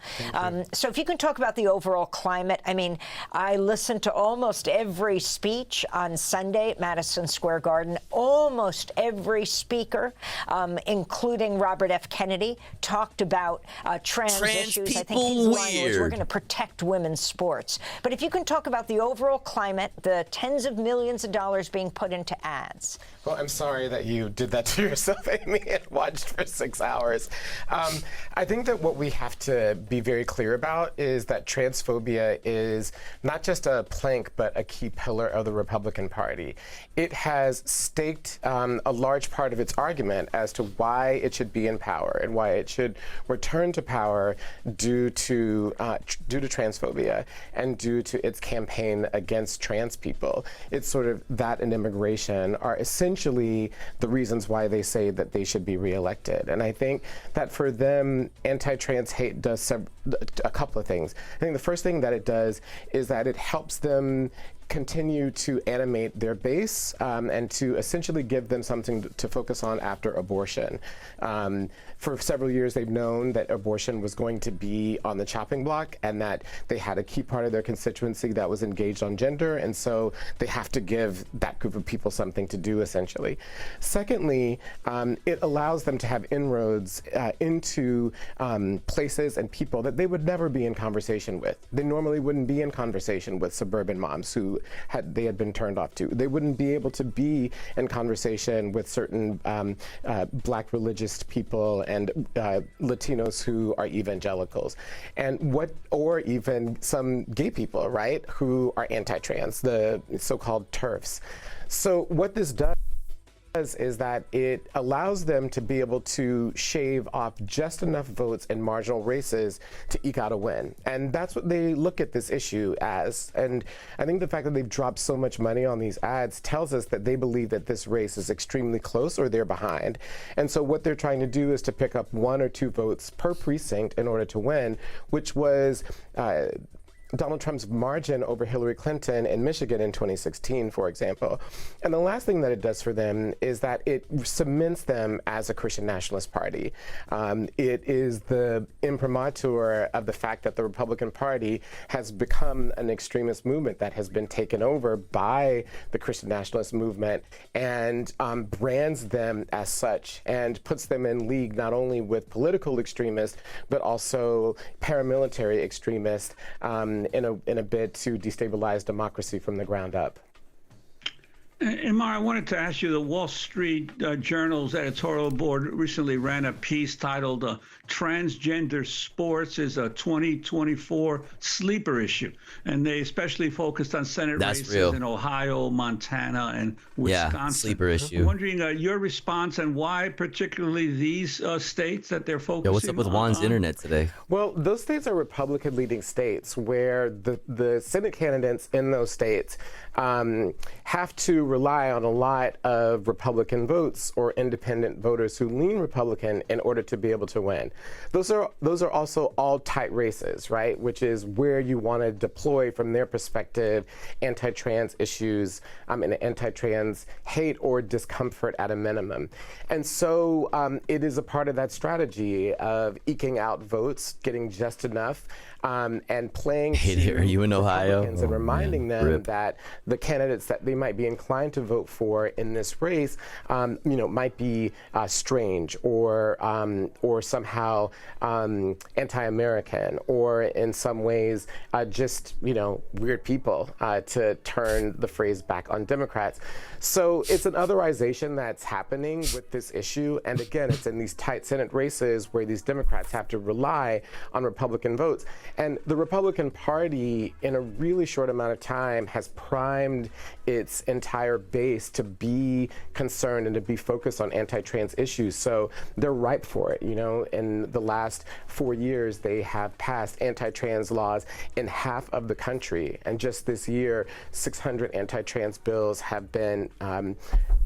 So if you can talk about the overall climate. I mean, I listened to almost every speech on Sunday at Madison Square Garden. Almost every speaker, including Robert F. Kennedy, talked about trans issues. I think his line was, we're going to protect women's sports. But if you can talk about the overall climate, the tens of millions of dollars being put into ads. Well, I'm sorry that you did that to yourself, Amy, and watched for 6 hours. I think that what we have to be very clear about is that transphobia is not just a plank, but a key pillar of the Republican Party. It has staked a large part of its argument as to why it should be in power and why it should return to power due to transphobia and due to its campaign against trans people. It's sort of that and immigration are essentially the reasons why they say that they should be reelected. And I think that for them, anti-trans hate does a couple of things. I think the first thing that it does is that it helps them continue to animate their base and to essentially give them something to focus on after abortion. For several years, they've known that abortion was going to be on the chopping block and that they had a key part of their constituency that was engaged on gender, and so they have to give that group of people something to do, essentially. Secondly, it allows them to have inroads into places and people that they would never be in conversation with. They normally wouldn't be in conversation with suburban moms who they had been turned off to. They wouldn't be able to be in conversation with certain Black religious people and Latinos who are evangelicals, or even some gay people, right, who are anti-trans, the so-called TERFs. So what this does is that it allows them to be able to shave off just enough votes in marginal races to eke out a win. And that's what they look at this issue as. And I think the fact that they've dropped so much money on these ads tells us that they believe that this race is extremely close or they're behind. And so what they're trying to do is to pick up 1 or 2 votes per precinct in order to win, which was Donald Trump's margin over Hillary Clinton in Michigan in 2016, for example. And the last thing that it does for them is that it cements them as a Christian nationalist party. It is the imprimatur of the fact that the Republican Party has become an extremist movement that has been taken over by the Christian nationalist movement and brands them as such and puts them in league not only with political extremists, but also paramilitary extremists in a bid to destabilize democracy from the ground up. Imar, I wanted to ask you, the Wall Street Journal's editorial board recently ran a piece titled Transgender Sports is a 2024 Sleeper Issue. And they especially focused on Senate races in Ohio, Montana, and Wisconsin. Yeah, sleeper issue. I'm wondering your response and why particularly these states that they're focusing on. What's up with Juan's internet today? Well, those states are Republican-leading states where the Senate candidates in those states have to rely on a lot of Republican votes or independent voters who lean Republican in order to be able to win. Those are also all tight races, right? Which is where you want to deploy, from their perspective, anti-trans issues and anti-trans hate or discomfort at a minimum. And so it is a part of that strategy of eking out votes, getting just enough, and playing Are you in Ohio? And reminding them that the candidates that they might be inclined to vote for in this race, might be strange or somehow anti-American, or in some ways just weird people, to turn the phrase back on Democrats. So it's an otherization that's happening with this issue, and again, it's in these tight Senate races where these Democrats have to rely on Republican votes. And the Republican Party, in a really short amount of time, has primed its entire base to be concerned and to be focused on anti-trans issues. So they're ripe for it. In the last 4 years, they have passed anti-trans laws in half of the country. And just this year, 600 anti-trans bills have been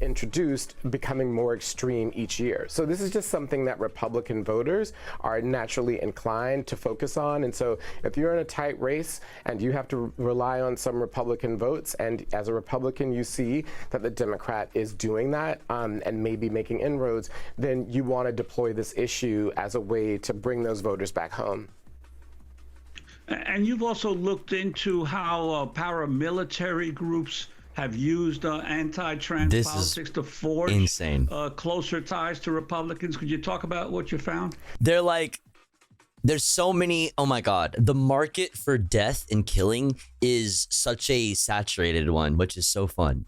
introduced, becoming more extreme each year. So this is just something that Republican voters are naturally inclined to focus on. And so if you're in a tight race and you have to rely on some Republican votes, and as a Republican you see that the Democrat is doing that and maybe making inroads, then you want to deploy this issue as a way to bring those voters back home. And you've also looked into how paramilitary groups have used anti-trans politics to forge closer ties to Republicans. Could you talk about what you found? There's so many. Oh my God. The market for death and killing is such a saturated one, which is so fun.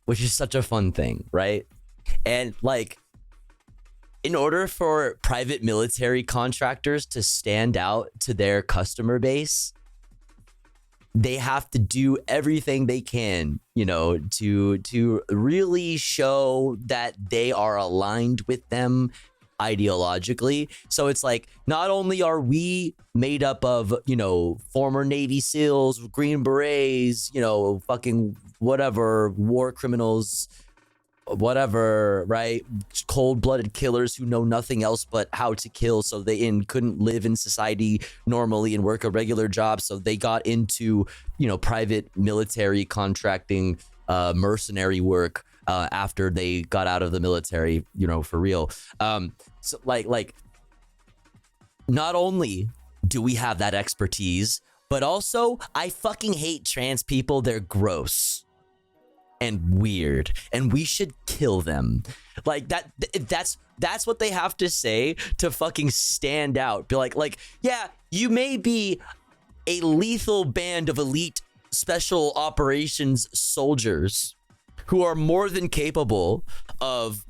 Which is such a fun thing, right? And in order for private military contractors to stand out to their customer base, they have to do everything they can, to really show that they are aligned with them ideologically. So it's not only are we made up of, former Navy SEALs, Green Berets, fucking whatever, war criminals, whatever, right? Cold-blooded killers who know nothing else but how to kill, so they couldn't live in society normally and work a regular job, so they got into, private military contracting, mercenary work after they got out of the military, for real. So not only do we have that expertise, but also I fucking hate trans people. They're gross and weird, and we should kill them. That's what they have to say to fucking stand out. Be like, yeah, you may be a lethal band of elite special operations soldiers who are more than capable of,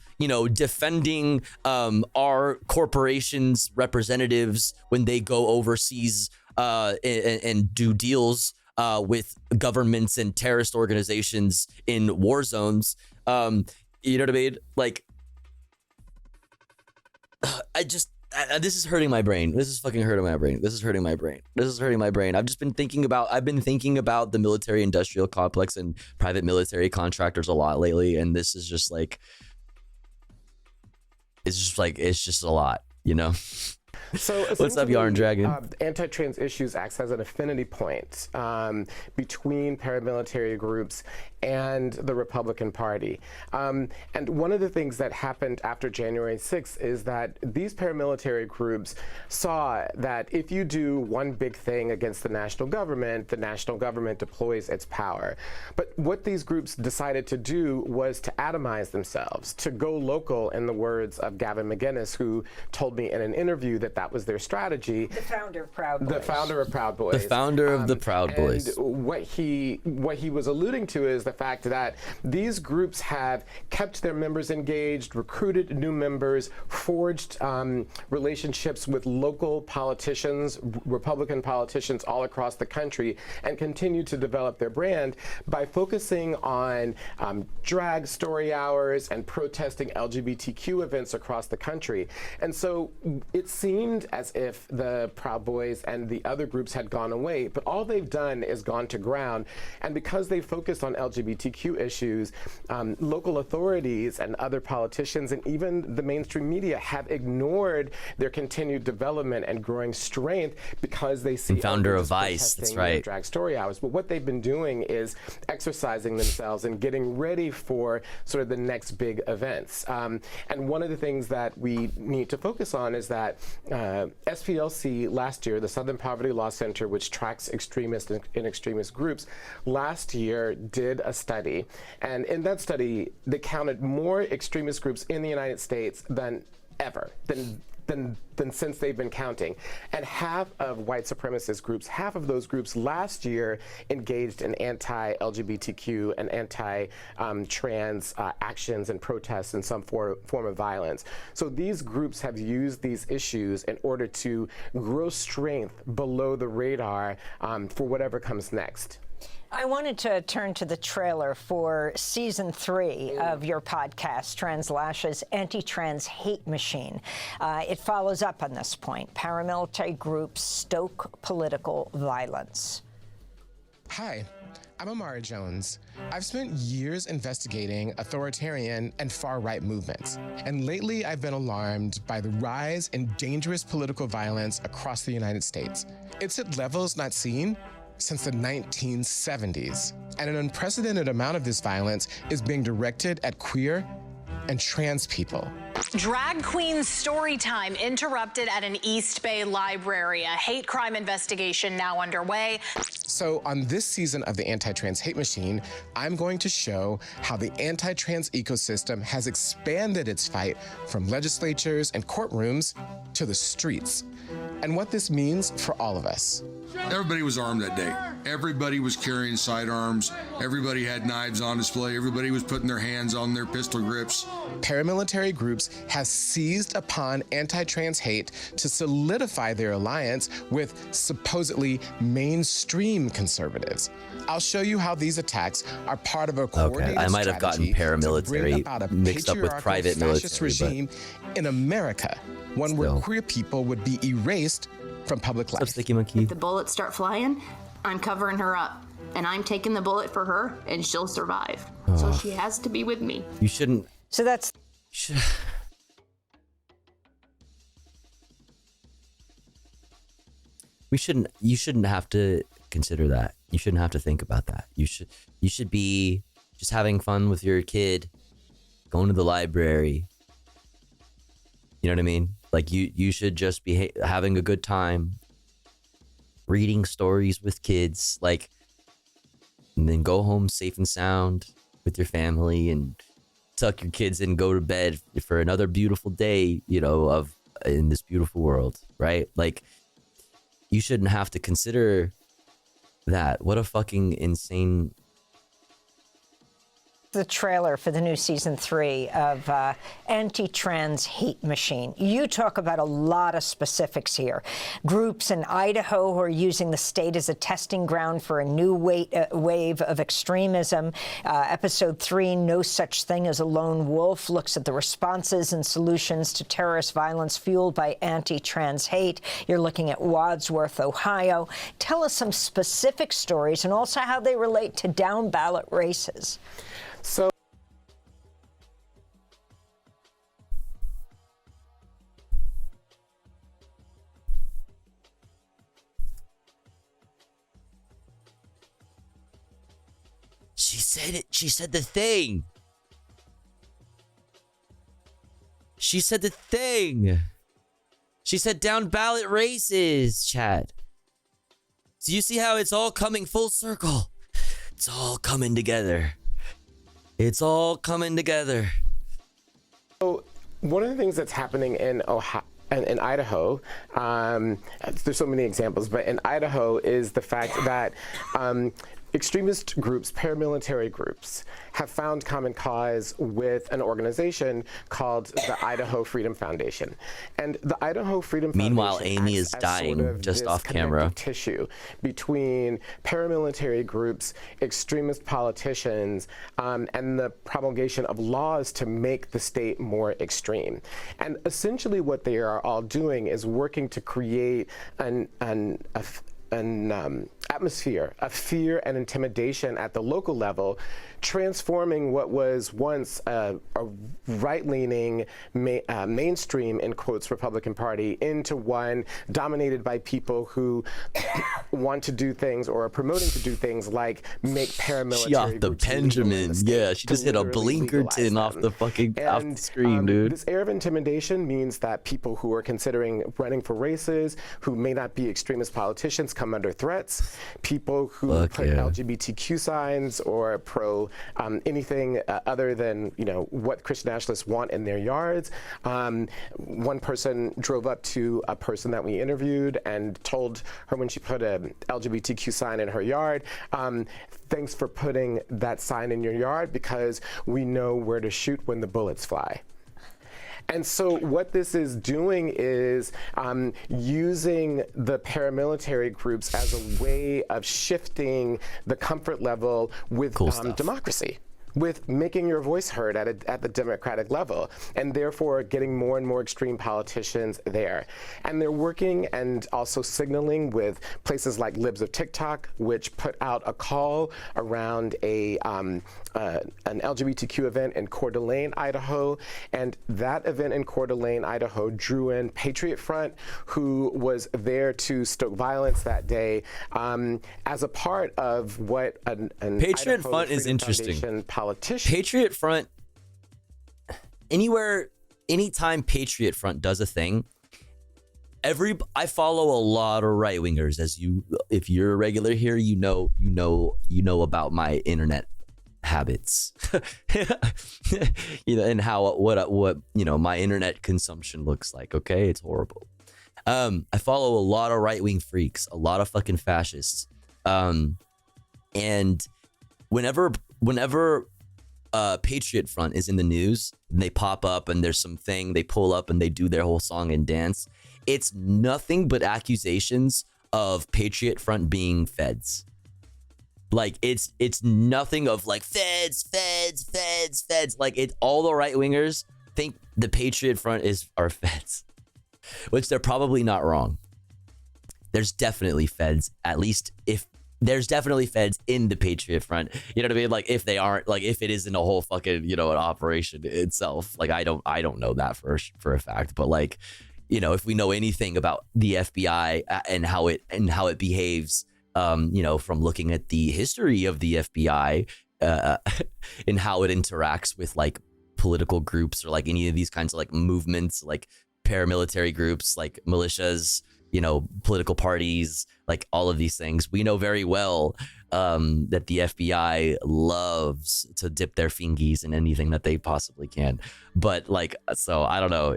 defending our corporations' representatives when they go overseas and do deals with governments and terrorist organizations in war zones. You know what I mean? Like, this is hurting my brain. This is fucking hurting my brain. This is hurting my brain. I've been thinking about the military industrial complex and private military contractors a lot lately. And this is just like, it's just a lot, So what's up, Yarn Dragon? Anti-trans issues acts as an affinity point between paramilitary groups and the Republican Party. And one of the things that happened after January 6th is that these paramilitary groups saw that if you do one big thing against the national government deploys its power. But what these groups decided to do was to atomize themselves, to go local, in the words of Gavin McGinnis, who told me in an interview that was their strategy. The founder of Proud Boys. The founder of Proud Boys. The founder of the Proud Boys. And what he was alluding to is the fact that these groups have kept their members engaged, recruited new members, forged relationships with local politicians, Republican politicians all across the country, and continue to develop their brand by focusing on drag story hours and protesting LGBTQ events across the country. And so it seemed as if the Proud Boys and the other groups had gone away, but all they've done is gone to ground. And because they focused on LGBTQ issues, local authorities and other politicians and even the mainstream media have ignored their continued development and growing strength because they see founder of Vice, that's right, drag story hours. But what they've been doing is exercising themselves and getting ready for sort of the next big events. And one of the things that we need to focus on is that SPLC last year, the Southern Poverty Law Center, which tracks extremist and extremist groups, last year did a study. And in that study, they counted more extremist groups in the United States than ever, than since they've been counting. And half of white supremacist groups, half of those groups last year engaged in anti-LGBTQ and anti-trans actions and protests in some form of violence. So these groups have used these issues in order to grow strength below the radar for whatever comes next. I wanted to turn to the trailer for season 3 of your podcast, Trans Lash's Anti-Trans Hate Machine. It follows up on this point. Paramilitary groups stoke political violence. Hi, I'm Amara Jones. I've spent years investigating authoritarian and far-right movements. And lately, I've been alarmed by the rise in dangerous political violence across the United States. It's at levels not seen since the 1970s. And an unprecedented amount of this violence is being directed at queer and trans people. Drag queen story time interrupted at an East Bay library. A hate crime investigation now underway. So on this season of the Anti-Trans Hate Machine, I'm going to show how the anti-trans ecosystem has expanded its fight from legislatures and courtrooms to the streets, and what this means for all of us. Everybody was armed that day. Everybody was carrying sidearms. Everybody had knives on display. Everybody was putting their hands on their pistol grips. Paramilitary groups have seized upon anti-trans hate to solidify their alliance with supposedly mainstream conservatives. I'll show you how these attacks are part of a coordinated I might have gotten paramilitary mixed up with private military regime in America, one where queer people would be erased from public life. Sticky Monkey. If the bullets start flying, I'm covering her up, and I'm taking the bullet for her, and she'll survive. So she has to be with me. You shouldn't. So that's. You shouldn't have to consider that. You shouldn't have to think about that. You should be just having fun with your kid, going to the library. You know what I mean? Like you should just be having a good time, reading stories with kids, like, and then go home safe and sound with your family and tuck your kids in and go to bed for another beautiful day, in this beautiful world, right? Like, you shouldn't have to consider that. What a fucking insane. The trailer for the new season 3 of Anti-Trans Hate Machine. You talk about a lot of specifics here. Groups in Idaho who are using the state as a testing ground for a new wave of extremism. Episode 3, No Such Thing as a Lone Wolf, looks at the responses and solutions to terrorist violence fueled by anti-trans hate. You're looking at Wadsworth, Ohio. Tell us some specific stories and also how they relate to down ballot races. So she said it. She said the thing. She said the thing. She said down ballot races, chat. So you see how it's all coming full circle. It's all coming together. It's all coming together. So one of the things that's happening in Idaho, there's so many examples, but in Idaho is the fact that extremist groups, paramilitary groups, have found common cause with an organization called the Idaho Freedom Foundation. And the Idaho Freedom Meanwhile, Foundation Amy is dying sort of just this off camera. connective tissue between paramilitary groups, extremist politicians, and the promulgation of laws to make the state more extreme. And essentially what they are all doing is working to create an atmosphere of fear and intimidation at the local level, transforming what was once a right-leaning, mainstream, in quotes, Republican Party into one dominated by people who want to do things or are promoting to do things like make paramilitary She off the groups Benjamin. Yeah, she just hit a blinkerton off the fucking off the screen, dude. This air of intimidation means that people who are considering running for races, who may not be extremist politicians, come under threats. People who put LGBTQ signs or pro anything other than what Christian nationalists want in their yards. One person drove up to a person that we interviewed and told her when she put an LGBTQ sign in her yard, thanks for putting that sign in your yard because we know where to shoot when the bullets fly. And so what this is doing is using the paramilitary groups as a way of shifting the comfort level with democracy, with making your voice heard at the democratic level, and therefore getting more and more extreme politicians there. And they're working and also signaling with places like Libs of TikTok, which put out a call around an LGBTQ event in Coeur d'Alene, Idaho. And that event in Coeur d'Alene, Idaho, drew in Patriot Front, who was there to stoke violence that day, as a part of what an Patriot Idaho Front is Freedom interesting. Foundation politician. Patriot Front, anytime Patriot Front does a thing, I follow a lot of right wingers. If you're a regular here, you know about my internet habits, and what my internet consumption looks like. Okay, it's horrible. I follow a lot of right wing freaks, a lot of fucking fascists, and whenever Patriot Front is in the news and they pop up and there's something, they pull up and they do their whole song and dance, it's nothing but accusations of Patriot Front being feds. Like it's nothing of like feds. Like all the right wingers think the Patriot Front are feds, which they're probably not wrong. There's definitely feds, at least there's definitely feds in the Patriot Front. You know what I mean? Like if they aren't, like if it isn't a whole fucking, an operation itself. Like I don't know that for a fact, but like, if we know anything about the FBI and how it behaves, from looking at the history of the FBI, and how it interacts with like political groups or like any of these kinds of like movements, like paramilitary groups, like militias, you know, political parties, like all of these things. We know very well that the FBI loves to dip their fingies in anything that they possibly can. But like, so I don't know.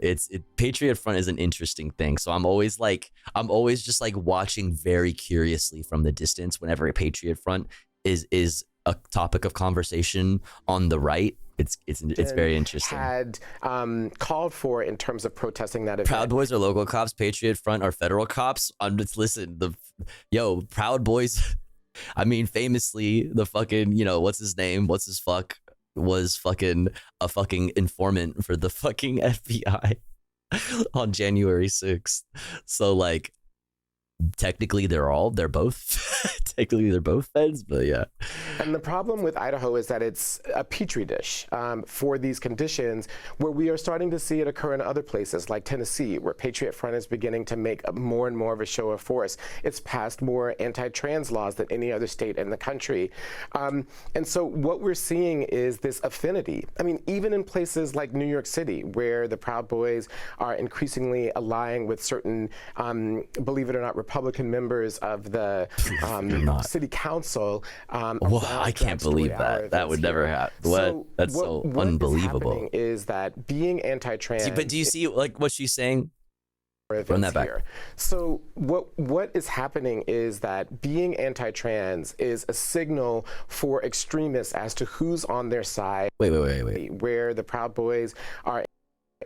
Patriot Front is an interesting thing. So I'm always just like watching very curiously from the distance whenever a Patriot Front is a topic of conversation on the right. It's very interesting. Had called for in terms of protesting that event. Proud Boys are local cops. Patriot Front are federal cops. Listen, Proud Boys. I mean, famously, the fucking, you know, what's his name? What's his fuck? Was fucking a fucking informant for the fucking FBI on January 6th. So like, technically they're both technically they're both feds, but yeah. And the problem with Idaho is that it's a petri dish for these conditions, where we are starting to see it occur in other places like Tennessee, where Patriot Front is beginning to make more and more of a show of force. It's passed more anti-trans laws than any other state in the country. And so what we're seeing is this affinity. I mean, even in places like New York City, where the Proud Boys are increasingly allying with certain, believe it or not, Republican members of the city council. I can't believe that. That would never happen. So That's so unbelievable. Is that being anti-trans? But do you see like what she's saying? Run that back. Here. So what is happening is that being anti-trans is a signal for extremists as to who's on their side. Wait. Where the Proud Boys are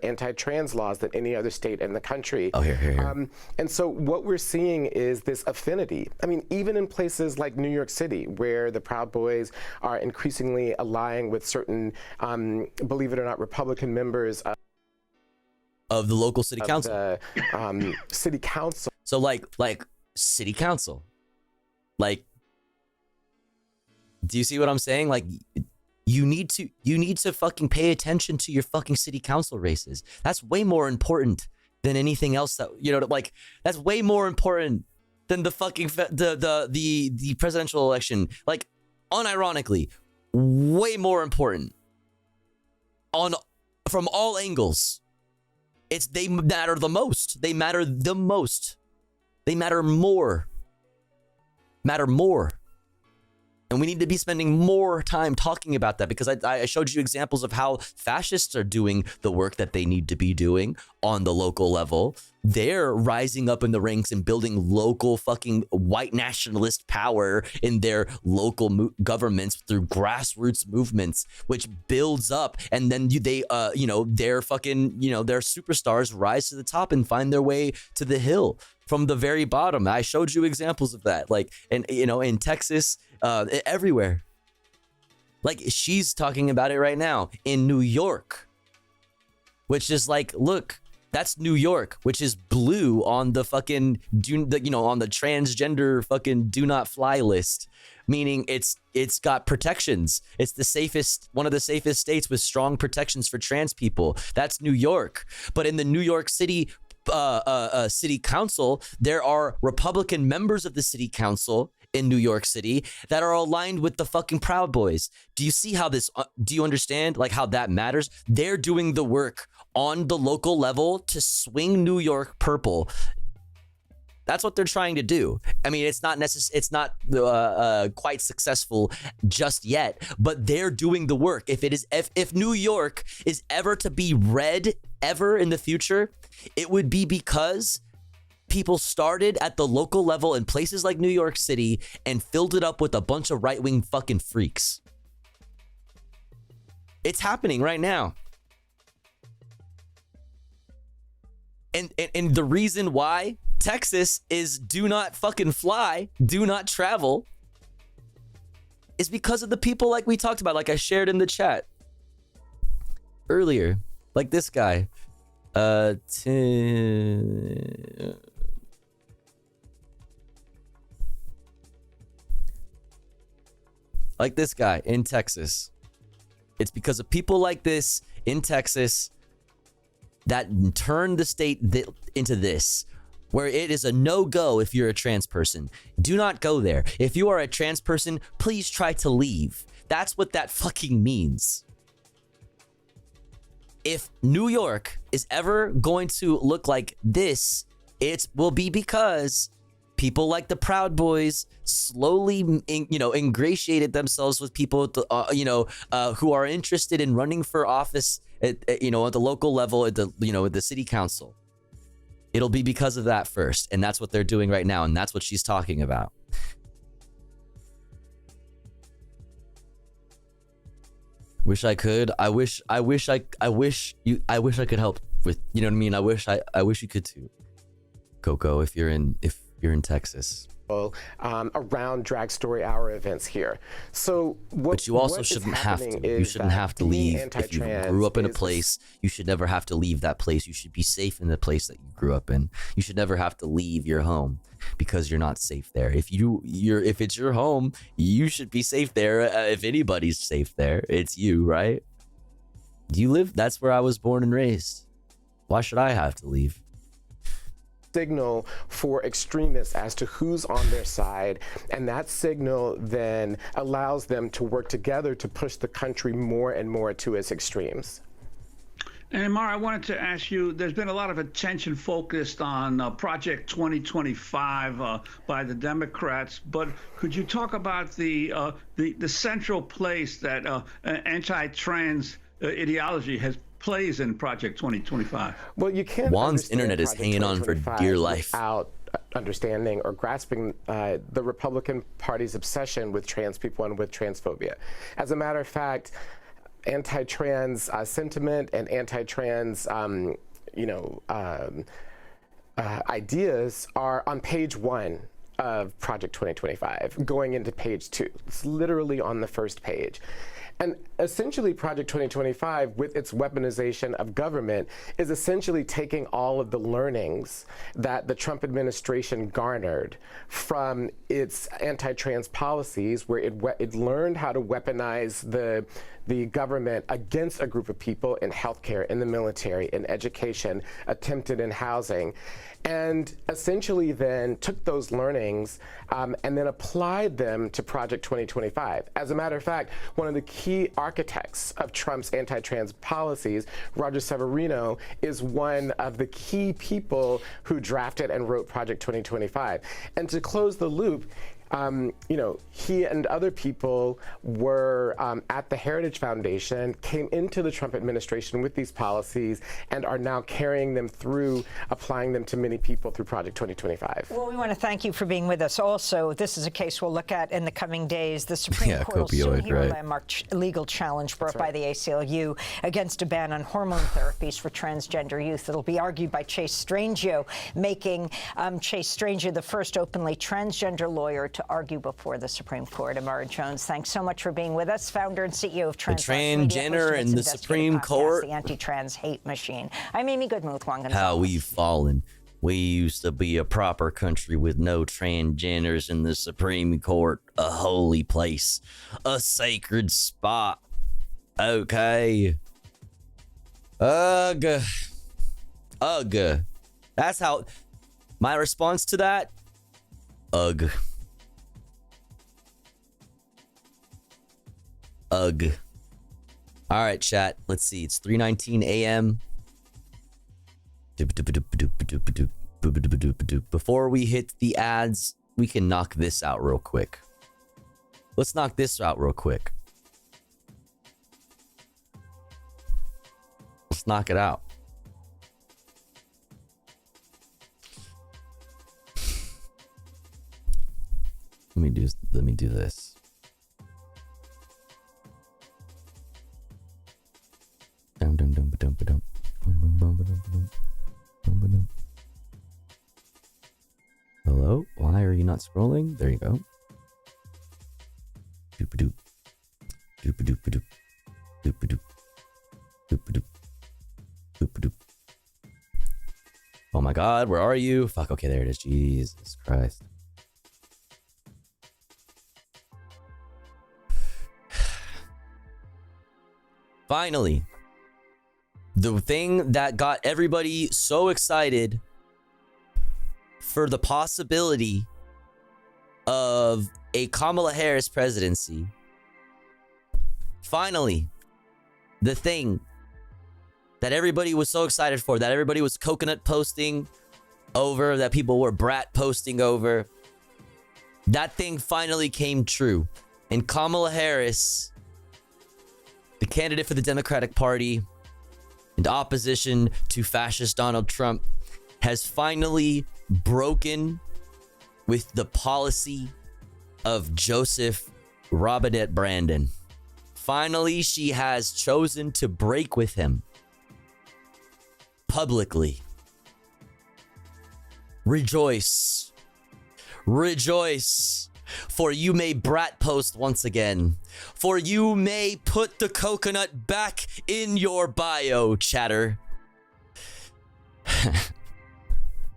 anti-trans laws than any other state in the country. Oh, here. And so what we're seeing is this affinity. I mean, even in places like New York City, where the Proud Boys are increasingly allying with certain, believe it or not, Republican members of the local city council. The city council. So like city council. Like, do you see what I'm saying? Like, you need to fucking pay attention to your fucking city council races. That's way more important than anything else that, you know, like, that's way more important than the fucking the presidential election. Like, unironically, way more important from all angles. They matter the most. They matter the most. They matter more. And we need to be spending more time talking about that, because I showed you examples of how fascists are doing the work that they need to be doing on the local level. They're rising up in the ranks and building local fucking white nationalist power in their local governments through grassroots movements, which builds up. And then their fucking, their superstars rise to the top and find their way to the hill from the very bottom. I showed you examples of that, like, and in Texas, everywhere. Like, she's talking about it right now in New York, which is like, look, that's New York, which is blue on the fucking, on the transgender fucking do not fly list, meaning it's got protections. It's one of the safest states with strong protections for trans people. That's New York. But in the New York City city council, there are Republican members of the city council in New York City that are aligned with the fucking Proud Boys. Do you see how this, do you understand like how that matters? They're doing the work on the local level to swing New York purple. That's what they're trying to do. I mean, it's not quite successful just yet, but they're doing the work. If New York is ever to be red ever in the future, it would be because people started at the local level in places like New York City and filled it up with a bunch of right-wing fucking freaks. It's happening right now. And the reason why Texas is do not fucking fly, do not travel, is because of the people like we talked about, like I shared in the chat earlier, like this guy. Like this guy in Texas. It's because of people like this in Texas that turn the state into this, where it is a no-go if you're a trans person. Do not go there. If you are a trans person, please try to leave. That's what that fucking means. If New York is ever going to look like this It will be because people like the Proud Boys slowly, ingratiated themselves with people, who are interested in running for office at the local level, at the city council. It'll be because of that first, and that's what they're doing right now, and that's what she's talking about. Wish I could. I wish I could help with. You know what I mean? I wish you could too. Coco, if you're in Texas. Around Drag Story Hour events here. So but you also shouldn't have to. You shouldn't have to leave. If you grew up in a place, you should never have to leave that place. You should be safe in the place that you grew up in. You should never have to leave your home because you're not safe there. If it's your home, you should be safe there. If anybody's safe there, it's you, right? You live. That's where I was born and raised. Why should I have to leave? Signal for extremists as to who's on their side, and that signal then allows them to work together to push the country more and more to its extremes. And Amar, I wanted to ask you, there's been a lot of attention focused on Project 2025 by the Democrats, but could you talk about the central place that anti-trans ideology plays in Project 2025? Well, you can't. Juan's internet is hanging on for dear life. Without understanding or grasping the Republican Party's obsession with trans people and with transphobia. As a matter of fact, anti-trans sentiment and anti-trans, ideas are on page 1 of Project 2025, going into page 2. It's literally on the first page. And essentially, Project 2025, with its weaponization of government, is essentially taking all of the learnings that the Trump administration garnered from its anti-trans policies, where it learned how to weaponize the government against a group of people in healthcare, in the military, in education, attempted in housing, and essentially then took those learnings and then applied them to Project 2025. As a matter of fact, one of the key architects of Trump's anti-trans policies, Roger Severino, is one of the key people who drafted and wrote Project 2025. And to close the loop, he and other people were at the Heritage Foundation, came into the Trump administration with these policies, and are now carrying them through, applying them to many people through Project 2025. Well, we want to thank you for being with us. Also, this is a case we'll look at in the coming days. The Supreme Court will soon hear a landmark legal challenge brought by the ACLU against a ban on hormone therapies for transgender youth. It'll be argued by Chase Strangio, making Chase Strangio the first openly transgender lawyer to argue before the Supreme Court. Amara Jones, thanks so much for being with us. Founder and CEO of Transgender and the Supreme Court. The Anti-Trans Hate Machine. I'm Amy Goodman with Juan Gonzalez. How we've fallen. We used to be a proper country with no transgenders in the Supreme Court. A holy place. A sacred spot. Okay. Ugh. That's how... My response to that? Ugh. Ugh. All right, chat. Let's see. It's 3:19 a.m. Before we hit the ads, we can knock this out real quick. Let's knock this out real quick. Let's knock it out. Let me do this. Hello? Why are you not scrolling? There you go. Doop-a-doop. Doop-a-doop-a-doop. Doop-a-doop. Doop-a-doop. Doop-a-doop. Oh my god, where are you? Fuck, okay, there it is. Jesus Christ. Finally, the thing that got everybody so excited for the possibility of a Kamala Harris presidency. Finally, the thing that everybody was so excited for, that everybody was coconut posting over, that people were brat posting over. That thing finally came true. And Kamala Harris, the candidate for the Democratic Party in opposition to fascist Donald Trump, has finally broken with the policy of Joseph Robinette Brandon. Finally, she has chosen to break with him publicly. Rejoice. Rejoice. For you may brat post once again. For you may put the coconut back in your bio, chatter.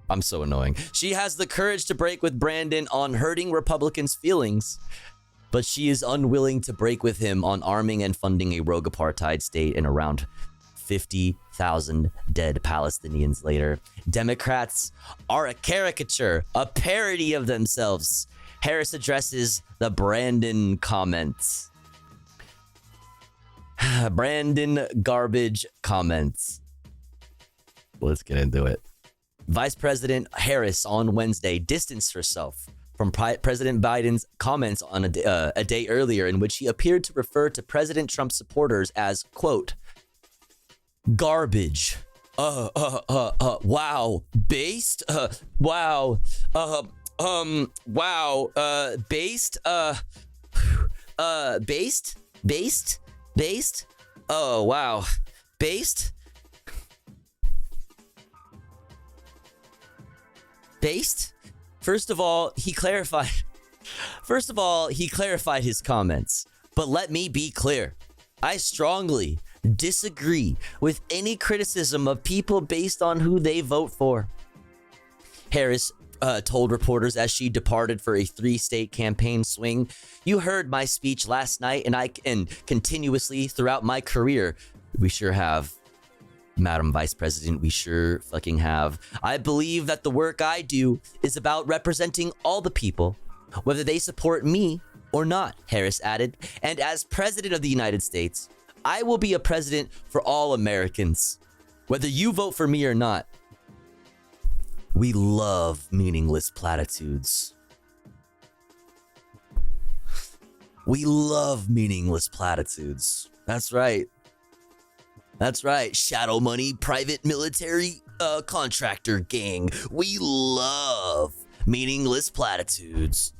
I'm so annoying. She has the courage to break with Brandon on hurting Republicans' feelings, but she is unwilling to break with him on arming and funding a rogue apartheid state and around 50,000 dead Palestinians later. Democrats are a caricature, a parody of themselves. Harris addresses the Brandon comments. Brandon garbage comments. Let's get into it. Vice President Harris on Wednesday distanced herself from President Biden's comments on a day earlier, in which he appeared to refer to President Trump's supporters as, quote, garbage. Wow. Based? Wow. Wow. Based? Based? Based? Based? Oh, wow. Based? Based? First of all, he clarified his comments. But let me be clear. I strongly disagree with any criticism of people based on who they vote for. Harris told reporters as she departed for a 3-state campaign swing, "You heard my speech last night, and continuously throughout my career. We sure have, Madam Vice President, we sure fucking have. I believe that the work I do is about representing all the people, whether they support me or not," Harris added. "And as President of the United States, I will be a president for all Americans, whether you vote for me or not." We love meaningless platitudes. We love meaningless platitudes. That's right. That's right. Shadow money, private military contractor gang. We love meaningless platitudes.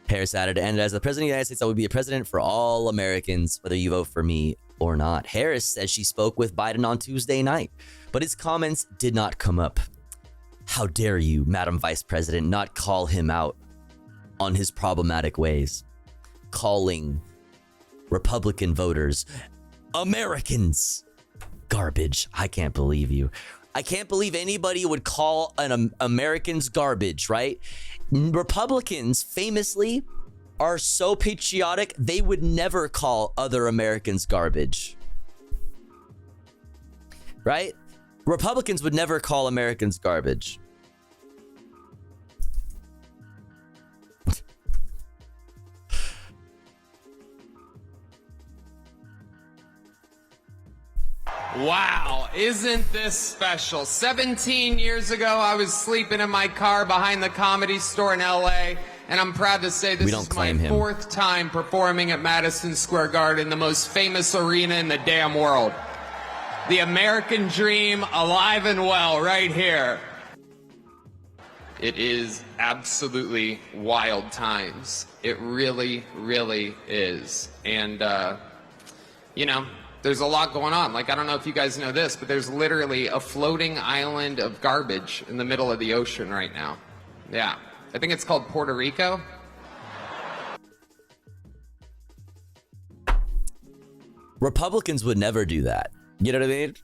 Harris added, "And as the President of the United States, I will be a president for all Americans, whether you vote for me or not." Harris says she spoke with Biden on Tuesday night, but his comments did not come up. How dare you, Madam Vice President, not call him out on his problematic ways, calling Republican voters Americans garbage. I can't believe you. I can't believe anybody would call an Americans garbage, right? Republicans famously are so patriotic, they would never call other Americans garbage. Right? Republicans would never call Americans garbage. Wow, isn't this special? 17 years ago, I was sleeping in my car behind the Comedy Store in LA, and I'm proud to say this is my 4th time performing at Madison Square Garden, the most famous arena in the damn world. The American dream alive and well right here. It is absolutely wild times. It really, really is. And, you know, there's a lot going on. Like, I don't know if you guys know this, but there's literally a floating island of garbage in the middle of the ocean right now. Yeah. I think it's called Puerto Rico. Republicans would never do that. You know what I mean?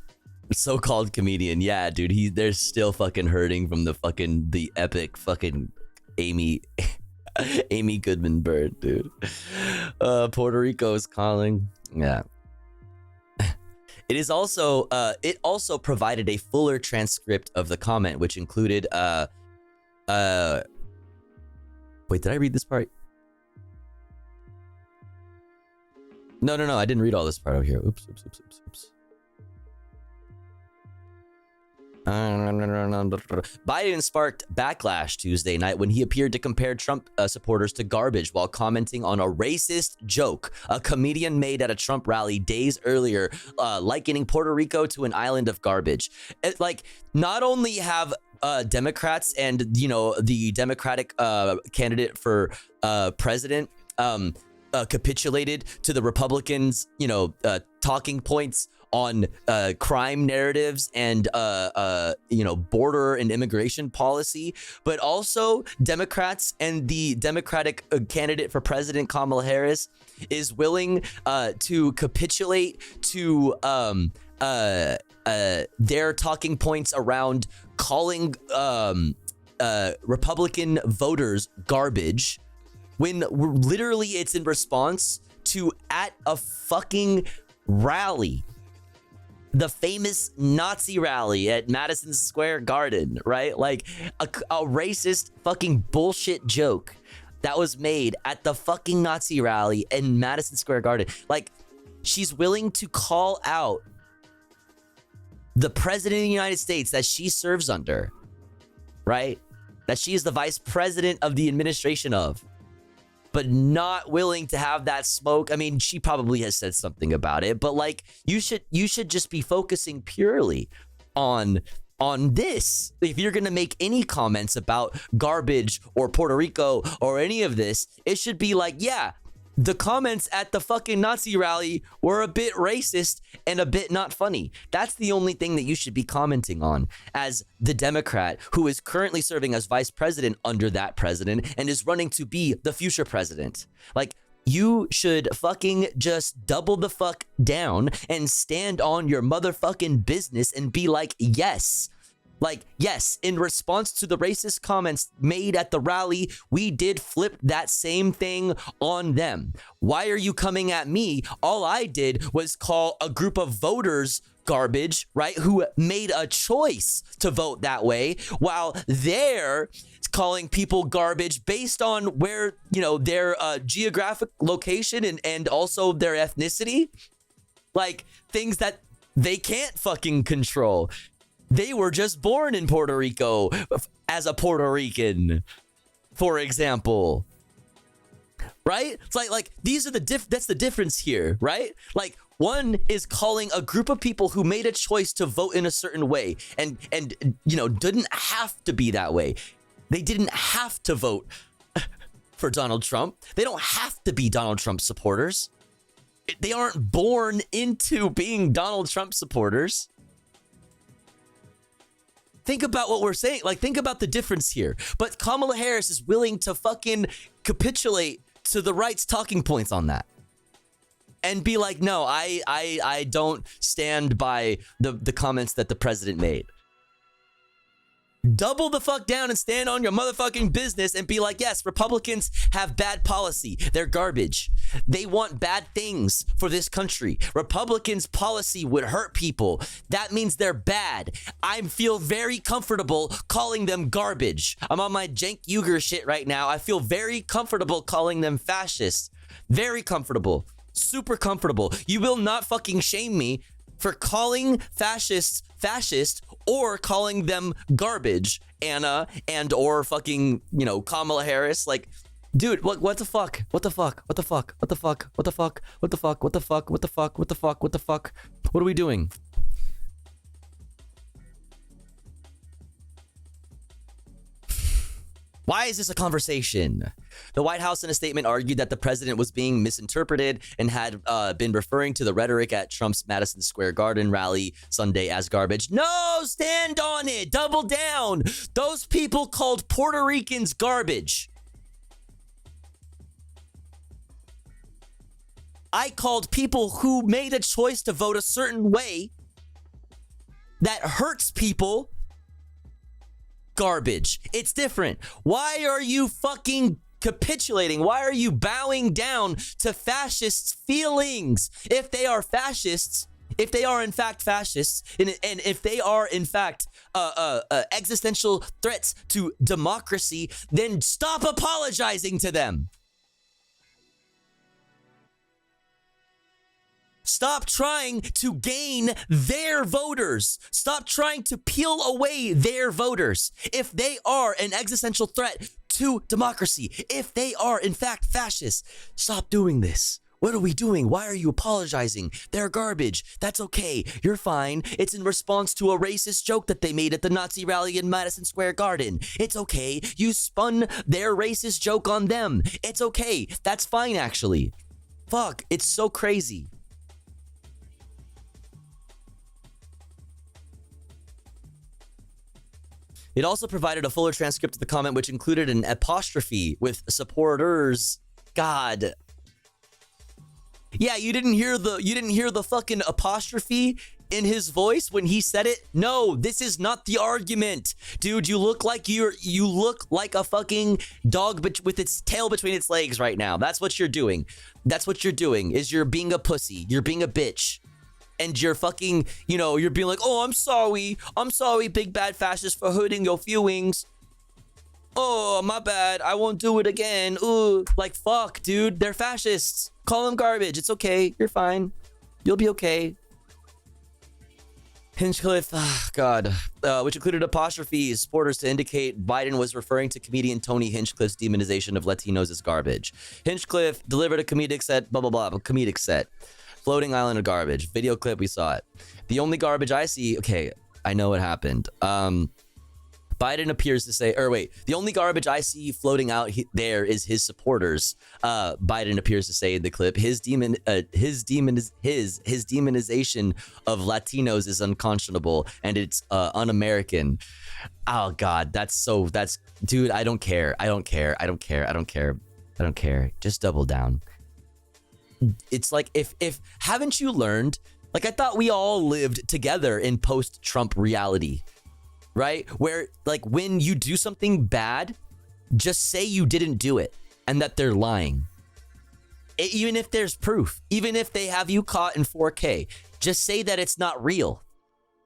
So-called comedian. Yeah, dude, they're still fucking hurting from the epic fucking Amy Goodman Bird, dude. Puerto Rico is calling. Yeah. It also provided a fuller transcript of the comment, which included wait, did I read this part? No, I didn't read all this part over here. Oops. Biden sparked backlash Tuesday night when he appeared to compare Trump supporters to garbage while commenting on a racist joke a comedian made at a Trump rally days earlier, likening Puerto Rico to an island of garbage. Not only have Democrats and, the Democratic candidate for president capitulated to the Republicans, talking points on crime narratives and border and immigration policy, but also Democrats and the Democratic candidate for president Kamala Harris is willing to capitulate to their talking points around calling Republican voters garbage, when literally it's in response to at a fucking rally, the famous Nazi rally at Madison Square Garden, right? Like a racist fucking bullshit joke that was made at the fucking Nazi rally in Madison Square Garden. Like, she's willing to call out the president of the United States that she serves under, right? That she is the vice president of the administration of, but not willing to have that smoke. I mean, she probably has said something about it, but like, you should just be focusing purely on this. If you're gonna make any comments about garbage or Puerto Rico or any of this, it should be like, yeah, the comments at the fucking Nazi rally were a bit racist and a bit not funny. That's the only thing that you should be commenting on as the Democrat who is currently serving as vice president under that president and is running to be the future president. Like, you should fucking just double the fuck down and stand on your motherfucking business and be like, yes. Like, yes, in response to the racist comments made at the rally, we did flip that same thing on them. Why are you coming at me? All I did was call a group of voters garbage, right, who made a choice to vote that way, while they're calling people garbage based on where, their geographic location and also their ethnicity. Like, things that they can't fucking control. They were just born in Puerto Rico as a Puerto Rican, for example. Right? It's like these are that's the difference here, right? Like, one is calling a group of people who made a choice to vote in a certain way and didn't have to be that way. They didn't have to vote for Donald Trump. They don't have to be Donald Trump supporters. They aren't born into being Donald Trump supporters. Think about what we're saying. Like, think about the difference here. But Kamala Harris is willing to fucking capitulate to the right's talking points on that. And be like, no, I don't stand by the comments that the president made. Double the fuck down and stand on your motherfucking business and be like, yes, Republicans have bad policy. They're garbage. They want bad things for this country. Republicans' policy would hurt people. That means they're bad. I feel very comfortable calling them garbage. I'm on my Cenk Uygur shit right now. I feel very comfortable calling them fascists. Very comfortable. Super comfortable. You will not fucking shame me for calling fascists fascist or calling them garbage, Anna and or fucking, Kamala Harris. Like, dude, what the fuck? What the fuck? What the fuck? What the fuck? What the fuck? What the fuck? What the fuck? What the fuck? What the fuck? What the fuck? What are we doing? Why is this a conversation? The White House in a statement argued that the president was being misinterpreted and had been referring to the rhetoric at Trump's Madison Square Garden rally Sunday as garbage. No, stand on it. Double down. Those people called Puerto Ricans garbage. I called people who made a choice to vote a certain way that hurts people garbage. It's different. Why are you fucking capitulating? Why are you bowing down to fascists' feelings? If they are fascists, if they are in fact fascists, and if they are in fact existential threats to democracy, then stop apologizing to them. Stop trying to gain their voters. Stop trying to peel away their voters. If they are an existential threat to democracy, if they are in fact fascist, stop doing this. What are we doing? Why are you apologizing? They're garbage. That's okay. You're fine. It's in response to a racist joke that they made at the Nazi rally in Madison Square Garden. It's okay. You spun their racist joke on them. It's okay. That's fine, actually. Fuck, it's so crazy. It also provided a fuller transcript of the comment, which included an apostrophe with supporters. God. Yeah, you didn't hear the fucking apostrophe in his voice when he said it? No, this is not the argument. Dude, you look like a fucking dog with its tail between its legs right now. That's what you're doing. That's what you're doing, is you're being a pussy. You're being a bitch. And you're fucking, you're being like, oh, I'm sorry, big bad fascist, for hurting your feelings. Oh, my bad. I won't do it again. Ooh, like, fuck, dude. They're fascists. Call them garbage. It's okay. You're fine. You'll be okay. Hinchcliffe, God, which included apostrophes, supporters to indicate Biden was referring to comedian Tony Hinchcliffe's demonization of Latinos as garbage. Hinchcliffe delivered a comedic set, blah, blah, blah, a comedic set. Floating island of garbage. Video clip, we saw it. The only garbage I see, okay, I know what happened. Biden appears to say, the only garbage I see floating out there is his supporters. Biden appears to say in the clip, his demonization of Latinos is unconscionable and it's un-American. Oh God, dude, I don't care. Just double down. It's like, if haven't you learned, like, I thought we all lived together in post-Trump reality. Right? Where, like, when you do something bad, just say you didn't do it and that they're lying. Even if there's proof, even if they have you caught in 4K, just say that it's not real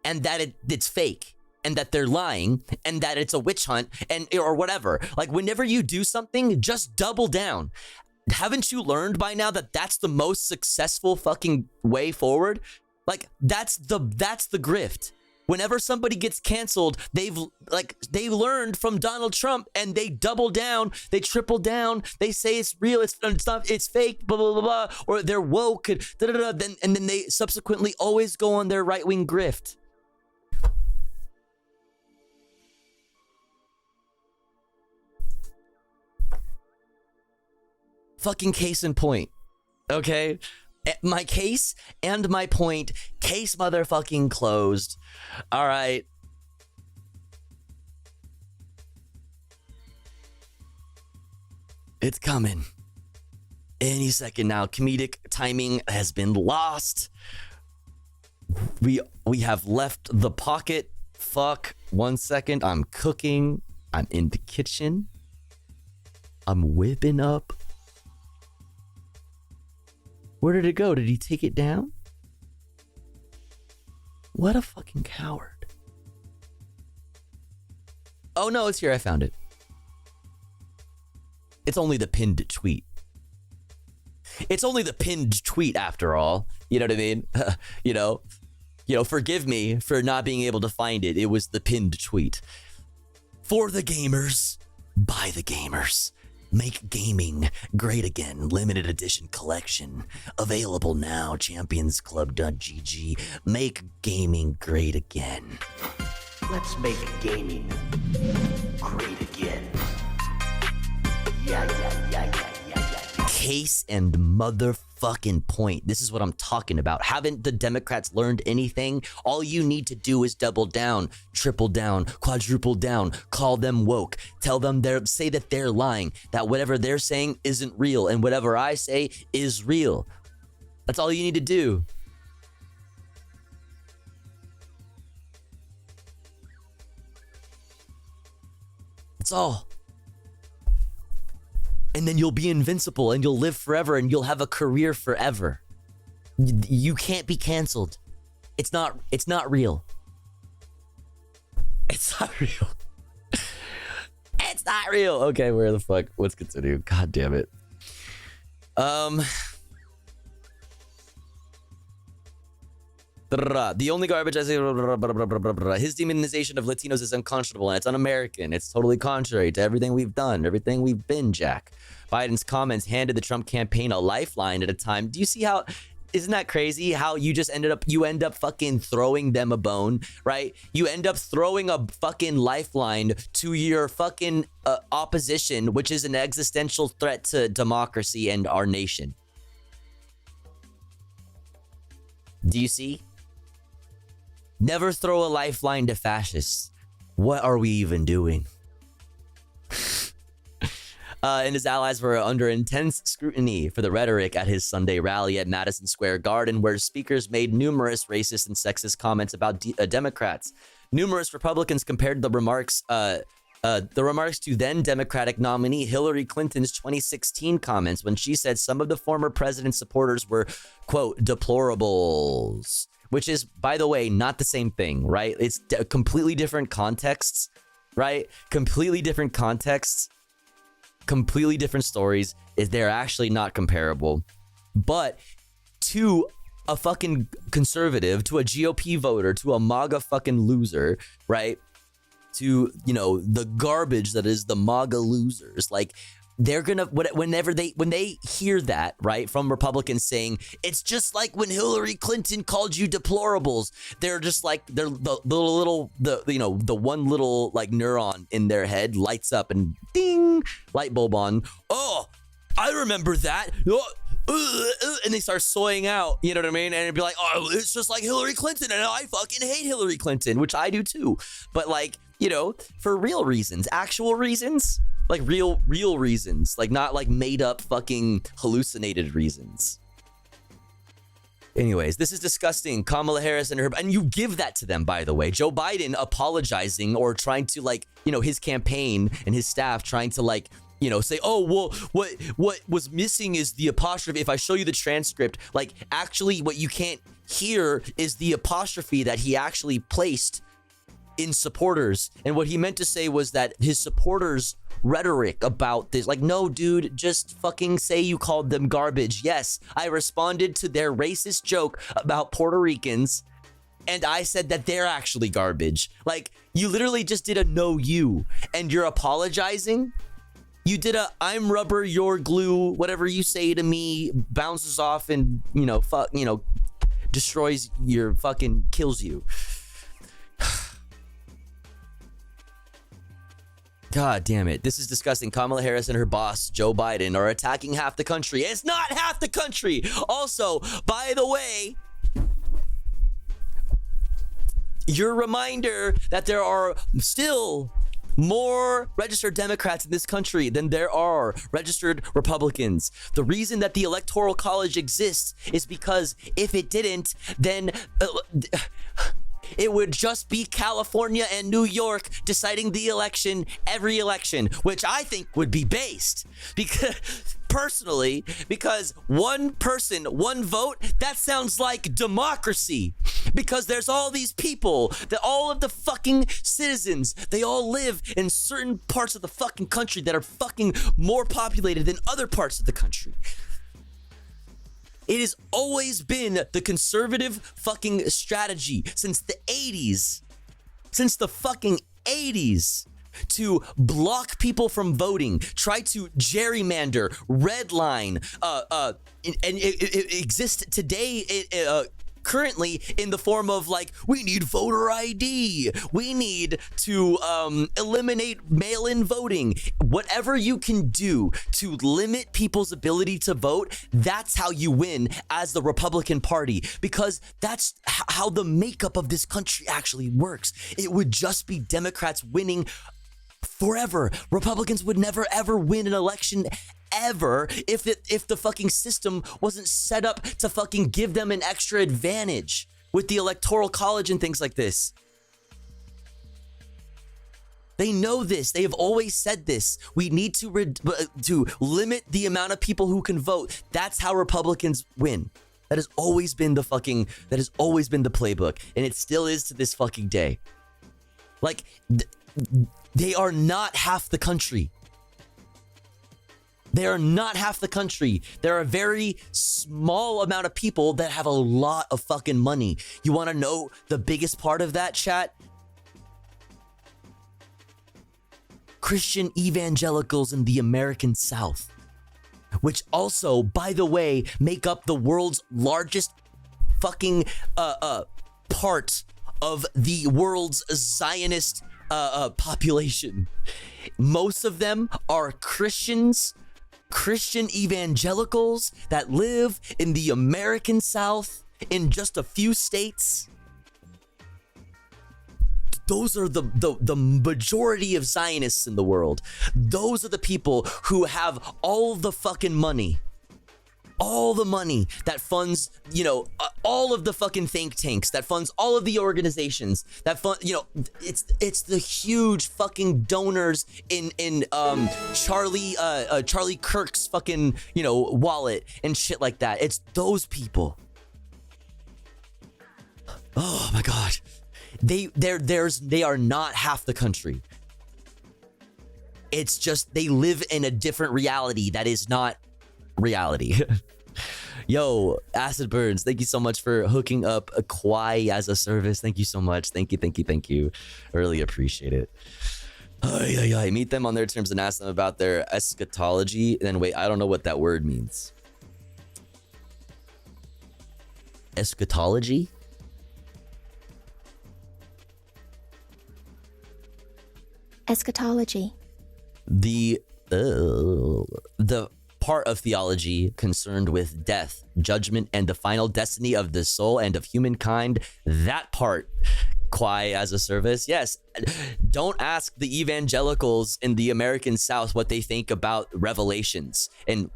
and that it's fake and that they're lying and that it's a witch hunt or whatever. Like, whenever you do something, just double down. Haven't you learned by now that that's the most successful fucking way forward? Like, that's the grift. Whenever somebody gets canceled, they learned from Donald Trump and they double down, they triple down, they say it's real, it's not, it's fake, blah, blah, blah, blah, or they're woke, and then they subsequently always go on their right-wing grift. Fucking case in point, okay? My case and my point, case motherfucking closed. All right. It's coming. Any second now. Comedic timing has been lost. We have left the pocket. Fuck. 1 second. I'm cooking. I'm in the kitchen. I'm whipping up. Where did it go? Did he take it down? What a fucking coward. Oh no, it's here. I found it. It's only the pinned tweet. It's only the pinned tweet after all. You know what I mean? Forgive me for not being able to find it. It was the pinned tweet. For the gamers, by the gamers. Make gaming great again. Limited edition collection. Available now. Championsclub.gg. Make gaming great again. Let's make gaming great again. Yeah. Case and motherfucking point. This is what I'm talking about. Haven't the Democrats learned anything? All you need to do is double down, triple down, quadruple down, call them woke, tell them say that they're lying, that whatever they're saying isn't real, and whatever I say is real. That's all you need to do. That's all. And then you'll be invincible and you'll live forever and you'll have a career forever. You can't be canceled. It's not real. It's not real. It's not real. Okay, where the fuck? Let's continue. God damn it. The only garbage I say, his demonization of Latinos is unconscionable and it's un-American. It's totally contrary to everything we've done, everything we've been, Jack. Biden's comments handed the Trump campaign a lifeline at a time. Do you see how, isn't that crazy how you just end up fucking throwing them a bone, right? You end up throwing a fucking lifeline to your fucking opposition, which is an existential threat to democracy and our nation. Do you see? Never throw a lifeline to fascists. What are we even doing? And his allies were under intense scrutiny for the rhetoric at his Sunday rally at Madison Square Garden, where speakers made numerous racist and sexist comments about Democrats. Numerous Republicans compared the remarks to then Democratic nominee Hillary Clinton's 2016 comments when she said some of the former president's supporters were, quote, deplorables, which is, by the way, not the same thing, right? It's completely different contexts, right? Completely different contexts, completely different stories. They're actually not comparable. But to a fucking conservative, to a GOP voter, to a MAGA fucking loser, right? To, you know, the garbage that is the MAGA losers, like, they're gonna, when they hear that, right, from Republicans saying it's just like when Hillary Clinton called you deplorables, they're just like, they're the one little like neuron in their head lights up and ding, light bulb on. Oh, I remember that. And they start soying out, you know what I mean? And it'd be like, oh, it's just like Hillary Clinton, and I fucking hate Hillary Clinton, which I do too. But like, you know, for real reasons, actual reasons. Like real reasons, like not like made up fucking hallucinated reasons. Anyways, this is disgusting. Kamala Harris and you give that to them, by the way. Joe Biden apologizing or trying to, like, you know, his campaign and his staff trying to, like, you know, say, oh, well, what was missing is the apostrophe. If I show you the transcript, like, actually what you can't hear is the apostrophe that he actually placed in supporters. And what he meant to say was that his supporters' rhetoric about this, like, no, dude, just fucking say you called them garbage. Yes, I responded to their racist joke about Puerto Ricans, and I said that they're actually garbage. Like, you literally just did a no you, and you're apologizing? You did a I'm rubber, you're glue, whatever you say to me bounces off and, you know, destroys your fucking, kills you. God damn it. This is disgusting. Kamala Harris and her boss, Joe Biden, are attacking half the country. It's not half the country. Also, by the way, your reminder that there are still more registered Democrats in this country than there are registered Republicans. The reason that the Electoral College exists is because if it didn't, then it would just be California and New York deciding the election every election, which I think would be based. Because one person, one vote, that sounds like democracy. Because there's all these people, that all of the fucking citizens, they all live in certain parts of the fucking country that are fucking more populated than other parts of the country. It has always been the conservative fucking strategy since the 80s, since the fucking 80s, to block people from voting, try to gerrymander, redline, and it exists today. Currently in the form of, like, we need voter ID, we need to eliminate mail-in voting. Whatever you can do to limit people's ability to vote, that's how you win as the Republican Party, because that's how the makeup of this country actually works. It would just be Democrats winning forever. Republicans would never ever win an election ever if the fucking system wasn't set up to fucking give them an extra advantage with the Electoral College and things like this. They know this. They have always said this. We need to limit the amount of people who can vote. That's how Republicans win. That has always been the playbook, and it still is to this fucking day. Like, they are not half the country. They are not half the country. There are a very small amount of people that have a lot of fucking money. You want to know the biggest part of that, chat? Christian evangelicals in the American South, which also, by the way, make up the world's largest fucking part of the world's Zionist population. Most of them are Christians, Christian evangelicals that live in the American South in just a few states. Those are the majority of Zionists in the world. Those are the people who have all the fucking money. All the money that funds, you know, all of the fucking think tanks, that funds all of the organizations, that fund, you know, it's the huge fucking donors in Charlie Kirk's fucking, you know, wallet and shit like that. It's those people. Oh my God. They are not half the country. It's just they live in a different reality that is not reality. Yo, Acid Burns, thank you so much for hooking up a Kwai as a service. Thank you so much. Thank you. I really appreciate it. Meet them on their terms and ask them about their eschatology. Then wait, I don't know what that word means. Eschatology? Eschatology. The part of theology concerned with death, judgment, and the final destiny of the soul and of humankind. That part, Kwai as a service. Yes, don't ask the evangelicals in the American South what they think about Revelations and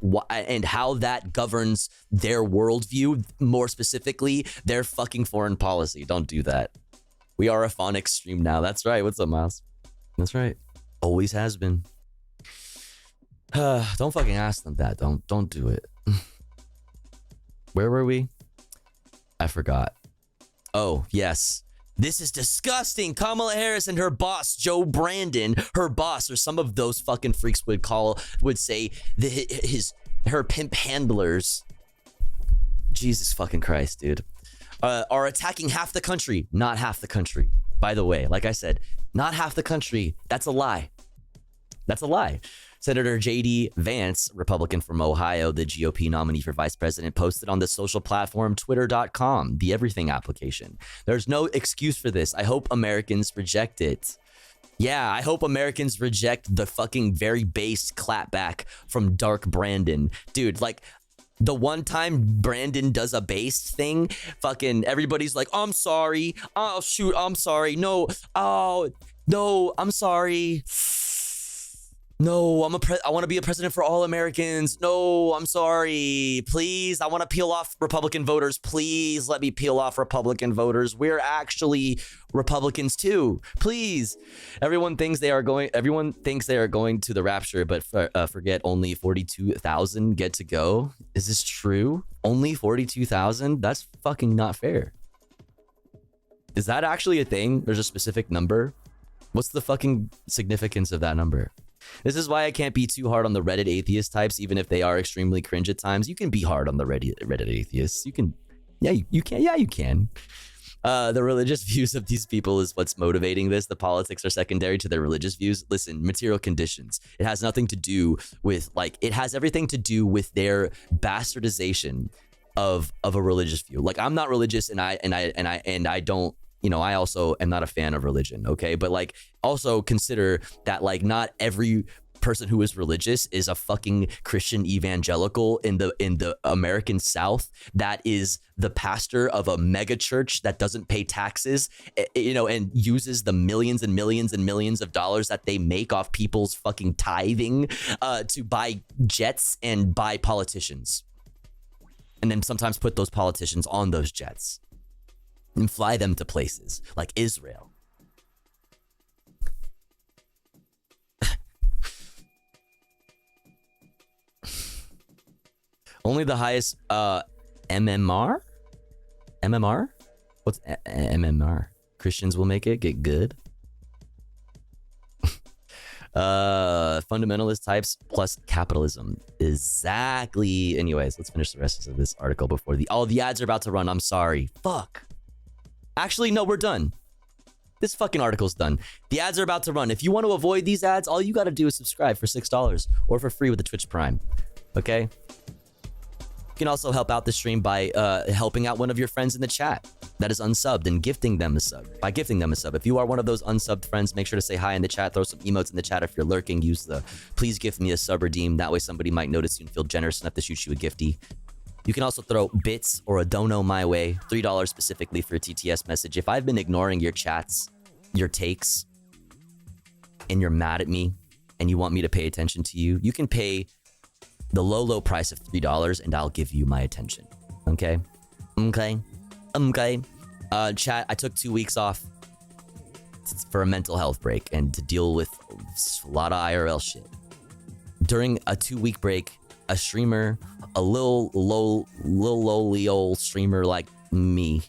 how that governs their worldview, more specifically, their fucking foreign policy. Don't do that. We are a phonics stream now. That's right. What's up, Miles? That's right. Always has been. Don't fucking ask them that. Don't do it. Where were we? I forgot. Oh, yes. This is disgusting. Kamala Harris and her boss, Joe Brandon, her boss, or some of those fucking freaks would say her pimp handlers. Jesus fucking Christ, dude. Are attacking half the country. Not half the country. By the way, like I said, not half the country. That's a lie. That's a lie. Senator J.D. Vance, Republican from Ohio, the GOP nominee for vice president, posted on the social platform twitter.com, the everything application. There's no excuse for this. I hope Americans reject it. Yeah, I hope Americans reject the fucking very base clapback from Dark Brandon. Dude, like, the one time Brandon does a based thing, fucking everybody's like, I'm sorry. Oh, shoot, I'm sorry. No, oh, no, I'm sorry. No, I want to be a president for all Americans. No, I'm sorry. Please, I want to peel off Republican voters. Please let me peel off Republican voters. We're actually Republicans too. Please. Everyone thinks they are going to the rapture, but forget only 42,000 get to go. Is this true? Only 42,000? That's fucking not fair. Is that actually a thing? There's a specific number? What's the fucking significance of that number? This is why I can't be too hard on the Reddit atheist types, even if they are extremely cringe at times. You can be hard on the Reddit atheists. You can. Yeah, you can. Yeah, you can. The religious views of these people is what's motivating this. The politics are secondary to their religious views. Listen, material conditions. It has nothing to do with, like, it has everything to do with their bastardization of a religious view. Like, I'm not religious, and I don't. You know, I also am not a fan of religion, okay? But, like, also consider that, like, not every person who is religious is a fucking Christian evangelical in the American South that is the pastor of a mega church that doesn't pay taxes, you know, and uses the millions and millions and millions of dollars that they make off people's fucking tithing to buy jets and buy politicians. And then sometimes put those politicians on those jets and fly them to places like Israel. Only the highest MMR? MMR? What's MMR? Christians will make it get good. Fundamentalist types plus capitalism. Exactly. Anyways, let's finish the rest of this article before the ads are about to run. I'm sorry. Fuck. Actually, no, we're done. This fucking article's done. The ads are about to run. If you want to avoid these ads, all you got to do is subscribe for $6 or for free with the Twitch Prime. Okay? You can also help out the stream by helping out one of your friends in the chat that is unsubbed and gifting them a sub. By gifting them a sub. If you are one of those unsubbed friends, make sure to say hi in the chat. Throw some emotes in the chat. If you're lurking, use the please gift me a sub redeem. That way somebody might notice you and feel generous enough to shoot you a gifty. You can also throw bits or a dono my way. $3 specifically for a TTS message. If I've been ignoring your chats, your takes, and you're mad at me, and you want me to pay attention to you, you can pay the low price of $3 and I'll give you my attention. Okay? Okay? Chat, I took 2 weeks off for a mental health break and to deal with a lot of IRL shit. During a 2-week break, a streamer, a little lowly old streamer like me,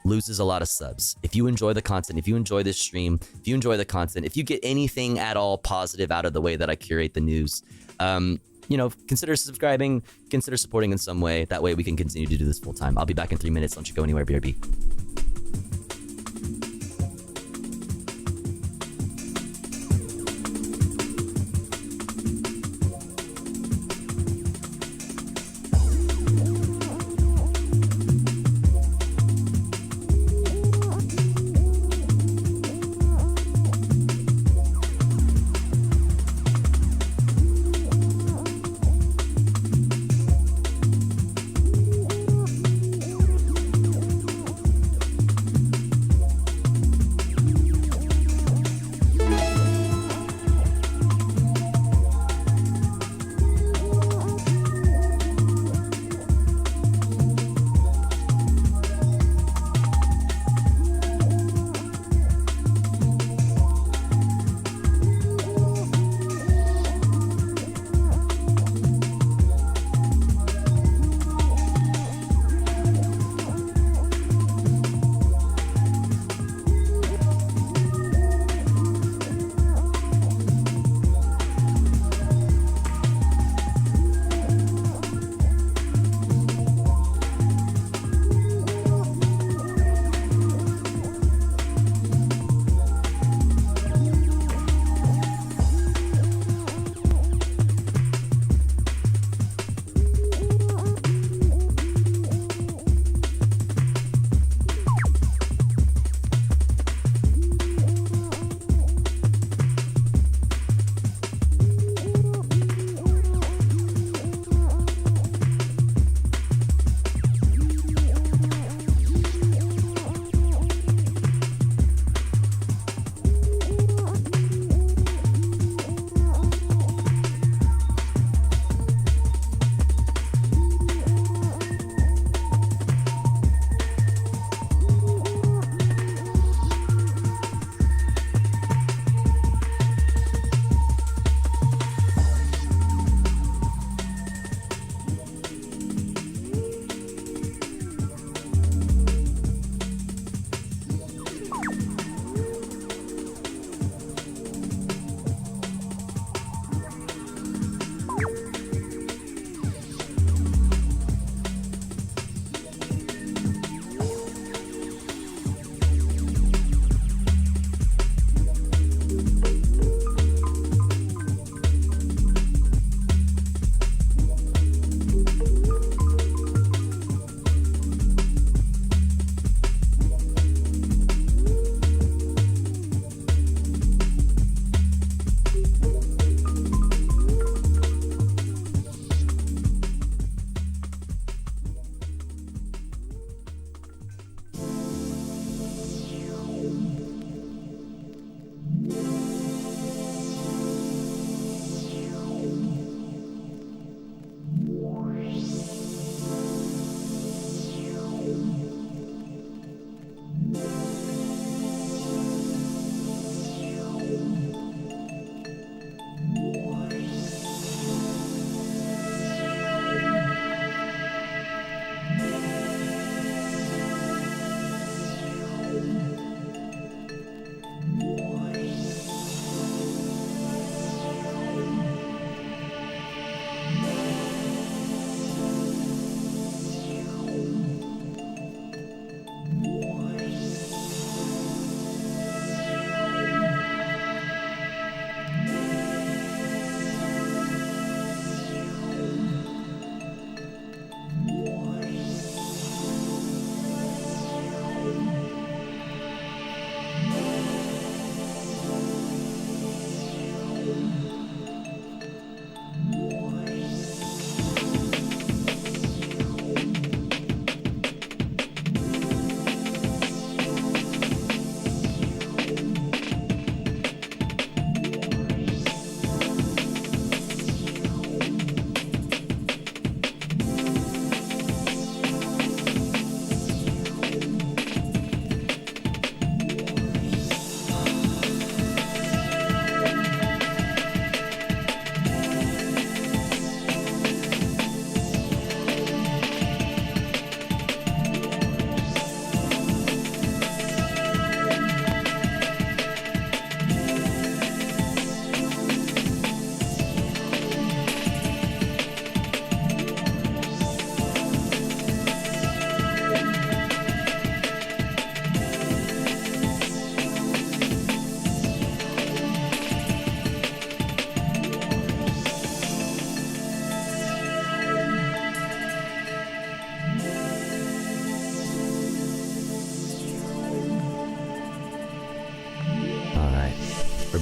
loses a lot of subs. If you enjoy the content, if you enjoy this stream, if you enjoy the content, if you get anything at all positive out of the way that I curate the news, consider subscribing, consider supporting in some way. That way we can continue to do this full time. I'll be back in 3 minutes. Don't you go anywhere, BRB.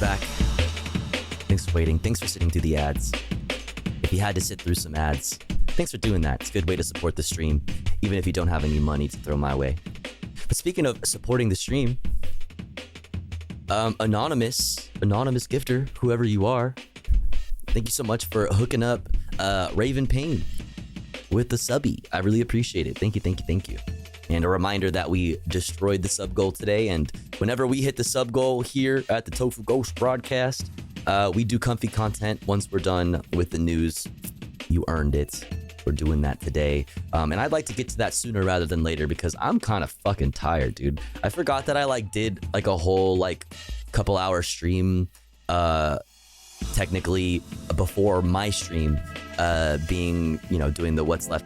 back. Thanks for waiting. Thanks for sitting through the ads. If you had to sit through some ads, thanks for doing that. It's a good way to support the stream, even if you don't have any money to throw my way. But speaking of supporting the stream, anonymous gifter, whoever you are, thank you so much for hooking up Raven Payne with the subby. I really appreciate it. Thank you. And a reminder that we destroyed the sub goal today, and whenever we hit the sub goal here at the Tofu Ghost broadcast, we do comfy content once we're done with the news. You earned it. We're doing that today. And I'd like to get to that sooner rather than later because I'm kind of fucking tired, dude. I forgot that I did a whole couple hour stream technically before my stream being, doing the What's Left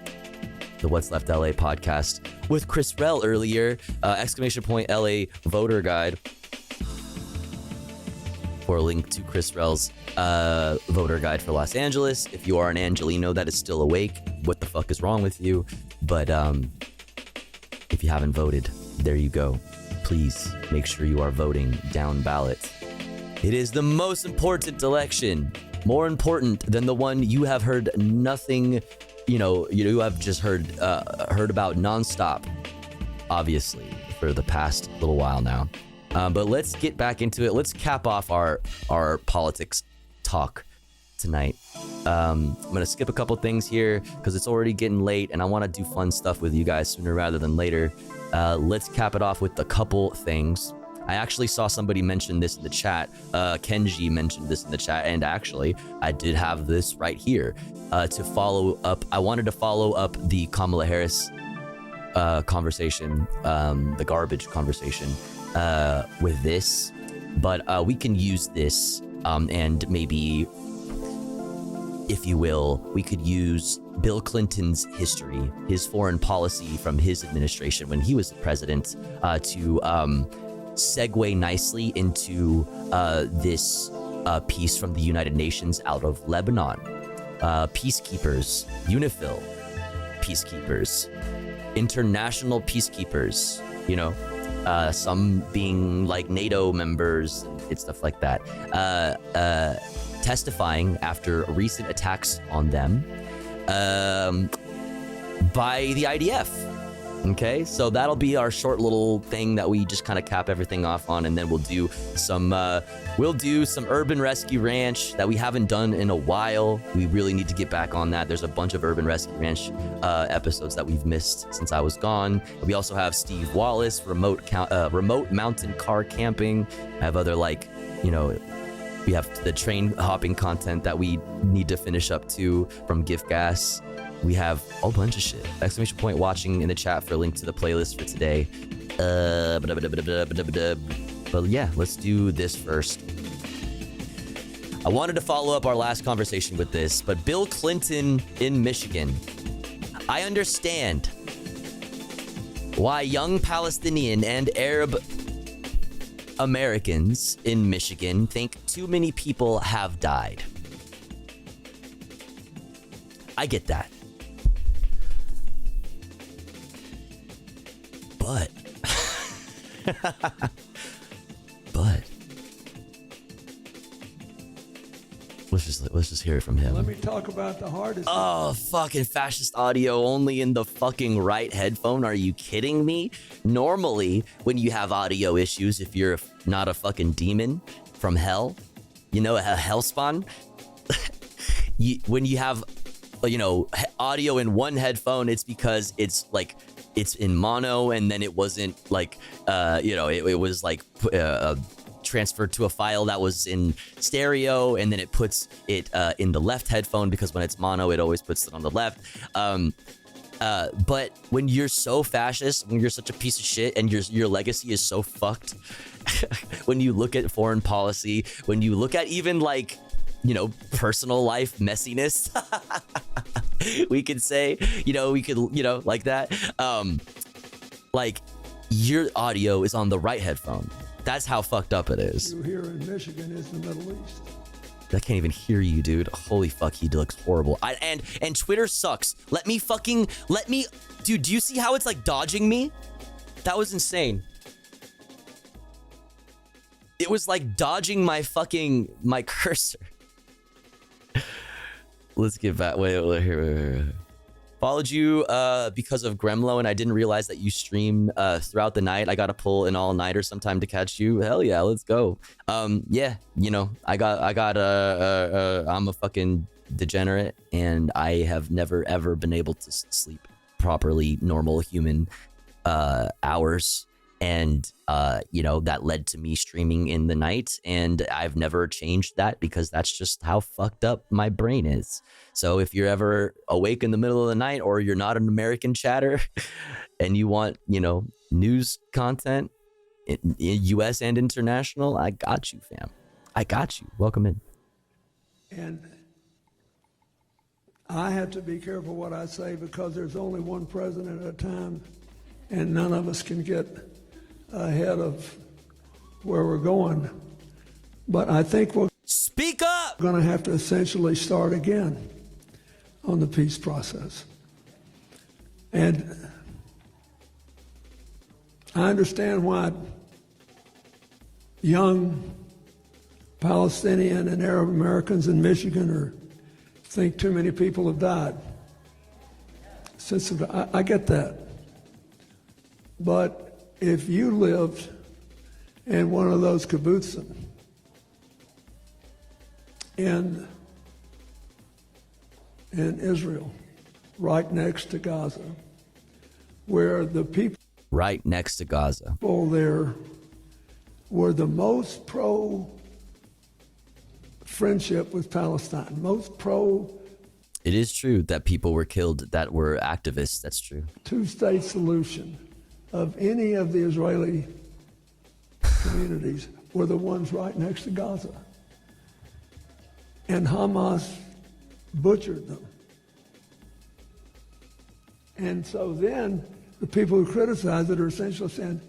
LA podcast with Chris Rell earlier, ! LA voter guide, or a link to Chris Rell's voter guide for Los Angeles. If you are an Angelino that is still awake, what the fuck is wrong with you? But if you haven't voted, there you go. Please make sure you are voting down ballot. It is the most important election, more important than the one you have heard nothing, you have just heard about nonstop, obviously, for the past little while now. But let's get back into it. Let's cap off our politics talk tonight. I'm gonna skip a couple things here because it's already getting late and I want to do fun stuff with you guys sooner rather than later. Let's cap it off with a couple things. I actually saw somebody mention this in the chat. Kenji mentioned this in the chat, and actually I did have this right here to follow up. I wanted to follow up the Kamala Harris conversation, the garbage conversation with this, but we can use this and maybe, if you will, we could use Bill Clinton's history, his foreign policy from his administration when he was the president, to segue nicely into this piece from the United Nations out of Lebanon. Peacekeepers, UNIFIL peacekeepers, international peacekeepers, some being NATO members and stuff like that, testifying after recent attacks on them by the IDF. Okay, so that'll be our short little thing that we just kind of cap everything off on, and then we'll do some Urban Rescue Ranch that we haven't done in a while. We really need to get back on that. There's a bunch of Urban Rescue Ranch episodes that we've missed since I was gone. We also have Steve Wallace, remote mountain car camping. I have other we have the train hopping content that we need to finish up too from Gift Gas. We have a whole bunch of shit. ! Watching in the chat for a link to the playlist for today. But yeah, let's do this first. I wanted to follow up our last conversation with this, but Bill Clinton in Michigan. I understand why young Palestinian and Arab Americans in Michigan think too many people have died. I get that. But let's just hear it from him. Let me talk about the hardest. Oh, fucking fascist audio only in the fucking right headphone. Are you kidding me? Normally, when you have audio issues, if you're not a fucking demon from hell, a hellspawn, when you have, audio in one headphone, it's because it's in mono, and then it wasn't it was transferred to a file that was in stereo, and then it puts it in the left headphone because when it's mono, it always puts it on the left. But when you're so fascist, when you're such a piece of shit, and your legacy is so fucked, when you look at foreign policy, when you look at even personal life messiness, we could say, like that. Your audio is on the right headphone. That's how fucked up it is. You here in Michigan is the Middle East. I can't even hear you, dude. Holy fuck, he looks horrible. And Twitter sucks. Let me, dude, do you see how it's dodging me? That was insane. It was like dodging my cursor. Let's get back. Wait, here. Followed you because of Gremlo, and I didn't realize that you stream throughout the night. I got to pull an all-nighter sometime to catch you. Hell yeah, let's go. Yeah, you know, I'm a fucking degenerate, and I have never ever been able to sleep properly, normal human hours. And, you know, that led to me streaming in the night, and I've never changed that because that's just how fucked up my brain is. So if you're ever awake in the middle of the night, or you're not an American chatter and you want, you know, news content in US and international, I got you, fam. I got you. Welcome in. And I have to be careful what I say because there's only one president at a time, and none of us can get ahead of where we're going. But I think we're speak up. Going to have to essentially start again on the peace process. And I understand why young Palestinian and Arab Americans in Michigan think too many people have died. I get that. But if you lived in one of those kibbutzim in Israel, right next to Gaza, where the people right next to Gaza there were the most pro friendship with Palestine, most pro. It is true that people were killed that were activists. That's true. Two-state solution of any of the Israeli communities were the ones right next to Gaza. And Hamas butchered them. And so then the people who criticize it are essentially saying,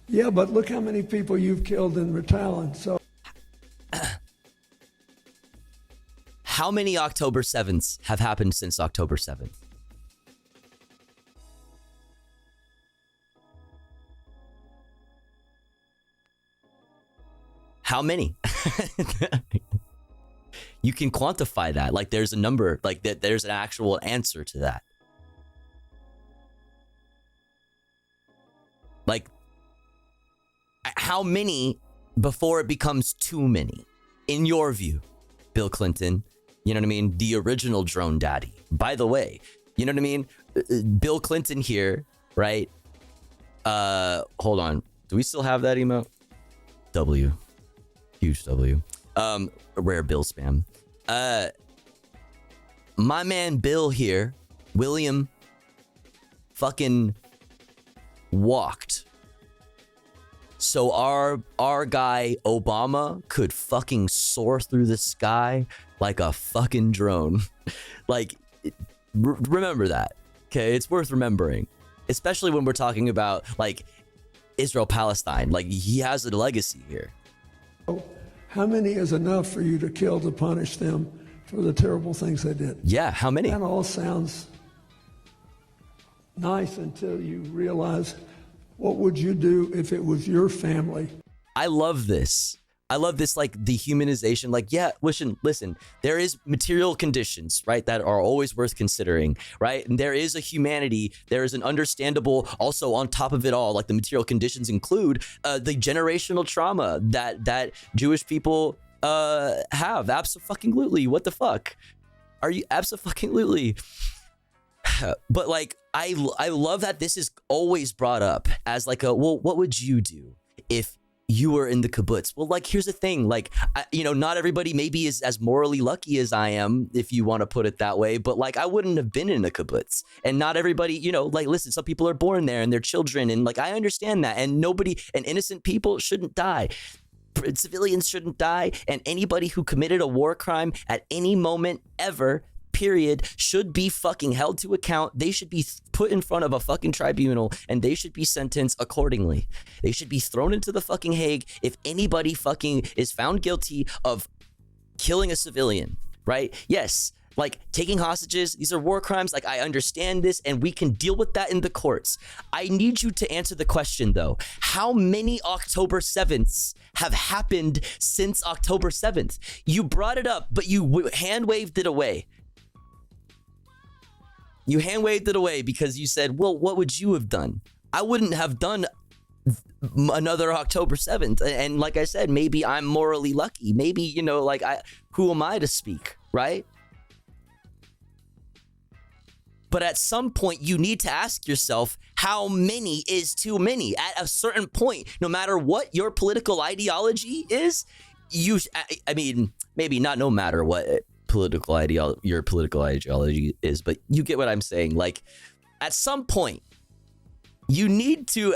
yeah, but look how many people you've killed in Ritalin. So how many October 7ths have happened since October 7th? How many? You can quantify that. Like there's a number, like that. There's an actual answer to that. Like how many before it becomes too many, in your view, Bill Clinton? You know what I mean? The original drone daddy. By the way, you know what I mean? Bill Clinton here, right? Hold on. Do we still have that emote? W. Huge W. Rare Bill spam. My man Bill here, William, fucking walked. So our guy Obama could fucking soar through the sky like a fucking drone. Like, remember that, okay? It's worth remembering, especially when we're talking about like Israel-Palestine. Like he has a legacy here. How many is enough for you to kill to punish them for the terrible things they did? Yeah, how many? That all sounds nice until you realize what would you do if it was your family? I love this. I love this, like the humanization. Like, yeah, listen, there is material conditions, right, that are always worth considering, right? And there is a humanity, there is an understandable, also on top of it all, like the material conditions include the generational trauma that Jewish people have. Absolutely. What the fuck? Are you absolutely? But like, I love that this is always brought up as like well, what would you do if you were in the kibbutz? Well, like, here's the thing, like, not everybody maybe is as morally lucky as I am, if you want to put it that way, but like, I wouldn't have been in a kibbutz, and not everybody, like, listen, some people are born there and they're children, and like, I understand that, and innocent people shouldn't die. Civilians shouldn't die, and anybody who committed a war crime at any moment ever, period, should be fucking held to account. They should be put in front of a fucking tribunal, and they should be sentenced accordingly. They should be thrown into the fucking Hague if anybody fucking is found guilty of killing a civilian, right? Yes, Like, taking hostages, these are war crimes. Like, I understand this, and we can deal with that in the courts. I need you to answer the question, though. How many October 7ths have happened since October 7th? You brought it up, but you hand-waved it away. You hand-waved it away because you said, well, what would you have done? I wouldn't have done another October 7th. And like I said, maybe I'm morally lucky. Maybe, you know, like, who am I to speak, right? But at some point, you need to ask yourself, how many is too many? At a certain point, no matter what your political ideology is, I mean, maybe not no matter what your political ideology is, but you get what I'm saying. Like, at some point, you need to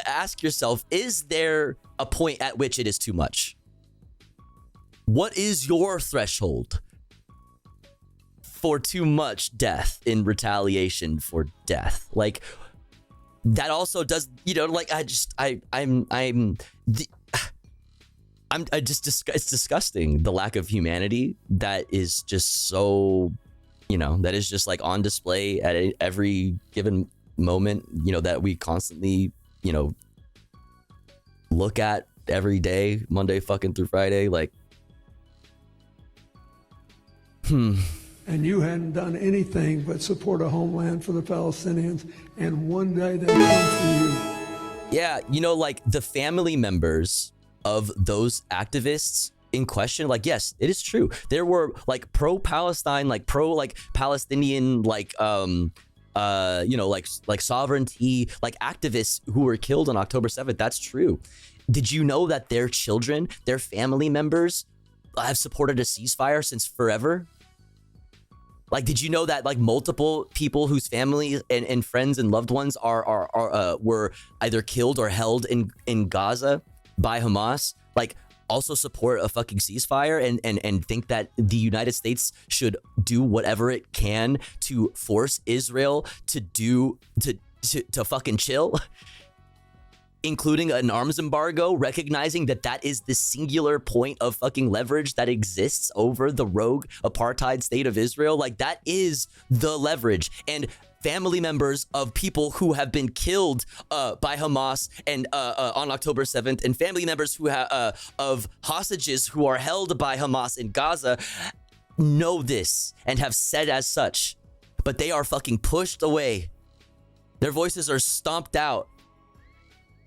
ask yourself, is there a point at which it is too much? What is your threshold for too much death in retaliation for death? Like, that also does, you know, like, it's disgusting, the lack of humanity that is just so, you know, that is just like on display at every given moment, you know, that we constantly, you know, look at every day, Monday fucking through Friday. Like, And you hadn't done anything but support a homeland for the Palestinians, and one day they come for you. Yeah, you know, like, the family members of those activists in question, like, yes, it is true. There were, like, pro-Palestine, like, Palestinian, like, you know, like sovereignty, like, activists who were killed on October 7th. That's true. Did you know that their children, their family members have supported a ceasefire since forever? Like, did you know that, like, multiple people whose family and friends and loved ones were either killed or held in Gaza by Hamas, like, also support a fucking ceasefire and think that the United States should do whatever it can to force Israel to fucking chill, including an arms embargo, recognizing that that is the singular point of fucking leverage that exists over the rogue apartheid state of Israel. Like, that is the leverage. And family members of people who have been killed by Hamas and on October 7th, and family members who of hostages who are held by Hamas in Gaza know this and have said as such, but they are fucking pushed away. Their voices are stomped out.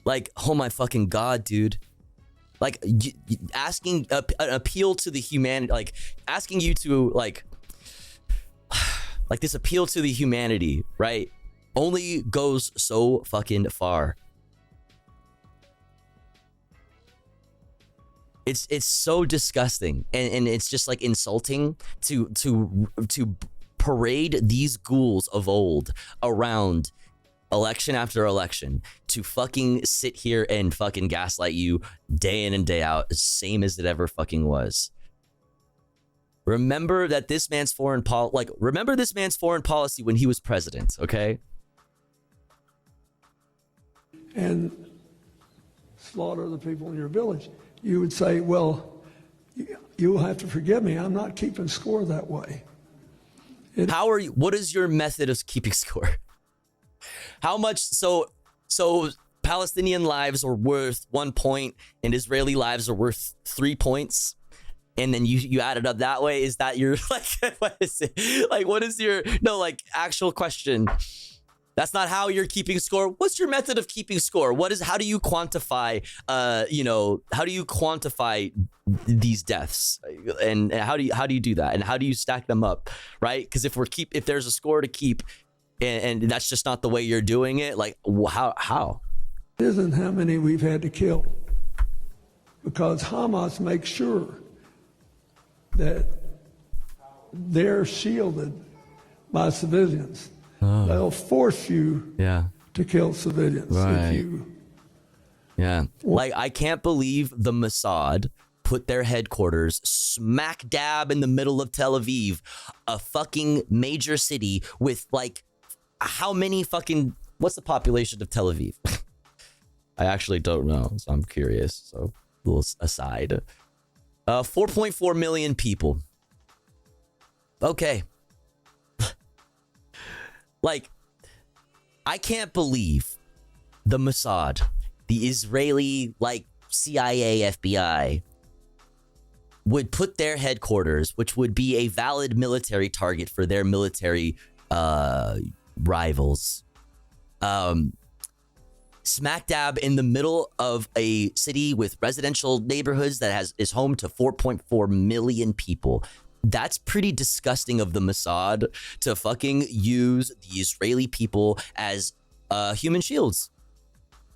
Like, oh my fucking God, dude. Like, asking an appeal to the humanity, like, asking you to, like this appeal to the humanity, right, only goes so fucking far. It's so disgusting, and it's just, like, insulting to parade these ghouls of old around election after election, to fucking sit here and fucking gaslight you day in and day out, same as it ever fucking was. Remember that this man's foreign policy when he was president, okay? And slaughter the people in your village. You would say, well, you'll have to forgive me. I'm not keeping score that way. What is your method of keeping score? How much, so Palestinian lives are worth 1 point and Israeli lives are worth 3 points, and then you add it up that way? Is that your, like, what is it? Like, what is your, no, like, actual question? That's not how you're keeping score. What's your method of keeping score? How do you quantify, how do you quantify these deaths? And how do you do that? And how do you stack them up, right? Because if there's a score to keep, and that's just not the way you're doing it, like, how? It isn't how many we've had to kill, because Hamas makes sure that they're shielded by civilians. Oh. They'll force you to kill civilians. Right. Like, I can't believe the Mossad put their headquarters smack dab in the middle of Tel Aviv, a fucking major city with, like, how many fucking, what's the population of Tel Aviv? I actually don't know, so I'm curious. So, a little aside. 4.4 million people. Okay, Like, I can't believe the Mossad, the Israeli, like, CIA, FBI, would put their headquarters, which would be a valid military target for their military rivals, smack dab in the middle of a city with residential neighborhoods that is home to 4.4 million people. That's pretty disgusting of the Mossad to fucking use the Israeli people as human shields.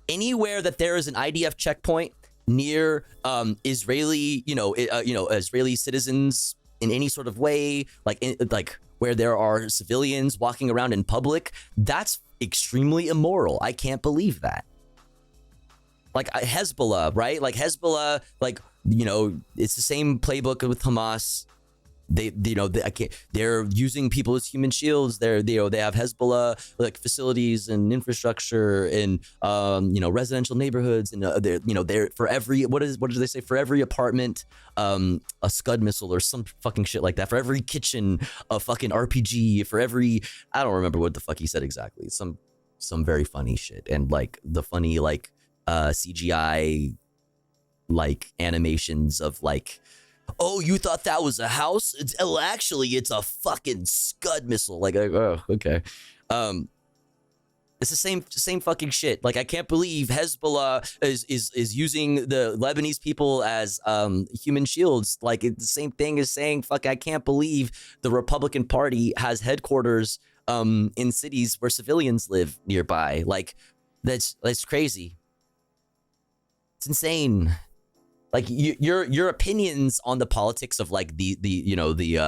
Anywhere that there is an IDF checkpoint near Israeli, Israeli citizens in any sort of way, like where there are civilians walking around in public, that's extremely immoral. I can't believe that. Like Hezbollah, right? Like Hezbollah, it's the same playbook with Hamas. They're using people as human shields. They have Hezbollah like facilities and infrastructure and residential neighborhoods, and they're for every what do they say, for every apartment a Scud missile or some fucking shit like that, for every kitchen a fucking RPG, for every, I don't remember what the fuck he said exactly, some very funny shit, and like the funny like CGI like animations of like, oh, you thought that was a house? Actually, it's a fucking Scud missile. Like, oh, okay. It's the same fucking shit. Like, I can't believe Hezbollah is using the Lebanese people as human shields. Like, it's the same thing as saying, fuck, I can't believe the Republican Party has headquarters in cities where civilians live nearby. Like, that's crazy. It's insane. Like your opinions on the politics of like the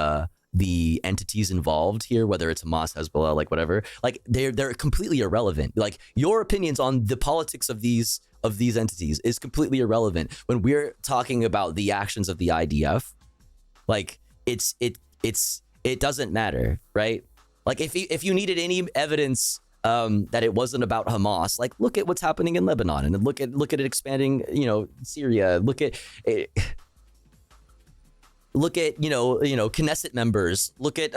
entities involved here, whether it's Hamas, Hezbollah, like whatever, like they're completely irrelevant. Like your opinions on the politics of these entities is completely irrelevant when we're talking about the actions of the IDF. Like it doesn't matter, right? Like if you needed any evidence that it wasn't about Hamas, like look at what's happening in Lebanon, and look at it expanding, Syria. Look at Knesset members. Look at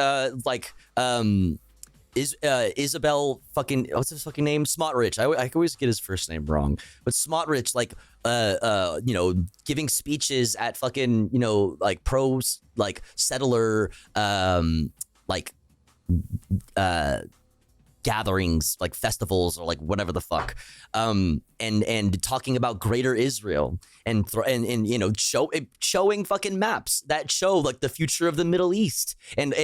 Isabel fucking, what's his fucking name? Smotrich. I always get his first name wrong, but Smotrich, like giving speeches at fucking like pro like settler gatherings, like festivals or like whatever the fuck, and talking about Greater Israel and showing fucking maps that show like the future of the Middle East and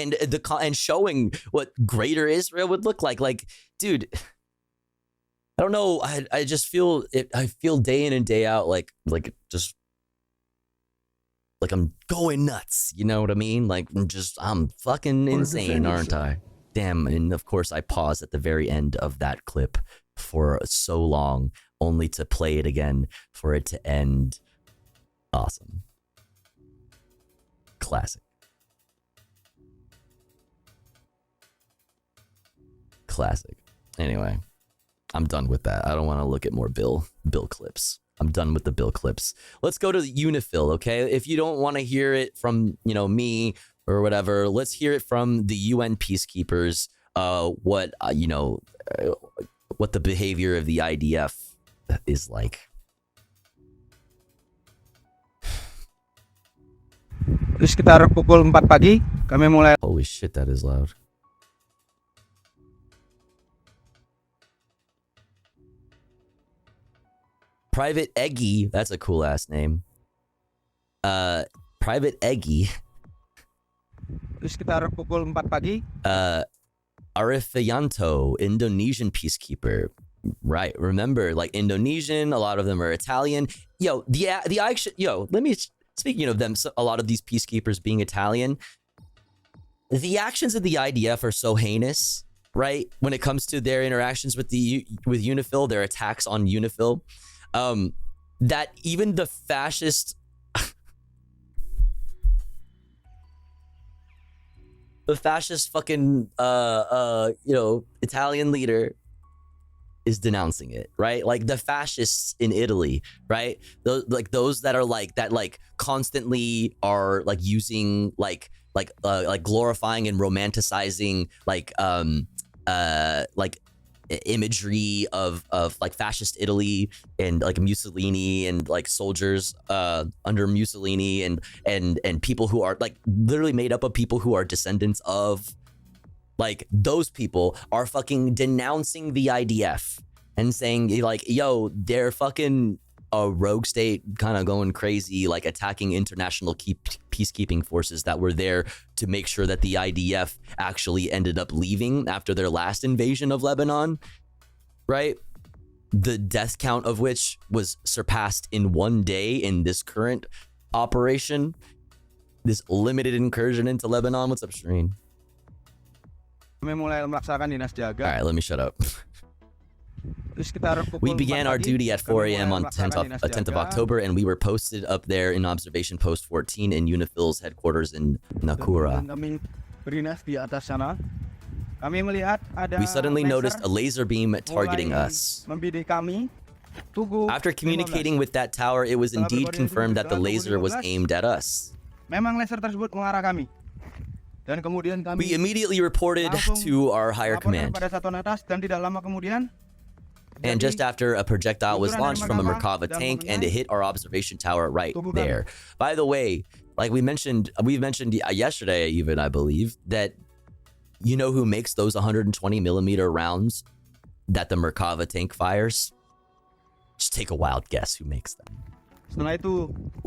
showing what Greater Israel would look like. Like, dude, I don't know. I just feel it. I feel day in and day out like just like I'm going nuts. You know what I mean? Like I'm fucking insane, aren't I? Damn, and of course I paused at the very end of that clip for so long, only to play it again for it to end. Awesome. Classic. Anyway, I'm done with that. I don't want to look at more Bill clips. I'm done with the Bill clips. Let's go to the Unifil, okay? If you don't want to hear it from, me or whatever, let's hear it from the UN peacekeepers, what the behavior of the IDF is like. Sekitar pukul 4 pagi, kami mulai. Holy shit, that is loud. Private Eggy, that's a cool ass name. Private Eggy. Sekitar pukul 4 pagi. Arifianto, Indonesian peacekeeper. Right, remember, like Indonesian, a lot of them are Italian. The action. Let me, speaking of them, a lot of these peacekeepers being Italian, the actions of the IDF are so heinous, right? When it comes to their interactions with UNIFIL, their attacks on UNIFIL, that even the fascist. The fascist fucking Italian leader is denouncing it, right? Like the fascists in Italy, right? Those that are like that, like constantly are like using like glorifying and romanticizing like like imagery of like fascist Italy and like Mussolini and like soldiers under Mussolini and people who are like literally made up of people who are descendants of, like, those people are fucking denouncing the IDF and saying like, yo, they're fucking a rogue state kind of going crazy, like attacking international peacekeeping forces that were there to make sure that the IDF actually ended up leaving after their last invasion of Lebanon, right? The death count of which was surpassed in one day in this current operation, this limited incursion into Lebanon. What's up, Shireen? Kami mulai melaksanakan dinas jaga. All right, let me shut up. We began our duty at 4 a.m. on 10th of October, and we were posted up there in observation post 14 in UNIFIL's headquarters in Nakura. We suddenly noticed a laser beam targeting us. After communicating with that tower, it was indeed confirmed that the laser was aimed at us. We immediately reported to our higher command. And just after, a projectile was launched from a Merkava tank and it hit our observation tower right there. By the way, like we've mentioned yesterday even, I believe, that you know who makes those 120 millimeter rounds that the Merkava tank fires? Just take a wild guess who makes them. When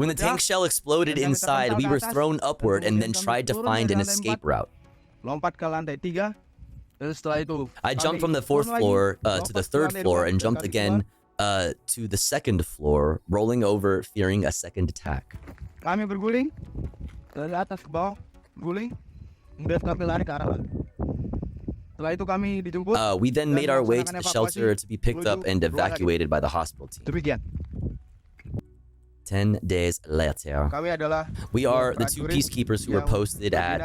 the tank shell exploded inside, we were thrown upward and then tried to find an escape route. I jumped from the 4th floor to the 3rd floor and jumped again to the 2nd floor, rolling over, fearing a second attack. Kami berguling dari atas ke bawah, guling, kemudian kami lari ke arah. Setelah itu kami dijemput. We then made our way to the shelter to be picked up and evacuated by the hospital team. Demikian. 10 days later, we are the two peacekeepers who were posted at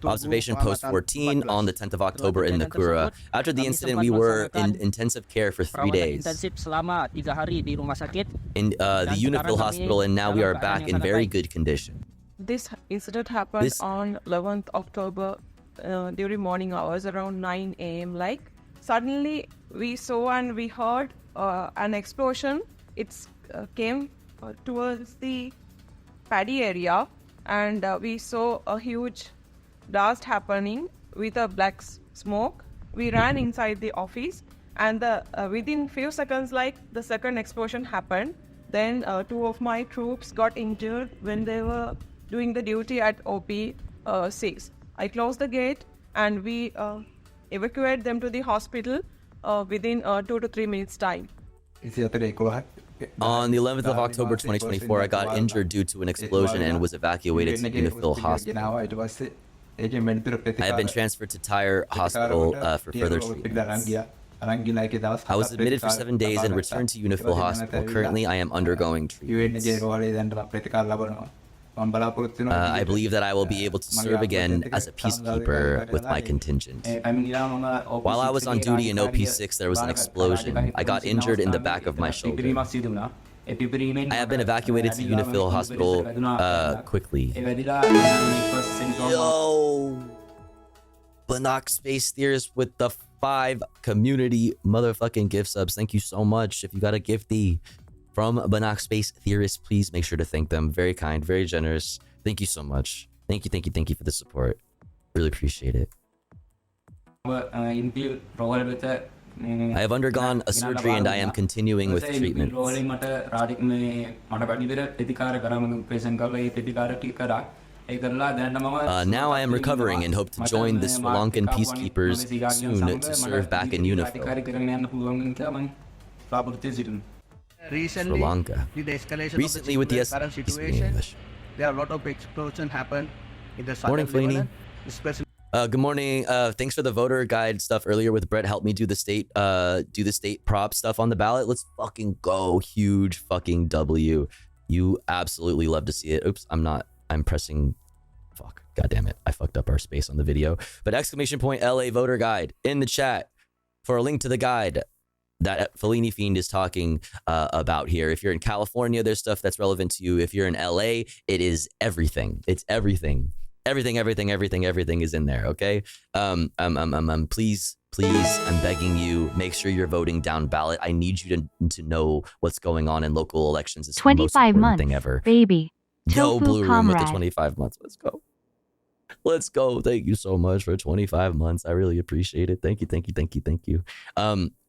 observation post 14 on the 10th of October in Nakura. After the incident, we were in intensive care for 3 days in the UNIFIL hospital, and now we are back in very good condition. This incident happened on 11th October during morning hours around 9 a.m. Like suddenly we saw and we heard an explosion. It came towards the paddy area, and we saw a huge blast happening with a black smoke. We ran inside the office, and within few seconds, like the second explosion happened. Then 2 of my troops got injured when they were doing the duty at OP 6. I closed the gate and we evacuated them to the hospital within 2 to 3 minutes time. On the 11th of October 2024, I got injured due to an explosion and was evacuated to UNIFIL Hospital. I have been transferred to Tyre Hospital for further treatments. I was admitted for 7 days and returned to UNIFIL Hospital. Currently, I am undergoing treatments. I believe that I will be able to serve again as a peacekeeper with my contingent. While I was on duty in OP6, there was an explosion. I got injured in the back of my shoulder. I have been evacuated to UNIFIL Hospital quickly. Yo! Banach Space Theorist with the 5 community motherfucking gift subs. Thank you so much. If you got a gifty from Banach Space Theorist, please make sure to thank them. Very kind, very generous. Thank you so much. Thank you for the support. Really appreciate it. I have undergone a surgery and I am continuing with treatment. Now I am recovering and hope to join the Sri Lankan peacekeepers soon to serve back in UNIFIL. Sri Lanka. Recently with the there are a lot of explosions happen in the Morning, Fellini. Good morning. Thanks for the voter guide stuff earlier with Brett. Help me do the state prop stuff on the ballot. Let's fucking go. Huge fucking W. You absolutely love to see it. Oops, I'm pressing. Fuck. God damn it. I fucked up our space on the video. But !LA voter guide in the chat for a link to the guide that Fellini Fiend is talking about here. If you're in California, there's stuff that's relevant to you. If you're in LA, it is everything. It's everything. Everything is in there. Okay. Please, I'm begging you, make sure you're voting down ballot. I need you to know what's going on in local elections. It's the most 25 important months, thing ever. baby. Go Tofu Blue Room with the comrade. 25 months. Let's go. Thank you so much for 25 months. I really appreciate it. Thank you.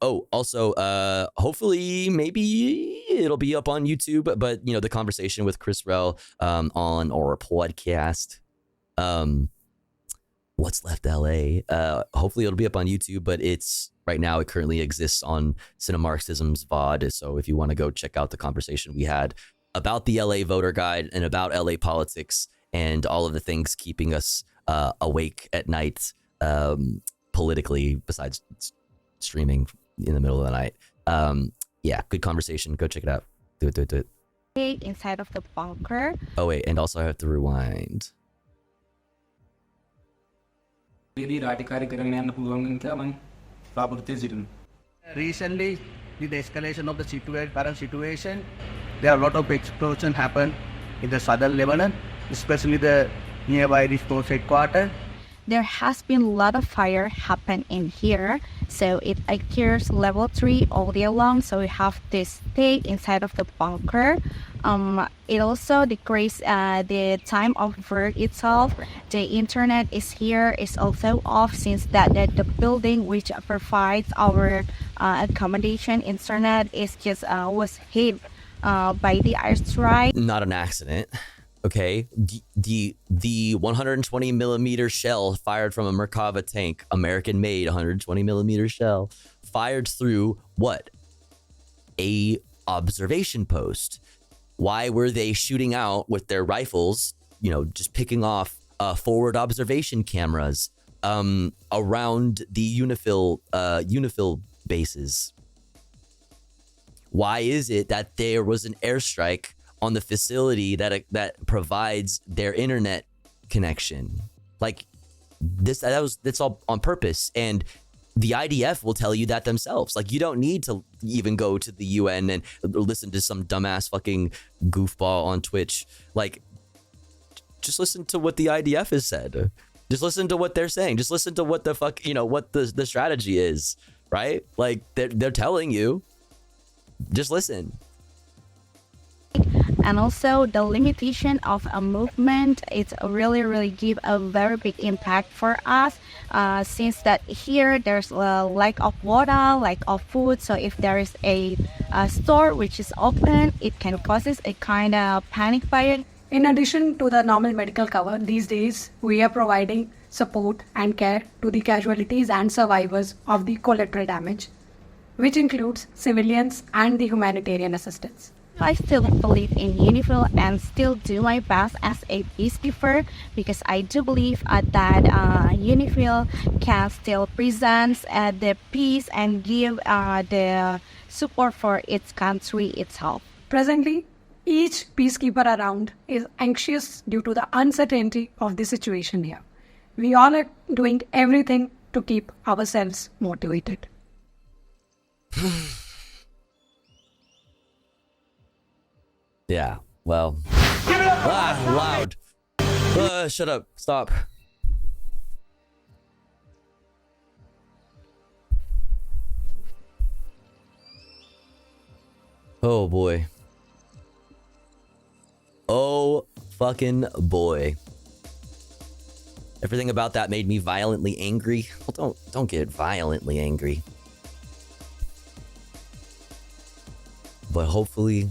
Also, hopefully, maybe it'll be up on YouTube, but the conversation with Chris Rell on our podcast, What's Left LA. Hopefully it'll be up on YouTube, but right now it currently exists on Cinemarxism's VOD. So if you want to go check out the conversation we had about the LA voter guide and about LA politics and all of the things keeping us awake at night politically, besides streaming in the middle of the night. Yeah, good conversation. Go check it out. Do it. Inside of the bunker. Oh, wait, and also I have to rewind. Recently, with the escalation of the current situation, there are a lot of explosions happen in the southern Lebanon, especially the nearby Response headquarters. There has been a lot of fire happen in here, so it occurs level 3 all day long, so we have to stay inside of the bunker. It also decreases the time of work itself. The internet is here, is also off, since that the building which provides our accommodation internet is just was hit by the airstrike. Not an accident. Okay, the 120 millimeter shell fired from a Merkava tank, American made 120 millimeter shell, fired through what? A observation post. Why were they shooting out with their rifles, just picking off forward observation cameras around the UNIFIL bases? Why is it that there was an airstrike on the facility that provides their internet connection? Like that's all on purpose, and the IDF will tell you that themselves. Like, you don't need to even go to the UN and listen to some dumbass fucking goofball on Twitch. Like, just listen to what the IDF has said. Just listen to what they're saying. Just listen to what the fuck, what the strategy is, right? Like, they're telling you. Just listen. And also the limitation of a movement, it's really give a very big impact for us, since that here there's a lack of water, lack of food. So if there is a store which is open, it can causes a kind of panic buyer. In addition to the normal medical cover, these days we are providing support and care to the casualties and survivors of the collateral damage, which includes civilians and the humanitarian assistance. I still believe in UNIFIL and still do my best as a peacekeeper, because I do believe that UNIFIL can still present the peace and give the support for its country itself. Presently, each peacekeeper around is anxious due to the uncertainty of the situation here. We all are doing everything to keep ourselves motivated. Yeah, well. Loud. Shut up. Stop. Oh, boy. Oh, fucking boy. Everything about that made me violently angry. Well, don't get violently angry. But hopefully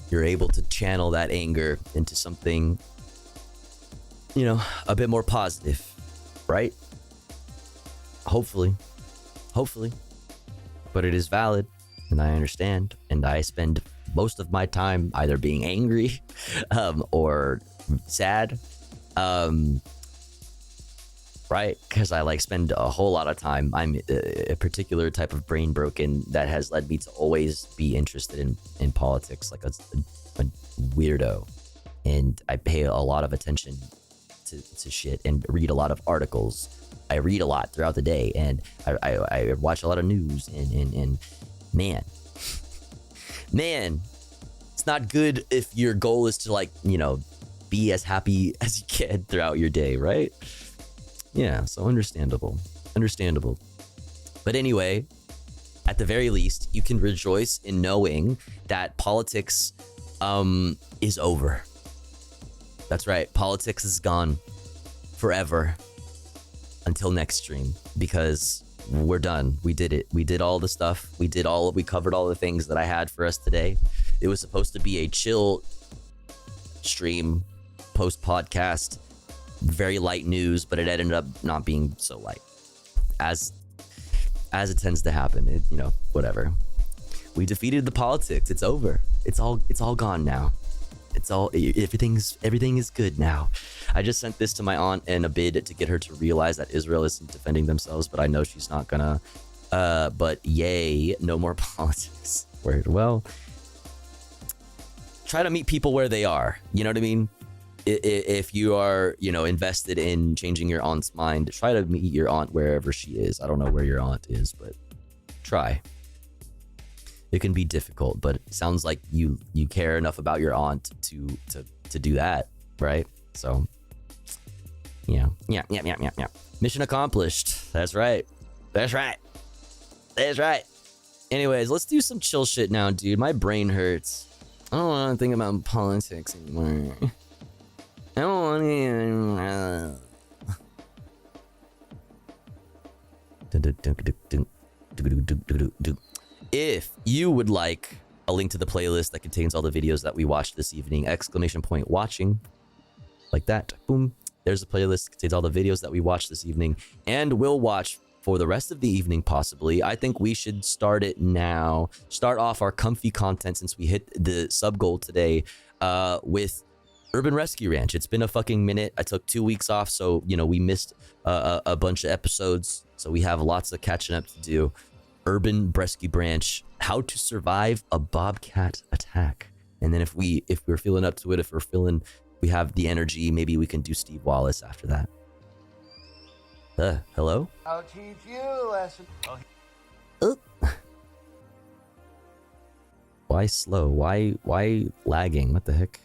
you're able to channel that anger into something, a bit more positive, right? Hopefully. But it is valid, and I understand, and I spend most of my time either being angry or sad, right? Because I spend a whole lot of time. I'm a particular type of brain broken that has led me to always be interested in politics, like a weirdo, and I pay a lot of attention to shit and read a lot of articles. I read a lot throughout the day, and I watch a lot of news, and man, it's not good if your goal is to be as happy as you can throughout your day, right? Yeah, so understandable. But anyway, at the very least, you can rejoice in knowing that politics is over. That's right, politics is gone forever until next stream, because we're done. We did it. We did all the stuff. We covered all the things that I had for us today. It was supposed to be a chill stream, post podcast, very light news, but it ended up not being so light, as it tends to happen. Whatever. We defeated the politics. It's over. It's all gone now. Everything is good now. I just sent this to my aunt in a bid to get her to realize that Israel isn't defending themselves, but I know she's not gonna. But yay, no more politics. Word. Well, try to meet people where they are. You know what I mean? If you are, invested in changing your aunt's mind, try to meet your aunt wherever she is. I don't know where your aunt is, but try. It can be difficult, but it sounds like you care enough about your aunt to do that, right? So, yeah. Mission accomplished. That's right. Anyways, let's do some chill shit now, dude. My brain hurts. I don't want to think about politics anymore. I don't want to. If you would like a link to the playlist that contains all the videos that we watched this evening, ! Watching, like that, boom. There's a playlist that contains all the videos that we watched this evening and will watch for the rest of the evening, possibly. I think we should start it now. Start off our comfy content since we hit the sub goal today with Urban Rescue Ranch. It's been a fucking minute. I took 2 weeks off, so, we missed a bunch of episodes. So we have lots of catching up to do. Urban Rescue Branch, how to survive a bobcat attack. And then if we're feeling up to it, we have the energy, maybe we can do Steve Wallace after that. Hello? I'll teach you a lesson. Why slow? Why lagging? What the heck?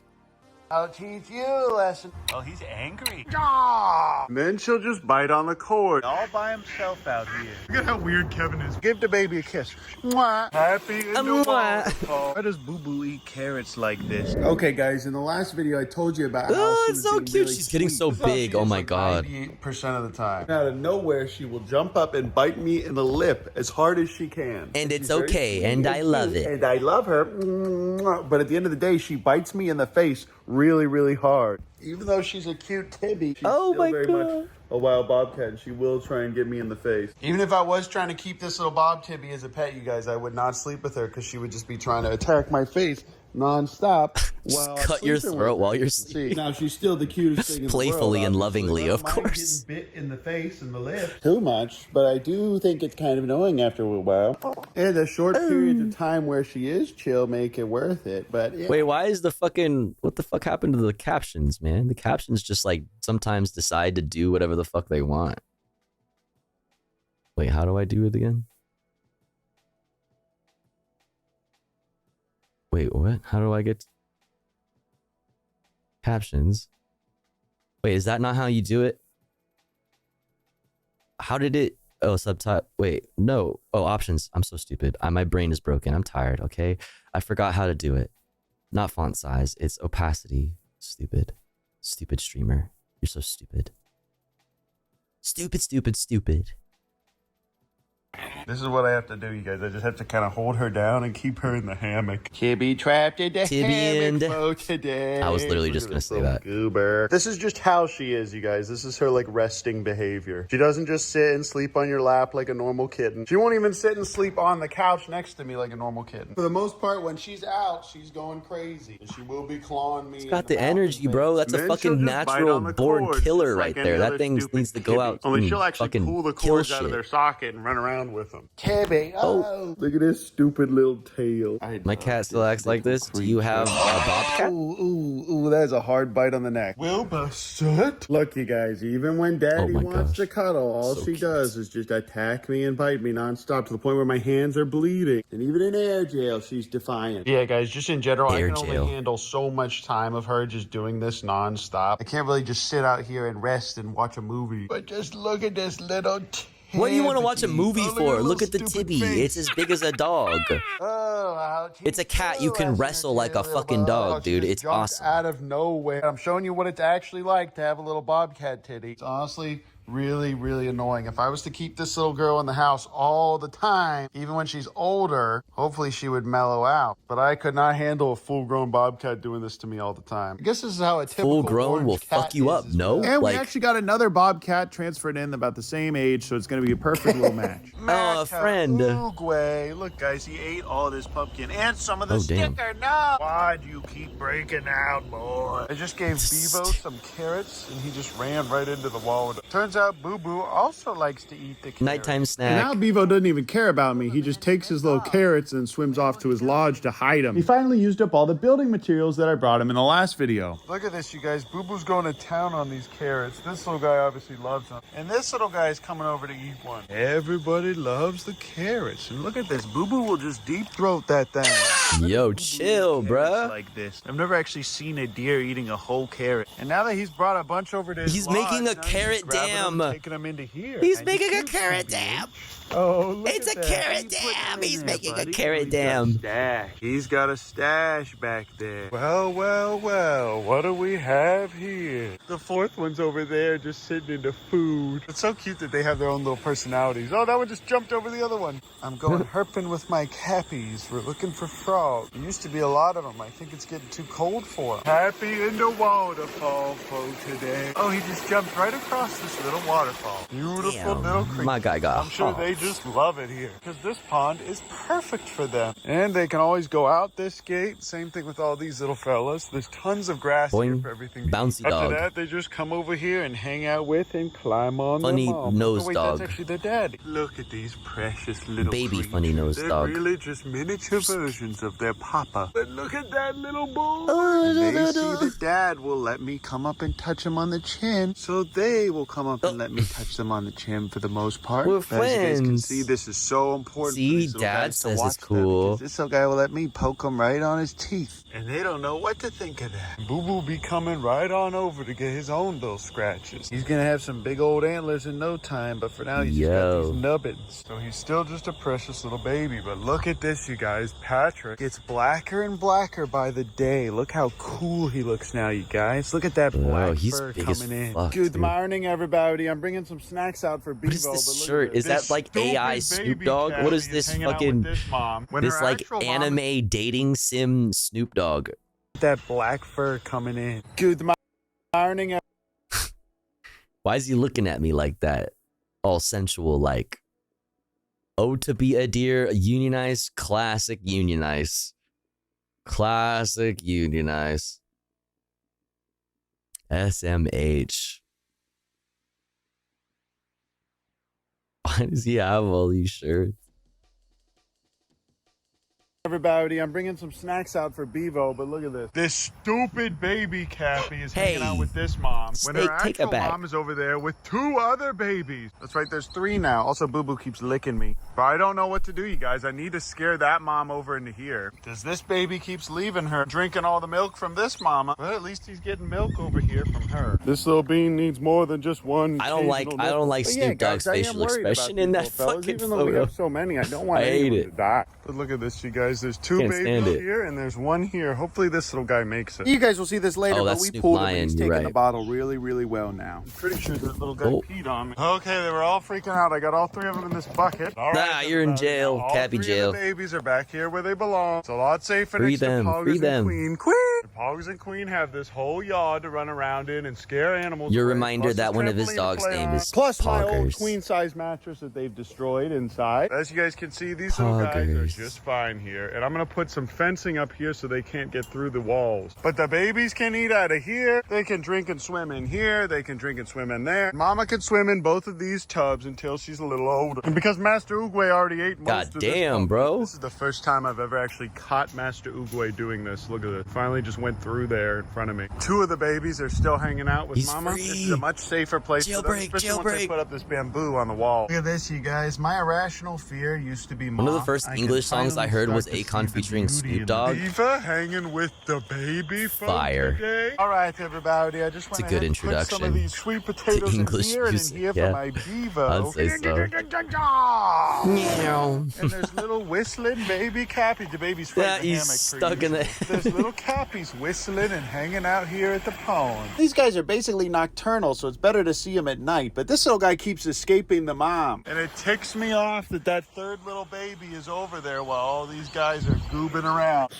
I'll teach you a lesson. Oh, he's angry. And then she'll just bite on the cord. All by himself out here. Look at how weird Kevin is. Give the baby a kiss. Mwah. Happy in the world. Why does Boo Boo eat carrots like this? Okay, guys, in the last video, I told you about how she was so cute. Really She's getting so big. Oh my god. 98% of the time. Out of nowhere, she will jump up and bite me in the lip as hard as she can. And it's okay, and I love it. And I love her. But at the end of the day, she bites me in the face really, really hard. Even though she's a cute Tibby, she's still very much a wild bobcat, and she will try and get me in the face. Even if I was trying to keep this little Bob Tibby as a pet, you guys, I would not sleep with her because she would just be trying to attack my face non-stop while cut your throat while you're sleeping. Now, she's still the cutest thing in the world. Playfully and lovingly, of course. Bit in the face and the lip. Too much, but I do think it's kind of annoying after a while. And the short periods of time where she is chill make it worth it, but yeah. Wait, why is what the fuck happened to the captions, man? The captions just sometimes decide to do whatever the fuck they want. Wait, how do I do it again? Wait, what? How do I get captions? Wait, is that not how you do it? How did it? Oh, subtitle. Wait, no. Oh, options. I'm so stupid. My brain is broken. I'm tired. Okay, I forgot how to do it. Not font size. It's opacity. Stupid streamer. You're so stupid. Stupid. This is what I have to do, you guys. I just have to kind of hold her down and keep her in the hammock. Tibby trapped in the hammock for today. I was literally just going to say that. Goober. This is just how she is, you guys. This is her, resting behavior. She doesn't just sit and sleep on your lap like a normal kitten. She won't even sit and sleep on the couch next to me like a normal kitten. For the most part, when she's out, she's going crazy. She will be clawing me. It's got the energy, bro. That's a fucking natural born killer right there. That thing needs to go out. Only she'll actually pull the cords out of their socket and run around around with them. Tibby, oh, look at this stupid little tail. My cat still acts like this. Do you have a bobcat? Ooh, that is a hard bite on the neck. Wilbur, look, you guys, even when Daddy wants to cuddle, all she does is just attack me and bite me nonstop to the point where my hands are bleeding. And even in air jail, she's defiant. Yeah, guys, just in general, I can only handle so much time of her just doing this nonstop. I can't really just sit out here and rest and watch a movie. But just look at this little What do you want to watch a movie for? Look at the tibby. It's as big as a dog. It's a cat you can wrestle like a fucking dog, dude. It's awesome. Out of nowhere. I'm showing you what it's actually like to have a little bobcat titty. It's honestly really, really annoying. If I was to keep this little girl in the house all the time, even when she's older, hopefully she would mellow out. But I could not handle a full-grown bobcat doing this to me all the time. I guess this is how a typical full-grown will fuck you up, no? And we actually got another bobcat transferred in about the same age, so it's going to be a perfect little match. Oh, a friend. Uruguay. Look, guys, he ate all this pumpkin and some of the sticker. No! Why do you keep breaking out, boy? I just gave Bevo some carrots, and he just ran right into the wall with it. Turns out Boo Boo also likes to eat the carrots. Nighttime snack. And now Bevo doesn't even care about me. He just takes his little carrots and swims off to his lodge to hide them. He finally used up all the building materials that I brought him in the last video. Look at this, you guys. Boo Boo's going to town on these carrots. This little guy obviously loves them. And this little guy is coming over to eat one. Everybody loves the carrots. And look at this. Boo Boo will just deep throat that thing. Yo, chill, bruh. Like this. I've never actually seen a deer eating a whole carrot. And now that he's brought a bunch over to his lodge, making a carrot dam. Taking them into here. He's making a carrot dam. Oh, look it's at a that. carrot dam. He's making a carrot dam. He's got a stash back there. Well, what do we have here? The fourth one's over there just sitting in the food. It's so cute that they have their own little personalities. Oh, that one just jumped over the other one. I'm going herping with my cappies. We're looking for frogs. There used to be a lot of them. I think it's getting too cold for them. Happy in the waterfall for today. Oh, he just jumped right across this little waterfall. Beautiful little creature. My guy got I'm sure they just love it here because this pond is perfect for them. And they can always go out this gate. Same thing with all these little fellas. There's tons of grass here for everything. Bouncy dog. After that, they just come over here and hang out with and climb on funny the mom. nose oh, wait, dog. That's actually their daddy. Look at these precious little baby creatures. funny nose They're dog. really just miniature versions of their papa. But look at that little boy. And they see that dad will let me come up and touch him on the chin, so they will come up and let me touch them on the chin for the most part. We're As you guys can friends. see, this is so important. See, for these little Dad guys to says watch it's cool. them, this little guy will let me poke him right on his teeth. And they don't know what to think of that. Boo Boo be coming right on over to get his own little scratches. He's gonna have some big old antlers in no time, but for now he's just got these nubbins. So he's still just a precious little baby. But look at this, you guys. Patrick gets blacker and blacker by the day. Look how cool he looks now, you guys. Look at that black fur coming in. Good morning, everybody. I'm bringing some snacks out for Bevo. What is this shirt? Is that like AI Snoop Dogg? What is this fucking this like anime dating sim Snoop Dogg? That black fur coming in. Good morning. Why is he looking at me like that? All sensual like. Oh, to be a deer, unionize, classic unionize. Classic unionize. SMH. Why does he have all these shirts? Everybody, I'm bringing some snacks out for Bevo, but look at this. This stupid baby Cappy is hanging out with this mom. When her actual mom is over there with two other babies. That's right, there's three now. Also, Boo Boo keeps licking me. But I don't know what to do, you guys. I need to scare that mom over into here. Because this baby keeps leaving her, drinking all the milk from this mama. But at least he's getting milk over here from her. This little bean needs more than just one. I don't like Snoop Dogg's facial expression in that fucking even though we have so many, I don't want anyone to die. But look at this, you guys. There's two babies here and there's one here. Hopefully this little guy makes it. You guys will see this later, but we pulled him and he's taking the bottle really, really well now. I'm pretty sure that little guy peed on me. Okay, they were all freaking out. I got all three of them in this bucket. All right, you're in jail. Cappy jail. All three of the babies are back here where they belong. It's a lot safer Free next them. to Pogs Free and them. Queen. Pogs and Queen have this whole yard to run around in and scare animals. Your away. reminder Plus that a one of his trampoline to dogs' play name on. is Plus my old Poggers. queen-size mattress that they've destroyed inside. As you guys can see, these little guys are just fine here. there. And I'm gonna put some fencing up here so they can't get through the walls. But the babies can eat out of here. They can drink and swim in here. They can drink and swim in there. Mama can swim in both of these tubs until she's a little older. And because Master Oogway already ate most of this, bro. This is the first time I've ever actually caught Master Oogway doing this. Look at it. Finally just went through there in front of me. 2 of the babies are still hanging out with Mama. Free. This is a much safer place for them, especially once they put up this bamboo on the wall. Look at this, you guys. My irrational fear used to be one of the first English songs I heard was Akon featuring Snoop Dogg. Diva hanging with the baby Fire. Today. All right, everybody. I just want It's a good to introduction put some of these sweet potatoes to English in here music. and in here for my Devo. I'd say so. And there's little whistling baby Cappy. The baby's in the he's hammock stuck in the. There's little Cappies whistling and hanging out here at the pond. These guys are basically nocturnal, so it's better to see them at night. But this little guy keeps escaping the mom. And it ticks me off that that third little baby is over there while all these guys are goobing around.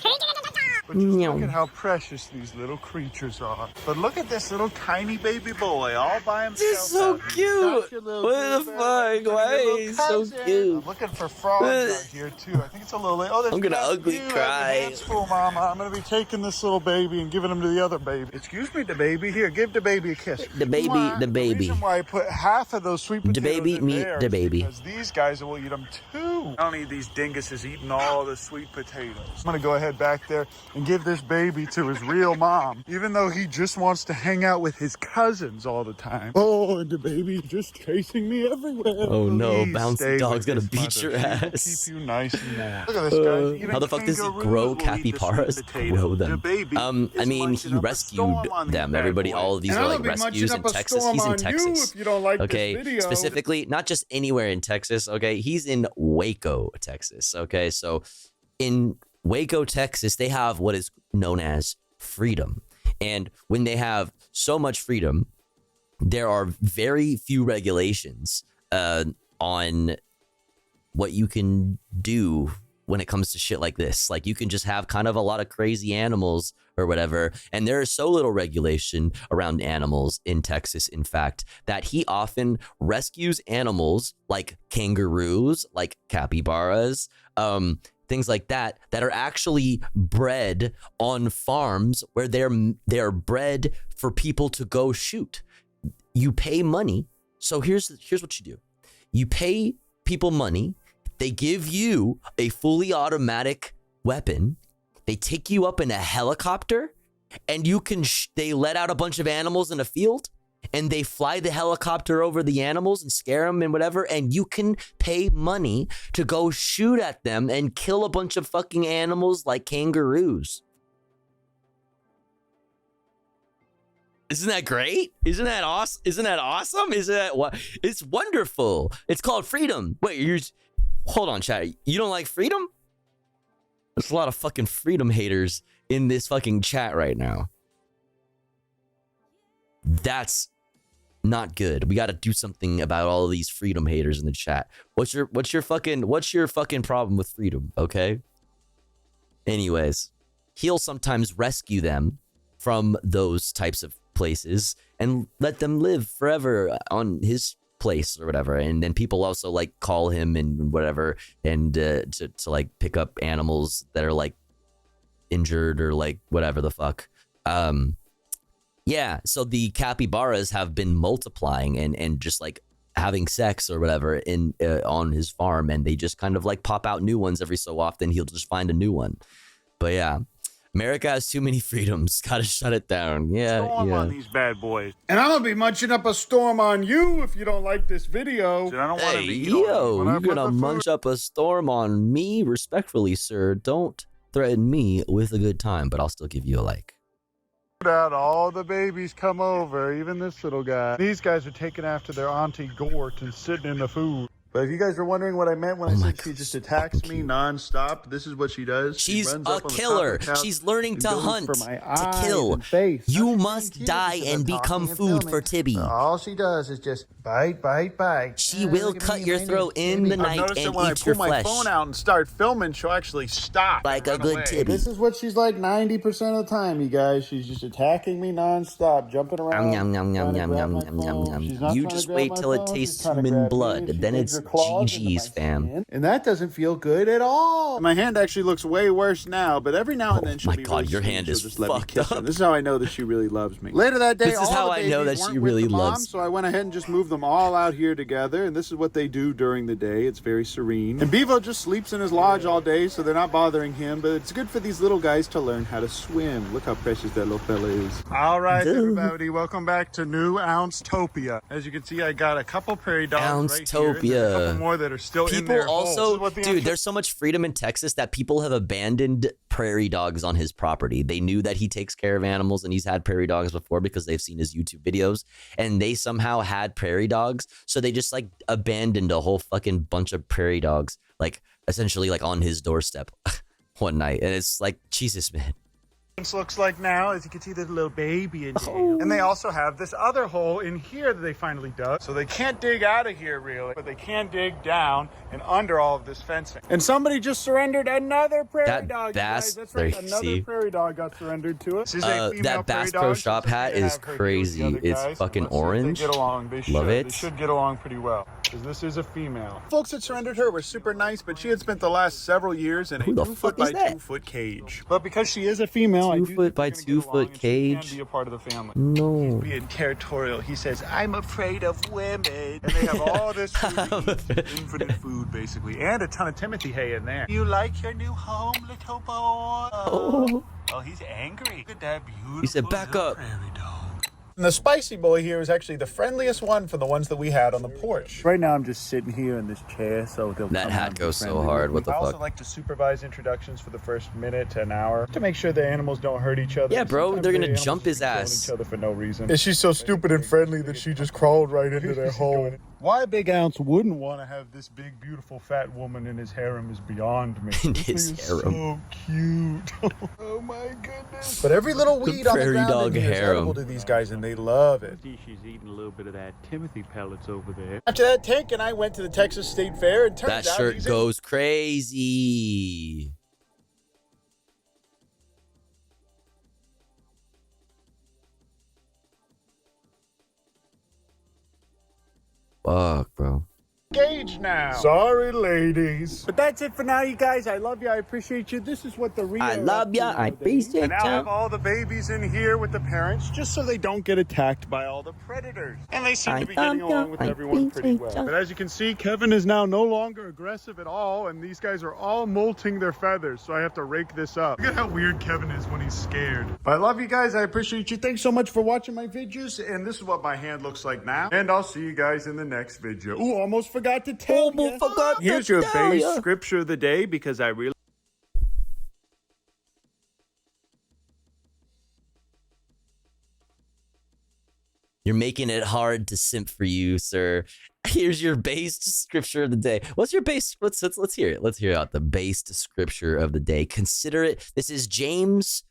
But just look at how precious these little creatures are. But look at this little tiny baby boy all by himself. He's so cute. What the fuck? Why he's so cute? I'm looking for frogs out here too. I think it's a little late. Oh, I'm gonna ugly cry. Mama. I'm gonna be taking this little baby and giving him to the other baby. Excuse me, the baby. Here, give the baby a kiss. The baby. The reason why I put half of those sweet potatoes the baby in meet there the baby. because these guys will eat them too. I don't need these dinguses eating all the sweet potatoes. I'm gonna go ahead back there and give this baby to his real mom, even though he just wants to hang out with his cousins all the time. Oh, and the baby's just chasing me everywhere. Oh no, Please bouncy dog's gonna beat your ass. Keep you nice and warm. Look at this, guys. Even how the fuck does he grow capybaras? Grow them. I mean, he rescued them. Everybody, all of these are like rescues in Texas. He's in Texas. Okay, specifically, not just anywhere in Texas. Okay, he's in Waco, Texas. Okay, so in Waco, Texas, they have what is known as freedom. And when they have so much freedom, there are very few regulations on what you can do when it comes to shit like this. Like, you can just have kind of a lot of crazy animals or whatever. And there is so little regulation around animals in Texas, in fact, that he often rescues animals like kangaroos, like capybaras, things like that, that are actually bred on farms where they're bred for people to go shoot. You pay money. So here's what you do. You pay people money. They give you a fully automatic weapon. They take you up in a helicopter, and you can they let out a bunch of animals in a field, and they fly the helicopter over the animals and scare them and whatever, and you can pay money to go shoot at them and kill a bunch of fucking animals like kangaroos. Isn't that great? Isn't that awesome? Isn't that awesome? Isn't that what? It's wonderful. It's called freedom. Wait, hold on, chat. You don't like freedom? There's a lot of fucking freedom haters in this fucking chat right now. That's not good. We got to do something about all of these freedom haters in the chat. What's your fucking problem with freedom? Okay. Anyways, he'll sometimes rescue them from those types of places and let them live forever on his place or whatever. And then people also like call him and whatever, and to like pick up animals that are like injured or like whatever the fuck. Yeah, so the capybaras have been multiplying and just like having sex or whatever in on his farm, and they just kind of like pop out new ones every so often. He'll just find a new one. But yeah, America has too many freedoms. Gotta shut it down. Yeah, storm on these bad boys. And I'm gonna be munching up a storm on you if you don't like this video. I don't want to be you're gonna munch up a storm on me? Respectfully, sir, don't threaten me with a good time, but I'll still give you a like. Out, all the babies come over, even this little guy. These guys are taking after their auntie Gort and sitting in the food. But if you guys are wondering what I meant when I said she just attacks me nonstop, this is what she does. She's a killer. She's learning to hunt, to kill. You must die and become food for Tibby. All she does is just bite, bite, bite. She will cut your throat in the night and eat your flesh. When I pull my phone out and start filming, she'll actually stop. Like a good Tibby. This is what she's like 90% of the time, you guys. She's just attacking me nonstop, jumping around. You just wait till it tastes human blood. Then it's claws into my GG's, fam. skin, and that doesn't feel good at all. My hand actually looks way worse now, but every now and then she'll my be God, really your sweet. hand She'll is just let me fucked kiss her. up. This is how I know that she really loves me. Later that day, This is all how the I know babies that she weren't with really the mom, loves. so I went ahead and just moved them all out here together, and this is what they do during the day. It's very serene. And Bevo just sleeps in his lodge all day, so they're not bothering him, but it's good for these little guys to learn how to swim. Look how precious that little fella is. All right, everybody, welcome back to New Ounce-topia. As you can see, I got a couple prairie dogs right here. There's a couple more that are still in their holes. Dude, there's so much freedom in Texas that people have abandoned prairie dogs on his property. They knew that he takes care of animals and he's had prairie dogs before because they've seen his YouTube videos, and they somehow had prairie dogs. So they just like abandoned a whole fucking bunch of prairie dogs, like essentially like on his doorstep one night. And it's like, Jesus, man. This looks like now, as you can see, there's a little baby in here. And they also have this other hole in here that they finally dug. So they can't dig out of here really, but they can dig down and under all of this fencing. And somebody just surrendered another prairie dog. That's right, another prairie dog got surrendered to us. That Bass Pro Shop hat is crazy. It's fucking orange. They get along. They should. Love it. They should get along pretty well, because this is a female. Folks that surrendered her were super nice, but she had spent the last several years in a 2-foot by 2-foot cage. But because she is a female, 2-foot by 2-foot cage. She can be a part of the family. No. He's being territorial. He says, I'm afraid of women. And they have all this food to eat. Infinite food, basically. And a ton of Timothy hay in there. You like your new home, little boy? Oh, he's angry. Look at that beautiful. He said, back up. And the spicy boy here is actually the friendliest one from the ones that we had on the porch. Right now, I'm just sitting here in this chair, so they'll that hat goes so hard. What the fuck? I also like to supervise introductions for the first minute to an hour to make sure the animals don't hurt each other. Yeah, bro, Sometimes they're gonna the jump his animals ass. kill each other for no reason. And she's so stupid and friendly that she just crawled right into their hole. Why Big Ounce wouldn't want to have this big, beautiful, fat woman in his harem is beyond me. In This his thing is harem. so cute. Oh my goodness. But every little weed on the prairie ground dog in here is harem. edible to these guys, and they love it. She's eating a little bit of that Timothy pellets over there. After that, Tank and I went to the Texas State Fair, and turns That out shirt he's goes crazy. Fuck, bro. engaged now. Sorry, ladies. But that's it for now, you guys. I love you. I appreciate you. This is what the real. I love ya. I appreciate And I'll ya. have all the babies in here with the parents, just so they don't get attacked by all the predators. And they seem to be getting along with everyone pretty well. But as you can see, Kevin is now no longer aggressive at all, and these guys are all molting their feathers, so I have to rake this up. Look at how weird Kevin is when he's scared. But I love you guys. I appreciate you. Thanks so much for watching my videos, and this is what my hand looks like now. And I'll see you guys in the next video. Ooh, almost forgot to tell you. Here's your base scripture of the day, because I really... You're making it hard to simp for you, sir. Here's your based scripture of the day. What's your base? Let's hear it. Let's hear out the based scripture of the day. Consider it. This is James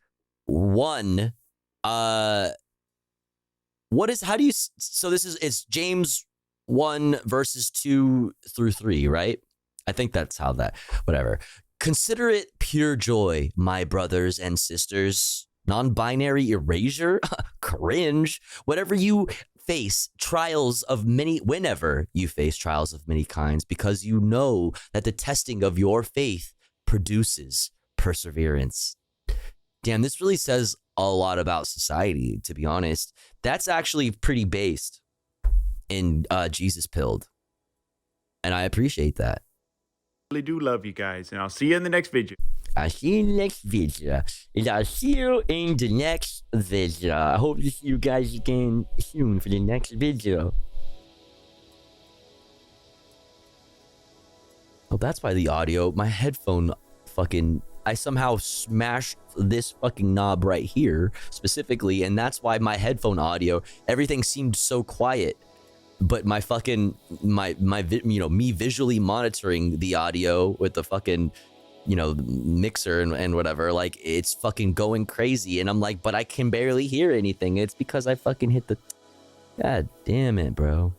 1. What is, how do you, so this is, it's James 1 verses 2 through 3, right? I think that's how that, whatever. Consider it pure joy, my brothers and sisters. Non-binary erasure? Cringe. Whenever you face trials of many, whenever you face trials of many kinds, because you know that the testing of your faith produces perseverance. Damn, this really says a lot about society, to be honest. That's actually pretty based in Jesus Pilled. And I appreciate that. really do love you guys, and I'll see you in the next video. I'll see you in the next video. And I'll see you in the next video. I hope to see you guys again soon for the next video. Oh, that's why the audio, my headphone fucking, I somehow smashed this fucking knob right here specifically, and that's why my headphone audio, everything seemed so quiet. But my fucking, me visually monitoring the audio with the fucking, mixer and whatever, like, it's fucking going crazy. And I'm like, but I can barely hear anything. It's because I fucking hit the, god damn it, bro.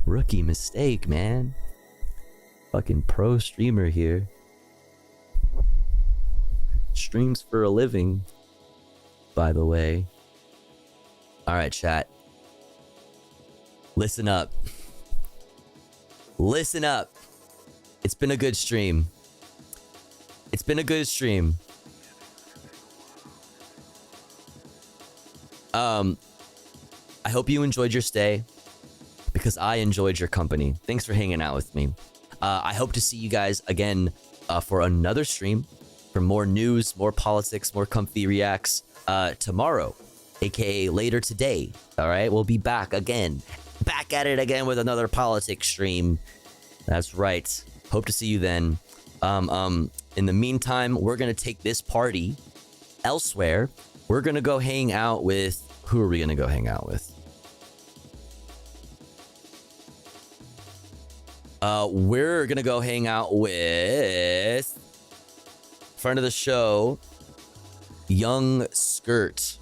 Rookie mistake, man. Fucking pro streamer here. Streams for a living, by the way. All right, chat. Listen up. Listen up. It's been a good stream. It's been a good stream. I hope you enjoyed your stay because I enjoyed your company. Thanks for hanging out with me. I hope to see you guys again for another stream for more news, more politics, more comfy reacts tomorrow, aka later today. All right, we'll be back again. Back at it again with another politics stream. That's right. Hope to see you then. In the meantime, we're gonna take this party elsewhere. We're gonna go hang out with... Who are we gonna go hang out with? We're gonna go hang out with... friend of the show, Young Skirt.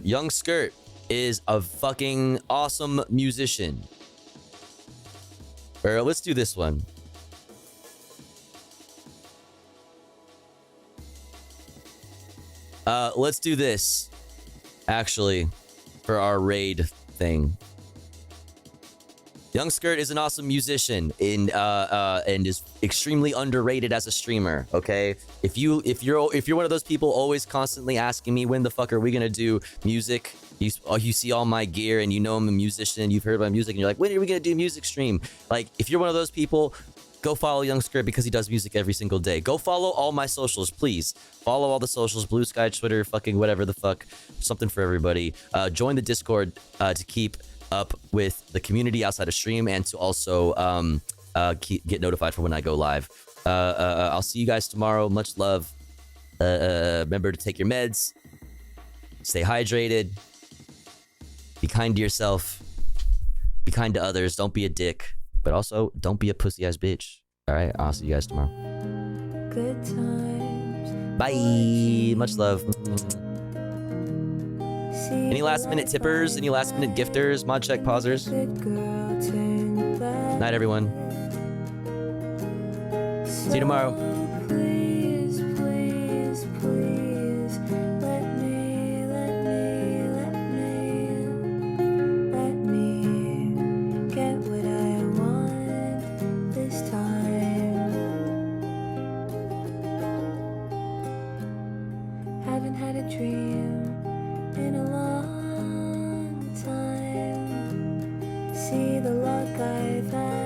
Young Skirt is a fucking awesome musician. Or let's do this one. Let's do this, actually, for our raid thing. Young Skirt is an awesome musician and is extremely underrated as a streamer. Okay, if you're one of those people always constantly asking me when the fuck are we gonna do music, you see all my gear and you know I'm a musician, you've heard my music and you're like, when are we gonna do music stream? Like, if you're one of those people, go follow Young Skirt because he does music every single day. Go follow all my socials, please. Follow all the socials, Blue Sky, Twitter, fucking whatever the fuck, something for everybody. Join the Discord to keep up with the community outside of stream and to also get notified for when I go live. I'll see you guys tomorrow. Much love. Remember to take your meds. Stay hydrated. Be kind to yourself. Be kind to others. Don't be a dick. But also, don't be a pussy-ass bitch. All right? I'll see you guys tomorrow. Good times. Bye. Much love. Any last-minute tippers? Any last-minute gifters? Mod check pausers? Night, everyone. See you tomorrow. Please, please, please, let me get what I want this time. Haven't had a dream in a long time. See the luck I've had.